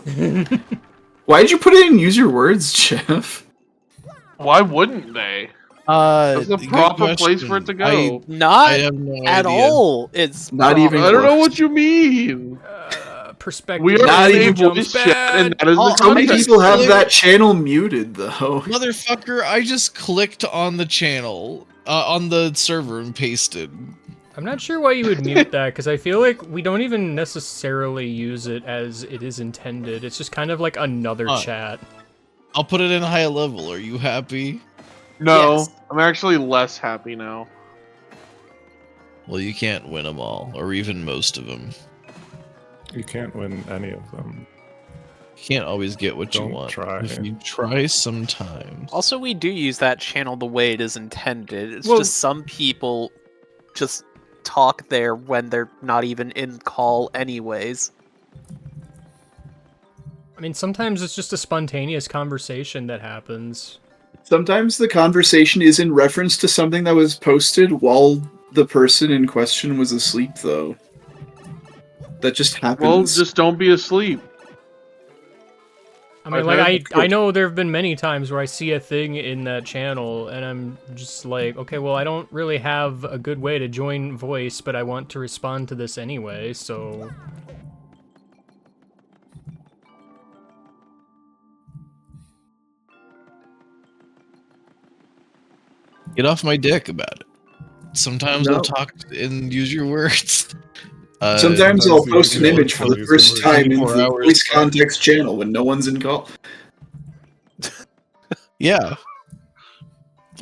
Why'd you put it in use your words, Jeff? Why wouldn't they? That's the Good proper place question. for it to go. Not I have no at idea. all. It's Not even I don't know close. what you mean. Perspective. We are Not the even same voice chat, and that is the How many context. people have that channel muted, though? Motherfucker, I just clicked on the channel, on the server and pasted. I'm not sure why you would mute that, because I feel like we don't even necessarily use it as it is intended. It's just kind of like another chat. I'll put it in high level. Are you happy? No, Yes. I'm actually less happy now. Well, you can't win them all, or even most of them. You can't win any of them. You can't always get what you Don't want. try. If you try sometimes. Also, we do use that channel the way it is intended. It's Well- just some people just talk there when they're not even in call anyways. I mean, sometimes it's just a spontaneous conversation that happens. Sometimes the conversation is in reference to something that was posted while the person in question was asleep, though. That just happens. Well, just don't be asleep. I mean, like, I know there have been many times where I see a thing in that channel, and I'm just like, okay, well, I don't really have a good way to join voice, but I want to respond to this anyway, so... Get off my dick about it. Sometimes No. I'll talk and use your words. Sometimes I'll post an image for the first time in 24 the hours. voice context channel when no one's in call. Yeah.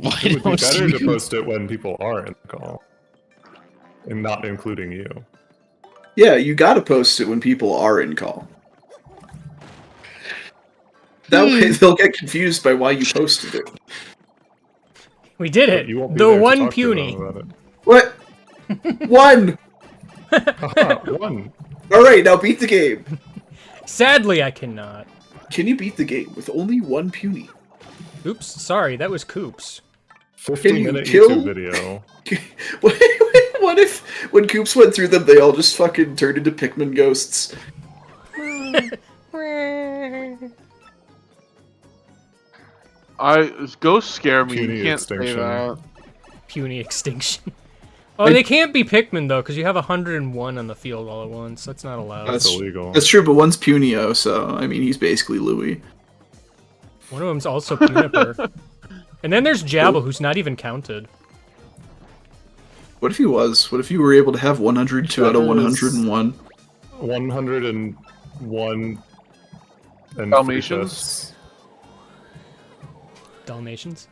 Why It would be don't better you? to post it when people are in the call. And not including you. Yeah, you gotta post it when people are in call. That way they'll get confused by why you posted it. We did But it! you won't be The there to one talk to them puny! about it. What? One! Haha, one. Alright, now beat the game. Sadly, I cannot. Can you beat the game with only one puny? Oops, sorry, that was Coops. 50-minute kill- YouTube video. What if, when Coops went through them, they all just fucking turned into Pikmin ghosts? Ghosts scare me. Puny You can't say extinction. that. Puny extinction. Oh, they can't be Pikmin, though, because you have 101 on the field all at once. That's not allowed. That's illegal. That's true, but one's Punio, so, I mean, he's basically Louis. One of them's also Puniper. And then there's Jabba, who's not even counted. What if he was? What if you were able to have 102 out of 101? 101 and Dalmatians? Dalmatians?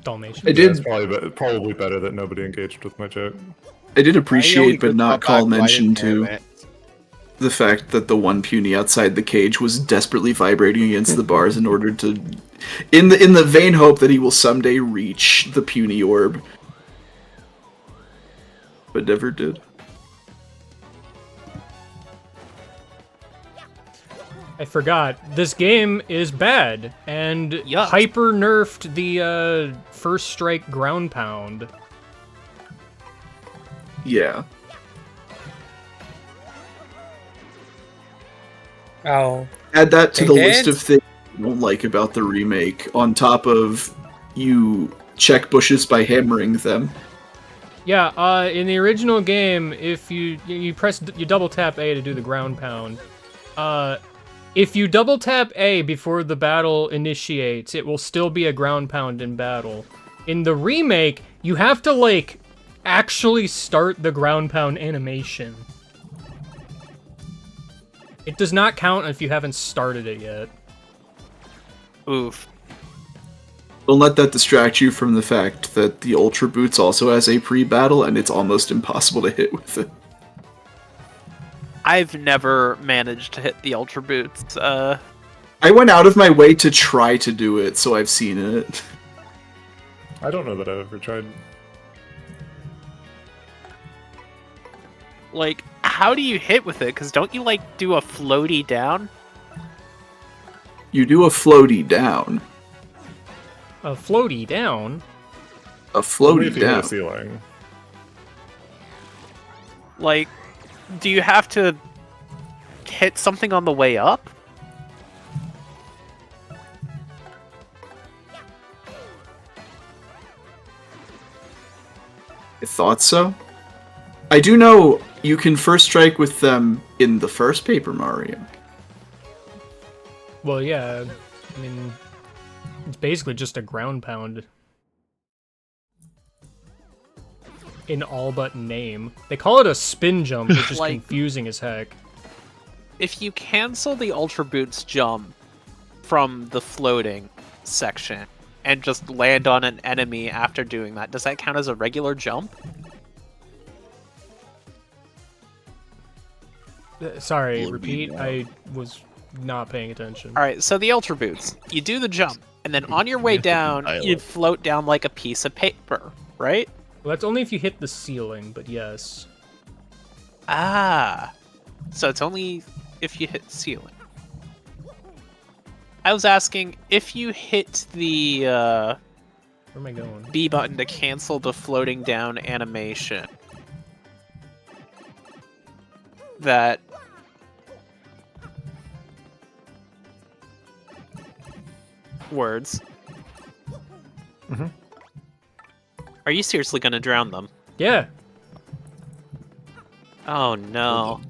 Dalmatians? I did- It's probably better that nobody engaged with my joke. I did appreciate, but not call mention to to the fact that the one puny outside the cage was desperately vibrating against the bars in order to, in the vain hope that he will someday reach the puny orb, but never did. I forgot. This game is bad, and hyper nerfed the first strike ground pound. Yeah. Oh. Add that to They the did? list of things you don't like about the remake, on top of you check bushes by hammering them. Yeah, in the original game, if you double tap A to do the ground pound. If you double tap A before the battle initiates, it will still be a ground pound in battle. In the remake, you have to, like, actually start the ground pound animation. It does not count if you haven't started it yet. Oof. Don't let that distract you from the fact that the Ultra Boots also has a pre-battle, and it's almost impossible to hit with it. I've never managed to hit the Ultra Boots. I went out of my way to try to do it, so I've seen it. I don't know that I've ever tried. Like, how do you hit with it? Because don't you, like, do a floaty down? You do a floaty down. A floaty down? A Only floating if you hit down. a ceiling. Like, do you have to hit something on the way up? I thought so. I do know you can first strike with them in the first Paper Mario. Well, yeah. I mean, it's basically just a ground pound. In all but name. They call it a spin jump, which is Like- confusing as heck. If you cancel the Ultra Boots jump from the floating section and just land on an enemy after doing that, does that count as a regular jump? Sorry, Will it be repeat. now? I was not paying attention. Alright, so the Ultra Boots. You do the jump, and then on your way You have to down, dial you it. float down like a piece of paper, right? Well, that's only if you hit the ceiling, but yes. Ah. So it's only if you hit ceiling. I was asking if you hit the Where am I going? B button to cancel the floating down animation. That words. Mhm. Are you seriously gonna drown them? Yeah. Oh no.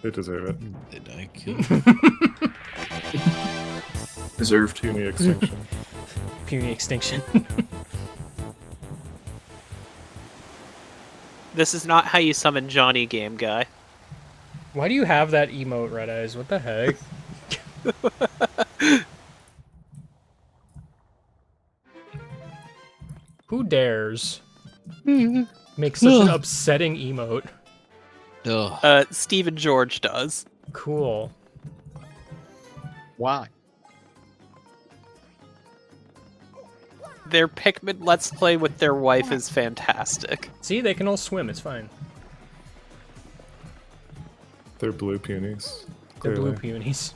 They deserve it. Did I kill? Deserved. Puny extinction. Puny extinction. This is not how you summon Johnny, game guy. Why do you have that emote, Red Eyes? What the heck? Who dares make such an upsetting emote? Ugh. Stephen George does. Cool. Why? Their Pikmin Let's Play with their wife is fantastic. See, they can all swim. It's fine. They're blue punies. They're Clearly. blue peonies.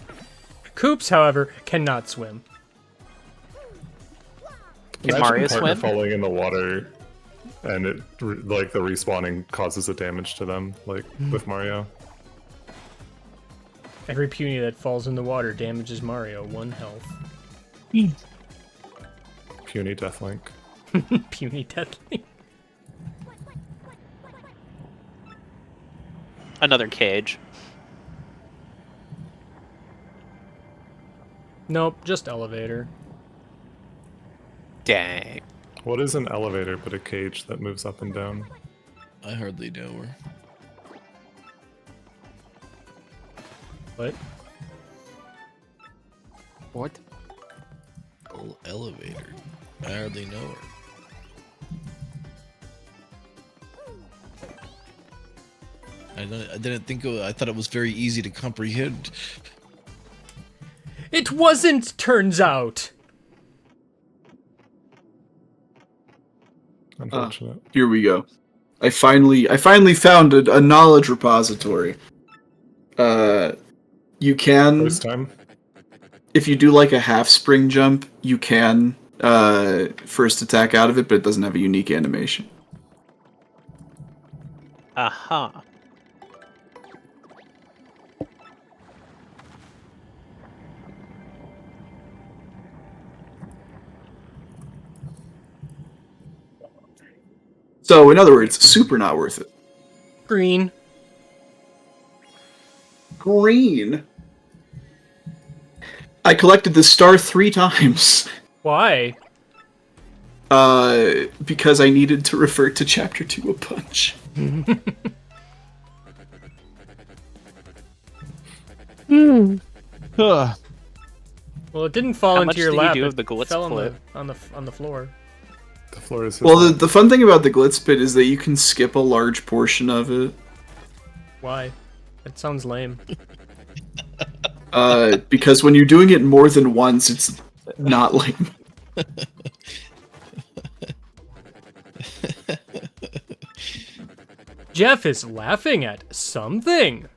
Koops, however, cannot swim. Can Imagine Mario a partner swim? falling in the water, and it like the respawning causes a damage to them, like with Mario. Every puny that falls in the water damages Mario 1 health. Puny Deathlink. Puny deathly. Another cage. Nope, just elevator. Dang. What is an elevator but a cage that moves up and down? I hardly know her. What? What? Oh, elevator. I hardly know her. I didn't think I thought it was very easy to comprehend. It wasn't, turns out! Unfortunate. Here we go. I finally found a knowledge repository. You can, First time. if you do like a half spring jump, you can first attack out of it, but it doesn't have a unique animation. Aha. So, in other words, super not worth it. Green. Green. I collected this star 3 times. Why? Because I needed to refer to Chapter 2 a bunch. Huh. Well, it didn't fall How into much your did you lap. do It of the glitz fell flip? on the floor. The floor is his Well, lap. the fun thing about the glitz pit is that you can skip a large portion of it. Why? That sounds lame. Because when you're doing it more than once, it's not lame. Jeff is laughing at something.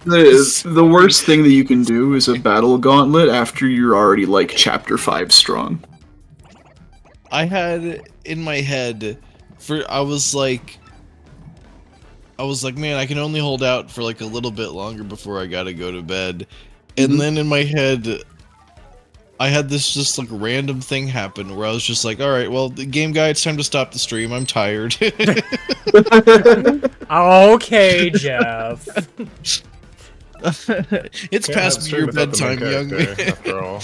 The worst thing that you can do is a battle gauntlet after you're already like chapter 5 strong. I had in my head I was like, man, I can only hold out for like a little bit longer before I gotta go to bed. And then in my head, I had this just like random thing happen where I was just like, all right, well, the game guy, it's time to stop the stream. I'm tired. Okay, Jeff. It's past your bedtime, young man. After all.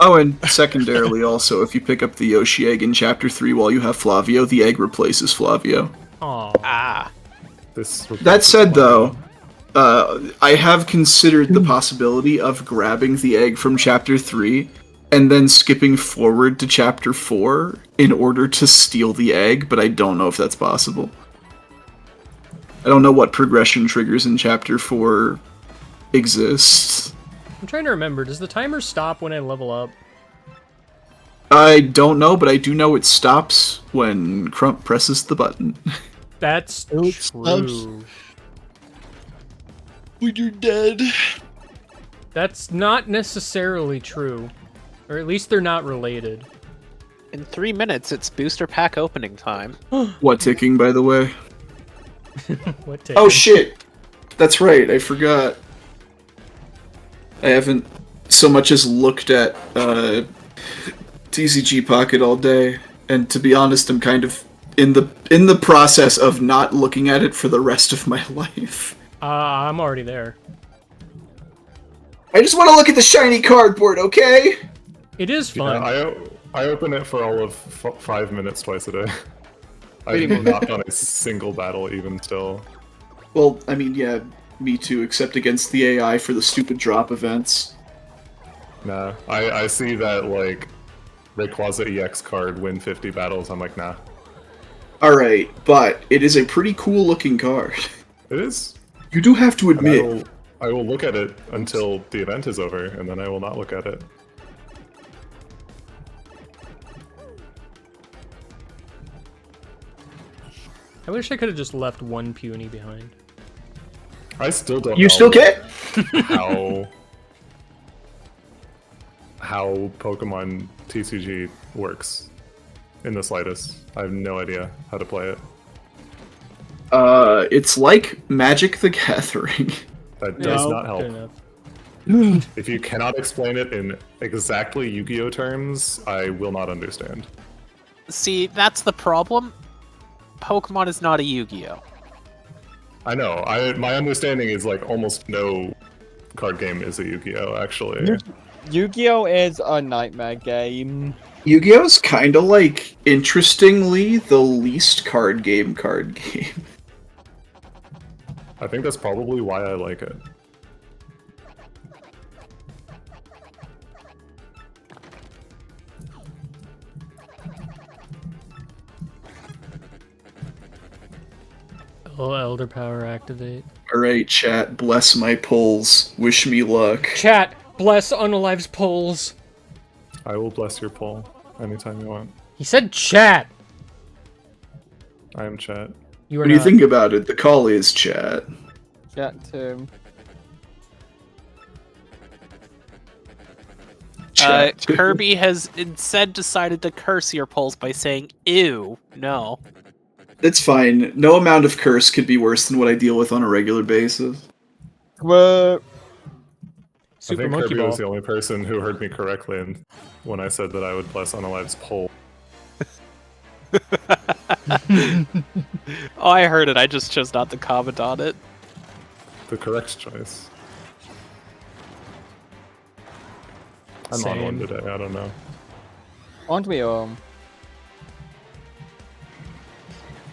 Oh, and secondarily, also, if you pick up the Yoshi egg in Chapter 3 while you have Flavio, the egg replaces Flavio. Aww. Ah. That said, though, I have considered the possibility of grabbing the egg from Chapter 3 and then skipping forward to Chapter 4 in order to steal the egg, but I don't know if that's possible. I don't know what progression triggers in Chapter 4 exist. I'm trying to remember. Does the timer stop when I level up? I don't know, but I do know it stops when Crump presses the button. That's true. When you're dead. That's not necessarily true. Or at least they're not related. In 3 minutes, it's booster pack opening time. What ticking, by the way? What ticking? Oh shit! That's right, I forgot. I haven't so much as looked at TCG Pocket all day, and to be honest, I'm kind of in the process of not looking at it for the rest of my life. I'm already there. I just want to look at the shiny cardboard, okay? It is fun. Yeah, I open it for all of 5 minutes twice a day. I've not done a single battle even still. Well, I mean, yeah, me too, except against the AI for the stupid drop events. Nah, I see that, like, Rayquaza EX card win 50 battles, I'm like, nah. Alright, but it is a pretty cool looking card. It is. You do have to admit. I will look at it until the event is over, and then I will not look at it. I wish I could have just left one puny behind. I still don't know. You still can't? How Pokemon TCG works in the slightest. I have no idea how to play it. It's like Magic the Gathering. That does not help. If you cannot explain it in exactly Yu-Gi-Oh terms, I will not understand. See, that's the problem. Pokemon is not a Yu-Gi-Oh. I know. My understanding is like almost no card game is a Yu-Gi-Oh actually. Yu-Gi-Oh is a nightmare game. Yu-Gi-Oh's kind of like, interestingly, the least card game. I think that's probably why I like it. Oh, Elder Power activate. Alright, chat, bless my pulls. Wish me luck. Chat, bless Unalive's polls. I will bless your poll anytime you want. He said chat. I am chat. You are when you think about it, the call is chat. Chat too. Kirby has instead decided to curse your polls by saying, ew, no. That's fine. No amount of curse could be worse than what I deal with on a regular basis. Well, I think Kirby was the only person who heard me correctly when I said that I would bless Unalive's poll. Oh, I heard it. I just chose not to comment on it. The correct choice. I'm Same. on one today. I don't know. Aren't we all?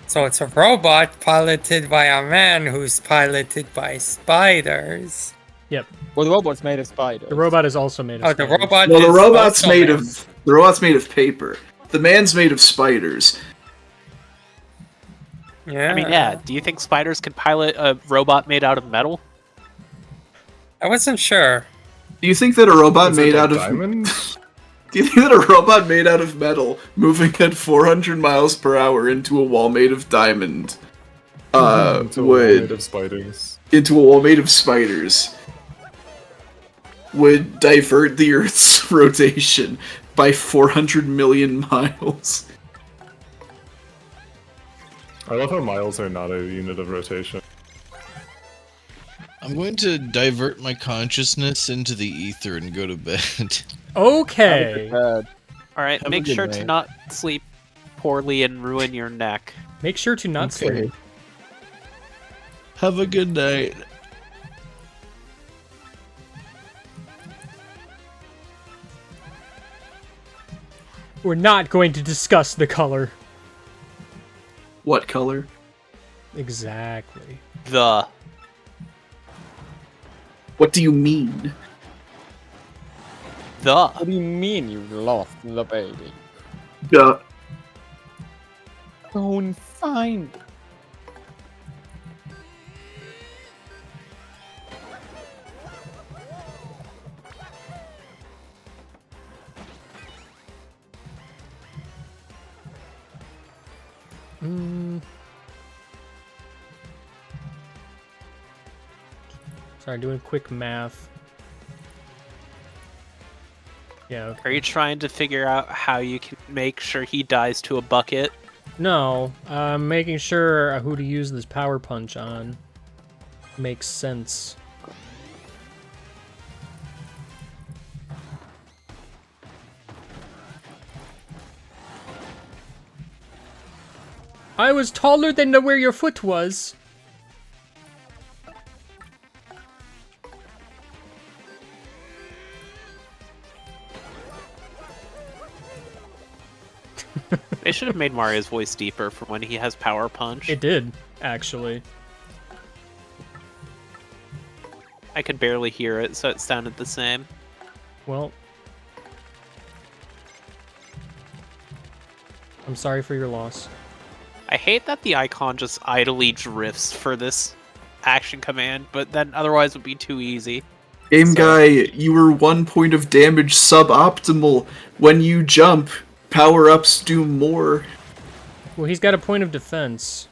So it's a robot piloted by a man who's piloted by spiders. Yep. Well, the robot's made of spiders. The robot is also made of The spiders. robot. Well, the is robot's also made made of the robot's made of paper. The man's made of spiders. Yeah. I mean, yeah. Do you think spiders can pilot a robot made out of metal? I wasn't sure. Do you think that a robot Is made it out of diamond? Do you think that a robot made out of metal moving at 400 miles per hour into a wall made of diamond Into a wall made of spiders. into a wall made of spiders would divert the Earth's rotation by 400 million miles. I love how miles are not a unit of rotation. I'm going to divert my consciousness into the ether and go to bed. Okay. All right, Have a make good sure night. to not sleep poorly and ruin your neck. Make sure to not sleep. Have a good night. We're not going to discuss the color. What color? Exactly. The. What do you mean? The. What do you mean you lost the baby? Duh. Go and find it. Sorry, doing quick math. Yeah, okay. Are you trying to figure out how you can make sure he dies to a bucket? No, I'm making sure who to use this power punch on. Makes sense. I was taller than where your foot was. They should have made Mario's voice deeper for when he has Power Punch. It did, actually. I could barely hear it, so it sounded the same. Well, I'm sorry for your loss. I hate that the icon just idly drifts for this action command, but then otherwise would be too easy. Game guy, you were 1 point of damage suboptimal. When you jump, power-ups do more. Well, he's got a point of defense.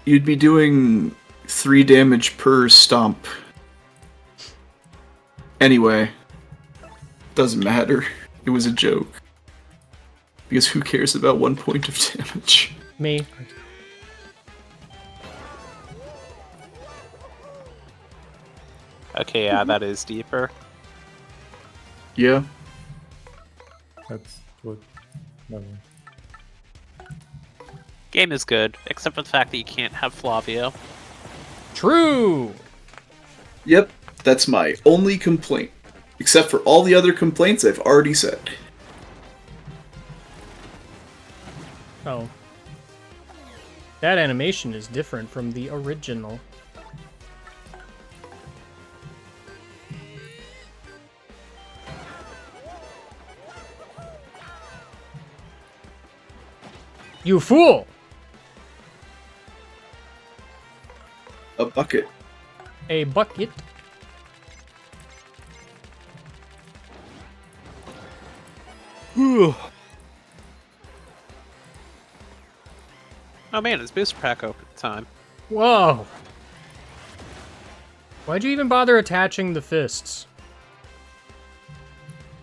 You'd be doing 3 damage per stomp. Anyway, doesn't matter. It was a joke. Because who cares about 1 point of damage? Me. Okay, yeah, that is deeper. Yeah. That's what. Never. Game is good, except for the fact that you can't have Flavio. True! Yep, that's my only complaint. Except for all the other complaints I've already said. Oh. That animation is different from the original. You fool! A bucket. A bucket. Oh man, it's booster pack open time. Whoa! Why'd you even bother attaching the fists?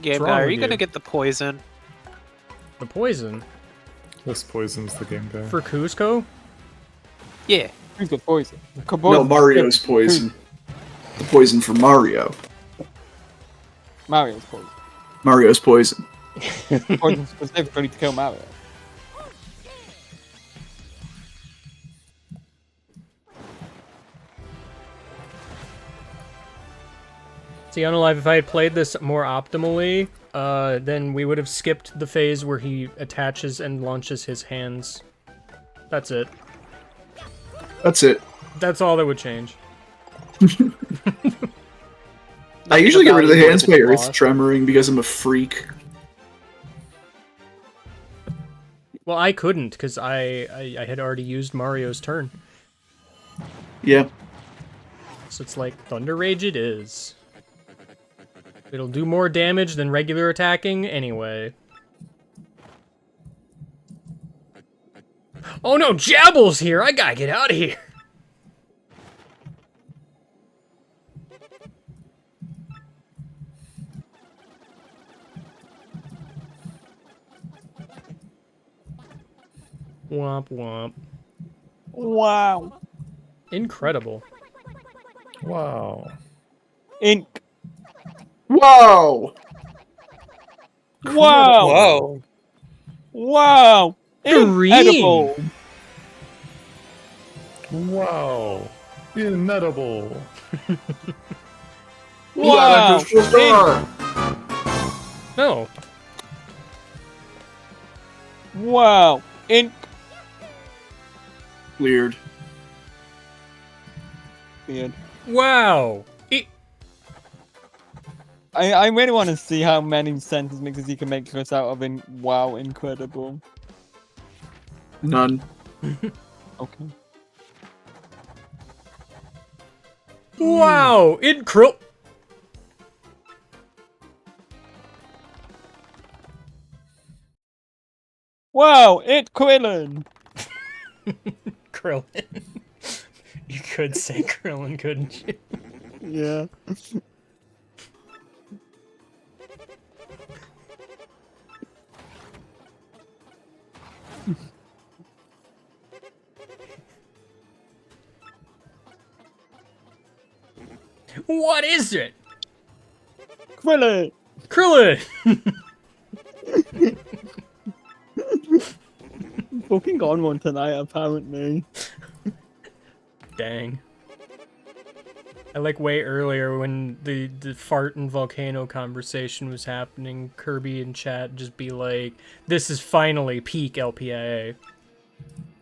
Game wrong guy, are with you gonna you? get the poison? The poison? This poisons the game guy. For Cusco? Yeah. Who's got poison? No, Mario's poison. The poison for Mario. Mario's poison. Mario's poison. Poison specifically to kill Mario. See, Unalive, if I had played this more optimally, then we would have skipped the phase where he attaches and launches his hands. That's it. That's it. That's all that would change. I usually get rid of the hands by earth lost. tremoring because I'm a freak. Well, I couldn't, because I had already used Mario's turn. Yeah. So it's like, Thunder Rage it is. It'll do more damage than regular attacking anyway. Oh no, Jabble's here! I gotta get out of here! Womp womp. Wow. Incredible. Wow. Ink. Wow. Wow. Whoa. Wow. Green. Edible. Wow. Inedible. Wow. No. Wow. Ink. Weird. Weird. Wow. I really want to see how many sentence mixes you can make us out of in wow, incredible. None. Okay. Wow. Incredible. Wow, it Krillin. Krillin. You could say Krillin, couldn't you? Yeah. What is it? Krillin. Krillin. Fucking on one tonight, apparently. Dang. I like way earlier when the fart and volcano conversation was happening, Kirby in chat just be like, this is finally peak LPIA.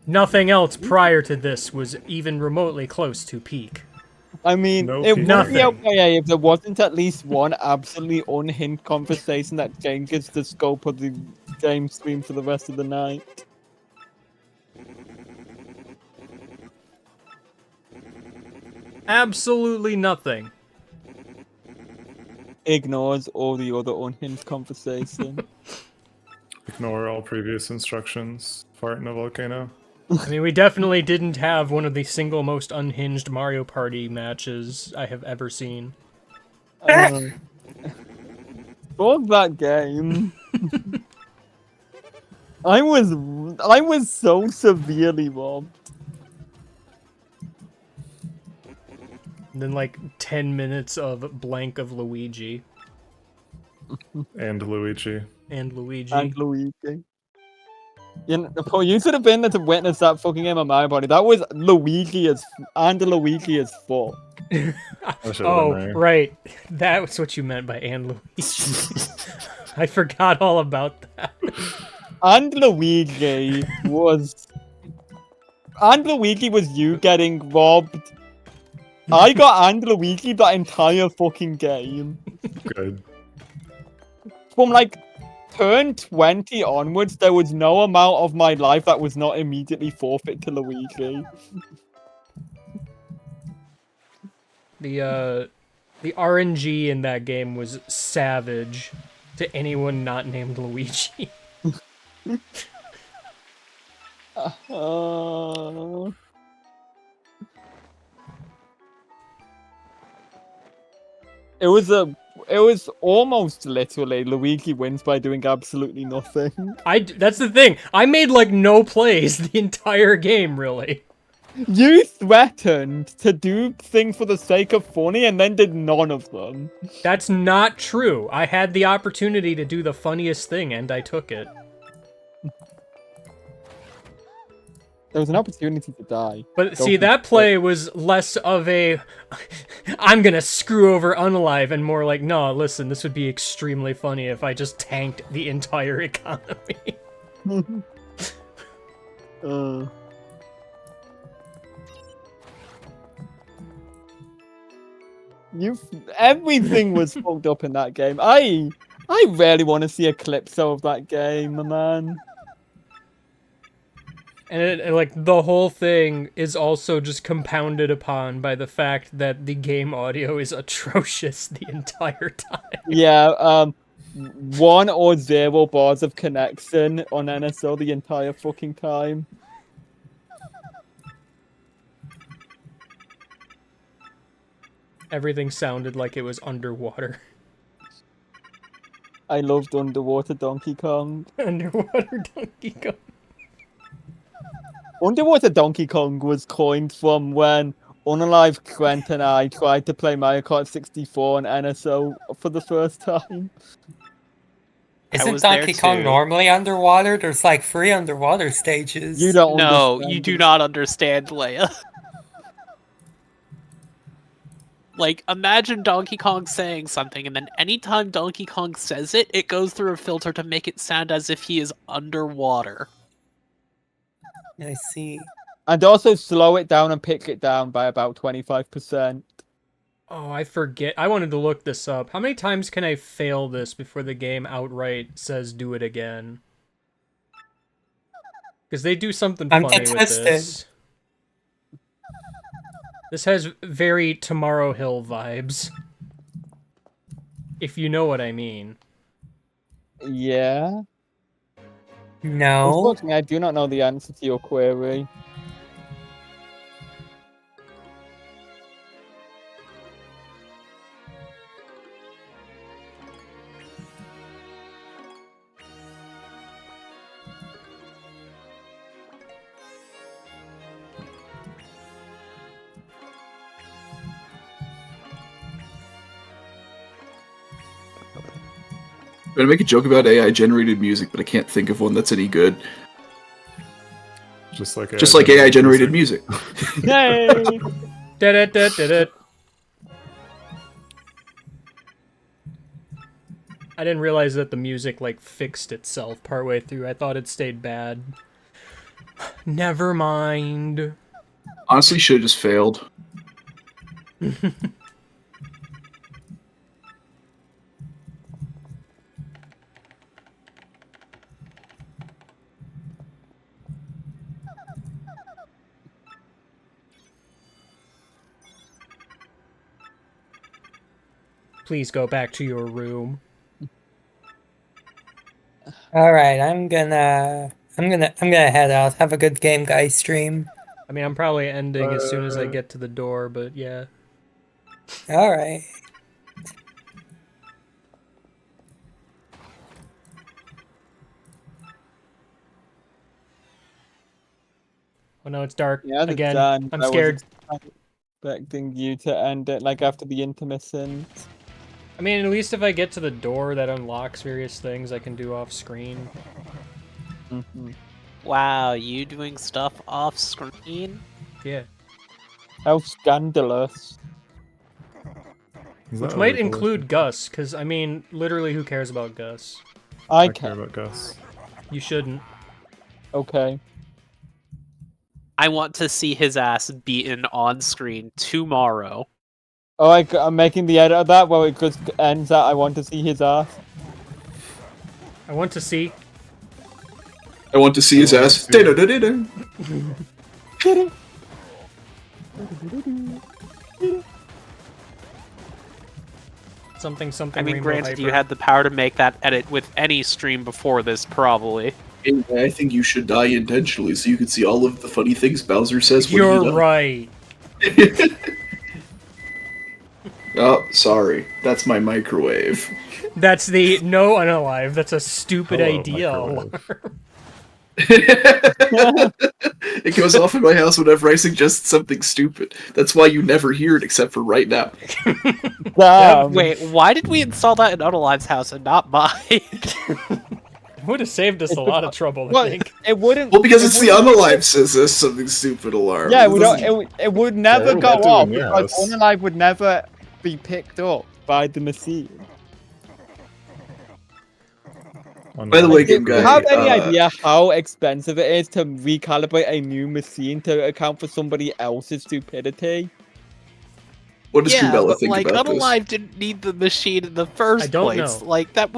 Nothing else prior to this was even remotely close to peak. I mean, No it people. wouldn't be okay if there wasn't at least one absolutely unhinged conversation that changes the scope of the game stream for the rest of the night. Absolutely nothing. Ignores all the other unhinged conversation. Ignore all previous instructions. Fart in a volcano. I mean, we definitely didn't have one of the single most unhinged Mario Party matches I have ever seen. Fuck that game. I was so severely robbed. And then like 10 minutes of blank of Luigi. And Luigi. And Luigi. And Luigi. You know, Paul, you should have been there to witness that fucking game of Mario Party. That was Luigi as fuck. Oh, right. That was what you meant by and Luigi. I forgot all about that. And Luigi was you getting robbed. I got and Luigi that entire fucking game. Good. From like turn 20 onwards, there was no amount of my life that was not immediately forfeit to Luigi. The RNG in that game was savage to anyone not named Luigi. It was almost literally Luigi wins by doing absolutely nothing. That's the thing. I made like no plays the entire game, really. You threatened to do things for the sake of funny and then did none of them. That's not true. I had the opportunity to do the funniest thing and I took it. There was an opportunity to die. But see, that play was less of a I'm gonna screw over Unalive and more like, no, listen, this would be extremely funny if I just tanked the entire economy. Everything was fucked up in that game. I really want to see a Calypso of that game, man. And like the whole thing is also just compounded upon by the fact that the game audio is atrocious the entire time. Yeah, 1 or 0 bars of connection on NSO the entire fucking time. Everything sounded like it was underwater. I loved Underwater Donkey Kong. Underwater Donkey Kong. Underwater Donkey Kong was coined from when Unalive Trent and I tried to play Mario Kart 64 on NSO for the first time. Isn't Donkey Kong normally underwater? There's like 3 underwater stages. You don't No, understand. you do not understand, Leia. Like, imagine Donkey Kong saying something, and then anytime Donkey Kong says it, it goes through a filter to make it sound as if he is underwater. I see. And also slow it down and pick it down by about 25%. Oh, I forget. I wanted to look this up. How many times can I fail this before the game outright says do it again? Because they do something funny with this. This has very Tomorrow Hill vibes. If you know what I mean. Yeah. No. Unfortunately, I do not know the answer to your query. I'm gonna make a joke about AI generated music, but I can't think of one that's any good. Just like AI generated music. Yay! Did it. I didn't realize that the music like fixed itself partway through. I thought it stayed bad. Never mind. Honestly, should have just failed. Please go back to your room. All right, I'm gonna head out. Have a good game, guys. Stream. I mean, I'm probably ending as soon as I get to the door, but yeah. All right. Oh no, it's dark Yeah, it's again. done. I'm I scared. was expecting you to end it like after the intermission. I mean, at least if I get to the door that unlocks various things I can do off screen. Mm-hmm. Wow, you doing stuff off screen? Yeah. How scandalous. Which might include Gus, because, I mean, literally, who cares about Gus? I care about Gus. You shouldn't. Okay. I want to see his ass beaten on screen tomorrow. Oh, I'm making the edit of that where it just ends at I want to see his ass. I want to see. I want to see his ass. Something. I mean, Rainbow granted, Hyper. you had the power to make that edit with any stream before this, probably. I think you should die intentionally so you can see all of the funny things Bowser says when You're he dies. right. Oh, sorry. That's my microwave. That's the no unalive. That's a stupid Hello, idea. It goes off in my house whenever I suggest something stupid. That's why you never hear it except for right now. Wait, why did we install that in Unalive's house and not mine? Would have saved us a lot of trouble, I Well, think. it wouldn't. Well, because it's the Unalive says there's something stupid alarm. Yeah, It it would never Yeah, go we're off doing because yes. Unalive would never be picked up by the machine. By the way, Game Do you Guy, have any idea how expensive it is to recalibrate a new machine to account for somebody else's stupidity? What does Yeah, Kumbella but think like about this? Unalive didn't need the machine in the first I don't place. know. Like that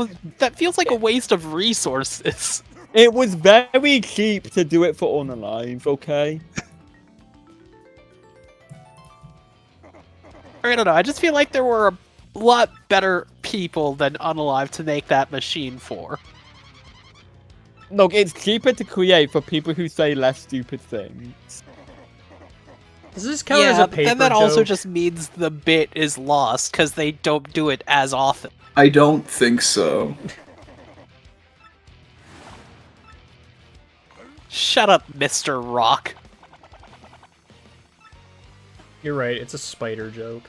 feels like a waste of resources. It was very cheap to do it for Unalive, okay? I don't know. I just feel like there were a lot better people than Unalive to make that machine for. Look, it's cheaper to create for people who say less stupid things. Does this count as Yeah, a but paper then that also joke? just means the bit is lost because they don't do it as often. I don't think so. Shut up, Mr. Rock. You're right, it's a spider joke.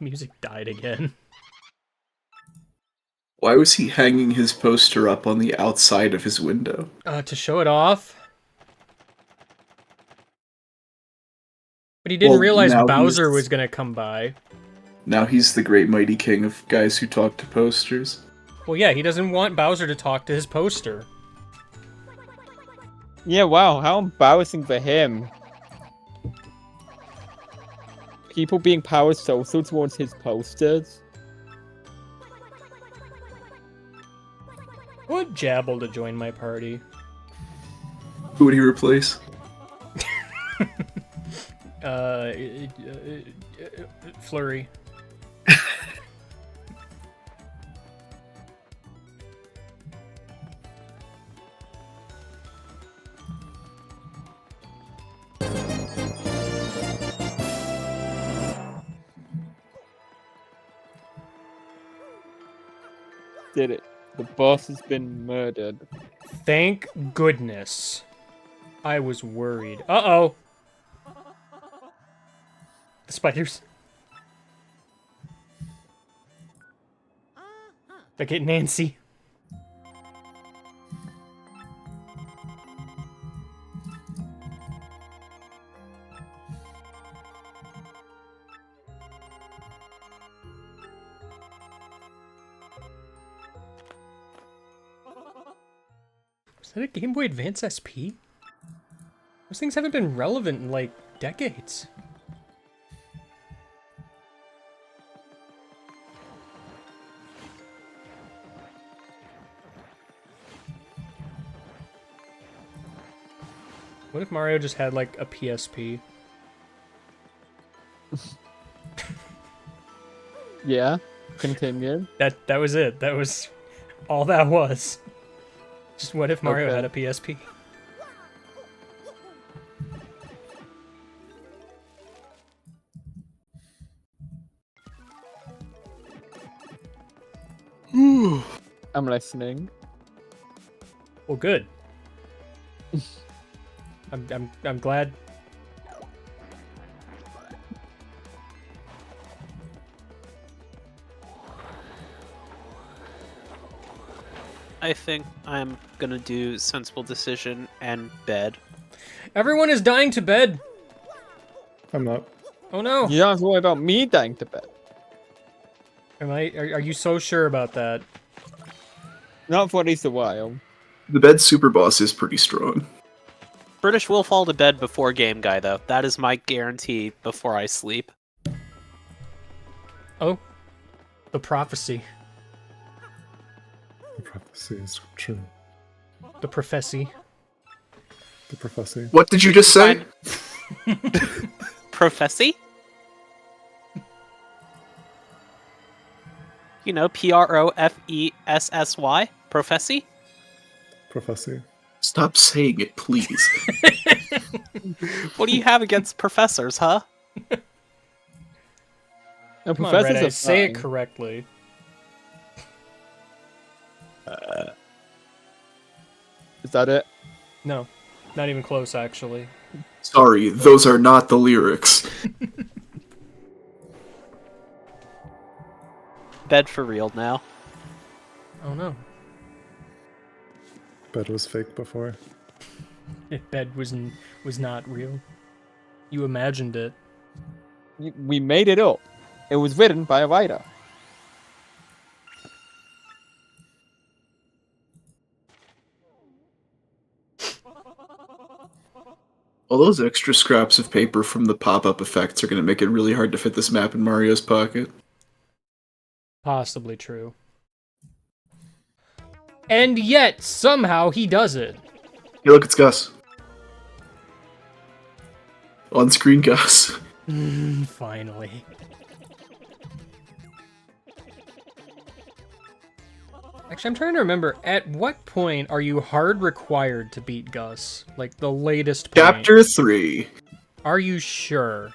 Music died again. Why was he hanging his poster up on the outside of his window? To show it off. But he didn't realize Bowser was gonna come by. Now he's the great mighty king of guys who talk to posters. Well, yeah, he doesn't want Bowser to talk to his poster. Yeah, wow, how embarrassing for him. People being power social towards his posters. Would Jabble to join my party? Who would he replace? Flurry. Did it. The boss has been murdered. Thank goodness. I was worried. Uh-oh. The spiders. Look at Nancy. Is that a Game Boy Advance SP? Those things haven't been relevant in, like, decades. What if Mario just had, like, a PSP? Yeah, continue. That was it. That was all that was. Just what if Mario had a PSP? I'm listening. Well, good. I'm glad. I think I'm gonna do sensible decision and bed. Everyone is dying to bed. I'm not. Oh no. You don't have to worry about me dying to bed. Are you so sure about that? Not for at least a while. The bed super boss is pretty strong. British will fall to bed before Game Guy, though. That is my guarantee before I sleep. Oh. The prophecy. The prophecy is true. The prophecy. The prophecy. What did you just say? Prophecy? You know, Professy? Prophecy? Prophecy. Stop saying it, please. What do you have against professors, huh? No, Come on, professors Red Eye, are say it fine. correctly. Is that it? No, not even close, actually. Sorry, those are not the lyrics. Bed for real now. Oh no. Bed was fake before. Bed was not real. You imagined it. We made it up. It was written by a writer. All those extra scraps of paper from the pop-up effects are going to make it really hard to fit this map in Mario's pocket. Possibly true. And yet, somehow, he does it. Hey, look, it's Gus. On-screen Gus. Finally. Actually, I'm trying to remember, at what point are you hard required to beat Gus? Like, the latest point. Chapter 3. Are you sure?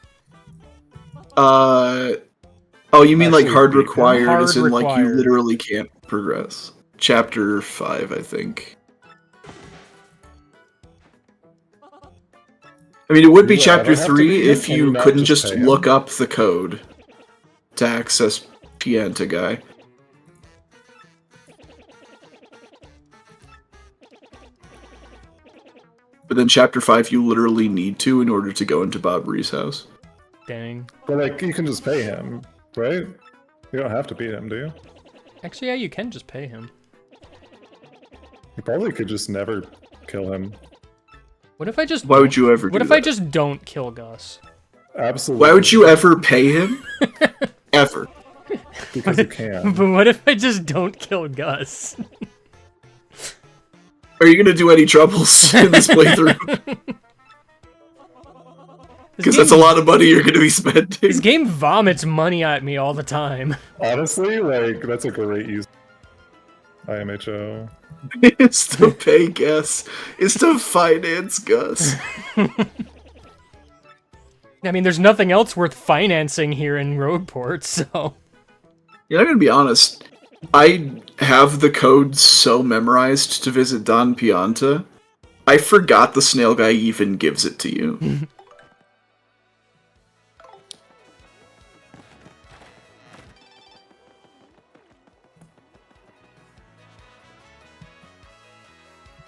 Oh, you mean like Actually hard beat him? required, Hard as in like you required. literally can't progress. Chapter 5, I think. I mean, it would be You chapter ever have to 3 beat him? if Can you you not couldn't just just pay him? look up the code to access Pianta guy. But then chapter 5, you literally need to in order to go into Bob Ree's house. Dang. But like, you can just pay him, right? You don't have to beat him, do you? Actually, yeah, you can just pay him. You probably could just never kill him. What if I just? Why would you ever What do if that? I just don't kill Gus? Absolutely. Why would you ever pay him? Ever. Because you can. But what if I just don't kill Gus? Are you gonna do any troubles in this playthrough? Because that's a lot of money you're gonna be spending. This game vomits money at me all the time. Honestly, like, that's a great use. IMHO. It's to pay Gus. It's to finance Gus. I mean, there's nothing else worth financing here in Rogueport, so... Yeah, I'm gonna be honest. I have the code so memorized to visit Don Pianta, I forgot the snail guy even gives it to you.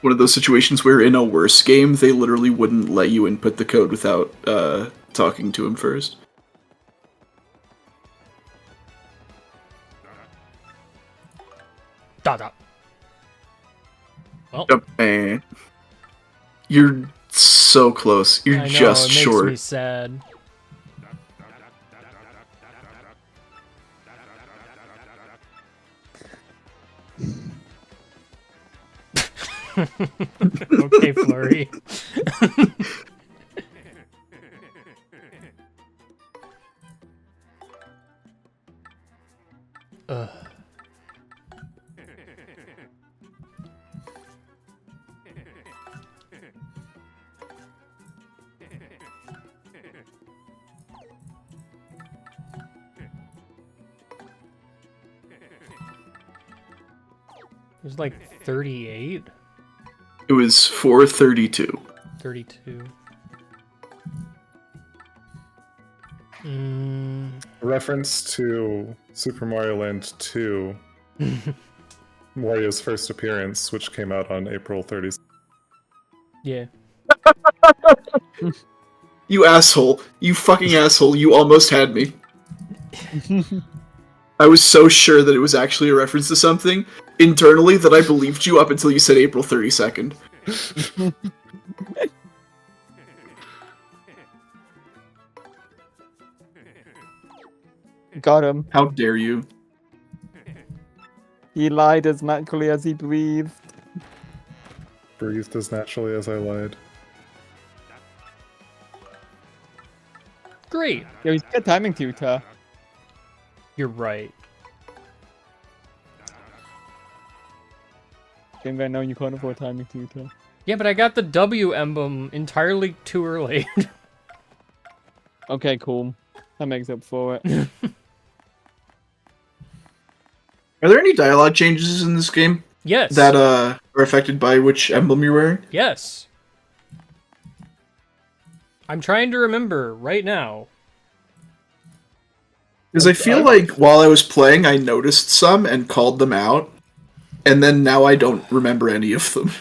One of those situations where in a worse game, they literally wouldn't let you input the code without talking to him first. Da-da. Well, Man. You're so close. You're I know, just it makes short. me sad. Okay, Flurry. Ugh. It was like 38? It was 432. 32. Reference to Super Mario Land 2, Wario's first appearance, which came out on April 30th. Yeah. You asshole. You fucking asshole. You almost had me. I was so sure that it was actually a reference to something internally that I believed you up until you said April 32nd. Got him. How dare you? He lied as naturally as he breathed. Breathed as naturally as I lied. Great. Yo, he's got timing tutor. You're right. Game I know you can't afford timing tutor. Yeah, but I got the W emblem entirely too early. Okay, cool. That makes up for it. Are there any dialogue changes in this game? Yes. That are affected by which emblem you're wearing? Yes. I'm trying to remember right now. Because I feel like while I was playing, I noticed some and called them out, and then now I don't remember any of them.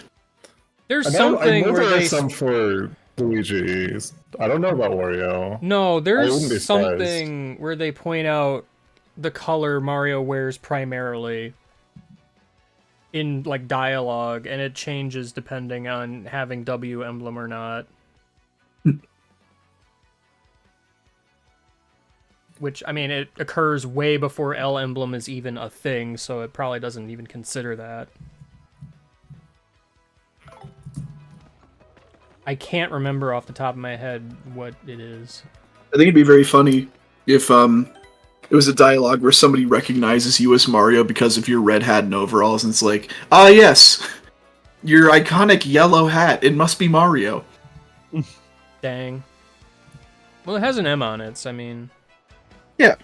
There's I something know where there they... are some for Luigi. I don't know about Wario. No, I wouldn't be there's surprised. something where they point out the color Mario wears primarily in like dialogue, and it changes depending on having W emblem or not. Which, I mean, it occurs way before L emblem is even a thing, so it probably doesn't even consider that. I can't remember off the top of my head what it is. I think it'd be very funny if it was a dialogue where somebody recognizes you as Mario because of your red hat and overalls, and it's like, ah yes, your iconic yellow hat, it must be Mario. Dang. Well, it has an M on it, so I mean... Yeah.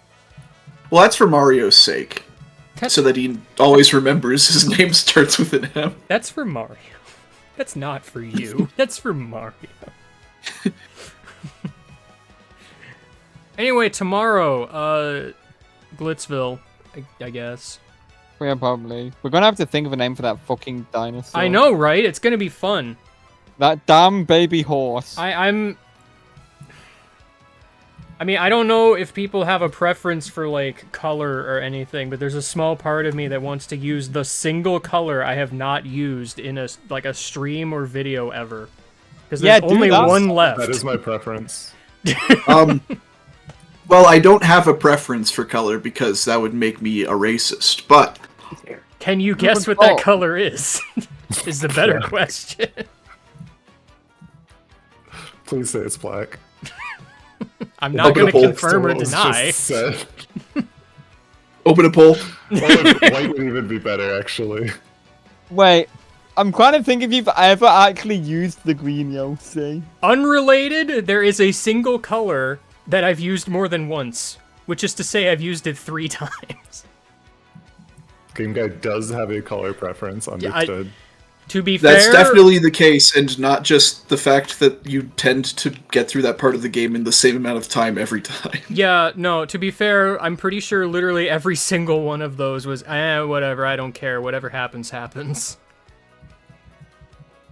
Well, that's for Mario's sake. So that he always remembers his name starts with an M. That's for Mario. That's not for you. That's for Mario. Anyway, tomorrow, Glitzville, I guess. Yeah, probably. We're gonna have to think of a name for that fucking dinosaur. I know, right? It's gonna be fun. That damn baby horse. I mean, I don't know if people have a preference for, like, color or anything, but there's a small part of me that wants to use the single color I have not used in a stream or video ever. Because there's only one left. That is my preference. Well, I don't have a preference for color because that would make me a racist, but... Can you guess what that color is? Is the better question. Please say it's black. I'm not going to confirm or deny. Open a poll. White would even be better, actually. Wait, I'm trying to think if you've ever actually used the green Yoshi. Unrelated, there is a single color that I've used more than once, which is to say I've used it 3 times. Game Guy does have a color preference, understood. To be fair... That's definitely the case, and not just the fact that you tend to get through that part of the game in the same amount of time every time. Yeah, no, to be fair, I'm pretty sure literally every single one of those was, whatever, I don't care, whatever happens, happens.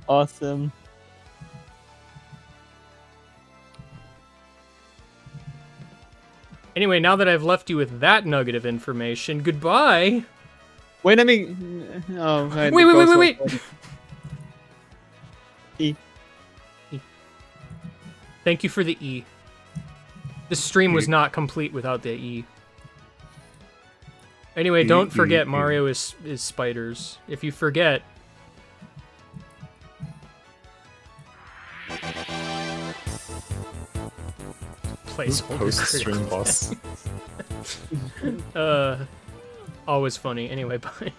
Awesome. Anyway, now that I've left you with that nugget of information, goodbye! Wait, let me... Oh, wait! E. Thank you for the E. This stream was not complete without the E. Anyway, don't forget Mario is spiders. If you forget... Placeholder post-stream boss. Always funny. Anyway, bye.